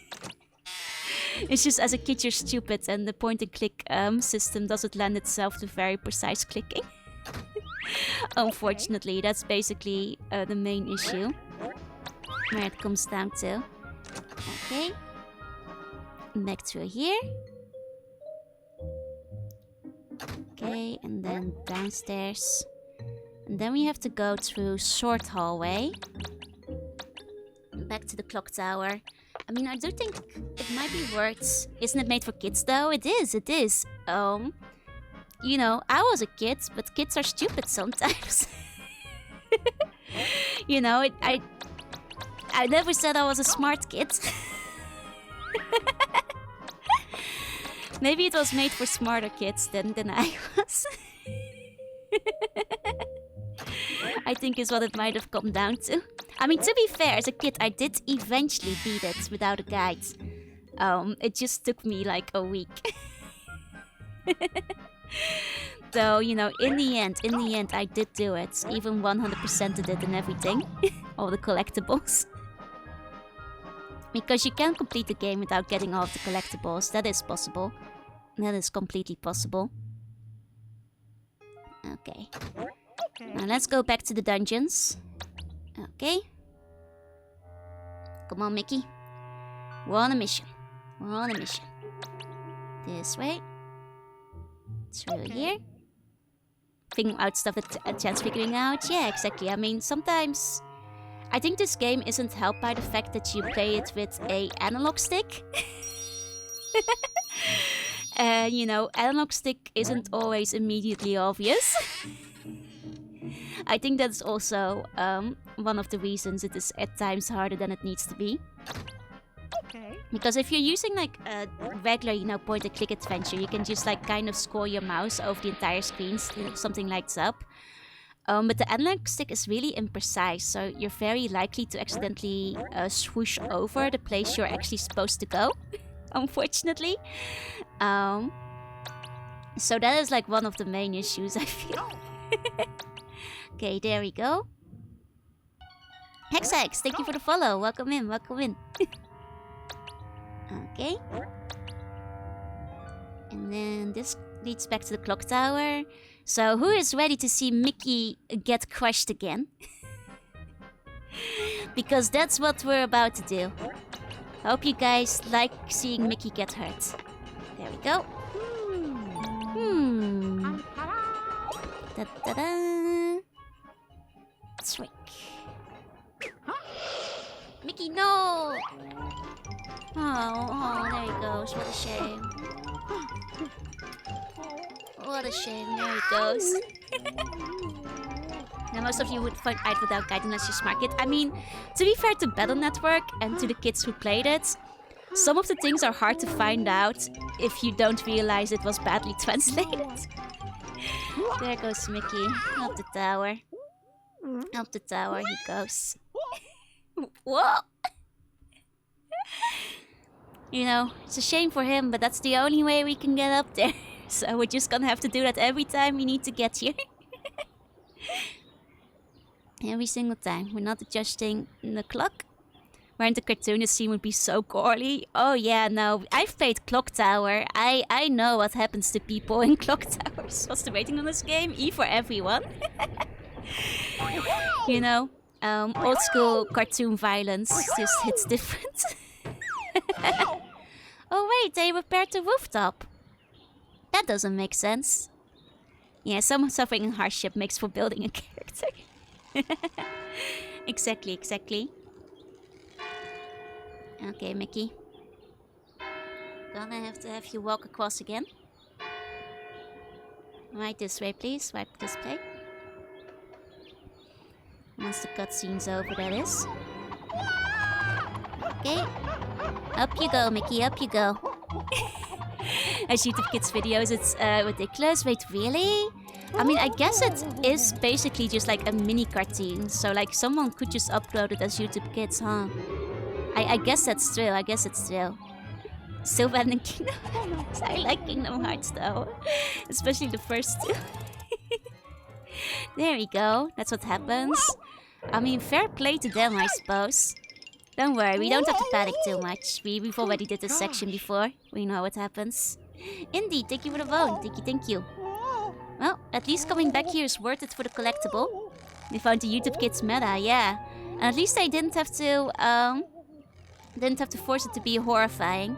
It's just as a kid you're stupid and the point and click system doesn't lend itself to very precise clicking. Unfortunately, that's basically the main issue. Where it comes down to. Okay. Back through here. Okay, and then downstairs. And then we have to go through short hallway. Back to the clock tower. I mean, I do think it might be worth... Isn't it made for kids though? It is, it is. You know, I was a kid, but kids are stupid sometimes. You know, I never said I was a smart kid. Maybe it was made for smarter kids than I was. I think is what it might have come down to. I mean, to be fair, as a kid, I did eventually beat it without a guide. It just took me like a week. Though, you know, in the end, I did do it. Even 100%ed it and everything. All the collectibles. Because you can complete the game without getting all of the collectibles. That is possible. That is completely possible. Okay. Now let's go back to the dungeons. Okay. Come on, Mickey. We're on a mission. We're on a mission. This way. Through here. Figuring out stuff that Chan's figuring out. Yeah, exactly. I mean, sometimes... I think this game isn't helped by the fact that you play it with a analog stick. You know, analog stick isn't always immediately obvious. I think that's also one of the reasons it is at times harder than it needs to be. Okay. Because if you're using like a regular, you know, point and click adventure, you can just like kind of scroll your mouse over the entire screen if something lights up. But the analog stick is really imprecise, so you're very likely to accidentally swoosh over the place you're actually supposed to go, unfortunately. So that is like one of the main issues, I feel. Okay, there we go. Hexax, thank you for the follow. Welcome in, welcome in. Okay. And then this leads back to the clock tower. So who is ready to see Mickey get crushed again? Because that's what we're about to do. Hope you guys like seeing Mickey get hurt. There we go. Da-da-da. Shrink. Mickey, no! Oh, there he goes. What a shame. What a shame. There he goes. Now, most of you would find out without guide unless you're smart kid. I mean, to be fair to Battle Network and to the kids who played it, some of the things are hard to find out if you don't realize it was badly translated. There goes Mickey. Up the tower. Up the tower he goes. Whoa! You know, it's a shame for him, but that's the only way we can get up there. So we're just gonna have to do that every time we need to get here. Every single time. We're not adjusting the clock. Where in the cartoon the scene would be so gory. Oh yeah, no. I've played Clock Tower. I know what happens to people in Clock Towers. What's the rating on this game? E for everyone. You know, old school cartoon violence just hits different. Oh wait, they repaired the rooftop. That doesn't make sense. Yeah, some suffering and hardship makes for building a character. Exactly, exactly. Okay, Mickey. Gonna have to have you walk across again. Right this way, please. Wipe display. Once the cutscene's over, that is. Okay. Up you go, Mickey. Up you go. As YouTube Kids videos, it's ridiculous. Wait, really? I mean, I guess it is basically just like a mini cartoon. So like someone could just upload it as YouTube Kids, huh? I guess that's true. I guess it's true. Still better than Kingdom Hearts. I like Kingdom Hearts though. Especially the first two. There we go. That's what happens. I mean, fair play to them, I suppose. Don't worry, we don't have to panic too much. We've already did this section before. We know what happens. Indeed, thank you for the vote. Thank you. Well, at least coming back here is worth it for the collectible. We found the YouTube Kids meta, yeah. And at least I didn't have to force it to be horrifying.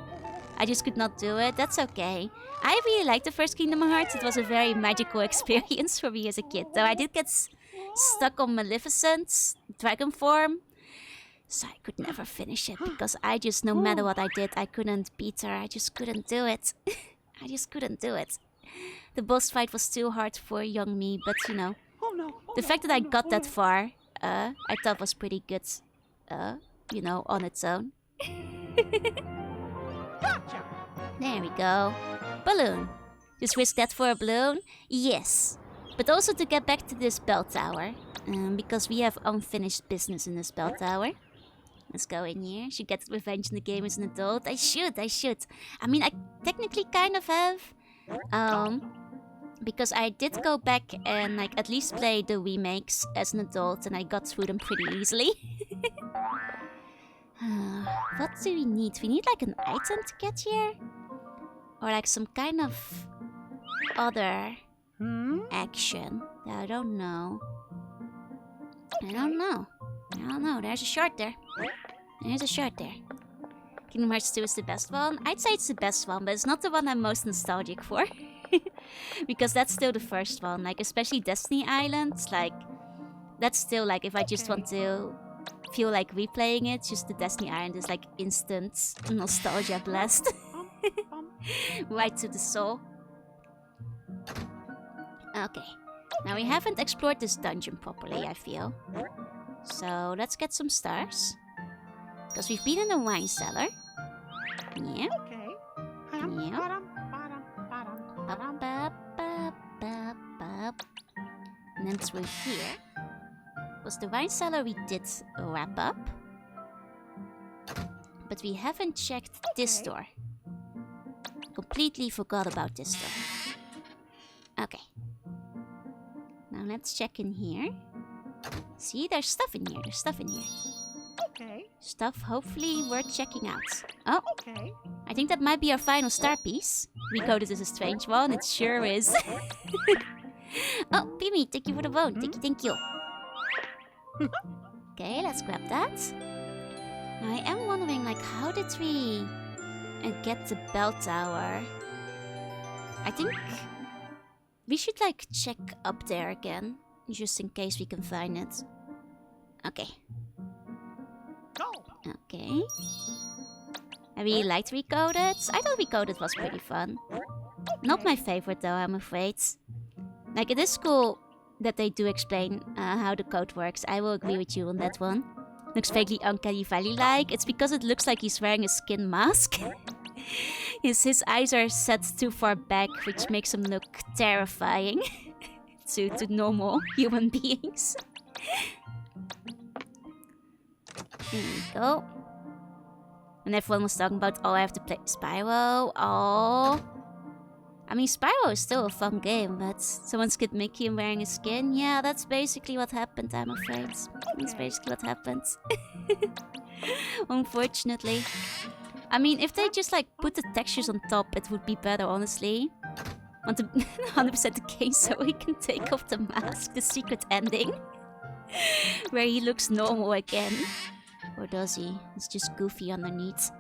I just could not do it. That's okay. I really liked the first Kingdom Hearts. It was a very magical experience for me as a kid. Though I did get stuck on Maleficent's dragon form. So I could never finish it because I just, no matter what I did, I couldn't beat her. I just couldn't do it. I just couldn't do it. The boss fight was too hard for young me, but you know. The fact that I got that far, I thought was pretty good, you know, on its own. There we go. Balloon. Just risk that for a balloon? Yes. But also to get back to this bell tower. Because we have unfinished business in this bell tower. Let's go in here. Should get revenge in the game as an adult. I should. I mean, I technically kind of have. Because I did go back and like at least play the remakes as an adult. And I got through them pretty easily. What do we need? We need like an item to get here? Or like some kind of other action. I don't know. There's a short there. Kingdom Hearts 2 is the best one. I'd say it's the best one, but it's not the one I'm most nostalgic for. Because that's still the first one. Like, especially Destiny Island. Like, that's still like, if I just want to feel like replaying it, just the Destiny Island is like instant nostalgia blast. Right to the soul. Okay. Now we haven't explored this dungeon properly, I feel. So let's get some stars. Because we've been in the wine cellar. Yeah. Okay. Yeah. And then through here was the wine cellar we did wrap up. But we haven't checked this door. Completely forgot about this door. Okay. Now let's check in here. See, there's stuff in here. Okay. Stuff hopefully worth checking out. Oh, Okay. I think that might be our final star piece. We coded as a strange one. It sure is. Oh, Pimi, thank you for the vote. Thank you. Okay, let's grab that. Now, I am wondering, like, how did we get the bell tower? I think we should, like, check up there again. Just in case we can find it. Okay. Go. Okay. I really liked Recoded. I thought Recoded was pretty fun. Not my favorite though, I'm afraid. Like, it is cool that they do explain how the code works. I will agree with you on that one. Looks vaguely Uncanny Valley-like. It's because it looks like he's wearing a skin mask. His eyes are set too far back, which makes him look terrifying to normal human beings. There we go. And everyone was talking about, oh, I have to play Spyro. Oh. I mean, Spyro is still a fun game, but someone's Kid Mickey and wearing a skin? Yeah, that's basically what happened, I'm afraid. That's basically what happened. Unfortunately. I mean, if they just, like, put the textures on top, it would be better, honestly. Want to 100% the case so he can take off the mask, the secret ending. Where he looks normal again. Or does he? It's just goofy underneath.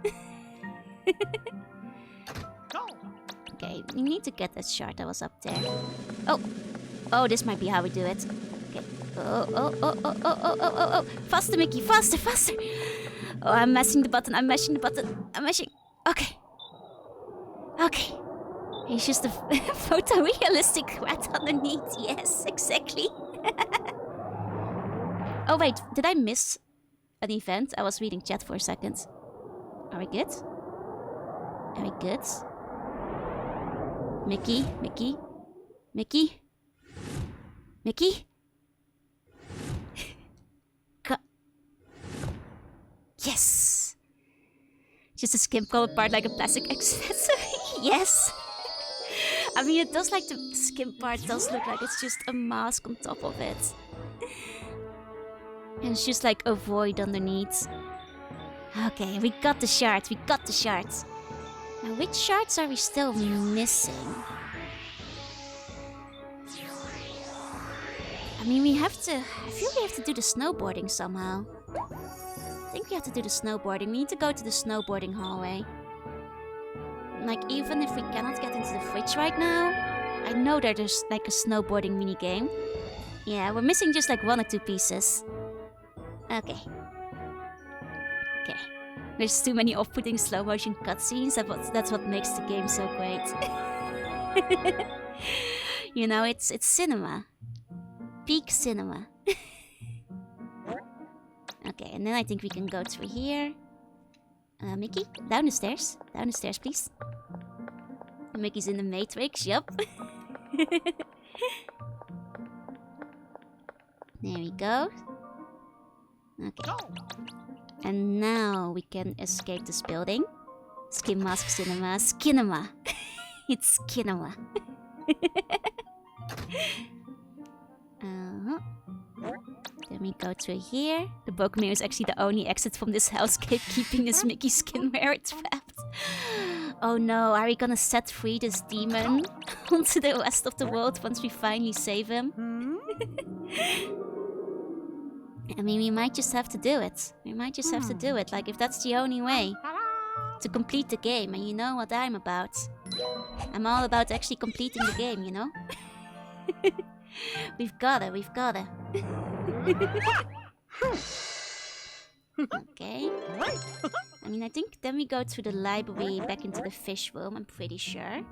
Okay, we need to get that shard that was up there. Oh! Oh, this might be how we do it. Okay. Oh. Faster, Mickey, faster. Oh, I'm mashing the button. Okay. He's just a photorealistic rat underneath. Yes, exactly. Oh, wait, did I miss an event? I was reading chat for a second. Are we good? Mickey? Mickey? Yes! Just a skin come apart like a plastic accessory. Yes! I mean, it does like the skin part does look like it's just a mask on top of it. And it's just like a void underneath. Okay, we got the shards, we got the shards. Now, which shards are we still missing? I mean, we have to... I feel we have to do the snowboarding somehow. I think we have to do the snowboarding. We need to go to the snowboarding hallway. Like, even if we cannot get into the fridge right now, I know that there's like a snowboarding minigame. Yeah, we're missing just like 1 or 2 pieces. Okay. Okay. There's too many off-putting slow motion cutscenes. That's what makes the game so great. You know, it's cinema. Peak cinema. Okay, and then I think we can go through here. Mickey, down the stairs. Down the stairs, please. Mickey's in the Matrix, yup. There we go. Okay. And now we can escape this building. Skin Mask Cinema. Skinema. It's Skinema. Then we go through here. The Bokemir is actually the only exit from this hellscape, keeping this Mickey skin where it's trapped. Oh no, are we gonna set free this demon onto the rest of the world once we finally save him? I mean, we might just have to do it. We might just have to do it, like if that's the only way to complete the game. And you know what I'm about. I'm all about actually completing the game, you know? We've got it, we've got it. Okay. I mean, I think then we go through the library back into the fish room, I'm pretty sure.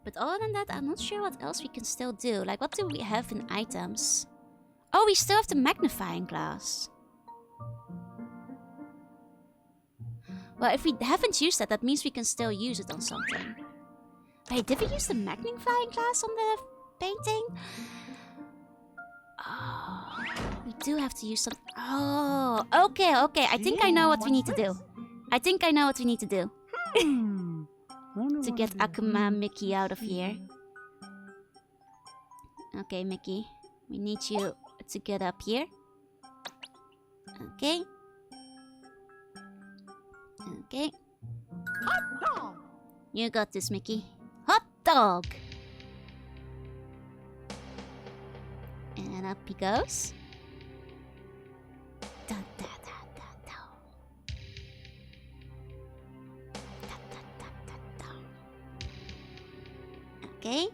But other than that, I'm not sure what else we can still do. Like, what do we have in items? Oh, we still have the magnifying glass. Well, if we haven't used that, that means we can still use it on something. Wait, did we use the magnifying glass on the painting? Oh, we do have to use some... Oh, okay, okay. I think I know what we need to do. I think I know what we need to do. To get Akuma Mickey out of here. Okay, Mickey. We need you to get up here. Okay. Okay. You got this, Mickey. Hot dog! And up he goes. Da, da, da, da, da. Da, da, da, da, da. Okay.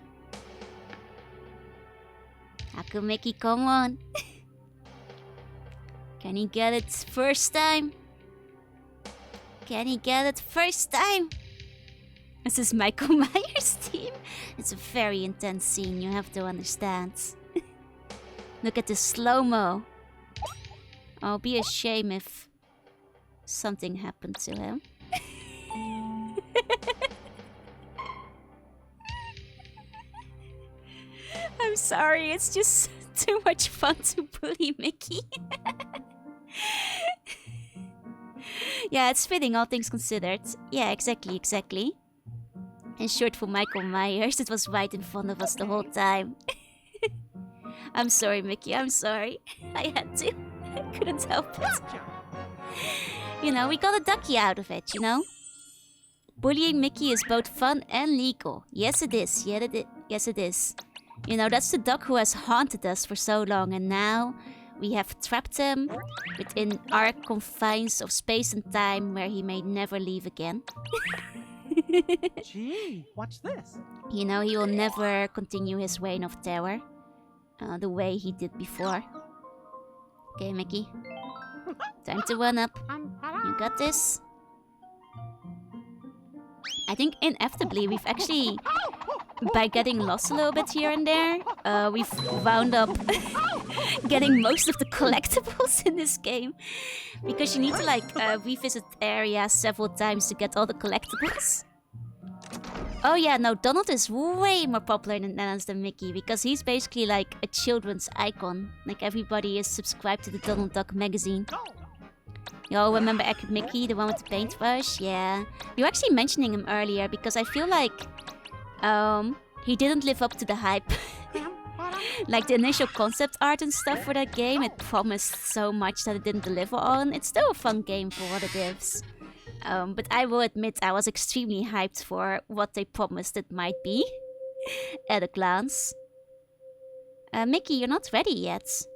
Aku Mickey, come on. Can he get it first time? Can he get it first time? This is Michael Myers' team. It's a very intense scene, you have to understand. Look at the slow-mo. I'll be a shame if something happened to him. I'm sorry, it's just too much fun to bully Mickey. Yeah, it's fitting, all things considered. Yeah, exactly, exactly. And short for Michael Myers, it was right in front of us the whole time. I'm sorry, Mickey, I'm sorry. I had to. I couldn't help it. You know, we got a ducky out of it, you know? Bullying Mickey is both fun and legal. Yes, it is. Yeah, yes, it is. You know, that's the duck who has haunted us for so long, and now we have trapped him within our confines of space and time where he may never leave again. Gee, watch this. You know, he will never continue his reign of terror the way he did before. Okay, Mickey. Time to run up. You got this. I think inevitably we've actually, by getting lost a little bit here and there, we've wound up getting most of the collectibles in this game. Because you need to like revisit areas several times to get all the collectibles. Oh yeah, no, Donald is way more popular in the Netherlands than Mickey because he's basically like a children's icon. Like everybody is subscribed to the Donald Duck magazine. Go. You all remember Accurate Mickey, the one with the paintbrush? Yeah. You were actually mentioning him earlier because I feel like he didn't live up to the hype. Like the initial concept art and stuff for that game, it promised so much that it didn't deliver on. It's still a fun game for what it is. But I will admit I was extremely hyped for what they promised it might be at a glance. Mickey, you're not ready yet.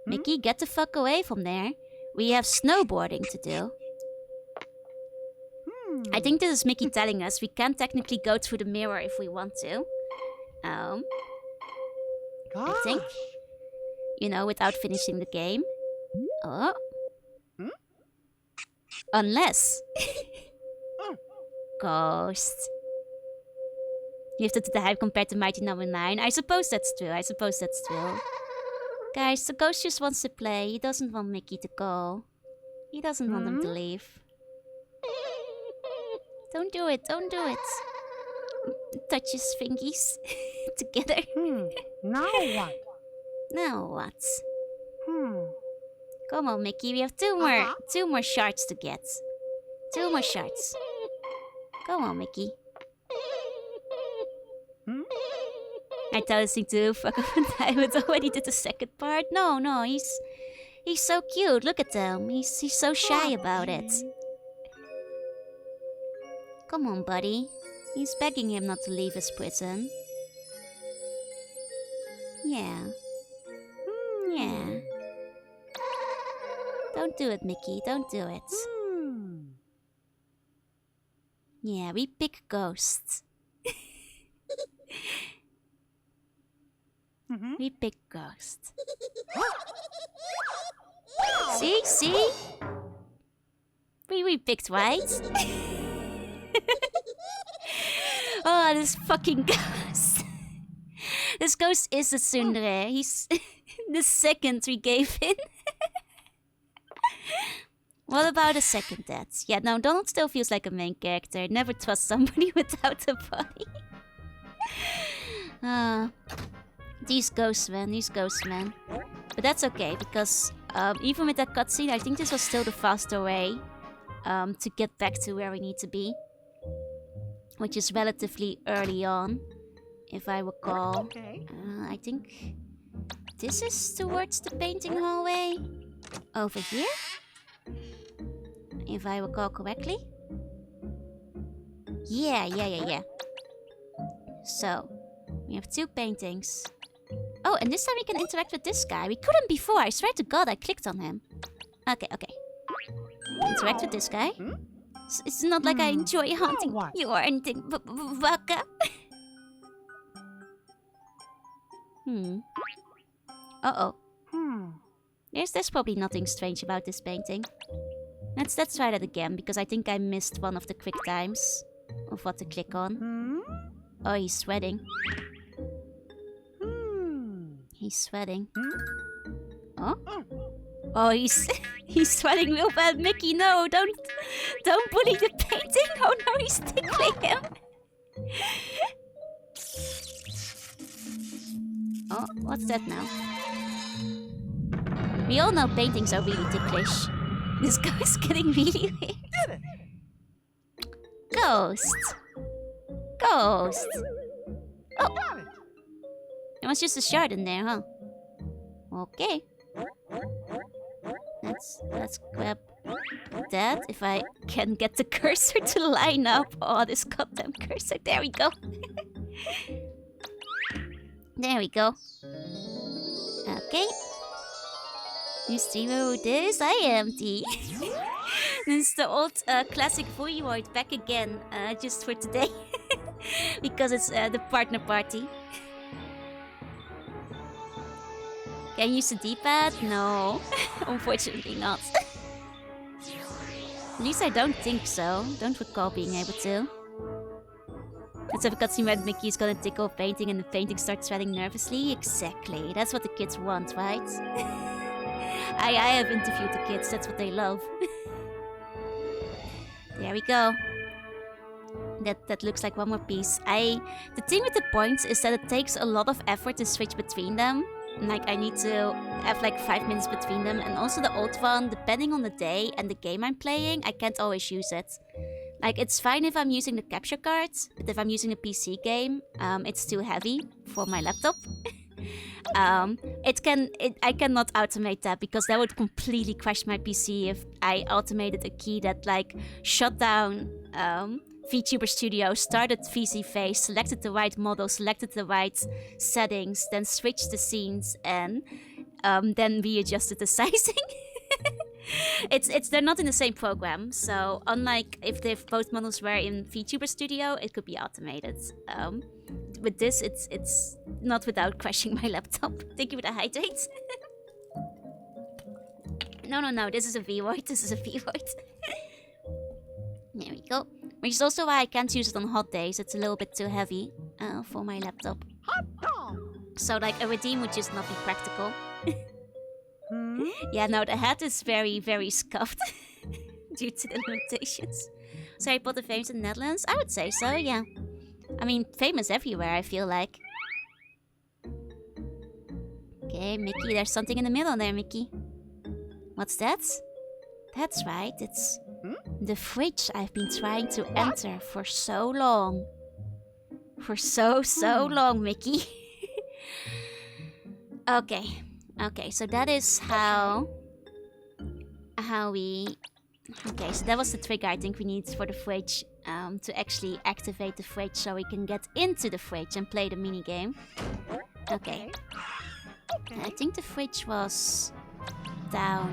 Mickey, get the fuck away from there. We have snowboarding to do. I think this is Mickey telling us we can technically go through the mirror if we want to. I think. You know, without finishing the game. Oh. Unless. Ghost. You have to do the hype compared to Mighty Number 9. I suppose that's true. Guys, the ghost just wants to play. He doesn't want Mickey to go. He doesn't want him to leave. Don't do it. Touch his fingies together. Now what? Now what? Come on, Mickey. We have two more shards to get. 2 more shards. Come on, Mickey. I tell this thing to fuck up and I would already did the second part. No, he's so cute. Look at him. He's so shy about it. Come on, buddy. He's begging him not to leave his prison. Yeah. Don't do it, Mickey. Don't do it. Yeah, we pick ghosts. We pick ghosts. See? We picked right. Oh, this fucking ghost. This ghost is a tsundere. He's the second we gave in. What about a second death? Yeah, no, Donald still feels like a main character. Never trust somebody without a body. These ghosts, man. But that's okay, because even with that cutscene, I think this was still the faster way to get back to where we need to be. Which is relatively early on, if I recall. Okay. I think this is towards the painting hallway. Over here? If I recall correctly. Yeah. So, we have 2 paintings. Oh, and this time we can interact with this guy. We couldn't before. I swear to God, I clicked on him. Okay. Interact with this guy. It's not like I enjoy hunting you or anything, Baka. Uh-oh. There's probably nothing strange about this painting. Let's try that again, because I think I missed one of the quick times of what to click on. Oh, he's sweating. He's sweating. Oh? Oh, he's sweating real bad. Mickey, no, don't bully the painting. Oh no, he's tickling him. Oh, what's that now? We all know paintings are really ticklish. This guy's getting really weird. Ghost. Oh, there was just a shard in there, huh? Okay. Let's grab that. If I can get the cursor to line up. Oh, this goddamn cursor. There we go. There we go. Okay. New streamer who this? I am T. This is the old classic Voivod back again, just for today. Because it's the partner party. Can you use the D-pad? No. Unfortunately not. At least I don't think so. Don't recall being able to. Let's have a cutscene where Mickey's gonna tickle a painting and the painting starts sweating nervously. Exactly. That's what the kids want, right? I have interviewed the kids. That's what they love. There we go. That looks like one more piece. The thing with the points is that it takes a lot of effort to switch between them. Like, I need to have like 5 minutes between them. And also the old one, depending on the day and the game I'm playing, I can't always use it. Like, it's fine if I'm using the capture cards, but if I'm using a PC game, it's too heavy for my laptop. I cannot automate that because that would completely crash my PC if I automated a key that like shut down VTuber Studio, started VC Face, selected the right model, selected the right settings, then switched the scenes and then readjusted the sizing. They're not in the same program, so unlike if both models were in VTuber Studio, it could be automated. With this, it's not without crashing my laptop. Thank you for the hydrate. No, this is a V-Void, this is a V-Void. There we go. Which is also why I can't use it on hot days, it's a little bit too heavy for my laptop. So like a redeem would just not be practical. Yeah, no, the hat is very, very scuffed due to the limitations. So Harry Potter famous in the Netherlands? I would say so, yeah. I mean, famous everywhere, I feel like. Okay, Mickey, there's something in the middle there, Mickey. What's that? That's right, it's the fridge I've been trying to enter for so long. For so long, Mickey. Okay, so that is how we... Okay, so that was the trigger I think we need for the fridge to actually activate the fridge so we can get into the fridge and play the minigame. Okay. I think the fridge was down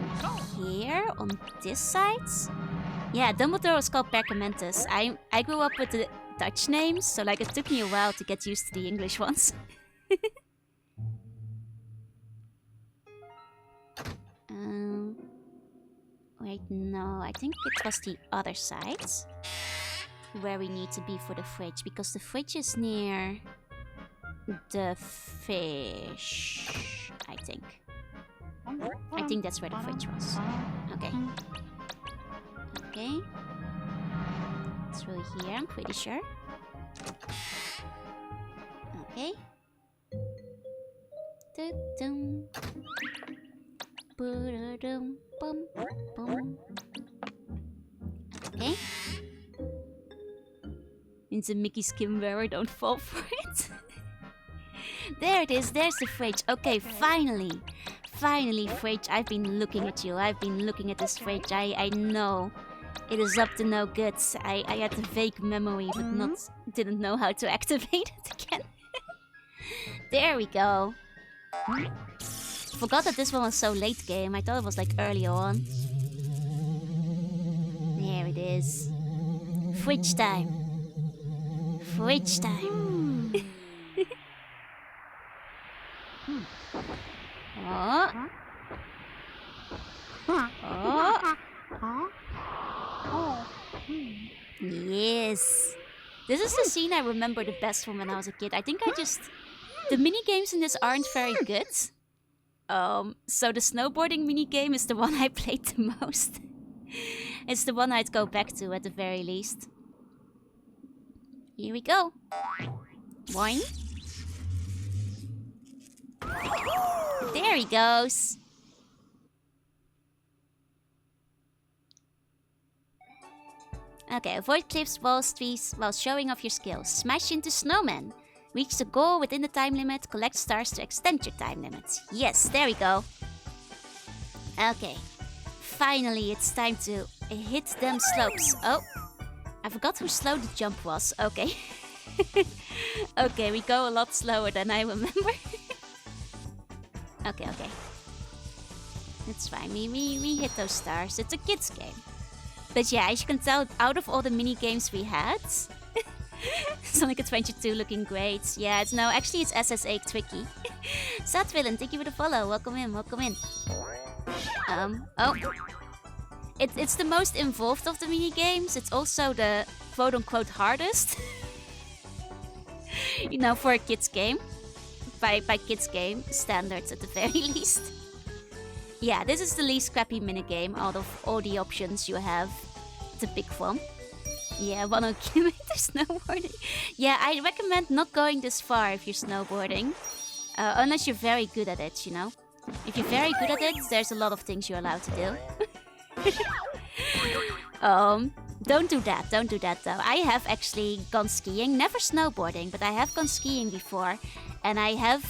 here on this side. Yeah, Dumbledore was called Perkamentus. I grew up with the Dutch names, so like it took me a while to get used to the English ones. Wait, no, I think it was the other side where we need to be for the fridge, because the fridge is near the fish, I think. I think that's where the fridge was. Okay. Okay. Through here, I'm pretty sure. Okay. Dum. Bum, bum. Okay. Means a Mickey skin wearer, don't fall for it. There it is, there's the fridge. Okay, finally. Finally, fridge. I've been looking at you. I've been looking at this fridge. I know. It is up to no good. I had a vague memory, but didn't know how to activate it again. There we go. Forgot that this one was so late game. I thought it was like earlier on. There it is. Fridge time. Fridge time. Oh. Oh. Yes. This is the scene I remember the best from when I was a kid. I think the mini games in this aren't very good. So the snowboarding minigame is the one I played the most. It's the one I'd go back to at the very least. Here we go. Boing. There he goes. Okay, avoid cliffs, walls, trees while showing off your skills. Smash into snowmen. Reach the goal within the time limit. Collect stars to extend your time limit. Yes, there we go. Okay. Finally, it's time to hit them slopes. Oh, I forgot how slow the jump was. Okay. Okay, we go a lot slower than I remember. Okay. It's fine. We hit those stars. It's a kids game. But yeah, as you can tell, out of all the mini games we had, Sonic Adventure 2 looking great. Yeah, it's SS8 tricky. Sad Villain, thank you for the follow. Welcome in. Oh. It's the most involved of the mini games. It's also the quote-unquote hardest. You know, for a kids game. By kids game standards at the very least. Yeah, this is the least crappy minigame out of all the options you have to pick from. Yeah, 100 kilometers snowboarding. Yeah, I recommend not going this far if you're snowboarding. Unless you're very good at it, you know? If you're very good at it, there's a lot of things you're allowed to do. Don't do that. Don't do that, though. I have actually gone skiing. Never snowboarding, but I have gone skiing before. And I have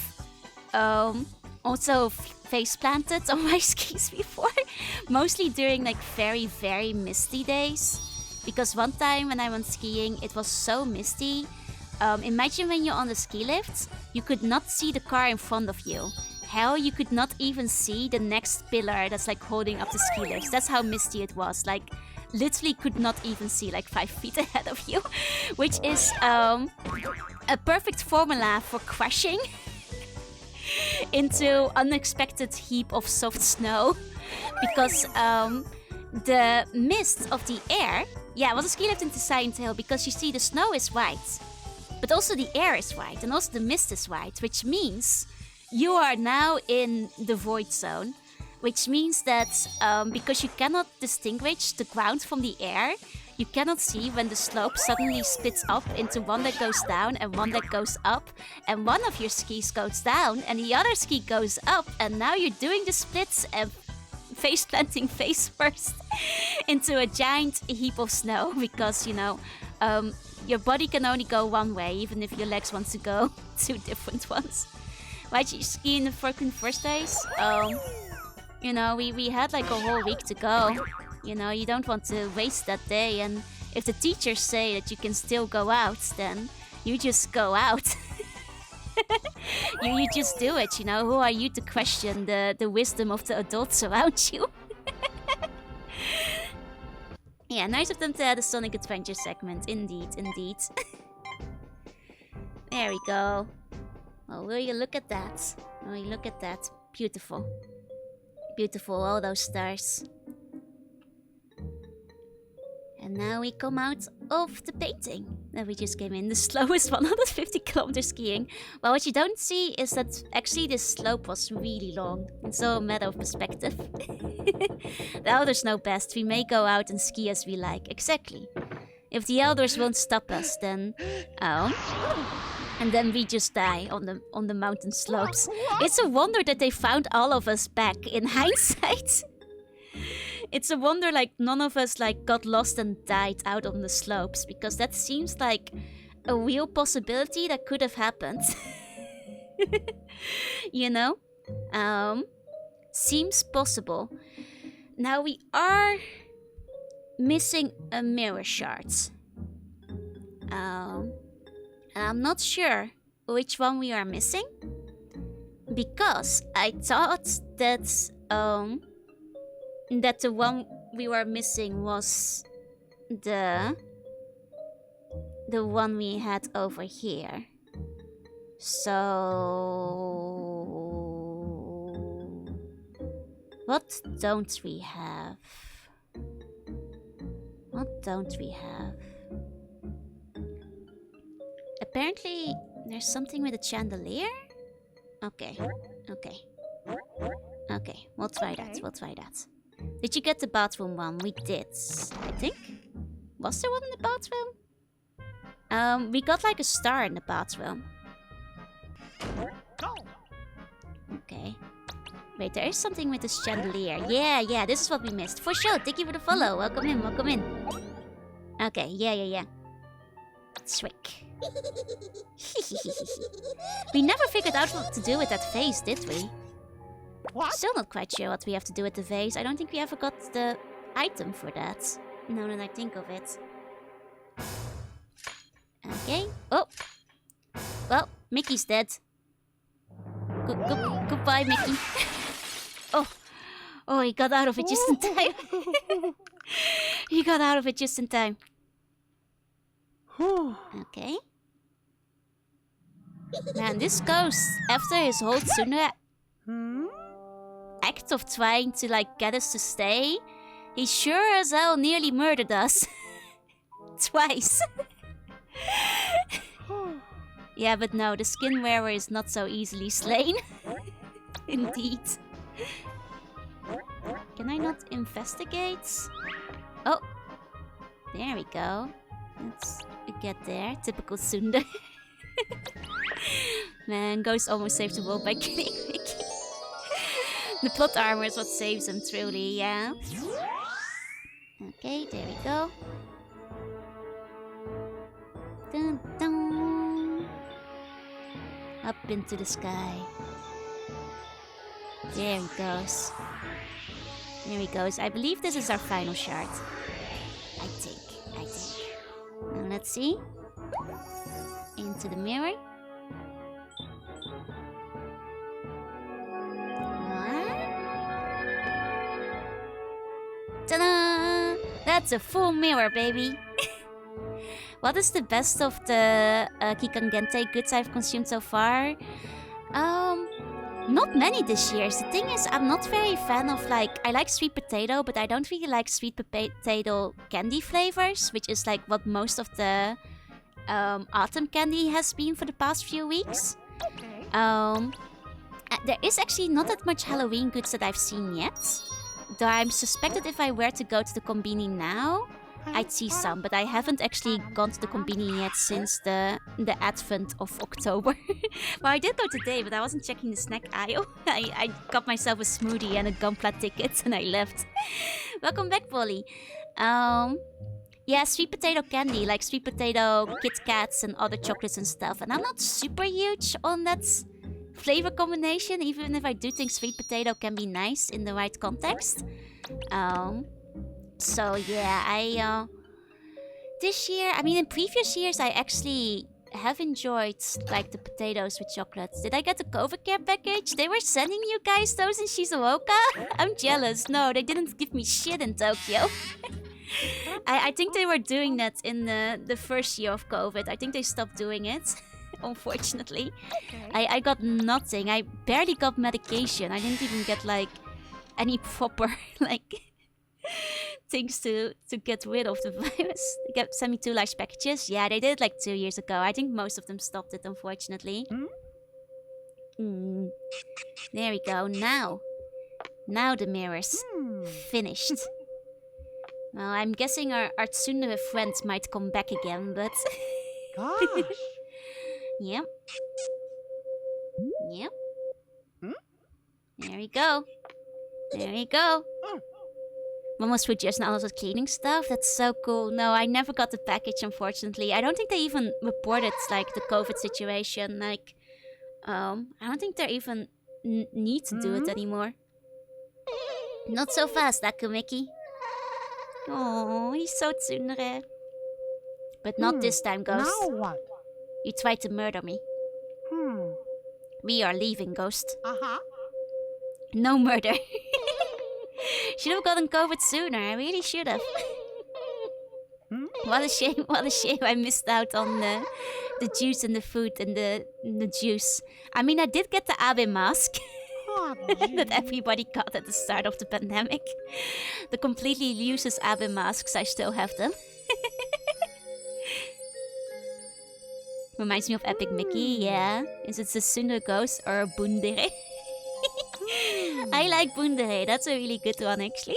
also face planted on my skis before. Mostly during like very, very misty days. Because one time when I went skiing, it was so misty. Imagine when you're on the ski lift, you could not see the car in front of you. Hell, you could not even see the next pillar that's like holding up the ski lift. That's how misty it was. Like, literally could not even see like 5 feet ahead of you. Which is a perfect formula for crashing into unexpected heap of soft snow. Because the mist of the air... Yeah, it was a ski lift into Silent Hill because you see the snow is white. But also the air is white and also the mist is white. Which means you are now in the void zone. Which means that because you cannot distinguish the ground from the air, you cannot see when the slope suddenly splits up into one that goes down and one that goes up. And one of your skis goes down and the other ski goes up. And now you're doing the splits and face planting face first into a giant heap of snow. Because, you know, your body can only go one way, even if your legs want to go 2 different ones. Why did you ski in the fucking first days? You know, we had like a whole week to go. You know, you don't want to waste that day. And if the teachers say that you can still go out, then you just go out. you just do it, you know. Who are you to question the wisdom of the adults around you? Yeah, nice of them to add a Sonic Adventure segment. Indeed, indeed. There we go. Well, will you look at that? Will you look at that? Beautiful. Beautiful, all those stars. And now we come out of the painting that we just came in. The slowest 150 kilometer skiing. Well, what you don't see is that actually this slope was really long. It's all a matter of perspective. The elders know best. We may go out and ski as we like. Exactly. If the elders won't stop us, then... And then we just die on the mountain slopes. It's a wonder that they found all of us back in hindsight. It's a wonder like none of us like got lost and died out on the slopes, because that seems like a real possibility that could have happened. You know? Seems possible. Now we are missing a mirror shard. And I'm not sure which one we are missing, because I thought that that the one we were missing was the one we had over here. So what don't we have? What don't we have? Apparently, there's something with a chandelier? Okay, okay. Okay, we'll try that, we'll try that. Did you get the bathroom one? We did, I think. Was there one in the bathroom? We got like a star in the bathroom. Okay. Wait, there is something with this chandelier. Yeah, this is what we missed. For sure, thank you for the follow. Welcome in, welcome in. Okay, yeah. Swick. We never figured out what to do with that vase, did we? What? Still not quite sure what we have to do with the vase. I don't think we ever got the item for that. Now that I think of it. Okay. Oh. Well, Mickey's dead. Goodbye, Mickey. Oh, he got out of it just in time. He got out of it just in time. Okay. Man, this ghost, after his whole Tsuna act of trying to like get us to stay, he sure as hell nearly murdered us. Twice. Yeah, but no, the skin wearer is not so easily slain. Indeed. Can I not investigate? Oh, there we go. Let's get there. Typical Tsundere. Man, Ghost almost saved the world by killing Mickey. The plot armor is what saves him, truly, yeah. Okay, there we go. Dun, dun. Up into the sky. There he goes. There he goes. I believe this is our final shard. I think. Now let's see. Into the mirror. Ta-da! That's a full mirror, baby. What is the best of the Kikangente goods I've consumed so far? Not many this year. The thing is, I'm not very fan of I like sweet potato, but I don't really like sweet potato candy flavors, which is like what most of the autumn candy has been for the past few weeks. There is actually not that much Halloween goods that I've seen yet. Though I'm suspected if I were to go to the Konbini now, I'd see some, but I haven't actually gone to the Konbini yet since the advent of October. Well, I did go today, but I wasn't checking the snack aisle. I got myself a smoothie and a Gunpla ticket and I left. Welcome back, Polly. Yeah, sweet potato candy, like sweet potato Kit Kats and other chocolates and stuff. And I'm not super huge on that flavor combination, even if I do think sweet potato can be nice in the right context. So yeah, this year, I mean in previous years I actually have enjoyed like the potatoes with chocolates. Did I get the COVID care package? They were sending you guys those in Shizuoka? I'm jealous. No, they didn't give me shit in Tokyo. I think they were doing that in the first year of COVID. I think they stopped doing it. Unfortunately. I got nothing. I barely got medication. I didn't even get like any proper like things to get rid of the virus. They sent me 2 large packages. Yeah, they did it like 2 years ago. I think most of them stopped it, unfortunately. There we go. Now the mirrors. Finished. Well, I'm guessing our Tsundere friend might come back again, but... Gosh. Yep. There we go. Mama's food just now was cleaning stuff. That's so cool. No, I never got the package, unfortunately. I don't think they even reported like the COVID situation. Like, I don't think they even need to do it anymore. Not so fast, Akumiki. Oh, he's so tsundere. But not this time, Ghost. Now what? You tried to murder me. We are leaving, Ghost. No murder. Should have gotten COVID sooner. I really should have. What a shame. What a shame. I missed out on the juice and the food and the juice. I mean, I did get the Abe mask. That everybody got at the start of the pandemic. The completely useless Abe masks, I still have them. Reminds me of Epic Mickey, yeah. Is it the Tsundere Ghost or Bundere? I like Bundere, that's a really good one actually.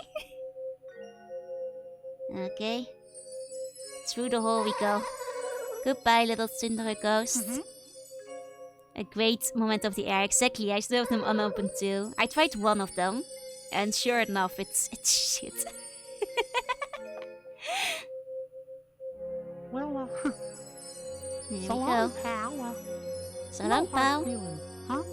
Okay. Through the hole we go. Goodbye, little Tsundere Ghost. A great moment of the air, exactly. I still have them unopened too. I tried one of them, and sure enough, it's shit. Well, There so we long, go. pal. So long, pal. Huh?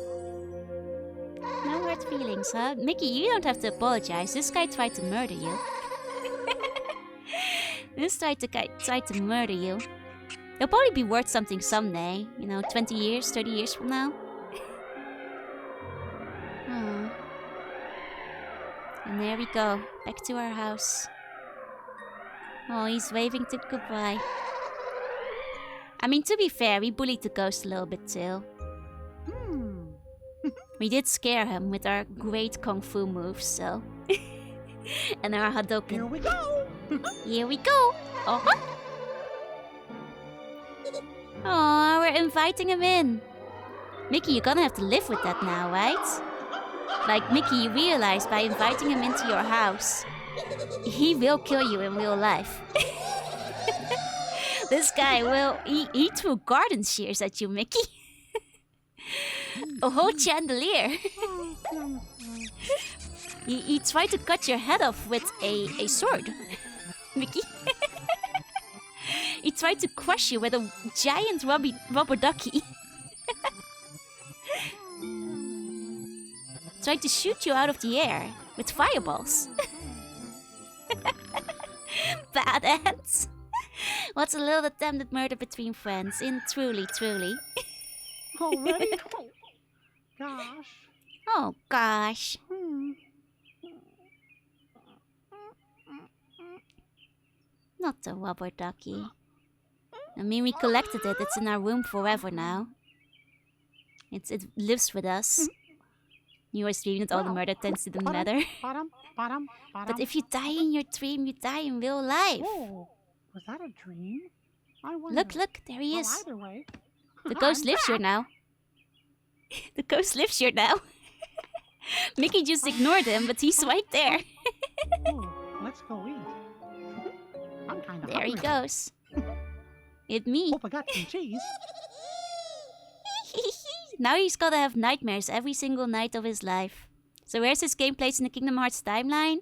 No hard feelings, huh? Mickey, you don't have to apologize. This guy tried to murder you. This guy tried to murder you. He'll probably be worth something someday. You know, 20 years, 30 years from now. Oh. And there we go. Back to our house. Oh, he's waving to goodbye. I mean, to be fair, we bullied the ghost a little bit too. We did scare him with our great kung fu moves, so... and our Hadouken. Here we go. Here we go. Oh, we're inviting him in. Mickey, you're gonna have to live with that now, right? Like, Mickey, you realize by inviting him into your house, he will kill you in real life. This guy will he threw garden shears at you, Mickey. A whole chandelier. He tried to cut your head off with a sword, Mickey. He tried to crush you with a giant rubber ducky. Tried to shoot you out of the air with fireballs. Bad ants. What's a little attempted murder between friends? In truly. Already? Oh, gosh. Oh gosh. Not the rubber ducky. I mean, we collected it. It's in our room forever now. It lives with us. You were streaming it, all the murder tends to the matter. But if you die in your dream, you die in real life. Oh, was that a dream? I wonder. Look, there he is. Well, either way. The ghost lives here now. The ghost lives here now. Mickey just ignored him, but he's right there. Ooh, let's go eat. I'm kind of There he hungry. goes. It's me. Hope I got some cheese. Now he's gotta have nightmares every single night of his life. So where's this game placed in the Kingdom Hearts timeline?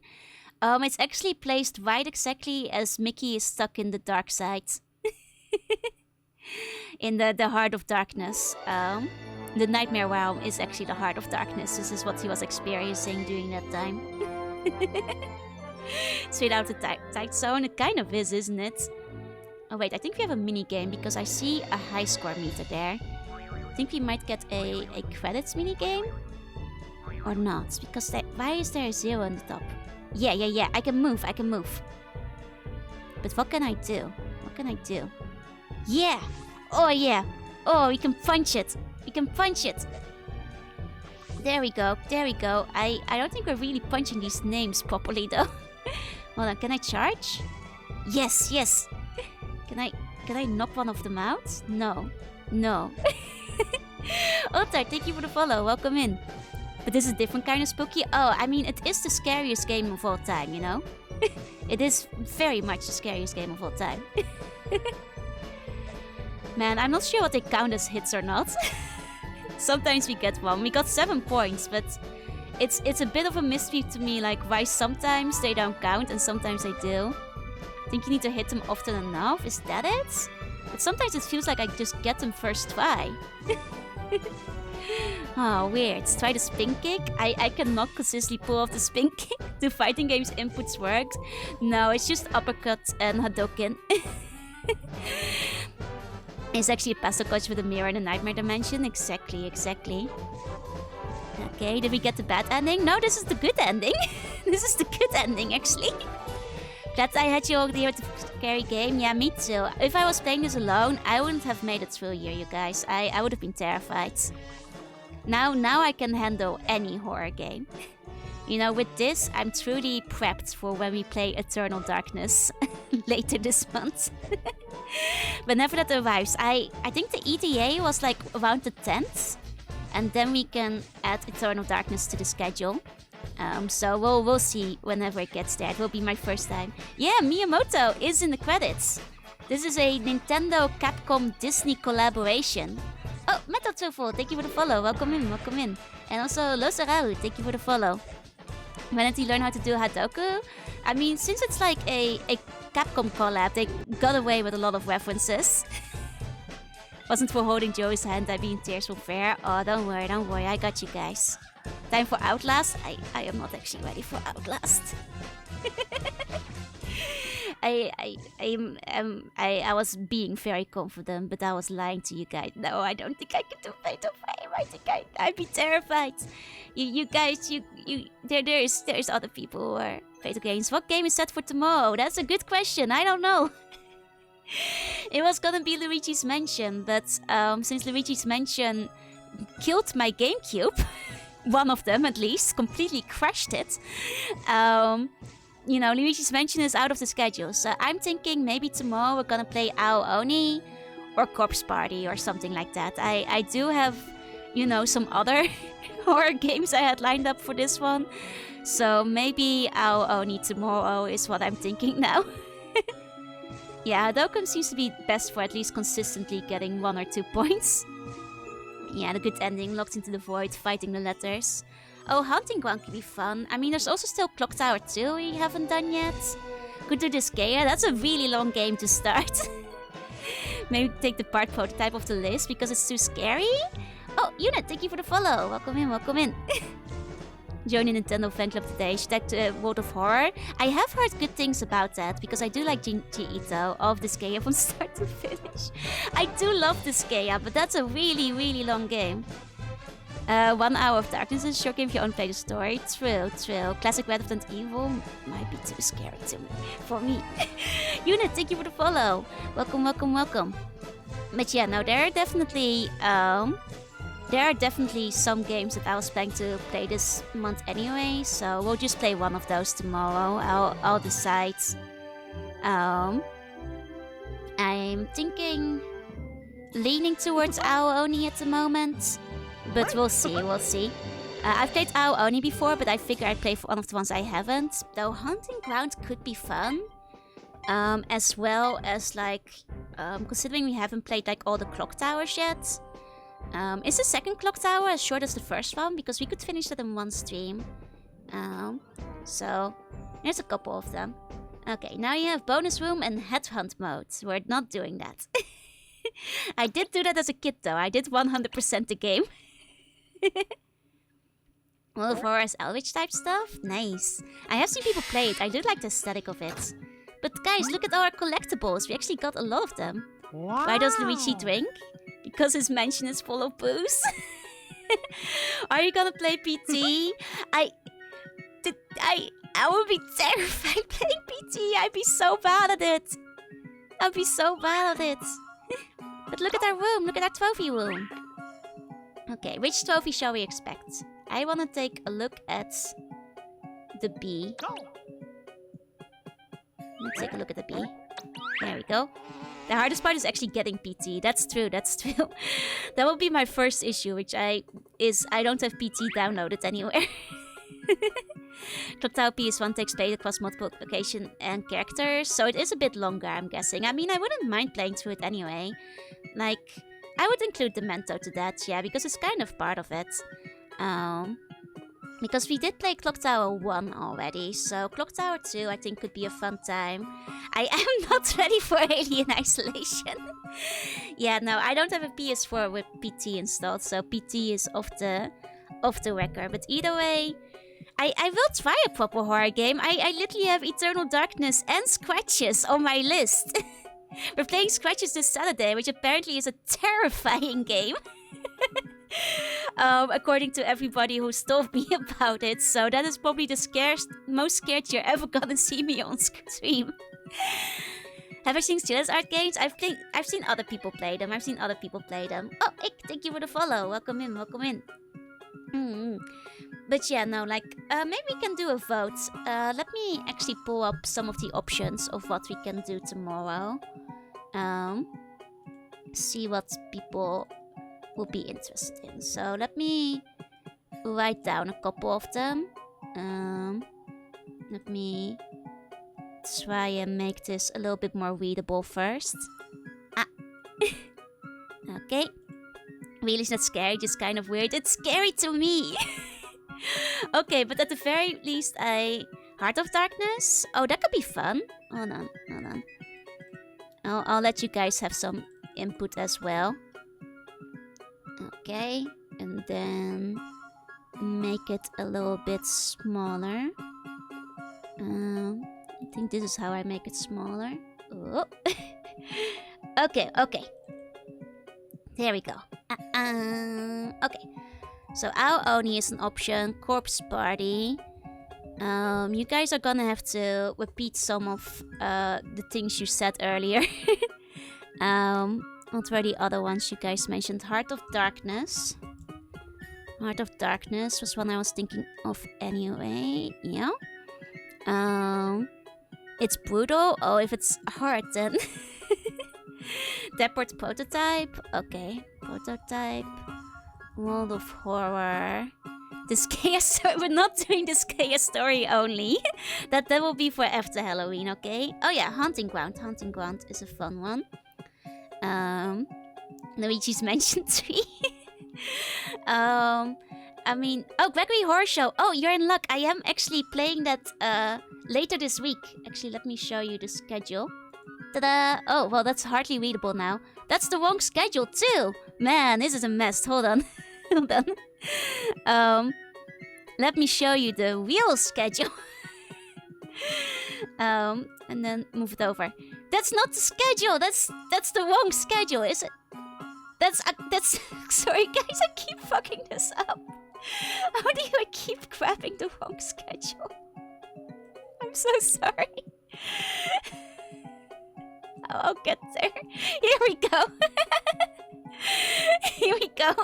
It's actually placed right exactly as Mickey is stuck in the dark side. In the heart of darkness. The nightmare realm is actually the heart of darkness. This is what he was experiencing during that time. Straight out of the tight zone. It kind of is, isn't it? Oh wait, I think we have a mini game because I see a high score meter there. I think we might get a credits mini game. Or not, because why is there a 0 on the top? Yeah, I can move. But what can I do? Yeah! Oh yeah! Oh, we can punch it! There we go. I don't think we're really punching these names properly though. Hold on, can I charge? Yes! Can I knock one of them out? No. Otar, thank you for the follow, welcome in. But this is a different kind of spooky. Oh, I mean, it is the scariest game of all time, you know? It is very much the scariest game of all time. Man, I'm not sure what they count as hits or not. Sometimes we get one. We got 7 points, but it's a bit of a mystery to me, like why sometimes they don't count and sometimes they do. I think you need to hit them often enough. Is that it? But sometimes it feels like I just get them first try. Oh, weird. Let's try the spin kick. I cannot consistently pull off the spin kick. Do fighting games inputs work? No, it's just uppercut and Hadouken. It's actually a passive coach with a mirror in a nightmare dimension. Exactly. Okay, did we get the bad ending? No, this is the good ending. This is the good ending, actually. Glad I had you all here with the scary game. Yeah, me too. If I was playing this alone, I wouldn't have made it through here, you guys. I would have been terrified. Now I can handle any horror game. You know, with this, I'm truly prepped for when we play Eternal Darkness later this month. Whenever that arrives, I think the ETA was like around the 10th. And then we can add Eternal Darkness to the schedule. So we'll see whenever it gets there. It will be my first time. Yeah, Miyamoto is in the credits. This is a Nintendo Capcom Disney collaboration. Oh, Metal Truffle, thank you for the follow. Welcome in. And also Losararu, thank you for the follow. When did he learn how to do Hadoku? I mean, since it's like a Capcom collab, they got away with a lot of references. Wasn't for holding Joey's hand, I'd be in tears from fear. Oh, don't worry, I got you guys. Time for Outlast? I am not actually ready for Outlast. I was being very confident, but I was lying to you guys. No, I don't think I can do Fatal Frame. I think I'd be terrified. You guys, there's other people who are Fatal Games. What game is set for tomorrow? That's a good question. I don't know. It was gonna be Luigi's Mansion, but since Luigi's Mansion killed my GameCube, one of them at least, completely crashed it. You know, Luigi's Mansion is out of the schedule, so I'm thinking maybe tomorrow we're gonna play Ao Oni or Corpse Party or something like that. I do have, you know, some other horror games I had lined up for this one, so maybe Ao Oni tomorrow is what I'm thinking now. Yeah, Dokkan seems to be best for at least consistently getting 1 or 2 points. Yeah, the good ending, locked into the void, fighting the letters. Oh, Hunting Ground could be fun. I mean, there's also still Clock Tower 2 we haven't done yet. Could do this Gaia. That's a really long game to start. Maybe take the part prototype off the list because it's too scary. Oh, Unit, thank you for the follow. Welcome in, welcome in. Join the Nintendo fan club today. Hashtag World of Horror. I have heard good things about that because I do like Junji Ito of this Gaia from start to finish. I do love this Gaia, but that's a really, really long game. 1 hour of darkness is a short game if you own play the story. True. Classic Resident Evil might be too scary for me. Unit, thank you for the follow. Welcome. But yeah, no, there are definitely some games that I was planning to play this month anyway. So we'll just play one of those tomorrow. I'll decide. I'm thinking leaning towards Ao Oni at the moment. But we'll see. I've played Ao Oni before, but I figure I'd play for one of the ones I haven't. Though Hunting Ground could be fun. As well as like, considering we haven't played like all the clock towers yet. Is the second clock tower as short as the first one? Because we could finish that in one stream. So, there's a couple of them. Okay, now you have bonus room and headhunt mode. We're not doing that. I did do that as a kid though. I did 100% the game. Well, of Horror as Elwich type stuff? Nice. I have seen people play it. I do like the aesthetic of it. But guys, look at our collectibles. We actually got a lot of them. Wow. Why does Luigi drink? Because his mansion is full of booze. Are you gonna play PT? I would be terrified playing PT. I'd be so bad at it. But look at our room. Look at our trophy room. Okay, which trophy shall we expect? I want to take a look at the B. Let's take a look at the B. There we go. The hardest part is actually getting PT. That's true. That will be my first issue, which I don't have PT downloaded anywhere. Clock Tower PS1 takes place across multiple locations and characters, so it is a bit longer, I'm guessing. I mean, I wouldn't mind playing through it anyway. Like, I would include Demento to that, yeah, because it's kind of part of it. Because we did play Clock Tower 1 already, so Clock Tower 2 I think could be a fun time. I am not ready for Alien Isolation. Yeah, no, I don't have a PS4 with PT installed, so PT is off the record. But either way, I will try a proper horror game. I literally have Eternal Darkness and Scratches on my list. We're playing Scratches this Saturday, which apparently is a terrifying game. According to everybody who's told me about it. So that is probably the most scared you're ever gonna see me on stream. Have I seen Steelers art games? I've seen other people play them. Oh, Ick, thank you for the follow. Welcome in. But yeah, no, like, maybe we can do a vote. Let me actually pull up some of the options of what we can do tomorrow. See what people will be interested in. So let me write down a couple of them. Let me try and make this a little bit more readable first. Okay. Really, it's not scary, just kind of weird. It's scary to me. Okay, but at the very least, Heart of Darkness? Oh, that could be fun. Hold on. I'll let you guys have some input as well. Okay, and then make it a little bit smaller. I think this is how I make it smaller. Oh. Okay. There we go. Okay. So Ao Oni is an option. Corpse Party. You guys are gonna have to repeat some of the things you said earlier. What were the other ones you guys mentioned? Heart of Darkness. Heart of Darkness was one I was thinking of anyway. Yeah. It's brutal. Oh, if it's hard then. Deport Prototype. Okay. Prototype. World of Horror. This chaos story. We're not doing this chaos story only. that will be for after Halloween, okay? Oh yeah, Haunting Ground. Haunting Ground is a fun one. Luigi's Mansion 3. I mean, oh, Gregory Horror Show. Oh, you're in luck. I am actually playing that later this week. Actually, let me show you the schedule. Ta-da! Oh, well, that's hardly readable now. That's the wrong schedule too. Man, this is a mess. Hold on. Hold on. Let me show you the real schedule. And then move it over. That's not the schedule. That's the wrong schedule, is it? That's sorry guys, I keep fucking this up. How do I keep grabbing the wrong schedule? I'm so sorry. I'll get there. Here we go. Here we go.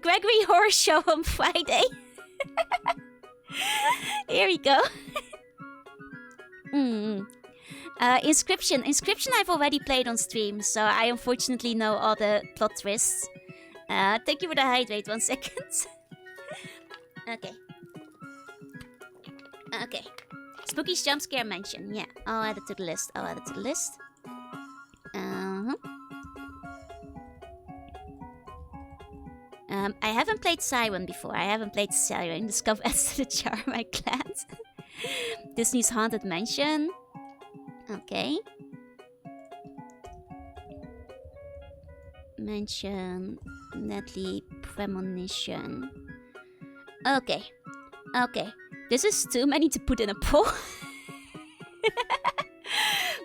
Gregory Horror Show on Friday. Here we go. Inscription. Inscription I've already played on stream, so I unfortunately know all the plot twists. Thank you for the hydrate. 1 second. Okay. Okay. Spooky's Jump Scare Mansion. Yeah, I'll add it to the list. I'll add it to the list. I haven't played Siren before. I haven't played Siren. Discover as to the jar my clans. Disney's Haunted Mansion. Okay. Mansion. Deadly Premonition. Okay. Okay. This is too many to put in a poll.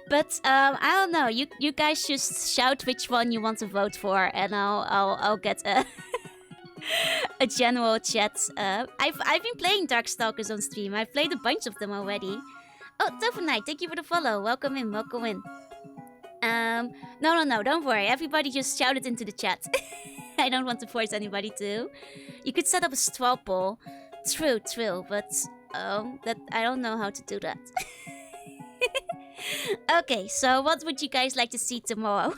But I don't know. You guys just shout which one you want to vote for, and I'll get a a general chat. I've been playing Darkstalkers on stream. I've played a bunch of them already. Oh, Tophonite, thank you for the follow. Welcome in, welcome in. No, don't worry. Everybody just shout it into the chat. I don't want to force anybody to. You could set up a straw poll. True, but that I don't know how to do that. Okay, so what would you guys like to see tomorrow?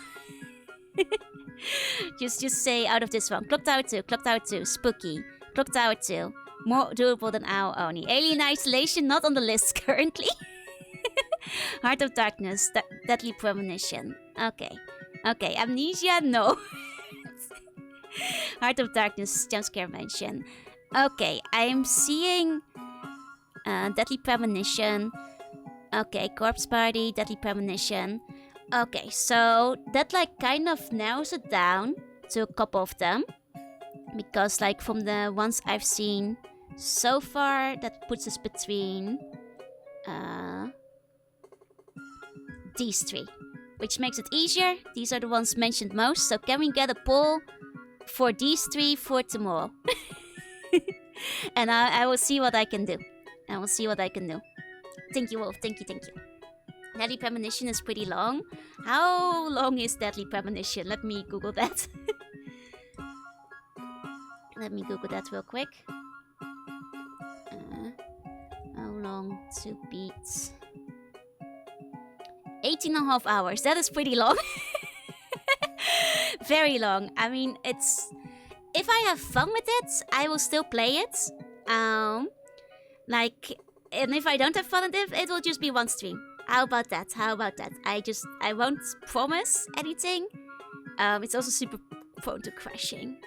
just say out of this one. Clock Tower 2, Spooky, Clock Tower 2, more doable than Owl Oni. Alien Isolation not on the list currently. Heart of Darkness, Deadly Premonition. Okay, Amnesia, no. Heart of Darkness, Jumpscare Mansion. Okay, I'm seeing Deadly Premonition. Okay, Corpse Party, Deadly Premonition. Okay, so that like kind of narrows it down to a couple of them. Because like from the ones I've seen so far, that puts us between these three. Which makes it easier. These are the ones mentioned most. So can we get a poll for these three for tomorrow? And I will see what I can do. Thank you, Wolf. Thank you. Deadly Premonition is pretty long. How long is Deadly Premonition? Let me Google that. Let me Google that real quick. How long to beat? 18.5 hours. That is pretty long. Very long. I mean, it's... If I have fun with it, I will still play it. And if I don't have fun with it, it will just be one stream. How about that? I won't promise anything. It's also super prone to crashing.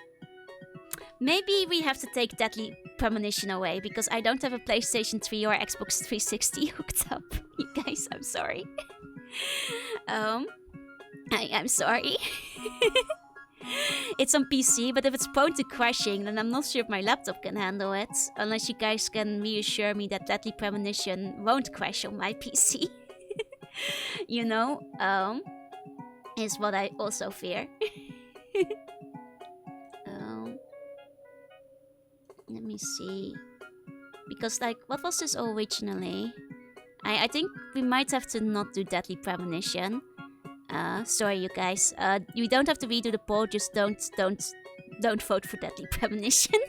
Maybe we have to take Deadly Premonition away, because I don't have a PlayStation 3 or Xbox 360 hooked up. You guys, I'm sorry. I'm sorry. It's on PC, but if it's prone to crashing, then I'm not sure if my laptop can handle it. Unless you guys can reassure me that Deadly Premonition won't crash on my PC. You know, is what I also fear. Let me see. Because, like, what was this originally? I think we might have to not do Deadly Premonition. Sorry, you guys. You don't have to redo the poll. Just don't vote for Deadly Premonition.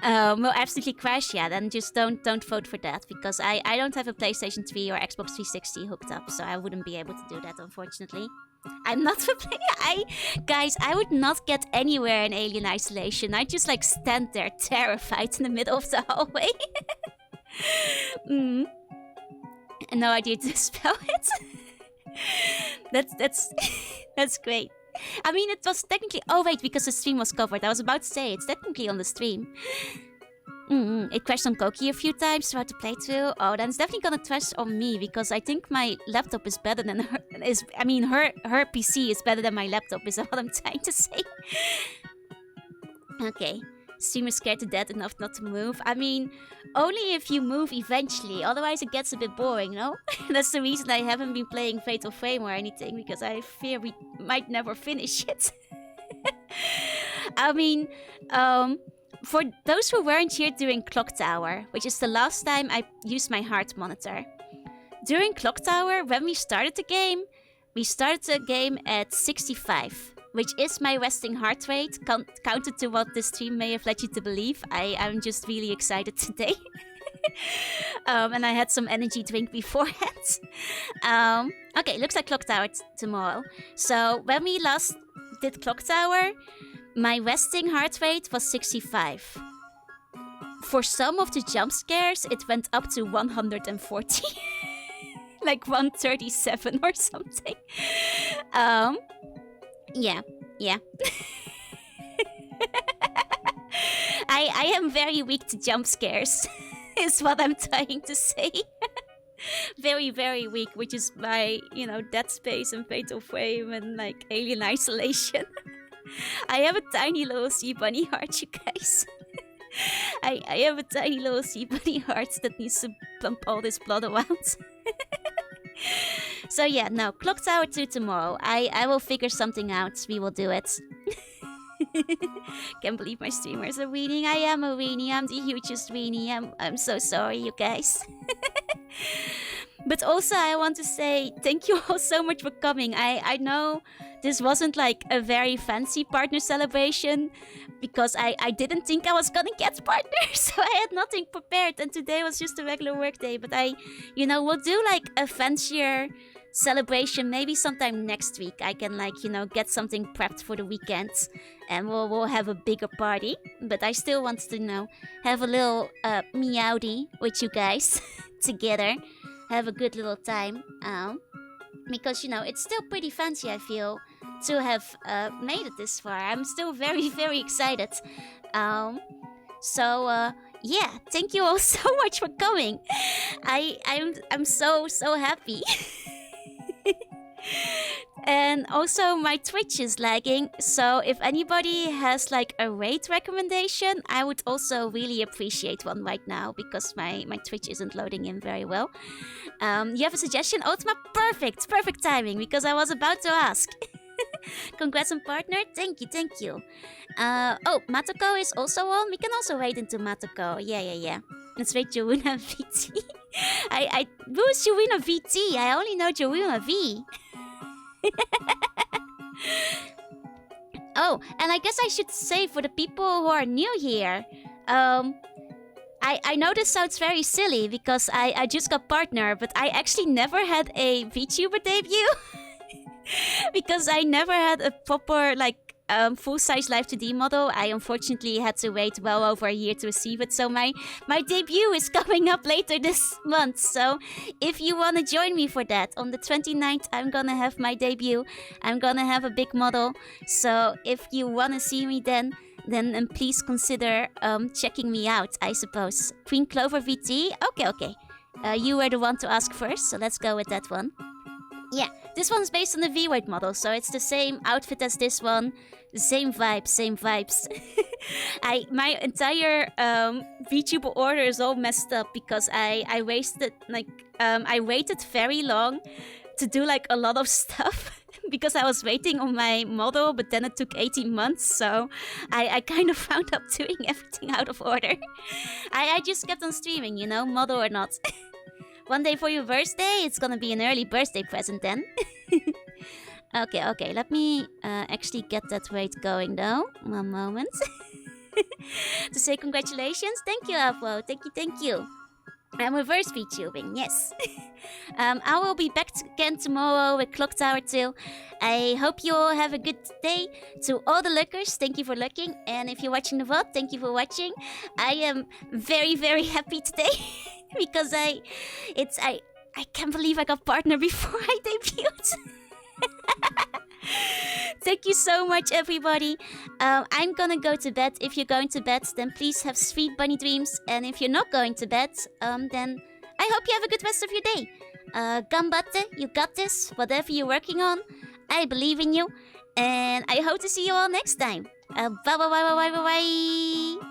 Will absolutely crash. Yeah, then just don't vote for that because I don't have a PlayStation 3 or Xbox 360 hooked up, so I wouldn't be able to do that, unfortunately. I'm not a player. Guys, I would not get anywhere in Alien Isolation. I'd just like stand there terrified in the middle of the hallway. No idea to spell it. That's great. I mean, it was technically... Oh, wait, because the stream was covered. I was about to say, it's technically on the stream. It crashed on Koki a few times throughout the playthrough. Oh, then it's definitely gonna crash on me, because I think my laptop is better than her... her PC is better than my laptop, is what I'm trying to say. Okay. Streamer's scared to death enough not to move. I mean, only if you move eventually. Otherwise, it gets a bit boring, no? That's the reason I haven't been playing Fatal Frame or anything, because I fear we might never finish it. I mean, for those who weren't here during Clock Tower, which is the last time I used my heart monitor. During Clock Tower, when we started the game at 65. Which is my resting heart rate, counted to what this stream may have led you to believe. I'm just really excited today. And I had some energy drink beforehand. Okay, looks like Clock Tower tomorrow. So when we last did Clock Tower, my resting heart rate was 65. For some of the jump scares, it went up to 140. Like 137 or something. Yeah. I am very weak to jump scares, is what I'm trying to say. Very, very weak, which is my, Dead Space and Fatal Frame and, like, Alien Isolation. I have a tiny little sea bunny heart, you guys. I have a tiny little sea bunny heart that needs to pump all this blood around. So yeah, no, Clock Tower 2 tomorrow. I will figure something out. We will do it. Can't believe my streamers are weenie. I am a weenie. I'm the hugest weenie. I'm so sorry, you guys. But also, I want to say thank you all so much for coming. I know this wasn't like a very fancy partner celebration because I didn't think I was gonna get partners, so I had nothing prepared, and today was just a regular work day. But we'll do like a fancier celebration maybe sometime next week. I can get something prepped for the weekend, and we'll have a bigger party. But I still want to have a little meowdy with you guys together, have a good little time. Because it's still pretty fancy, I feel, to have made it this far. I'm still very, very excited. Yeah, thank you all so much for coming. I'm so happy. And also my Twitch is lagging, so if anybody has like a raid recommendation, I would also really appreciate one right now, because my Twitch isn't loading in very well. You have a suggestion, Otma? Perfect timing, because I was about to ask. Congrats on partner, thank you. Oh, Matoko is also on. We can also raid into Matoko. Yeah. Let's raid Jouna VT. Who's Jouna VT? I only know Jouna V. Oh, and I guess I should say for the people who are new here, I know this sounds very silly because I just got partner, but I actually never had a VTuber debut. Because I never had a proper full-size Live 2D model. I unfortunately had to wait well over a year to receive it, so my debut is coming up later this month. So if you want to join me for that, on the 29th I'm gonna have my debut. I'm gonna have a big model, so if you want to see me then please consider checking me out, I suppose. Queen Clover VT? Okay. You were the one to ask first, so let's go with that one. Yeah, this one's based on the V-Word model, so it's the same outfit as this one. The same vibes. My entire VTuber order is all messed up because I wasted I waited very long to do a lot of stuff because I was waiting on my model, but then it took 18 months, so I kind of wound up doing everything out of order. I just kept on streaming, model or not. One day for your birthday, it's gonna be an early birthday present then. Okay, let me actually get that rate going though. One moment. to say congratulations. Thank you, Alpo. Thank you. I'm reverse VTubing, yes. I will be back again tomorrow with Clock Tower 2. I hope you all have a good day. To all the lookers, thank you for looking. And if you're watching the VOD, thank you for watching. I am very, very happy today because I can't believe I got partner before I debuted. Thank you so much, everybody. I'm gonna go to bed. If you're going to bed, then please have sweet bunny dreams. And if you're not going to bed, then I hope you have a good rest of your day. Ganbatte, you got this. Whatever you're working on, I believe in you. And I hope to see you all next time. Bye bye bye bye bye bye bye.